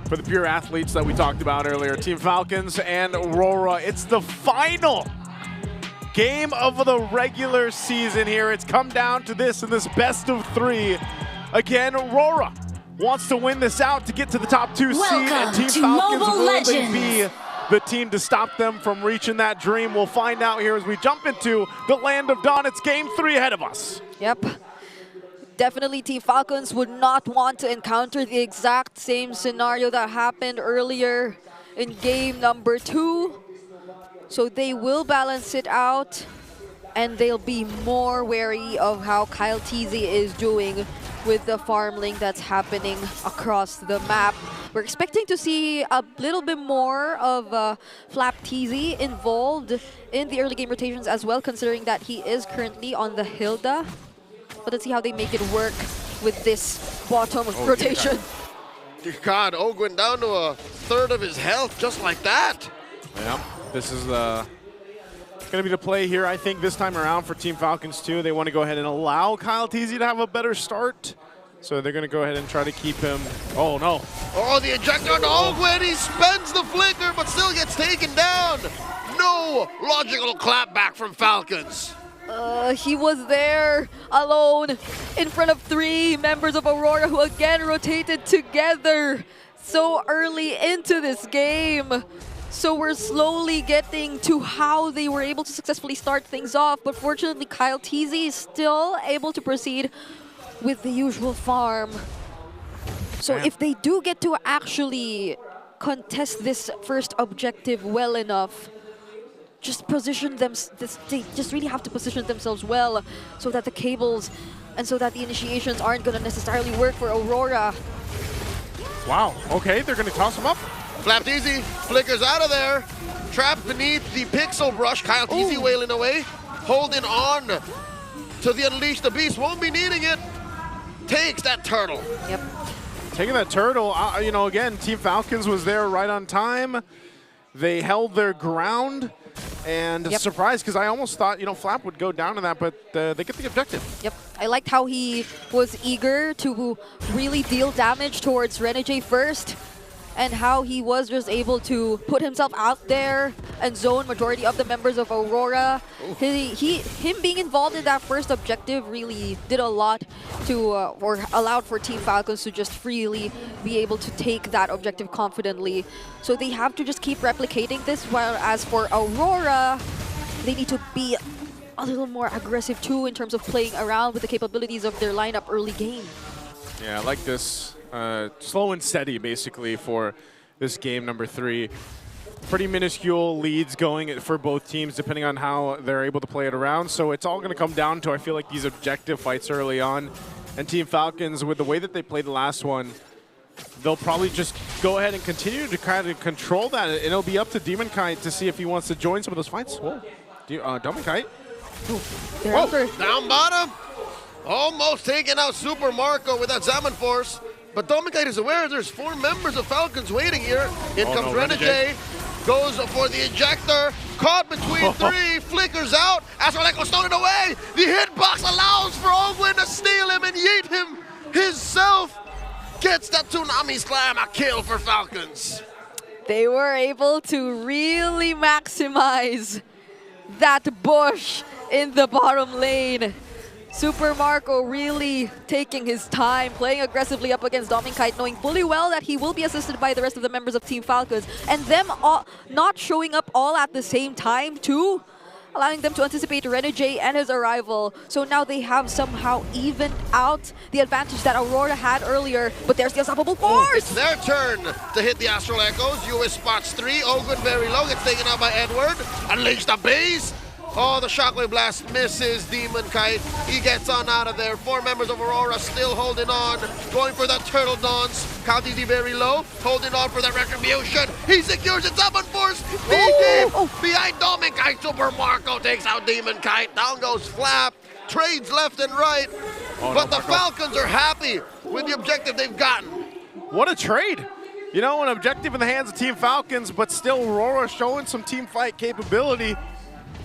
for the pure athletes that we talked about earlier. Team Falcons and Aurora. It's the final game of the regular season here. It's come down to this in this best of 3. Again, Aurora wants to win this out to get to the top 2 seed, and Team Falcons, will they be the team to stop them from reaching that dream? We'll find out here as we jump into the Land of Dawn. It's game 3 ahead of us. Yep. Definitely Team Falcons would not want to encounter the exact same scenario that happened earlier in game number 2. So they will balance it out, and they'll be more wary of how Kyle Teasy is doing with the farming that's happening across the map. We're expecting to see a little bit more of Flap Teasy involved in the early game rotations as well, considering that he is currently on the Hilda. But let's see how they make it work with this bottom rotation. Dear God, Ogwin down to a third of his health just like that. Yeah, this is going to be the play here, I think, this time around for Team Falcons too. They want to go ahead and allow Kyle Teasy to have a better start. So they're going to go ahead and try to keep him. Oh, no. Oh, the ejector on Ogwin. He spends the flicker, but still gets taken down. No logical clapback from Falcons. He was there alone in front of 3 members of Aurora who again rotated together so early into this game. So we're slowly getting to how they were able to successfully start things off. But fortunately, Kyle Teasy is still able to proceed with the usual farm. So if they do get to actually contest this first objective well enough, just position them, they just really have to position themselves well so that the cables and so that the initiations aren't going to necessarily work for Aurora. Wow, okay, they're going to toss him up. Flap Teasy flickers out of there. Trapped beneath the pixel brush. Kyle Teasy wailing away. Holding on to the Unleash the Beast. Won't be needing it. Takes that turtle. Yep. Taking that turtle, you know, again, Team Falcons was there right on time. They held their ground. And surprised, because I almost thought, you know, Flap would go down to that, but they get the objective. Yep, I liked how he was eager to really deal damage towards Renegade first, and how he was just able to put himself out there and zone majority of the members of Aurora. Him being involved in that first objective really did a lot to, or allowed for Team Falcons to just freely be able to take that objective confidently. So they have to just keep replicating this, while as for Aurora, they need to be a little more aggressive too in terms of playing around with the capabilities of their lineup early game. Yeah, I like this. Slow and steady, basically, for this game number 3. Pretty minuscule leads going for both teams, depending on how they're able to play it around. So it's all going to come down to, I feel like, these objective fights early on. And Team Falcons, with the way that they played the last one, they'll probably just go ahead and continue to kind of control that. And it'll be up to Demon Kite to see if he wants to join some of those fights. Whoa. Demon Kite. Whoa. Down bottom. Almost taking out Super Marco with that Zaman Force. But Dominic is aware there's 4 members of Falcons waiting here. In comes Renegade. Goes for the ejector. Caught between 3. Flickers out. Astroleko stolen away. The hitbox allows for Ogwin to steal him and yeet him himself. Gets that Tsunami Slam. A kill for Falcons. They were able to really maximize that bush in the bottom lane. Super Marco really taking his time, playing aggressively up against Dominic, knowing fully well that he will be assisted by the rest of the members of Team Falcons, and them all not showing up all at the same time too, allowing them to anticipate Renegade and his arrival. So now they have somehow evened out the advantage that Aurora had earlier, but there's the Unstoppable Force! It's their turn to hit the Astral Echoes. US spots 3. Ogwin very low, gets taken out by Edward. Unleash the Beast. Oh, the Shockwave Blast misses Demon Kite. He gets on out of there. 4 members of Aurora still holding on, going for that Turtle Dance. Count easy very low, holding on for that Retribution. He secures it, summon force. Behind Demon Kite, Super Marco takes out Demon Kite. Down goes Flap. Trades left and right. But the Falcons are happy with the objective they've gotten. What a trade. You know, an objective in the hands of Team Falcons, but still Aurora showing some team fight capability.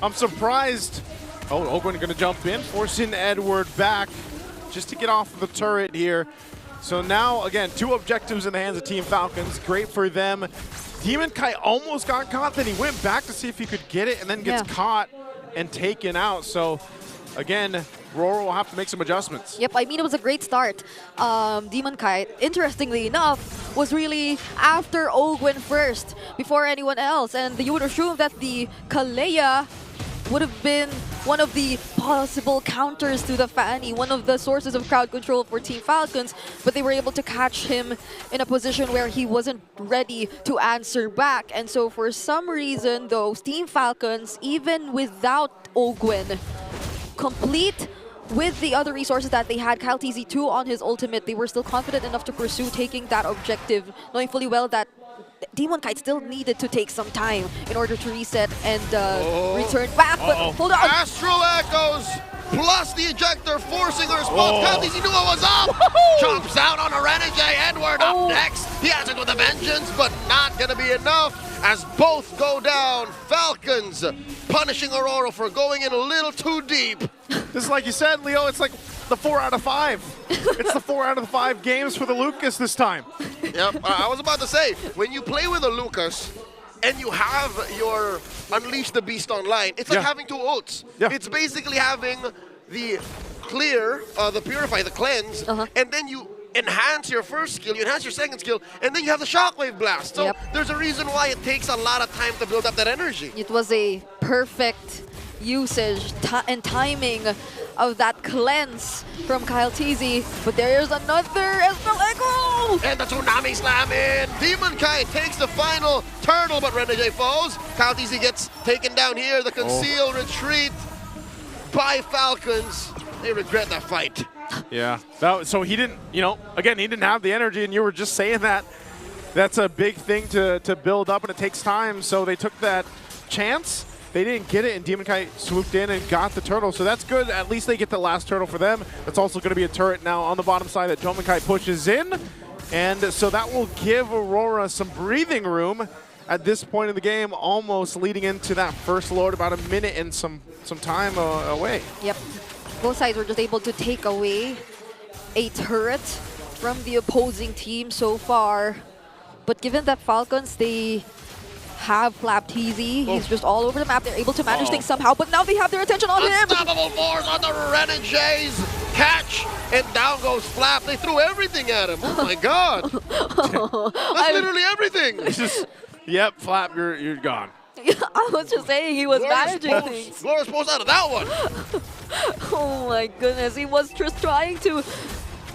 I'm surprised. Oh, Ogwen going to jump in, forcing Edward back just to get off of the turret here. So now, again, 2 objectives in the hands of Team Falcons. Great for them. Demon Kite almost got caught, then he went back to see if he could get it, and then gets caught and taken out. So, again, RORA will have to make some adjustments. Yep, I mean, it was a great start. Demon Kite, interestingly enough, was really after Ogwen first, before anyone else. And you would assume that the Kalea would have been one of the possible counters to the Fanny, one of the sources of crowd control for Team Falcons, but they were able to catch him in a position where he wasn't ready to answer back. And so for some reason, though, Team Falcons, even without Ogwen, complete with the other resources that they had, Kyle TZ2 on his ultimate, they were still confident enough to pursue taking that objective, knowing fully well that Demon Kite still needed to take some time in order to reset and return back. But hold on. Astral Echoes plus the ejector forcing her response. Kyle TZ knew what was up. Jumps out on a Renegade. Edward up next. He has it with a vengeance, but not going to be enough as both go down. Falcons punishing Aurora for going in a little too deep. This is like you said, Leo, it's like the 4 out of 5. It's the 4 out of the 5 games for the Lucas this time. Yep, I was about to say, when you play with a Lucas and you have your Unleash the Beast online, it's like having 2 ults. It's basically having the clear, the purify, the cleanse, and then you enhance your first skill, you enhance your second skill, and then you have the Shockwave Blast. So there's a reason why it takes a lot of time to build up that energy. It was a perfect usage and timing of that cleanse from Kyle TZ, but there's another Astral Echo! And the Tsunami Slam in! Demon Kite takes the final turtle, but Renegade falls. Kyle TZ gets taken down here. The concealed retreat by Falcons. They regret that fight. Yeah, so he didn't, you know, again, he didn't have the energy, and you were just saying that. That's a big thing to build up, and it takes time, so they took that chance. They didn't get it, and Demon Kite swooped in and got the turtle, so that's good. At least they get the last turtle for them. That's also going to be a turret now on the bottom side that Demon Kite pushes in, and so that will give Aurora some breathing room at this point in the game, almost leading into that first load, about a minute and some time away. Yep. Both sides were just able to take away a turret from the opposing team so far. But given that Falcons, they have Flap TZ, he's just all over the map. They're able to manage things somehow, but now they have their attention on him. Unstoppable force on the Renegades. Catch, and down goes Flap. They threw everything at him. Oh my god. That's literally everything. It's just, yep, Flap, you're gone. I was just saying he was managing things. Glorious post out of that one. Oh my goodness, he was just trying to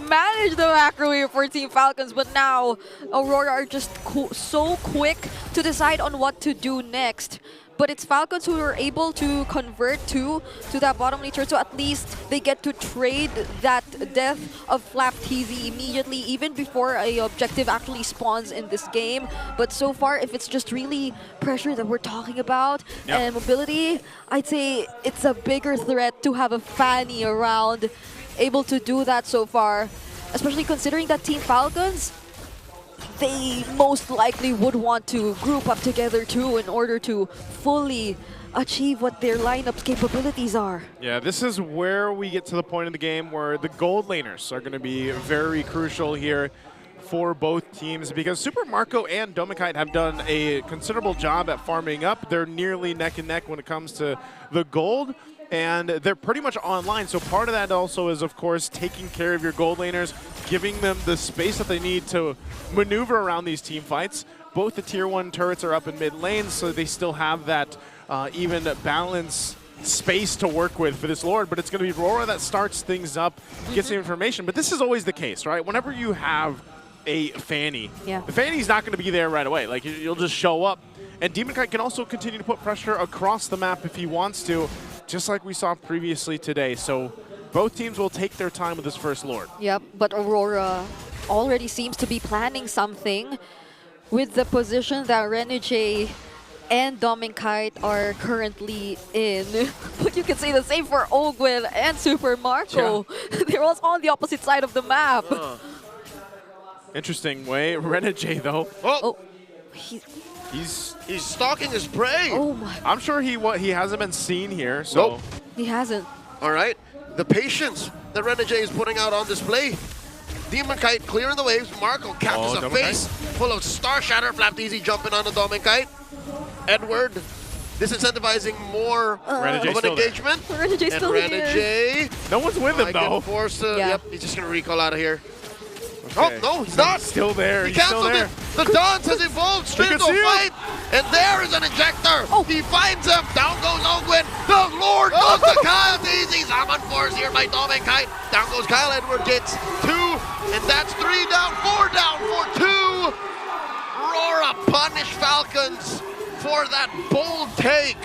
manage the macro here for Team Falcons, but now Aurora are just so quick to decide on what to do next. But it's Falcons who are able to convert to that bottom nature, so at least they get to trade that death of Flap TZ immediately, even before a objective actually spawns in this game. But so far, if it's just really pressure that we're talking about and mobility, I'd say it's a bigger threat to have a Fanny around able to do that so far, especially considering that Team Falcons, they most likely would want to group up together too in order to fully achieve what their lineup's capabilities are. Yeah, this is where we get to the point in the game where the gold laners are going to be very crucial here for both teams, because Super Marco and Domikite have done a considerable job at farming up. They're nearly neck and neck when it comes to the gold, and they're pretty much online. So part of that also is, of course, taking care of your gold laners, giving them the space that they need to maneuver around these team fights. Both the tier 1 turrets are up in mid lane, so they still have that even balance space to work with for this Lord. But it's going to be RORA that starts things up, gets the information. But this is always the case, right? Whenever you have a Fanny, the Fanny's not going to be there right away. Like, you'll just show up And Demon Kite can also continue to put pressure across the map if he wants to, just like we saw previously today. So both teams will take their time with this first Lord. Yep, but Aurora already seems to be planning something with the position that Renegade and Dominkite are currently in. But you can say the same for Ogwin and Super Marco. Yeah. They're also on the opposite side of the map. Interesting way. Renegade, though. Oh. He's stalking his prey. Oh my. I'm sure he hasn't been seen here, so. Nope. He hasn't. All right. The patience that Renegade is putting out on display. Demon Kite clearing the waves. Marco captures a face full of Star Shatter. Flapped Easy jumping on the Dominkite. Edward disincentivizing more of an engagement. Renegade's still here. No one's with him, though. Forced to, Yep, he's just going to recall out of here. Okay. Oh, no, he's not. Still there. He He's still canceled there. it. The Dance has evolved straight into a fight. And there is an ejector. He finds him. Down goes Ogwin. The Lord goes to Kyle. Easy. Zaman force here by Dominkite. Down goes Kyle. Edward gets 2. And that's 3 down. 4 down for 2. Aurora punish Falcons for that bold take.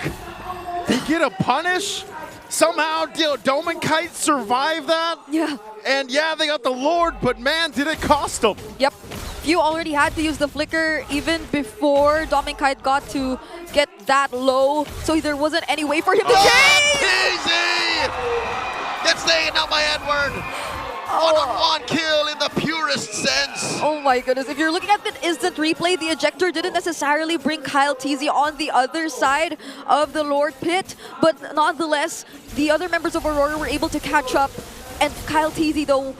They get a punish? Somehow Dominkite survived that? Yeah. And yeah, they got the Lord, but man, did it cost them. Yep. You already had to use the flicker even before Dominkite got to get that low, so there wasn't any way for him to chase! Easy! Gets taken out by Edward. One-on-one kill in the purest sense. Oh my goodness. If you're looking at the instant replay, the ejector didn't necessarily bring Kyle TZ on the other side of the Lord Pit, but nonetheless, the other members of Aurora were able to catch up, and Kyle TZ, though,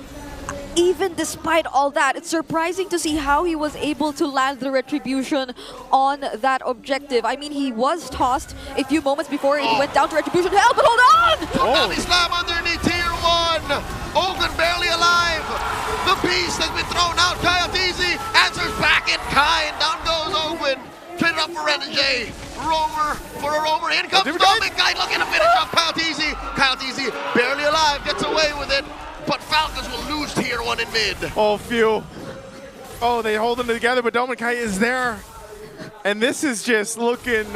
even despite all that, it's surprising to see how he was able to land the Retribution on that objective. I mean, he was tossed a few moments before it went down to Retribution Hell, but hold on! Tsunami Slam underneath Tier 1. Ogren barely alive. The beast has been thrown out. Kyle TZ answers back in kind. Down goes Ogren. Traded up for Renegade. Roamer for a roamer. In comes Dominkite looking to finish off Kyle TZ. Kyle TZ barely alive. Gets away with it. But Falcons will lose Tier 1 in mid. Oh, phew. Oh, they hold them together, but Dominkite is there. And this is just looking...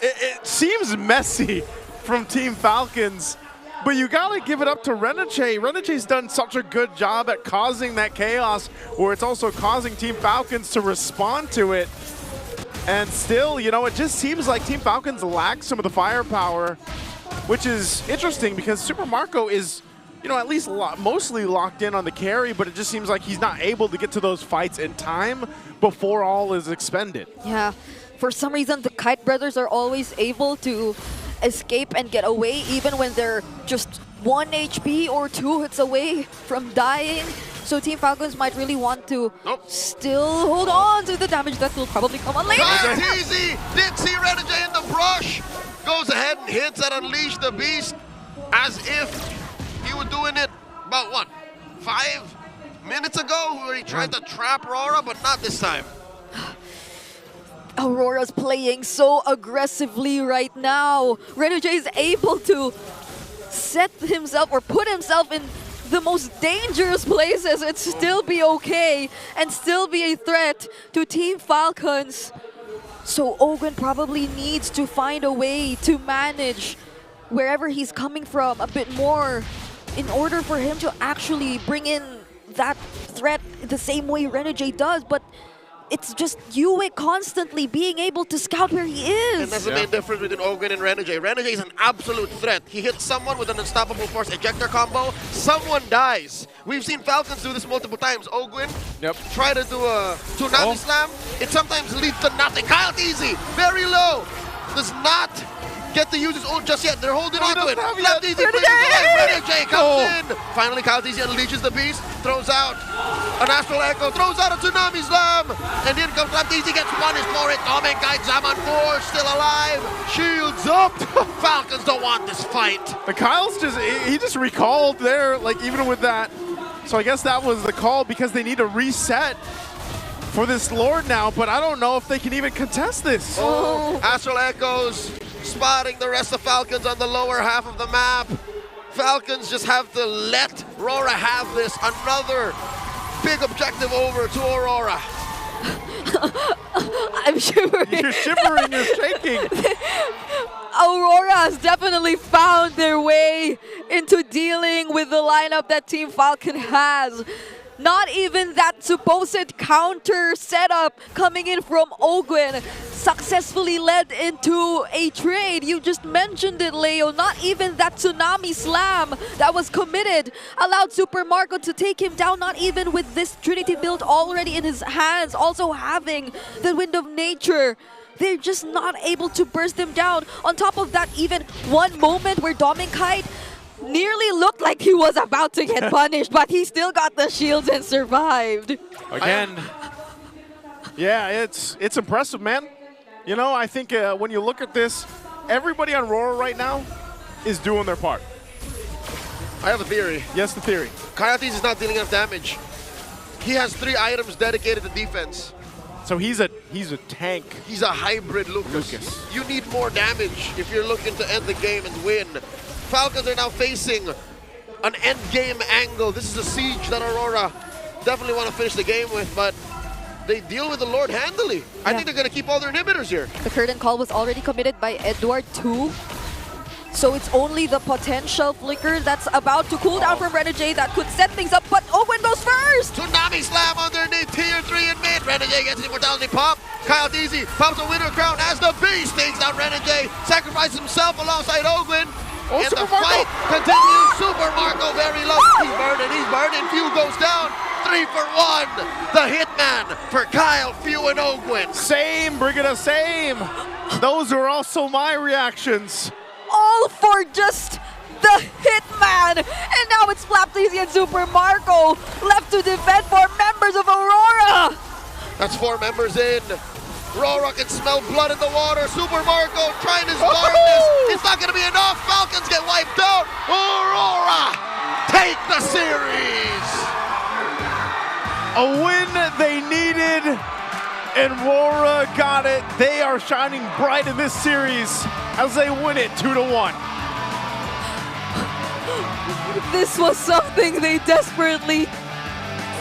It seems messy from Team Falcons, but you gotta give it up to Renegade. Renegade's done such a good job at causing that chaos, where it's also causing Team Falcons to respond to it. And still, you know, it just seems like Team Falcons lack some of the firepower, which is interesting because Super Marco is, you know, at least mostly locked in on the carry, but it just seems like he's not able to get to those fights in time before all is expended. Yeah, for some reason, the Kite brothers are always able to escape and get away, even when they're just 1 HP or 2 hits away from dying. So Team Falcons might really want to still hold on to the damage that will probably come on later. Easy did see Renegade in the brush. Goes ahead and hits that Unleash the Beast as if he was doing it about, what, 5 minutes ago, where he tried to trap Aurora, but not this time. Aurora's playing so aggressively right now. Renegade is able to set himself or put himself in the most dangerous places and still be okay and still be a threat to Team Falcons. So Ogren probably needs to find a way to manage wherever he's coming from a bit more in order for him to actually bring in that threat the same way Renegade does. But it's just Yue constantly being able to scout where he is. And that's the main difference between Ogren and Renegade. Renegade is an absolute threat. He hits someone with an Unstoppable Force ejector combo, someone dies. We've seen Falcons do this multiple times. Ogren try to do a Tsunami Slam. It sometimes leads to nothing. Kyle TZ, very low, does not get to use his ult just yet. They're holding on to it. Left Easy plays Renegade comes in. Finally, Kyle TZ unleashes the beast, throws out an Astral Echo, throws out a Tsunami Slam, and in comes Left Easy, gets punished for it. Dominkite, Zaman 4, still alive. Shields up. Falcons don't want this fight. The Kyle's he just recalled there, like even with that. So I guess that was the call because they need to reset for this Lord now, but I don't know if they can even contest this. Astral Echoes spotting the rest of Falcons on the lower half of the map. Falcons just have to let RORA have this. Another big objective over to Aurora. I'm shivering. You're shivering, you're shaking. Aurora has definitely found their way into dealing with the lineup that Team Falcon has. Not even that supposed counter setup coming in from Ogwen successfully led into a trade. You just mentioned it, Leo. Not even that tsunami slam that was committed allowed Super Marco to take him down, not even with this Trinity build already in his hands, also having the Wind of Nature. They're just not able to burst him down. On top of that, even one moment where Dominkite nearly looked like he was about to get punished, but he still got the shields and survived. Again, yeah, it's impressive, man. You know, I think when you look at this, everybody on RORA right now is doing their part. I have a theory. Yes, the theory. Coyotes is not dealing enough damage. He has 3 items dedicated to defense. So he's a tank. He's a hybrid Lucas. You need more damage if you're looking to end the game and win. Falcons are now facing an end game angle. This is a siege that Aurora definitely want to finish the game with, but they deal with the Lord handily. I think they're going to keep all their inhibitors here. The curtain call was already committed by Edward too. So it's only the potential flicker that's about to cool down from Renegade that could set things up, but Ogwen goes first! Tsunami slam underneath tier 3 in mid. Renegade gets the immortality pop. Kyle Deasy pops a winner crown as the beast takes down Renegade. Sacrifices himself alongside Ogwen. And the fight continues. Super Marco very low. He's burning. Few goes down. 3 for 1. The hitman for Kyle, Few, and Ogwen. Same, Brigida, same. Those are also my reactions. All for just the hitman. And now it's Flapdaisy and Super Marco left to defend for members of Aurora. That's 4 members in. RORA can smell blood in the water. Super Marco trying his darkness. It's not going to be enough. Falcons get wiped out. Aurora take the series. A win they needed, and RORA got it. They are shining bright in this series as they win it 2-1. This was something they desperately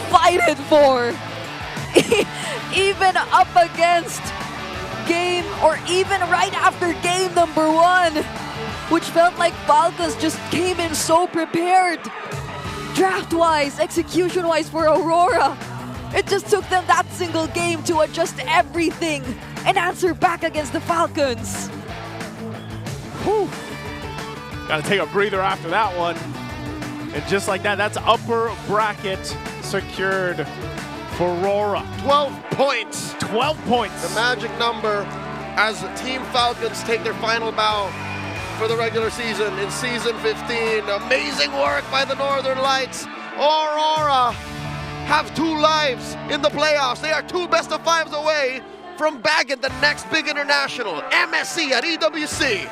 fighted for. Even up against game, or even right after game number 1, which felt like Falcons just came in so prepared. Draft-wise, execution-wise for Aurora. It just took them that single game to adjust everything and answer back against the Falcons. Whew. Gotta take a breather after that one. And just like that, that's upper bracket secured for RORA. 12 points. 12 points. The magic number as Team Falcons take their final bow for the regular season in Season 15. Amazing work by the Northern Lights. Aurora have 2 lives in the playoffs. They are 2 best-of-5s away from bagging the next big international, MSC at EWC.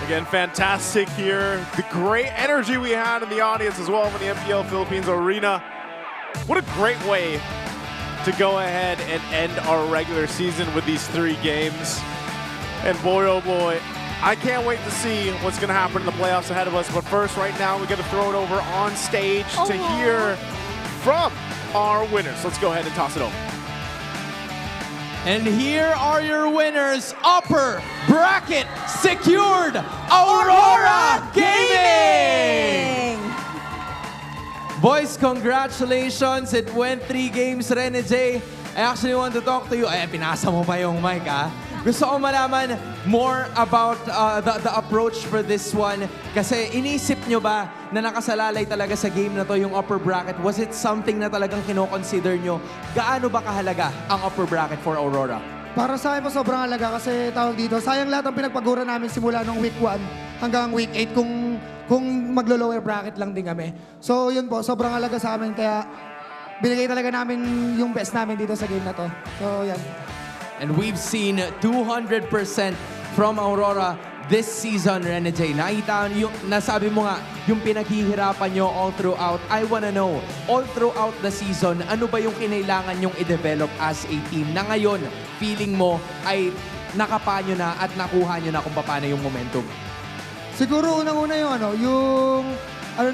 Again, fantastic here. The great energy we had in the audience as well in the MPL Philippines Arena. What a great way to go ahead and end our regular season with these 3 games. And boy, oh boy, I can't wait to see what's going to happen in the playoffs ahead of us. But first, right now, we got to throw it over on stage to hear from our winners. Let's go ahead and toss it over. And here are your winners. Upper bracket secured, Aurora Gaming! Boys, congratulations. It went 3 games, Rene J. I actually want to talk to you. Ay, pinasa mo pa yung mic, ha? Gusto ko malaman more about the approach for this one. Kasi inisip nyo ba na nakasalalay talaga sa game na to yung upper bracket? Was it something na talagang kino-consider nyo? Gaano ba kahalaga ang upper bracket for Aurora? Para sa akin po sobrang halaga kasi tawag dito, sayang lahat ang pinagpagura namin simula nung week 1 hanggang week 8 kung maglo-lower bracket lang din kami. So yun po, sobrang halaga sa amin kaya binigay talaga namin yung best namin dito sa game na to. So yan. And we've seen 200% from Aurora this season, Rene J. Nakita yung, nasabi mo nga, yung pinaghihirapan nyo all throughout. I wanna know, all throughout the season, ano ba yung kinailangan nyong i-develop as a team na ngayon, feeling mo ay nakapa nyo na at nakuha nyo na kung paano yung momentum? Siguro unang-una yung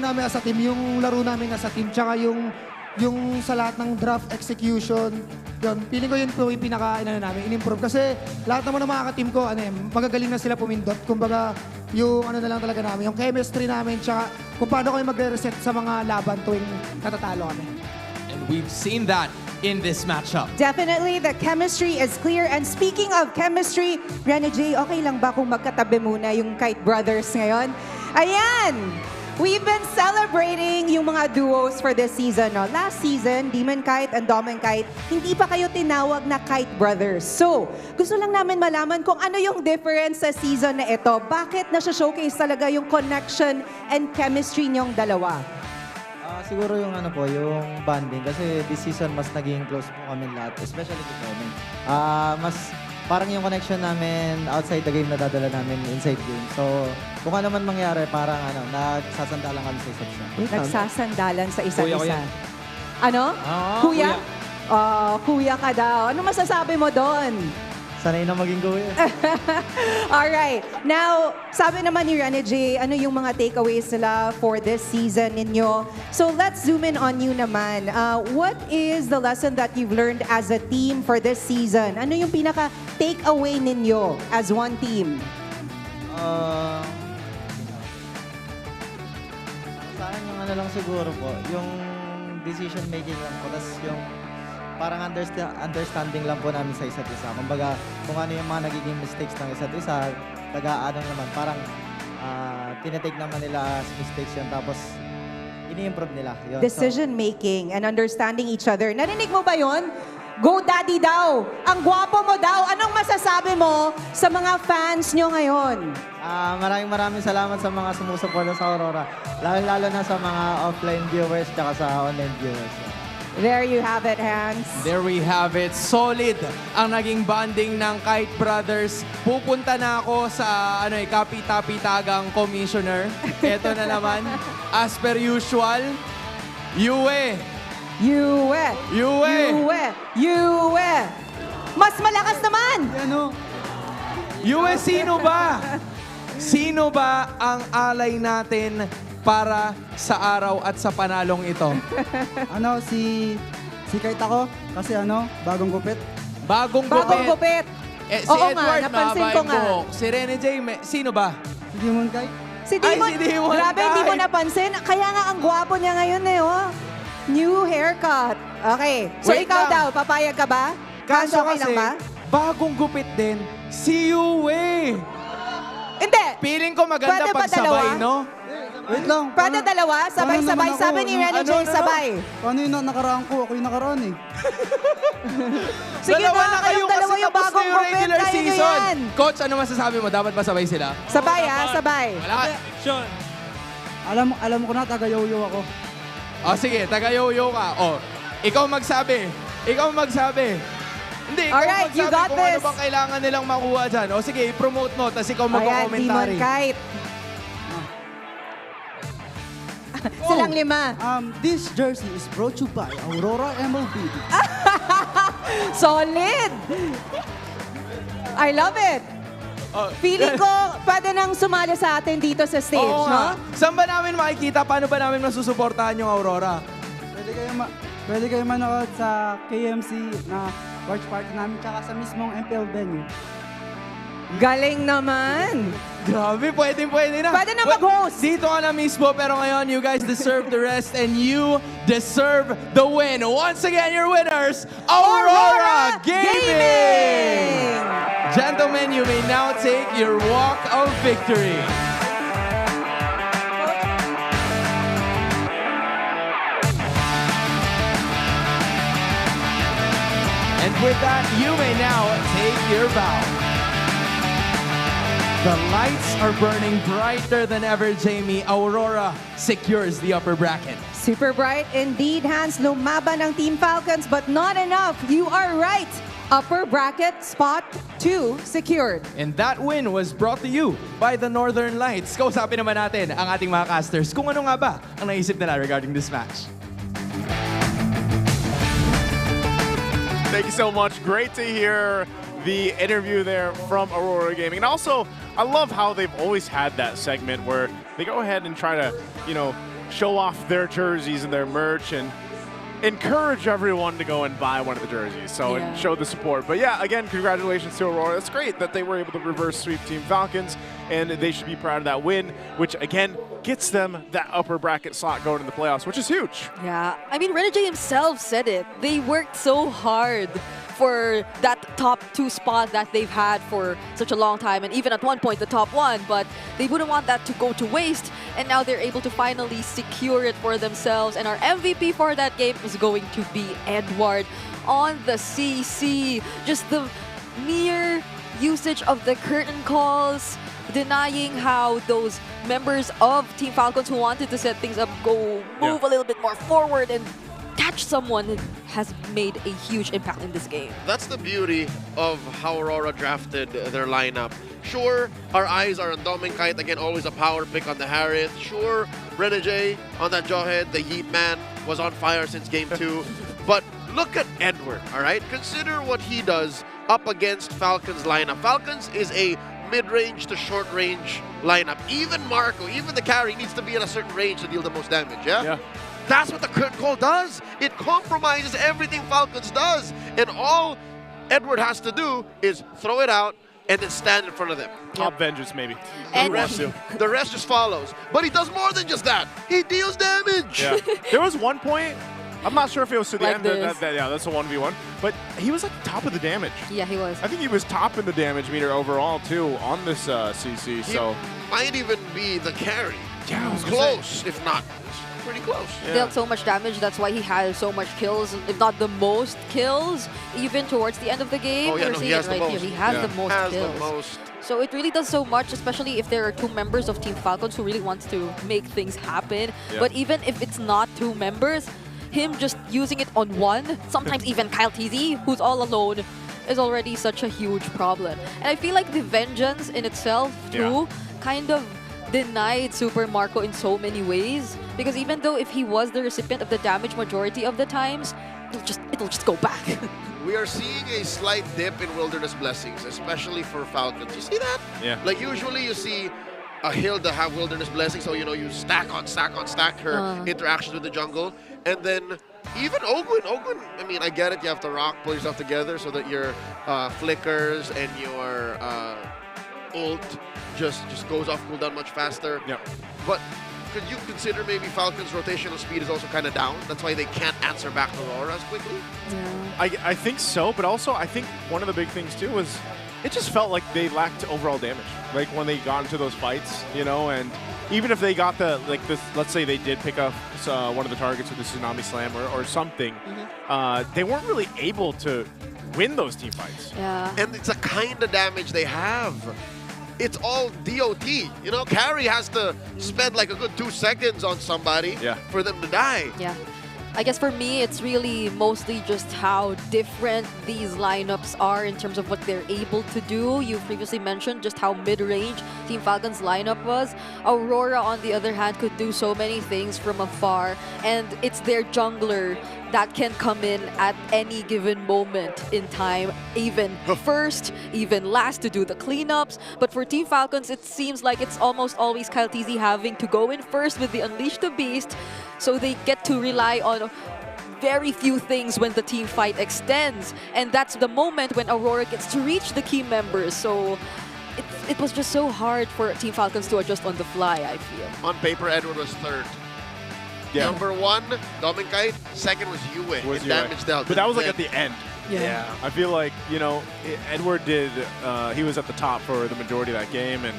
namin as a team, yung laro namin as a team, tsaka yung yung sa lahat ng draft execution, yun, feeling ko yun po yung namin, in-improve. Kasi lahat naman ng mga ka-team ko, magagaling na sila pumindot. Kumbaga, yung na lang talaga namin, yung chemistry namin, tsaka kung paano kami magre-reset sa mga laban tuwing natatalo kami. And we've seen that in this matchup. Definitely, the chemistry is clear. And speaking of chemistry, Rene J, okay lang ba kung magkatabi muna yung Kite Brothers ngayon? Ayan! We've been celebrating yung mga duos for this season. No? Last season, Demon Kite and Dom and Kite, hindi pa kayo tinawag na Kite Brothers. So, gusto lang namin malaman kung ano yung difference sa season na ito. Bakit nasa-showcase talaga yung connection and chemistry niyong dalawa? Siguro yung yung bonding. Kasi this season, mas naging close po kami lahat. Especially with Dom. Mas parang yung connection namin outside the game na dadala namin inside game. So, kung ano man mangyari, parang nagsasandalan kami sa isa't isa. Nagsasandalan sa isa't Kuya ko isa. yan. Ano? Kuya? Kuya ka daw. Ano masasabi mo doon? Sanay na maging kuya. Alright. Now, sabi naman ni Rene J, ano yung mga takeaways nila for this season ninyo? So let's zoom in on you naman. What is the lesson that you've learned as a team for this season? Ano yung pinaka-takeaway ninyo as one team? Sa akin yung lang siguro po, yung decision making lang po. Tapos yung parang understanding lang po namin sa isa't isa. Kumbaga, kung ano yung mga nagiging mistakes ng isa't isa, naman, parang tinetake naman nila as mistakes yun. Tapos, ini-improve nila. Yun. Decision making and understanding each other. Narinig mo ba yun? Go Daddy daw! Ang gwapo mo daw! Anong masasabi mo sa mga fans nyo ngayon? Maraming salamat sa mga sumusuporta sa Aurora. Lalo na sa mga offline viewers at sa online viewers. There you have it, Hans. There we have it. Solid ang naging bonding ng Kite Brothers. Pupunta na ako sa kapi-tapi-tagang commissioner. Ito na naman, as per usual, Yue. Mas malakas naman! Yue, sino ba? Sino ba ang alay natin para sa araw at sa panalong ito? Si Kite ako. Kasi bagong gupit. Bagong gupit. Si Oo Edward, nga, napansin ko nga. buhok. Si Rene J, sino ba? Si Demon Kite. Si Demon. si Demon Grabe, hindi mo Kite. napansin. Kaya nga ang gwapo niya ngayon oh. New haircut. Okay. So Wait ikaw lang. daw, papayag ka ba? Kaso okay lang kasi, ba? bagong gupit din, si Yue. Hindi. Feeling ko maganda Pwede ba pagsabay, dalawa? no? Wait lang. Pwede dalawa? Sabay-sabay. Sabi ni Rene J, sabay. Paano yung nakaraan ko? Ako yung nakaraan eh. Sige Dalawa na, kayong dalawa kasi yung tapos bagong na yung gupit. regular Kaya nyo season. yan. Coach, ano masasabi mo? Dapat ba sabay sila? Sabay sabay. Wala. Action. Alam ko na, taga-yoyo ako. Sige, taga-yoyo ka. Ikaw magsabi. Hindi, ikaw Alright, you magsabi got kung this. ano bang kailangan nilang makuha dyan. Sige, i-promote mo, tapos ikaw Ayan, magko-commentary. Demon Kite. Silang lima. This jersey is brought to you by Aurora MLBB. Solid! I love it. Feeling ko, pwede nang sumali sa atin dito sa stage, Oo no? nga. Saan ba namin makikita? Paano ba namin masusuportahan yung Aurora? Pwede kayo manood sa KMC na watch party namin tsaka sa mismong MPL venue. Galing naman. Grabe, pwede na. Pwede na mag-host. Dito ka na mismo, pero ngayon, you guys deserve the rest and you deserve the win. Once again, your winners, Aurora Gaming! Gentlemen, you may now take your walk of victory. And with that, you may now take your bow. The lights are burning brighter than ever, Jamie. Aurora secures the upper bracket. Super bright indeed, Hans. Lumaban ng Team Falcons, but not enough. You are right. Upper bracket spot 2 secured. And that win was brought to you by the Northern Lights. Kausapin naman natin ang ating mga casters kung ano nga ba ang naisip nila regarding this match. Thank you so much. Great to hear the interview there from Aurora Gaming. And also, I love how they've always had that segment where they go ahead and try to, show off their jerseys and their merch. And encourage everyone to go and buy one of the jerseys, so and show the support. But yeah, again, congratulations to Aurora. It's great that they were able to reverse sweep Team Falcons, and they should be proud of that win, which again gets them that upper bracket slot going in the playoffs, which is huge. Yeah, I mean, Renegade himself said it. They worked so hard for that top 2 spot that they've had for such a long time, and even at one point the top 1, but they wouldn't want that to go to waste, and now they're able to finally secure it for themselves. And our MVP for that game is going to be Edward on the CC. Just the mere usage of the curtain calls, denying how those members of Team Falcons who wanted to set things up move a little bit more forward and catch someone has made a huge impact in this game. That's the beauty of how Aurora drafted their lineup. Sure, our eyes are on Dominkite, again, always a power pick on the Harith. Sure, Renegade on that Jawhead, the Yeet Man, was on fire since game 2. But look at Edward, all right? Consider what he does up against Falcons lineup. Falcons is a mid-range to short-range lineup. Even Marco, even the carry needs to be at a certain range to deal the most damage, yeah? That's what the curtain call does. It compromises everything Falcons does. And all Edward has to do is throw it out and then stand in front of them. Top vengeance, maybe. The rest just follows. But he does more than just that. He deals damage. Yeah. There was one point, I'm not sure if it was to the Like end, this. yeah, that's a 1v1, but he was like top of the damage. Yeah, he was. I think he was top in the damage meter overall, too, on this CC, so. Might even be the carry. Yeah, I was close, if not pretty close. Dealt so much damage, that's why he had so much kills, if not the most kills, even towards the end of the game. Oh, yeah, We're no, he seeing has it the right most. here. He has the most Has kills. the most. So it really does so much, especially if there are 2 members of Team Falcons who really wants to make things happen. Yeah. But even if it's not 2 members, him just using it on 1, sometimes even Kyle TZ, who's all alone, is already such a huge problem. And I feel like the vengeance in itself, too, kind of denied Super Marco in so many ways, because even though if he was the recipient of the damage majority of the times, it'll just go back. We are seeing a slight dip in Wilderness Blessings, especially for Falcons. You see that? Yeah. Like usually you see a Hilda have Wilderness Blessings, so you know you stack on stack on stack her interactions with the jungle, and then even Ogwin, I mean, I get it, you have to rock, pull yourself together so that your flickers and your ult just goes off cooldown much faster. Yep. But could you consider maybe Falcon's rotational speed is also kind of down? That's why they can't answer back to Aurora as quickly? I think so, but also I think one of the big things too was it just felt like they lacked overall damage. Like when they got into those fights, you know, and even if they got the, like this, let's say they did pick up one of the targets with the Tsunami Slam or something, they weren't really able to win those team fights. Yeah. And it's a kind of damage they have. It's all DOT. You know, carry has to spend like a good 2 seconds on somebody for them to die. Yeah. I guess for me, it's really mostly just how different these lineups are in terms of what they're able to do. You previously mentioned just how mid-range Team Falcon's lineup was. Aurora, on the other hand, could do so many things from afar, and it's their jungler that can come in at any given moment in time, even first, even last to do the cleanups. But for Team Falcons, it seems like it's almost always Kyle TZ having to go in first with the Unleash the Beast, so they get to rely on very few things when the team fight extends. And that's the moment when Aurora gets to reach the key members. So it was just so hard for Team Falcons to adjust on the fly, I feel. On paper, Edward was third. Yeah. Number 1, Dominkite. Second was Yue in damage dealt. But that was like at the end. Yeah. I feel like, you know, Edward did, he was at the top for the majority of that game, and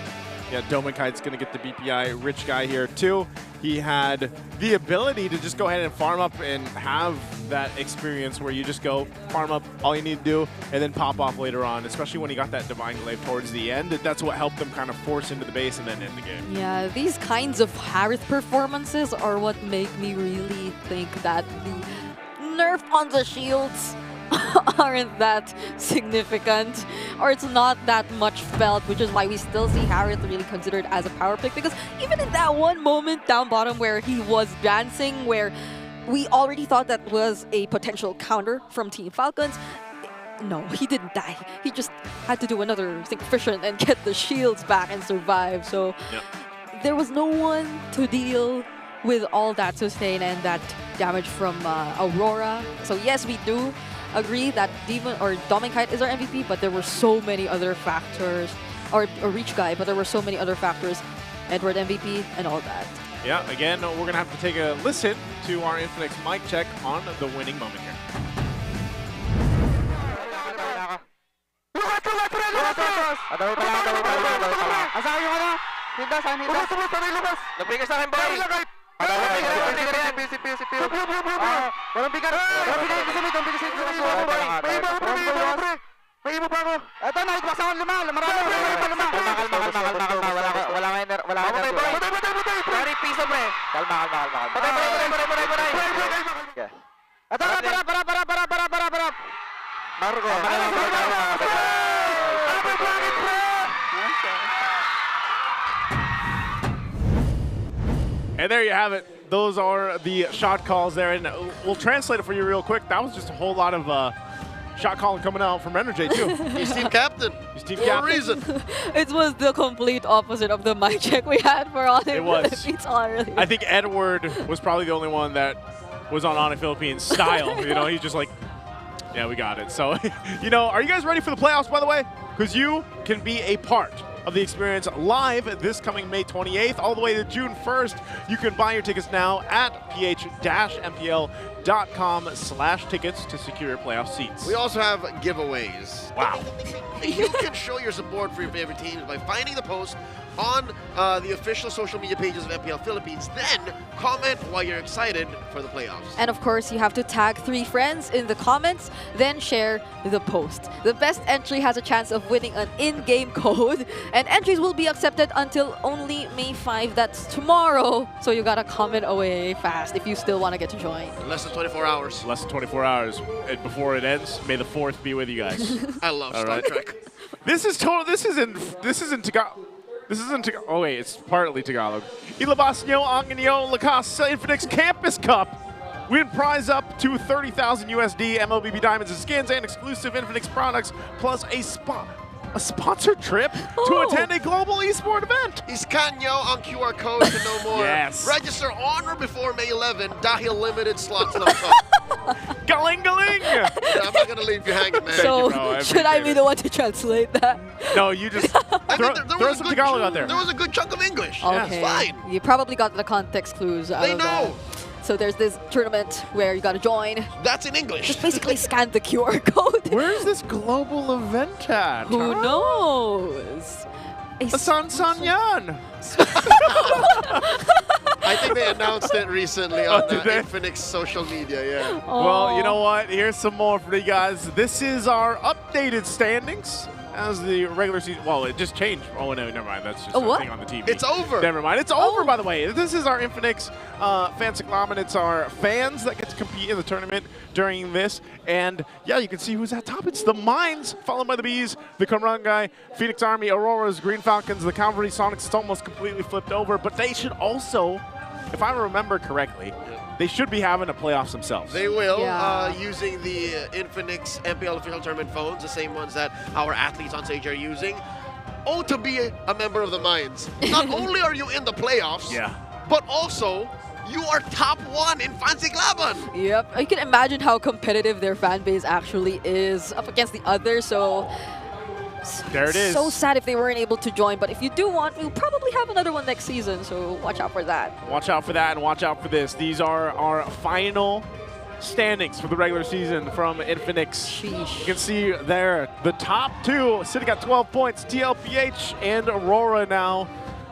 yeah, Dominkite's going to get the BPI. Rich guy here, too. He had the ability to just go ahead and farm up and have that experience where you just go farm up all you need to do and then pop off later on, especially when he got that Divine Glaive towards the end. That's what helped them kind of force into the base and then end the game. Yeah, these kinds of Harith performances are what make me really think that the nerf on the shields aren't that significant, or it's not that much felt, which is why we still see Harith really considered as a power pick, because even in that one moment down bottom where he was dancing, where we already thought that was a potential counter from Team Falcons, no, he didn't die. He just had to do another Think Fission and get the shields back and survive. So there was no one to deal with all that sustain and that damage from Aurora. So yes, we do agree that Demon or Dominkite is our MVP, but there were so many other factors, or Reach Guy, but there were so many other factors. Edward MVP and all that. Yeah, again, we're going to have to take a listen to our Infinix mic check on the winning moment here. And there you have it. Those are the shot calls there, and we'll translate it for you real quick. That was just a whole lot of shot calling coming out from Energy too. He's team captain. He's team for captain. a reason. It was the complete opposite of the mic check we had for Onic Philippines already. I think Edward was probably the only one that was on Onic Philippines style. You know, he's just like, yeah, we got it. So, you know, are you guys ready for the playoffs, by the way? Because you can be a part of the experience live this coming May 28th all the way to June 1st. You can buy your tickets now at ph-mpl.com/tickets to secure your playoff seats. We also have giveaways. Wow. You can show your support for your favorite teams by finding the post on the official social media pages of MPL Philippines. Then comment why you're excited for the playoffs. And of course, you have to tag 3 friends in the comments, then share the post. The best entry has a chance of winning an in-game code, and entries will be accepted until only May 5. That's tomorrow. So you gotta comment away fast if you still want to get to join. Less than 24 hours. Less than 24 hours. And before it ends, May the 4th be with you guys. I love Star Trek. This is Tagalog. Oh wait, it's partly Tagalog. Ilabas nyo ang inyong lakas sa Infinix Campus Cup. Win prize up to 30,000 USD, MLBB diamonds and skins, and exclusive Infinix products, plus a sponsored trip to attend a global esport event. Iscan nyo ang QR code to know more. Yes. Register on or before May 11 dahil limited slots lang po. Galing, galing! Yeah, I'm not going to leave you hanging, man. So, should I be the one to translate that? No, you just throw some Tagalog out there. There was a good chunk of English. Okay. It's fine. You probably got the context clues out of that. So there's this tournament where you gotta join. That's in English. Just basically scan the QR code. Where's this global event at? Who knows? Sanyan. I think they announced it recently on did they? Infinix social media, yeah. Well, you know what? Here's some more for you guys. This is our updated standings as the regular season. Well, it just changed. Oh, no, never mind. That's just a thing on the TV. It's over. Never mind. It's over, by the way. This is our Infinix fan cyclometer. It's our fans that get to compete in the tournament during this. And, yeah, you can see who's at top. It's the Mines, followed by the Bees, the Karangai, Phoenix Army, Auroras, Green Falcons, the Cavalry, Sonics. It's almost completely flipped over. But they should also, if I remember correctly, they should be having a playoffs themselves. They will, using the Infinix MPL official tournament phones, the same ones that our athletes on stage are using. Oh, to be a member of the Mines. Not only are you in the playoffs, but also you are top 1 in Fancy Laban. Yep, you can imagine how competitive their fan base actually is up against the others. So there it is. So sad if they weren't able to join, but if you do want, we'll probably have another one next season, so watch out for that. Watch out for that and watch out for this. These are our final standings for the regular season from Infinix. Sheesh. You can see there the top 2 sitting at 12 points, TLPH and Aurora now.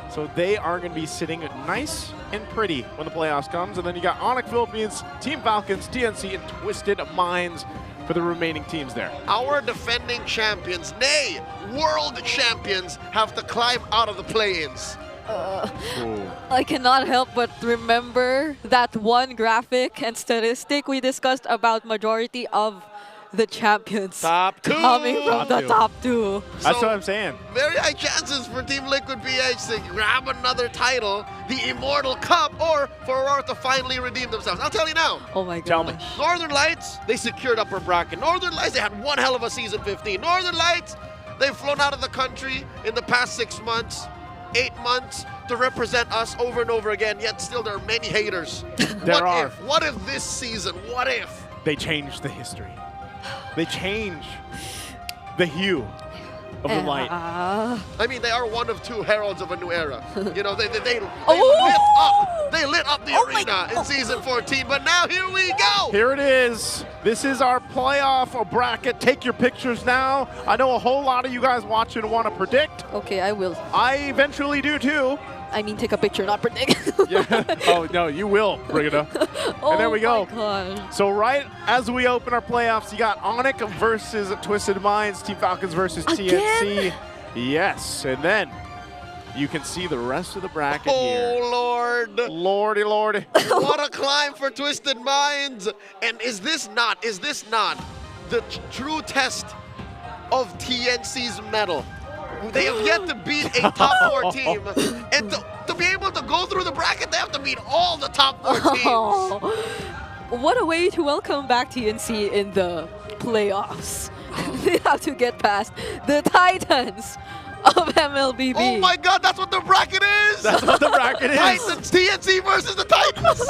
So they are going to be sitting nice and pretty when the playoffs comes. And then you got Onic Philippines, Team Falcons, TNC, and Twisted Minds for the remaining teams there. Our defending champions, nay, world champions, have to climb out of the play-ins. I cannot help but remember that one graphic and statistic we discussed about majority of the champions top 2 coming from the top 2. That's what I'm saying. Very high chances for Team Liquid PH to grab another title, the Immortal Cup, or for Aurora to finally redeem themselves. I'll tell you now. Oh my god. Tell me. Northern Lights, they secured upper bracket. Northern Lights, they had one hell of a season 15. Northern Lights, they've flown out of the country in the past 6 months. 8 months to represent us over and over again, yet still there are many haters. There are. What if this season, what if? They change the history. They change the hue of the light. I mean, they are one of 2 heralds of a new era. You know, they lit up the arena in season 14, but now here we go. Here it is. This is our playoff bracket. Take your pictures now. I know a whole lot of you guys watching want to predict. Okay, I will. I eventually do too. I mean, take a picture, not predict. Yeah. Oh, no, you will, Brigida. And there we go. God. So right as we open our playoffs, you got Onic versus Twisted Minds, Team Falcons versus TNC. Yes, and then you can see the rest of the bracket here. Oh, Lord. Lordy, lordy. What a climb for Twisted Minds. And is this not the true test of TNC's mettle? They have yet to beat a top 4 team, and to be able to go through the bracket, they have to beat all the top 4 teams. What a way to welcome back TNC in the playoffs. They have to get past the Titans of MLBB. Oh my God, that's what the bracket is! That's what the bracket is. Titans, TNC versus the Titans.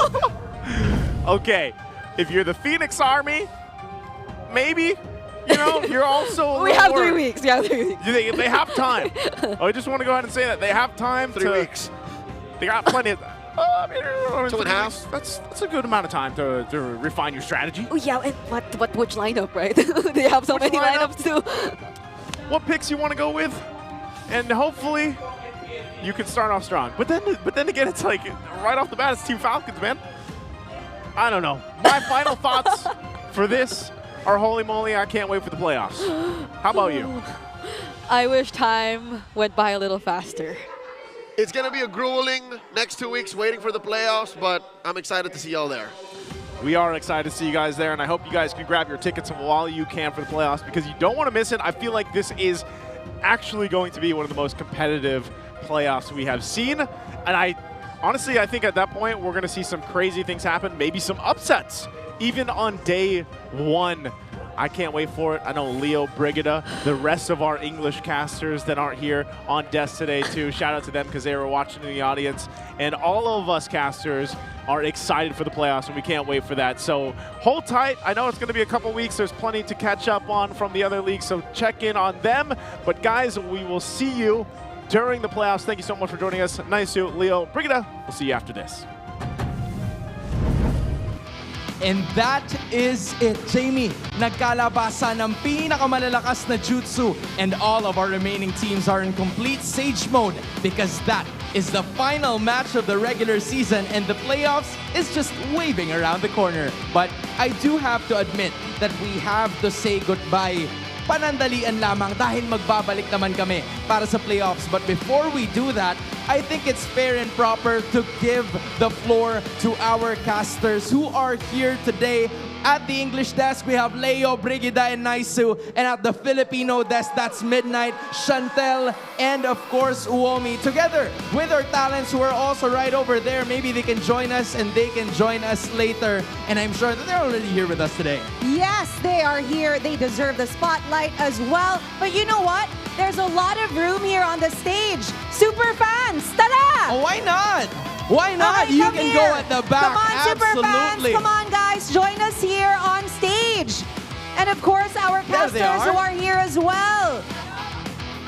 Okay, if you're the Phoenix Army, maybe. You know, you're also. We have 3 weeks. Yeah, 3 weeks. They have time. I just want to go ahead and say that they have time. 3 weeks. They got plenty of. 2.5. That's a good amount of time to refine your strategy. Oh yeah, and which lineup, right? They have so many lineups too. What picks you want to go with, and hopefully you can start off strong. But then again, it's like right off the bat, it's Team Falcons, man. I don't know. My final thoughts for this. Or holy moly, I can't wait for the playoffs. How about you? I wish time went by a little faster. It's going to be a grueling next 2 weeks waiting for the playoffs, but I'm excited to see y'all there. We are excited to see you guys there, and I hope you guys can grab your tickets while you can for the playoffs because you don't want to miss it. I feel like this is actually going to be one of the most competitive playoffs we have seen, and honestly, I think at that point, we're going to see some crazy things happen, maybe some upsets. Even on day 1, I can't wait for it. I know Leo, Brigida, the rest of our English casters that aren't here on desk today too. Shout out to them because they were watching in the audience. And all of us casters are excited for the playoffs and we can't wait for that. So hold tight. I know it's going to be a couple weeks. There's plenty to catch up on from the other leagues, so check in on them. But guys, we will see you during the playoffs. Thank you so much for joining us. Nice, Leo, Brigida. We'll see you after this. And that is it, Jamie. Nagkalabasan ng pinakamalalakas na jutsu and all of our remaining teams are in complete Sage mode because that is the final match of the regular season and the playoffs is just waving around the corner. But I do have to admit that we have to say goodbye panandalian lamang dahil magbabalik naman kami para sa playoffs. But before we do that, I think it's fair and proper to give the floor to our casters who are here today. At the English desk, we have Leo, Brigida, and Naisu. And at the Filipino desk, that's Midnight, Chantel, and of course, Uomi. Together with our talents who are also right over there. Maybe they can join us and they can join us later. And I'm sure that they're already here with us today. Yes, they are here. They deserve the spotlight as well. But you know what? There's a lot of room here on the stage. Super fans, tara! Oh, why not? Why not? Okay, you can here. go at the back. Come on, super fans. Absolutely. Come on, guys. Join us here on stage. And of course, our casters who are here as well.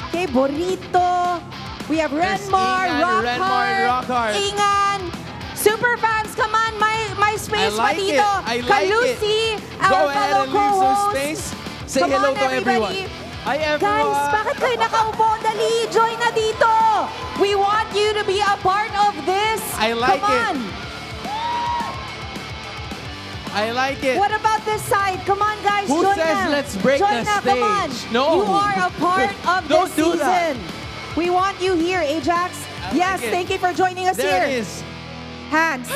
Okay, Borito. We have Renmar, Rockhart, Ingan. Super fans, come on. My space I like dito. it. I like Kalusi, it. our Go ahead fellow and leave some co-host. space. Say Come hello on, to everybody. everyone. Hi, everyone. Guys, bakit kayo nakaupo? Dali, join na dito. We want you to be a part of this. I like Come on. I like it. What about this side? Come on, guys, Who join says na. let's break join the na, come on. stage? No. You are a part of Don't this do season. that. We want you here, Ajax. Yes, it. thank you for joining us There here. it is. Hans.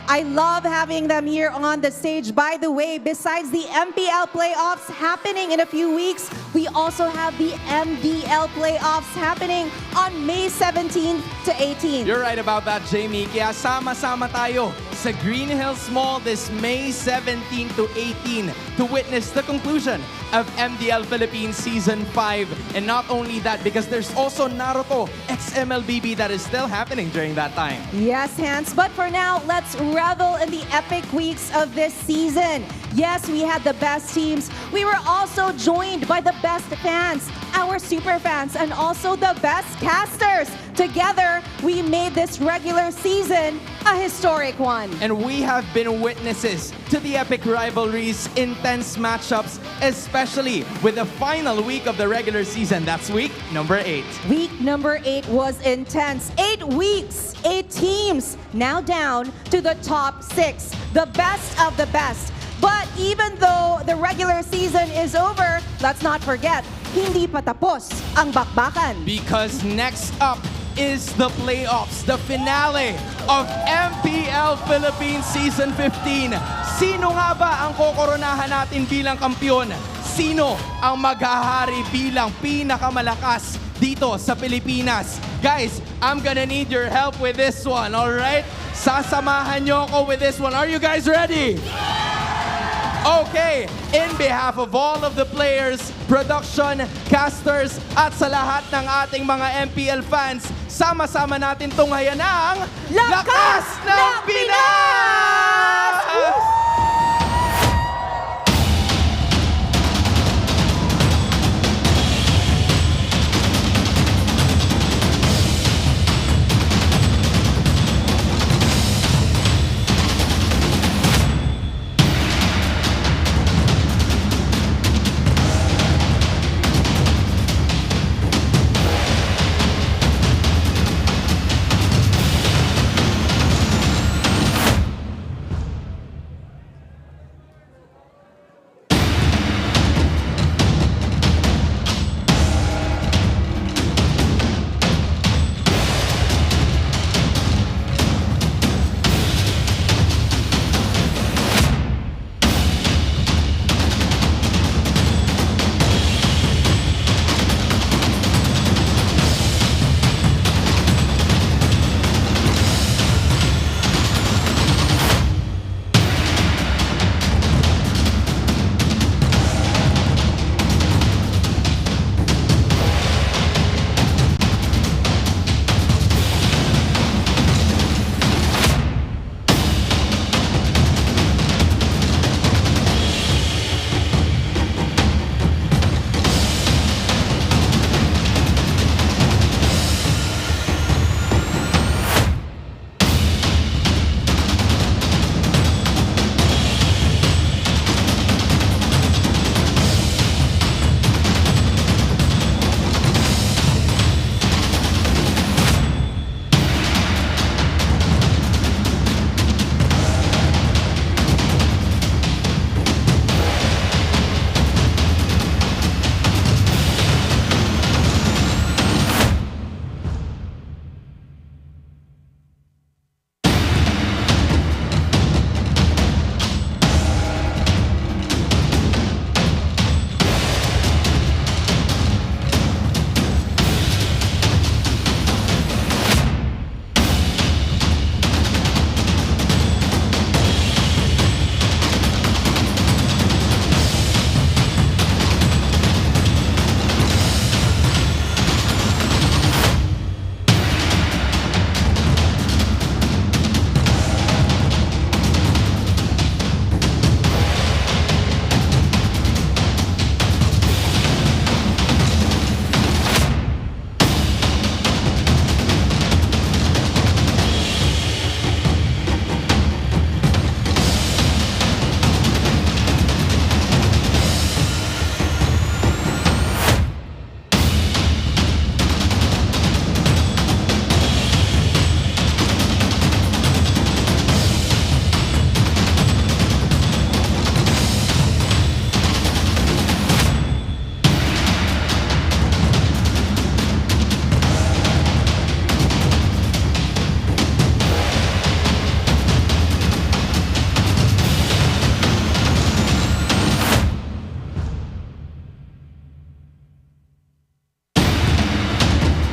I love having them here on the stage. By the way, besides the MPL playoffs happening in a few weeks, we also have the MDL playoffs happening on May 17th to 18th. You're right about that, Jamie. Kaya sama-sama tayo sa Green Hills Mall this May 17 to 18 to witness the conclusion of MDL Philippines Season 5. And not only that, because there's also Naruto X MLBB that is still happening during that time. Yes, Hans. But for now, let's revel in the epic weeks of this season. Yes, we had the best teams. We were also joined by the best fans, our super fans, and also the best casters. Together, we made this regular season a historic one. And we have been witnesses to the epic rivalries, intense matchups, especially with the final week of the regular season. That's week number 8. Week number 8 was intense. 8 weeks, 8 teams, now down to the top 6, the best of the best. But even though the regular season is over, let's not forget, hindi pa tapos ang bakbakan. Because next up is the playoffs, the finale of MPL Philippines Season 15. Sino nga ba ang kokoronahan natin bilang kampiyon? Sino ang maghahari bilang pinakamalakas dito sa Pilipinas? Guys, I'm gonna need your help with this one, alright? Sasamahan nyo ako with this one. Are you guys ready? Okay, in behalf of all of the players, production, casters, at sa lahat ng ating mga MPL fans, sama-sama natin tunghayan ang Lakas ng Pinas!